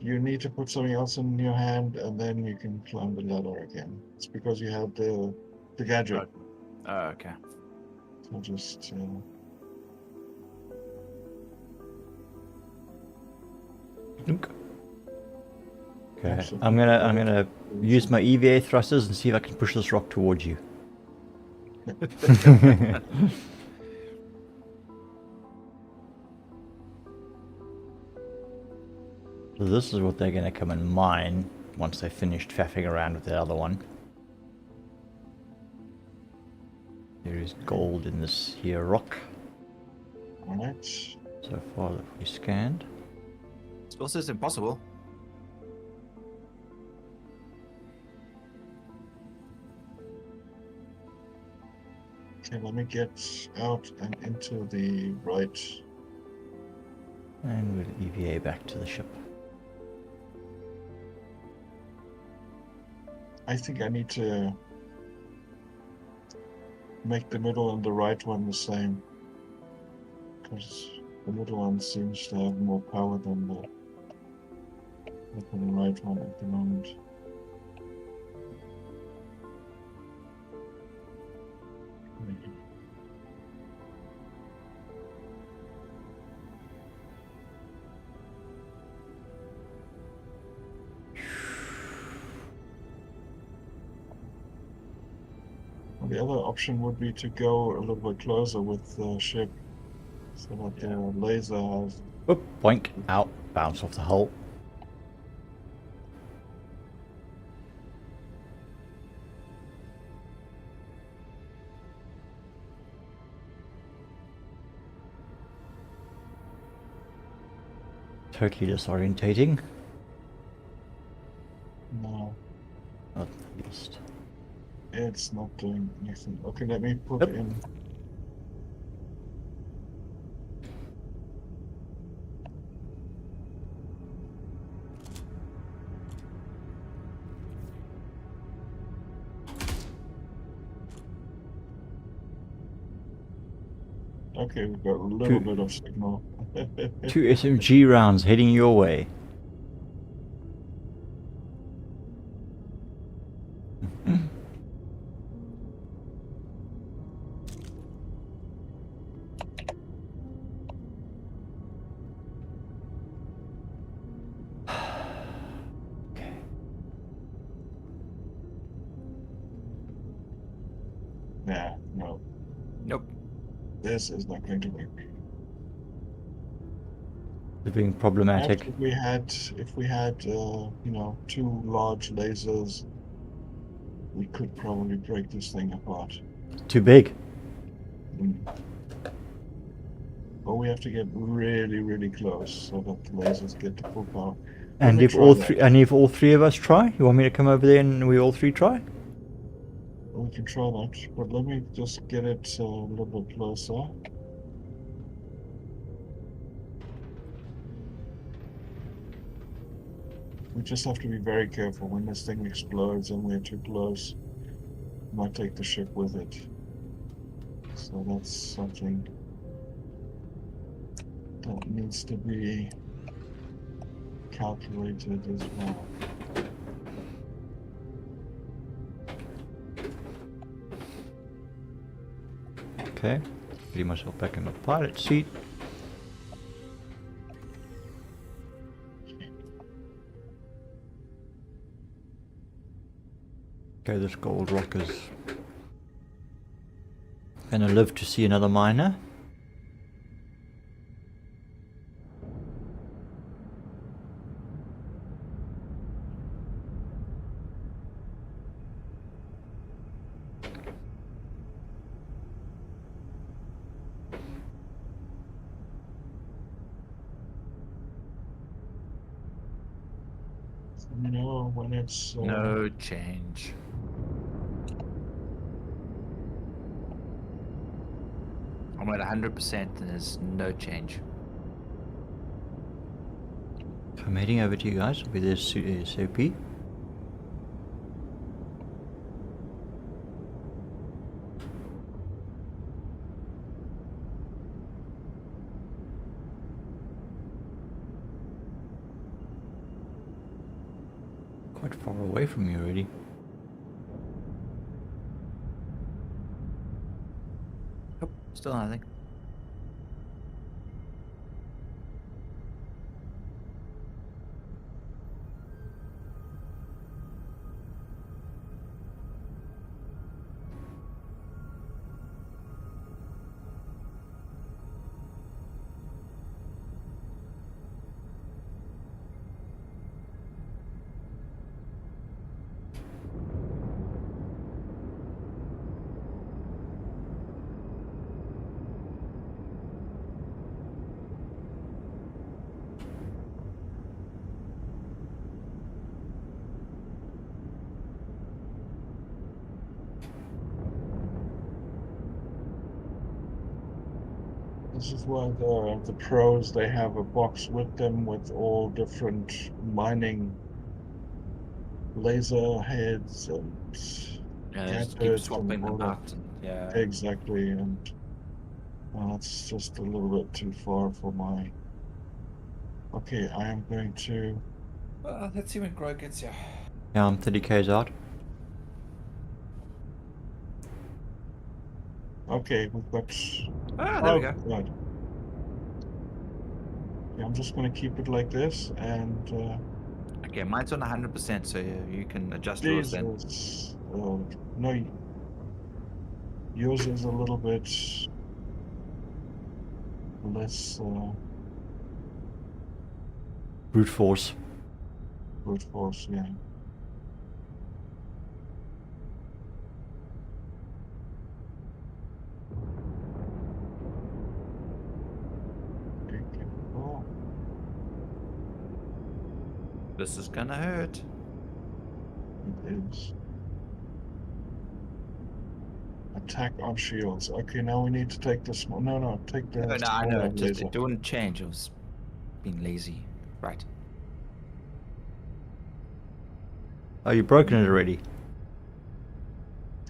You need to put something else in your hand, and then you can climb the ladder again. It's because you have the gadget. Oh, okay. So just Look. Okay, Absolutely. I'm gonna use my EVA thrusters and see if I can push this rock towards you. So this is what they're gonna come and mine once they've finished faffing around with the other one. There is gold in this here rock. Alright. So far that we scanned. Still says impossible. Okay, let me get out and into the right. And we'll EVA back to the ship. I think I need to make the middle and the right one the same. Because the middle one seems to have more power than the right one at the moment. The other option would be to go a little bit closer with the ship, so that the laser has. Whoop, boink, out, bounce off the hull. Totally disorientating. No, At least. it's not doing anything. Okay, let me put Yep. in. Okay, we've got a little bit of signal. 2 SMG rounds heading your way. Okay. Nah, no, Nope. this is not going to work. They're being Perhaps problematic. if we had, you know, 2 large lasers, we could probably break this thing apart. Too big. But we have to get really, really close so that the lasers get the full power. Let And me if try all that. three, and if all three of us try, you want me to come over there and we all three try? We can try that, but let me just get it a little bit closer. We just have to be very careful when this thing explodes and we're too close. We might take the ship with it. So that's something that needs to be calculated as well. Okay. Getting myself back in the pilot seat. Okay, this gold rock is gonna live to see another miner. You know, when it's No change. I'm at 100% and there's no change. I'm heading over to you guys with this SOP. Quite far away from you already. Oh, still nothing. This is why the pros, they have a box with them with all different mining laser heads and Yeah, just keep gadgets and swapping all them that. out. And, yeah. Exactly, and that's just a little bit too far for my. Okay, I am going to. Well, let's see when Grogue gets here. Yeah, I'm 30 k's out. Okay, we've got. Ah, there we go. God. Yeah, I'm just going to keep it like this, and Okay, mine's on 100%, so you can adjust yours then. Jesus, no, yours is a little bit less Brute force. brute force, yeah. Okay, oh, This is gonna hurt. it is. Attack on shields. Okay, now we need to take the small. No, take the No, I know. smaller It just laser. it wouldn't change. It was being lazy. Right. Oh, you've broken it already.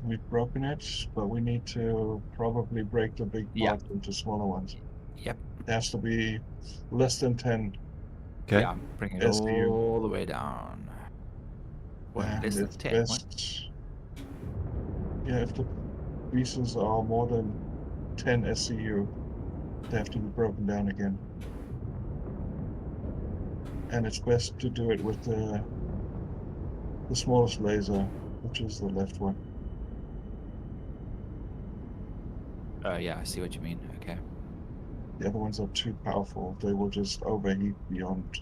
We've broken it, but we need to probably break the big Yeah. part into smaller ones. Yep. It has to be less than 10 Okay. Yeah, bring it SDU. all the way down. What, And less than it's 10? What? best. Yeah, if the pieces are more than 10 SCU, they have to be broken down again. And it's best to do it with the smallest laser, which is the left one. Oh, yeah, I see what you mean. Okay. The other ones are too powerful. They will just overheat beyond.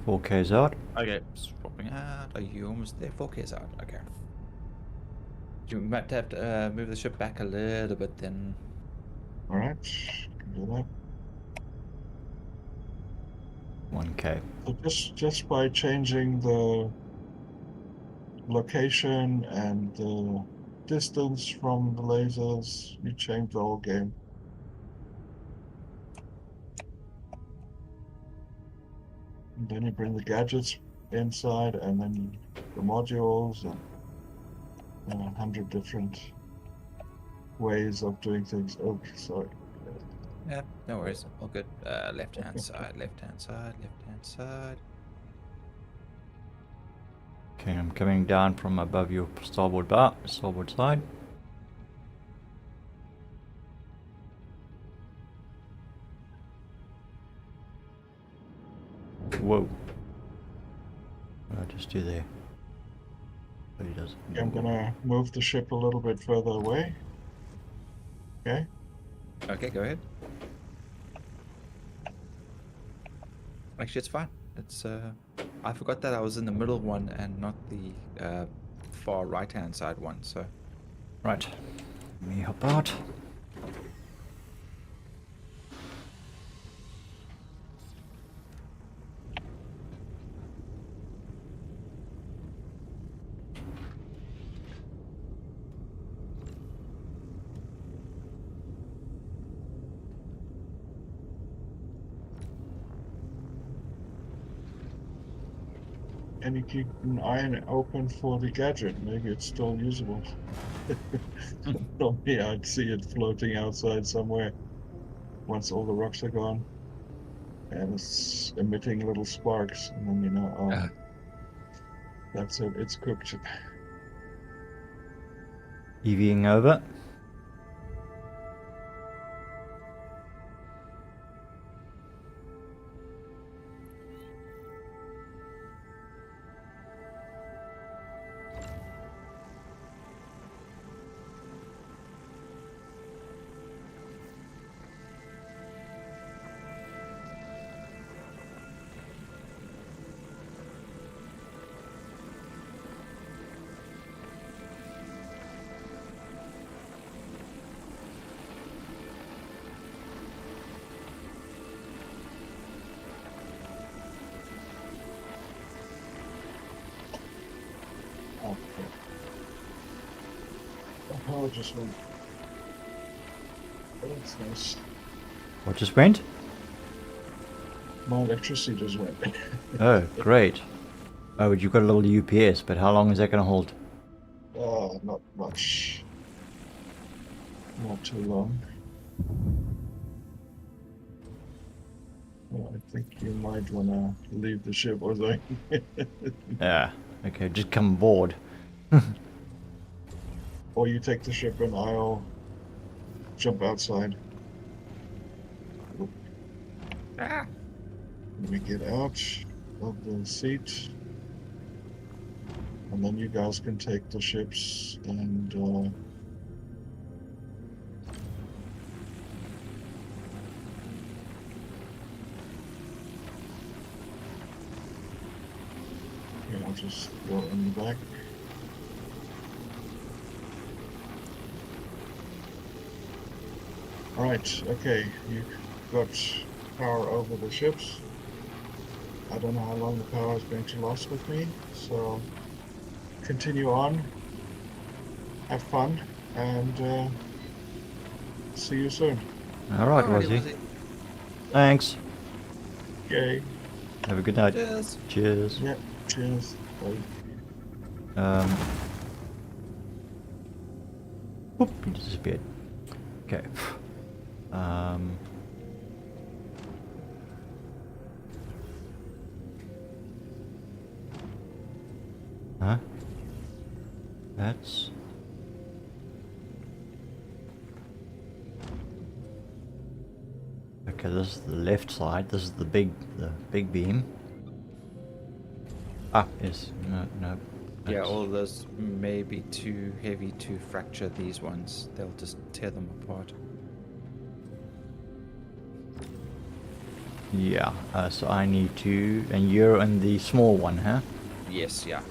4 k's out. Okay, swapping out. Are you almost there? 4K's out. Okay. You might have to move the ship back a little bit then. All right, can do that. 1k. So just by changing the location and the distance from the lasers, you change the whole game. And then you bring the gadgets inside, and then the modules, and 100 different ways of doing things. Oh, sorry. Yeah, no worries. All good. Left hand side, left hand side, left hand side. Okay, I'm coming down from above your starboard side. Whoa. What did I just do there? But he doesn't. I'm gonna move the ship a little bit further away. Okay. Okay, go ahead. Actually, it's fine. It's I forgot that I was in the middle one and not the far right hand side one. So Right. Let me hop out. And you keep an eye open for the gadget. Maybe it's still usable. Probably I'd see it floating outside somewhere once all the rocks are gone. and it's emitting little sparks, and then you know, oh, Uh. that's it. It's cooked. EVing over. Okay. The power just went. Oh, that's nice. What just went? My electricity just went. Oh, great. Oh, but you've got a little UPS, but how long is that going to hold? Not much. Not too long. Well, I think you might want to leave the ship or something. Yeah, okay, just come aboard. Or you take the ship and I'll jump outside. Ah. Let me get out of the seat. And then you guys can take the ships and yeah, I'll just go in the back. Alright, okay, you've got power over the ships. I don't know how long the power is going to last with me, so continue on, have fun, and see you soon. Alright, Alrighty, Wazzy. Wazzy. Thanks. Okay, Have a good night. Cheers. Cheers. yeah, cheers, bye. Whoop, he disappeared. Okay. Um. Huh? That's... Okay, this is the left side. This is the big beam. Ah, yes. No. Yeah, That's- all of those may be too heavy to fracture these ones. They'll just tear them apart. Yeah, so I need to... And you're in the small one, huh? Yes, yeah.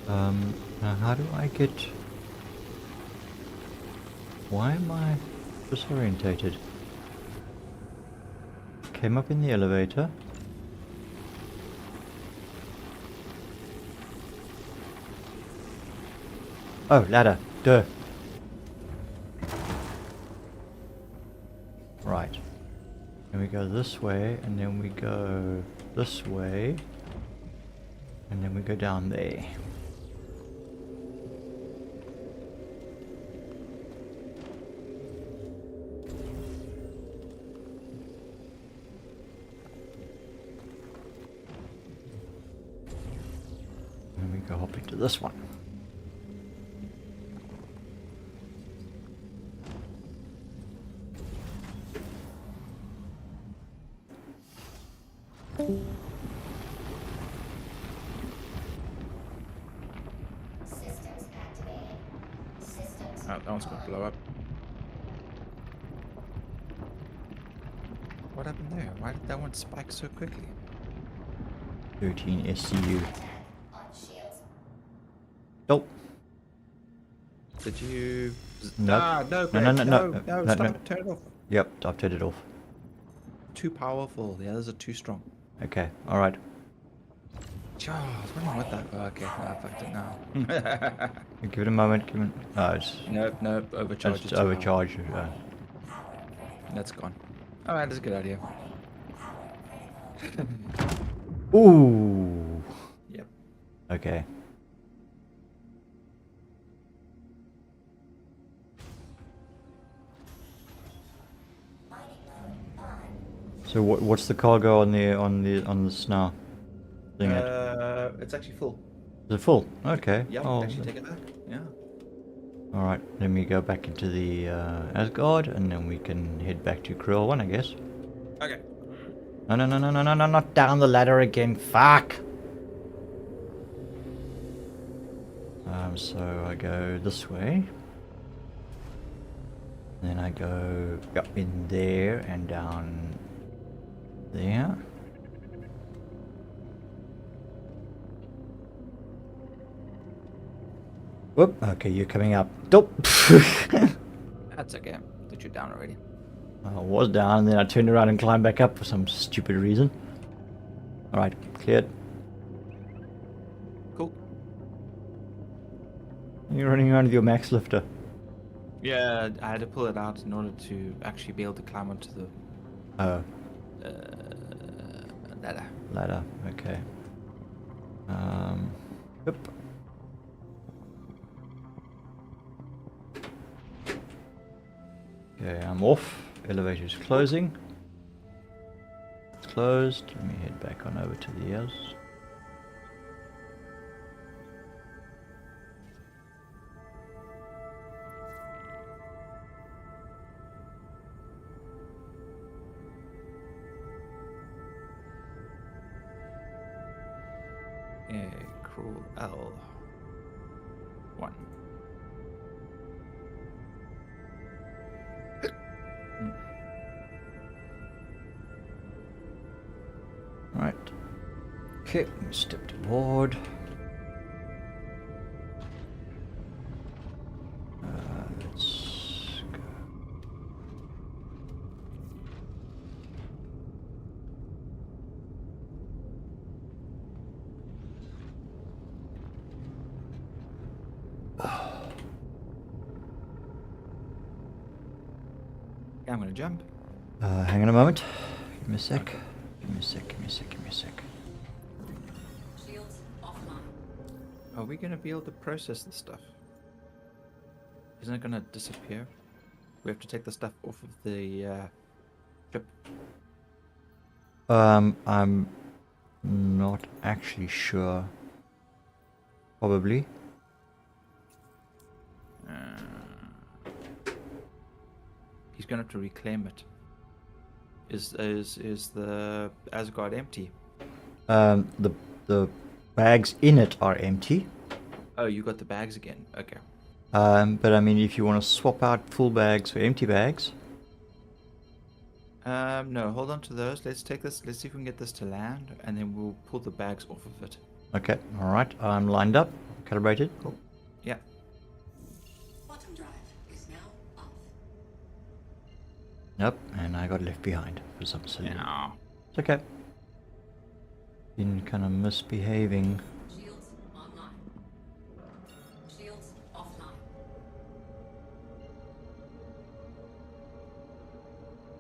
Now how do I get... Why am I disorientated? Came up in the elevator. Oh, ladder. Duh. Right. And we go this way, and then we go this way, and then we go down there. And we go hop into this one. Systems activated. Systems. Oh, that one's gonna blow up. What happened there? Why did that one spike so quickly? 13 SCU. Attack on shields. Oh, Did you? Nope. Ah, no, No, Greg, no, no, no, no, no, stop no. it, turn it off. yep, I've turned it off. Too powerful. The others are too strong. Okay, alright. Charles, what am I with that? Oh, okay, I fucked it now. Give it a moment, give it... Oh, it's... Nope, overcharged. It's overcharged. That's gone. Alright, that's a good idea. Ooh. Yep. Okay. So what's the cargo on this now? Thing it. It's actually full. Is it full? Okay. Yeah, Oh, actually take it back. Yeah. all right. Let me go back into the Asgard, and then we can head back to Krill 1, I guess. Okay. No, no, no, no, no, no, no, not down the ladder again. Fuck. So I go this way. Then I go up in there and down there. Whoop. Okay, you're coming up. Dope. That's okay. That you're down already. I was down, and then I turned around and climbed back up for some stupid reason. Alright, cleared. Cool. You're running around with your max lifter. Yeah, I had to pull it out in order to actually be able to climb onto the Oh, ladder. ladder. Okay. Yep. Okay, I'm off. Elevator's closing. It's closed. Let me head back on over to the others. Yeah, cruel L. 1. Right. Okay, step to board. Let's go. Yeah, I'm gonna jump. Hang on a moment. Give me a sec. Give me a sec. Give me a sec. Give me a sec. Shields offline. Are we gonna be able to process the stuff? Isn't it gonna disappear? We have to take the stuff off of the ship. I'm not actually sure. Probably. He's gonna have to reclaim it. Is the Asgard empty? The bags in it are empty. Oh, you got the bags again. Okay. But I mean, if you want to swap out full bags for empty bags. No, hold on to those. Let's take this. Let's see if we can get this to land, and then we'll pull the bags off of it. Okay, all right. I'm lined up, calibrated. Cool. Yeah. Bottom drive is now off. Yep, and I got left behind for some silly. No. It's okay. Been kind of misbehaving. Shields online. Shields offline.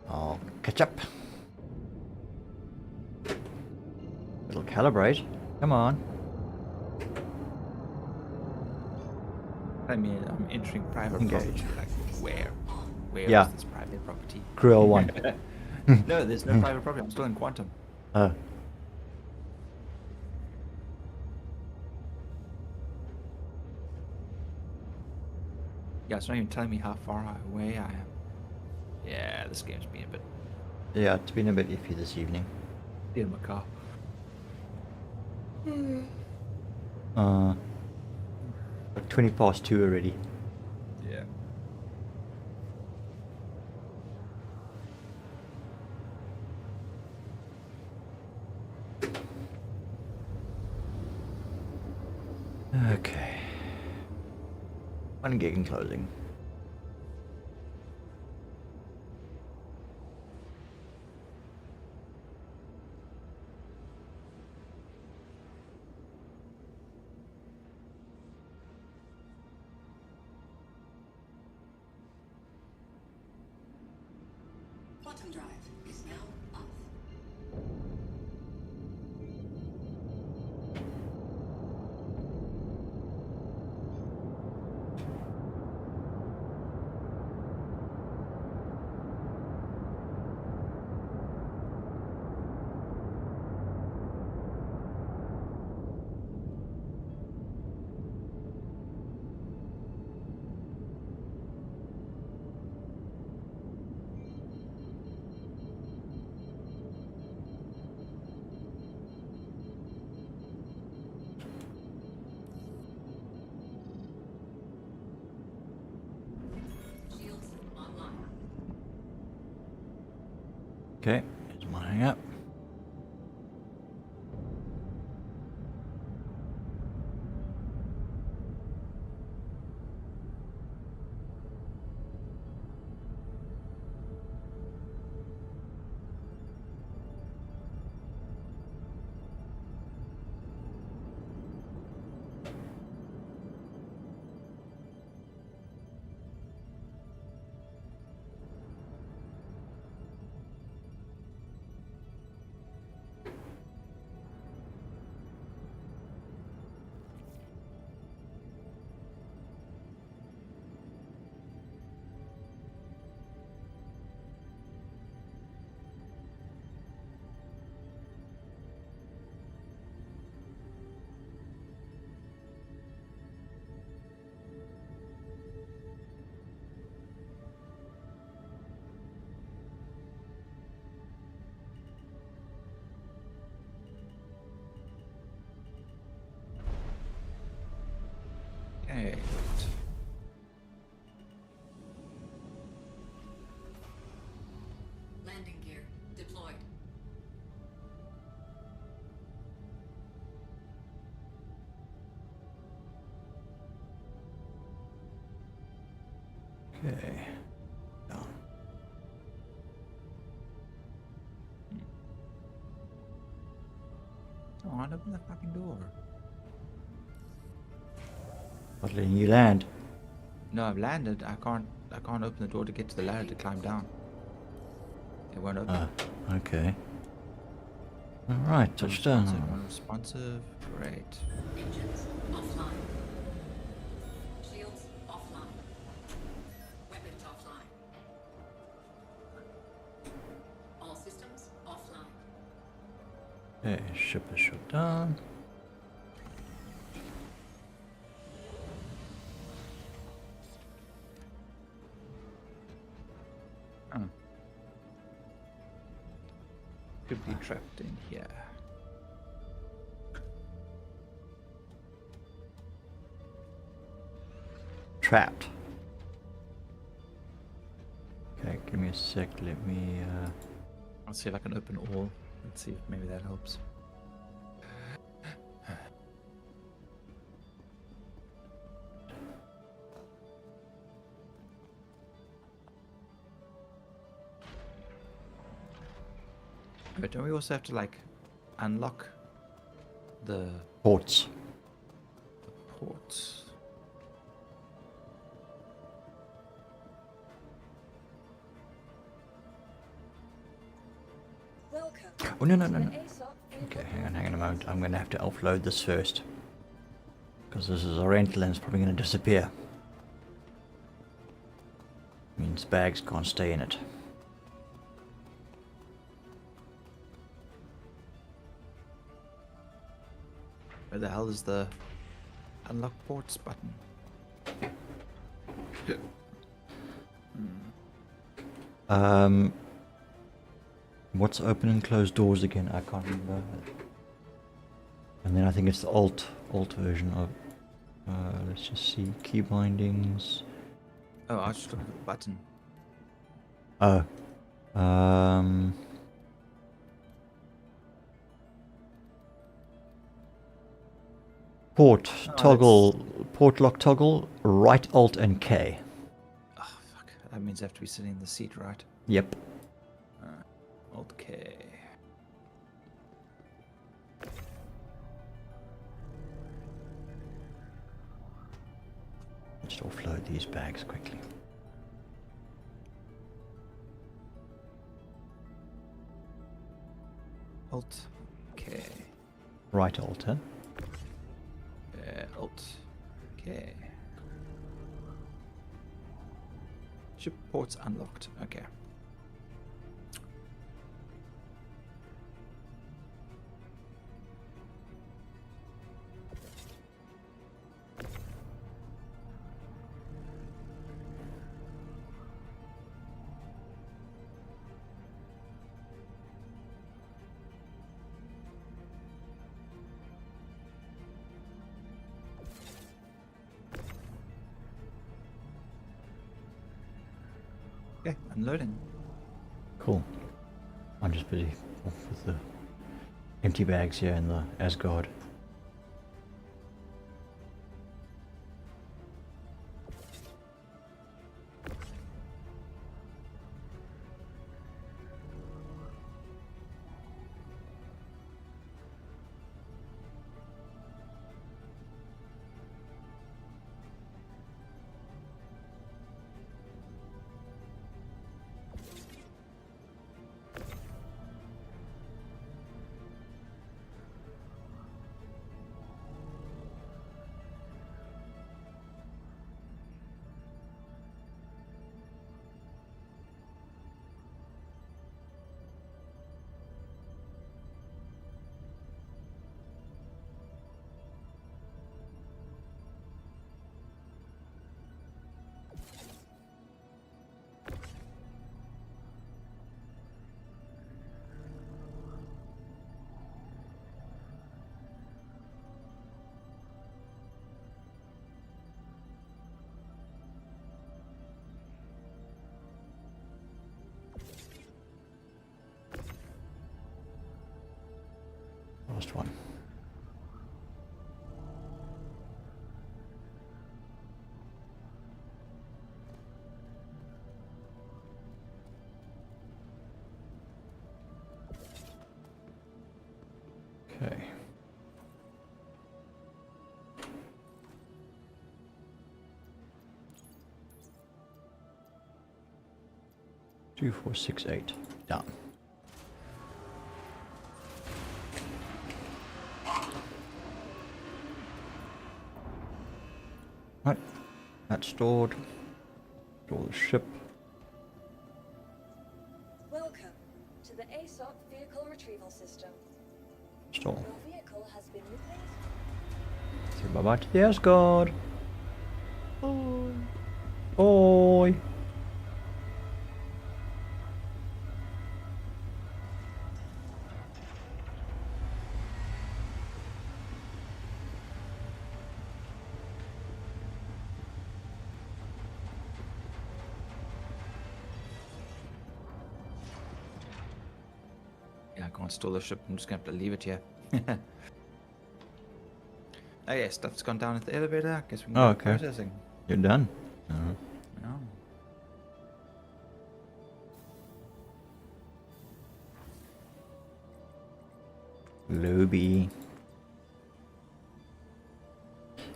I'll catch up. It'll calibrate. Come on. I mean, I'm entering private Engage. property. Like, where? Where Yeah. is this private property? Cruel 1. No, there's no private property. I'm still in quantum. Yeah, it's not even telling me how far away I am. Yeah, this game's being a bit Yeah, it's been a bit iffy this evening. in my car. Like 20 past 2 already. Yeah. Okay. 1 gig in closing. Bottom drive is now off. Okay, here's my hang up. Okay. Landing gear deployed. Okay. Down. Oh, open the fucking door. Not letting you land. No, I've landed. I can't open the door to get to the ladder to climb down. It won't open. Okay. Alright, touchdown. Unresponsive. Great. Engines offline. Shields offline. Weapons offline. All systems offline. Okay, ship is shut down. Oh. Could be trapped in here. Trapped. Okay, give me a sec. Let me. I'll see if I can open all. Let's see if maybe that helps. But don't we also have to like unlock the Ports. ports? Welcome. Oh, no, no, to no, the no. ASOP field Okay, of hang on a operations. moment. I'm going to have to offload this first. Because this is a rental and it's probably going to disappear. Means bags can't stay in it. Where the hell is the unlock ports button? What's open and closed doors again? I can't remember. And then I think it's the alt version of. Let's just see key bindings. Oh, I just looked at the button. Oh, port toggle, port lock toggle, right alt and K. Oh fuck! That means I have to be sitting in the seat, right? Yep. Alt K. Let's offload these bags quickly. Alt K. Right alt, huh? Alt K. Ship ports unlocked. Okay. Okay, unloading. Cool. I'm just busy off with the empty bags here in the Asgard. Last one. Okay. Two, 4, 6, 8. Done. Right. That's stored. Store the ship. Welcome to the ASOC vehicle retrieval system. Store. Your vehicle has been replaced. Say bye-bye to the Asgard. Bye. Bye. Yeah, I can't store the ship. I'm just gonna have to leave it here. Oh yeah, stuff's gone down at the elevator. Guess we can Oh, go okay. processing. You're done. Oh. Lobby.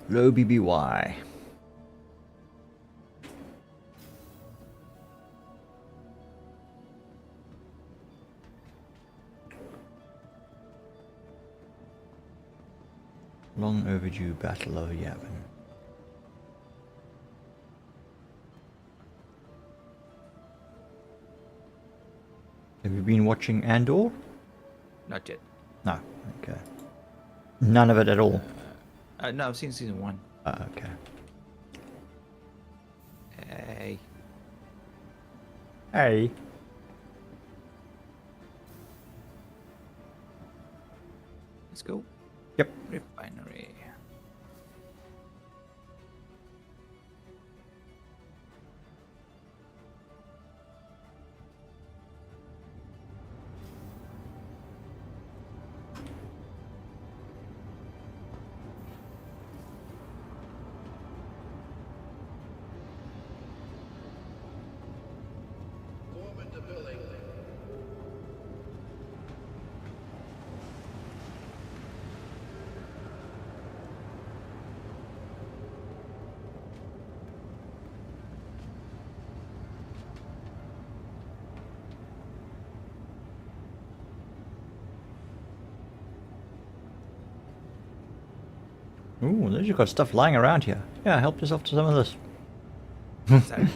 Lobby BY. Long overdue Battle of Yavin. Have you been watching Andor? Not yet. No. Okay. None of it at all. No, I've seen season 1. Okay. Hey. Hey. Let's go. Yep. Refinery. Ooh, there's you got stuff lying around here. Yeah, help yourself to some of this. Sorry.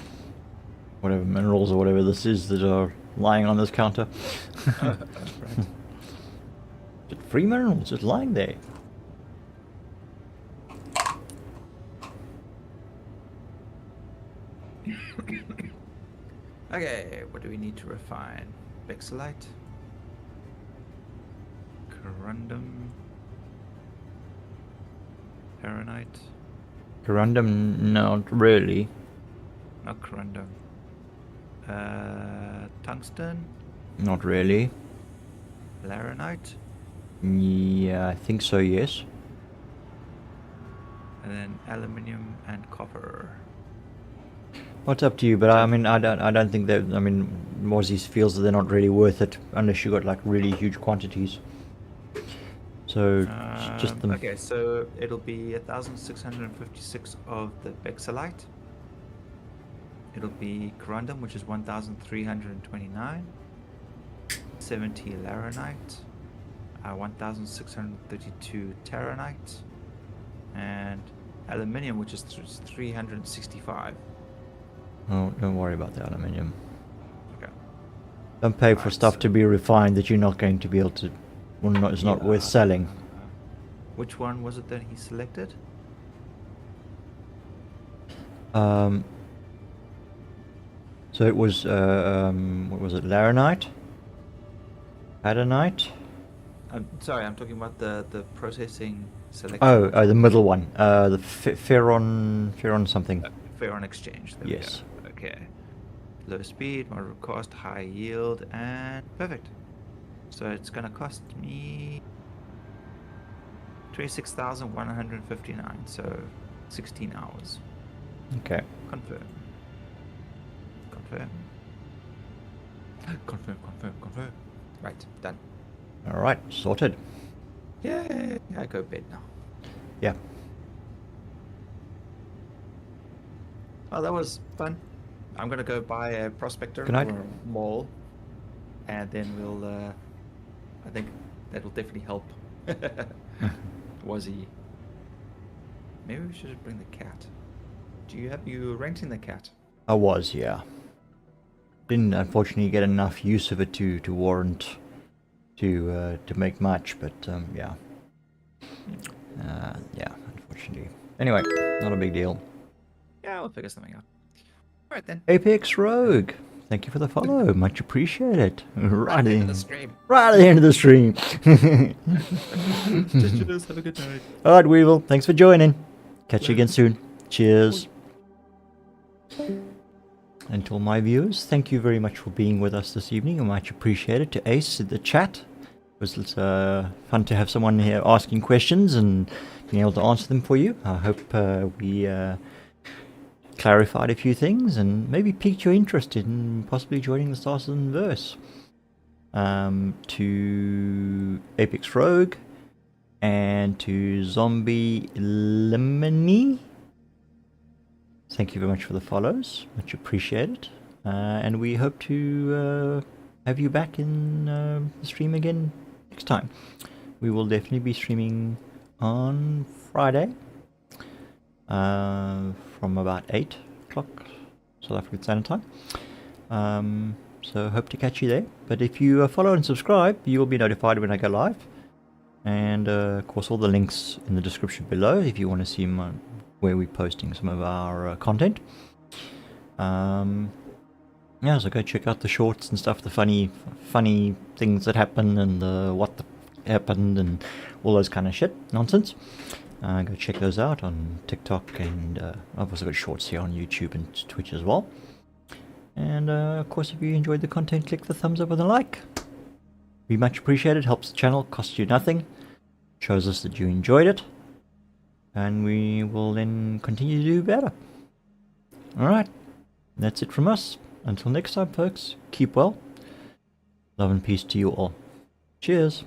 Whatever minerals or whatever this is that are lying on this counter. Right. Just free minerals just lying there. Okay, what do we need to refine? Pixelite? Corundum? Heronite? Corundum, not really. Not corundum. Tungsten? Not really. Laranite, Yeah, I think so, yes. and then aluminium and copper. What's up to you? But I mean, I don't think that. I mean, Mozzie feels that they're not really worth it unless you got like really huge quantities. So just them. Okay, so it'll be 1,656 of the Bexalite. It'll be corundum, which is 1,329. 70 Laranite. 1,632 Terranite. And aluminium, which is 365. Oh, don't worry about the aluminium. Okay. Don't pay for Alright, stuff so- to be refined that you're not going to be able to. Well, not, it's not worth selling. Which one was it that he selected? So it was what was it? Laranite, Adonite. I'm sorry, I'm talking about the processing selection. Oh, the middle one. The Ferron something. Fair on exchange. There we Yes. go. Okay. Low speed, moderate cost, high yield, and perfect. So it's gonna cost me 26,159. So 16 hours. Okay. Confirm. Confirm. Confirm. Right, done. All right, sorted. Yay! I go bed now. Yeah. Oh, that was fun. I'm gonna go buy a prospector Good night. or a mall, and then we'll. I think that will definitely help. Was he? Maybe we should bring the cat. You renting the cat? I was, yeah. Didn't unfortunately get enough use of it to warrant to make much, but yeah. Yeah, unfortunately. Anyway, not a big deal. Yeah, we'll figure something out. All right then. Apex Rogue, thank you for the follow. Much appreciated. Right at the end in of the stream. right at the end of the stream. Just have a good night. All right, Weevil. Thanks for joining. Catch you again soon. Cheers. And to all my viewers, thank you very much for being with us this evening. I much appreciated. To Ace in the chat, it was fun to have someone here asking questions and being able to answer them for you. I hope we clarified a few things and maybe piqued your interest in possibly joining the Star Citizen verse. To Apex Rogue and to Zombie Lemony. Thank you very much for the follows. Much appreciated. And we hope to have you back in the stream again next time. We will definitely be streaming on Friday from about 8 o'clock South African Standard Time. So hope to catch you there. But if you follow and subscribe, you will be notified when I go live. And of course, all the links in the description below if you want to see where we're posting some of our content. Yeah, so go check out the shorts and stuff, the funny things that happen and what happened and all those kind of shit nonsense. Go check those out on TikTok, and I've also got shorts here on YouTube and Twitch as well. And of course, if you enjoyed the content, click the thumbs up and the like. Be much appreciated. Helps the channel, costs you nothing, shows us that you enjoyed it, and we will then continue to do better. Alright, that's it from us. Until next time, folks, keep well. Love and peace to you all. Cheers.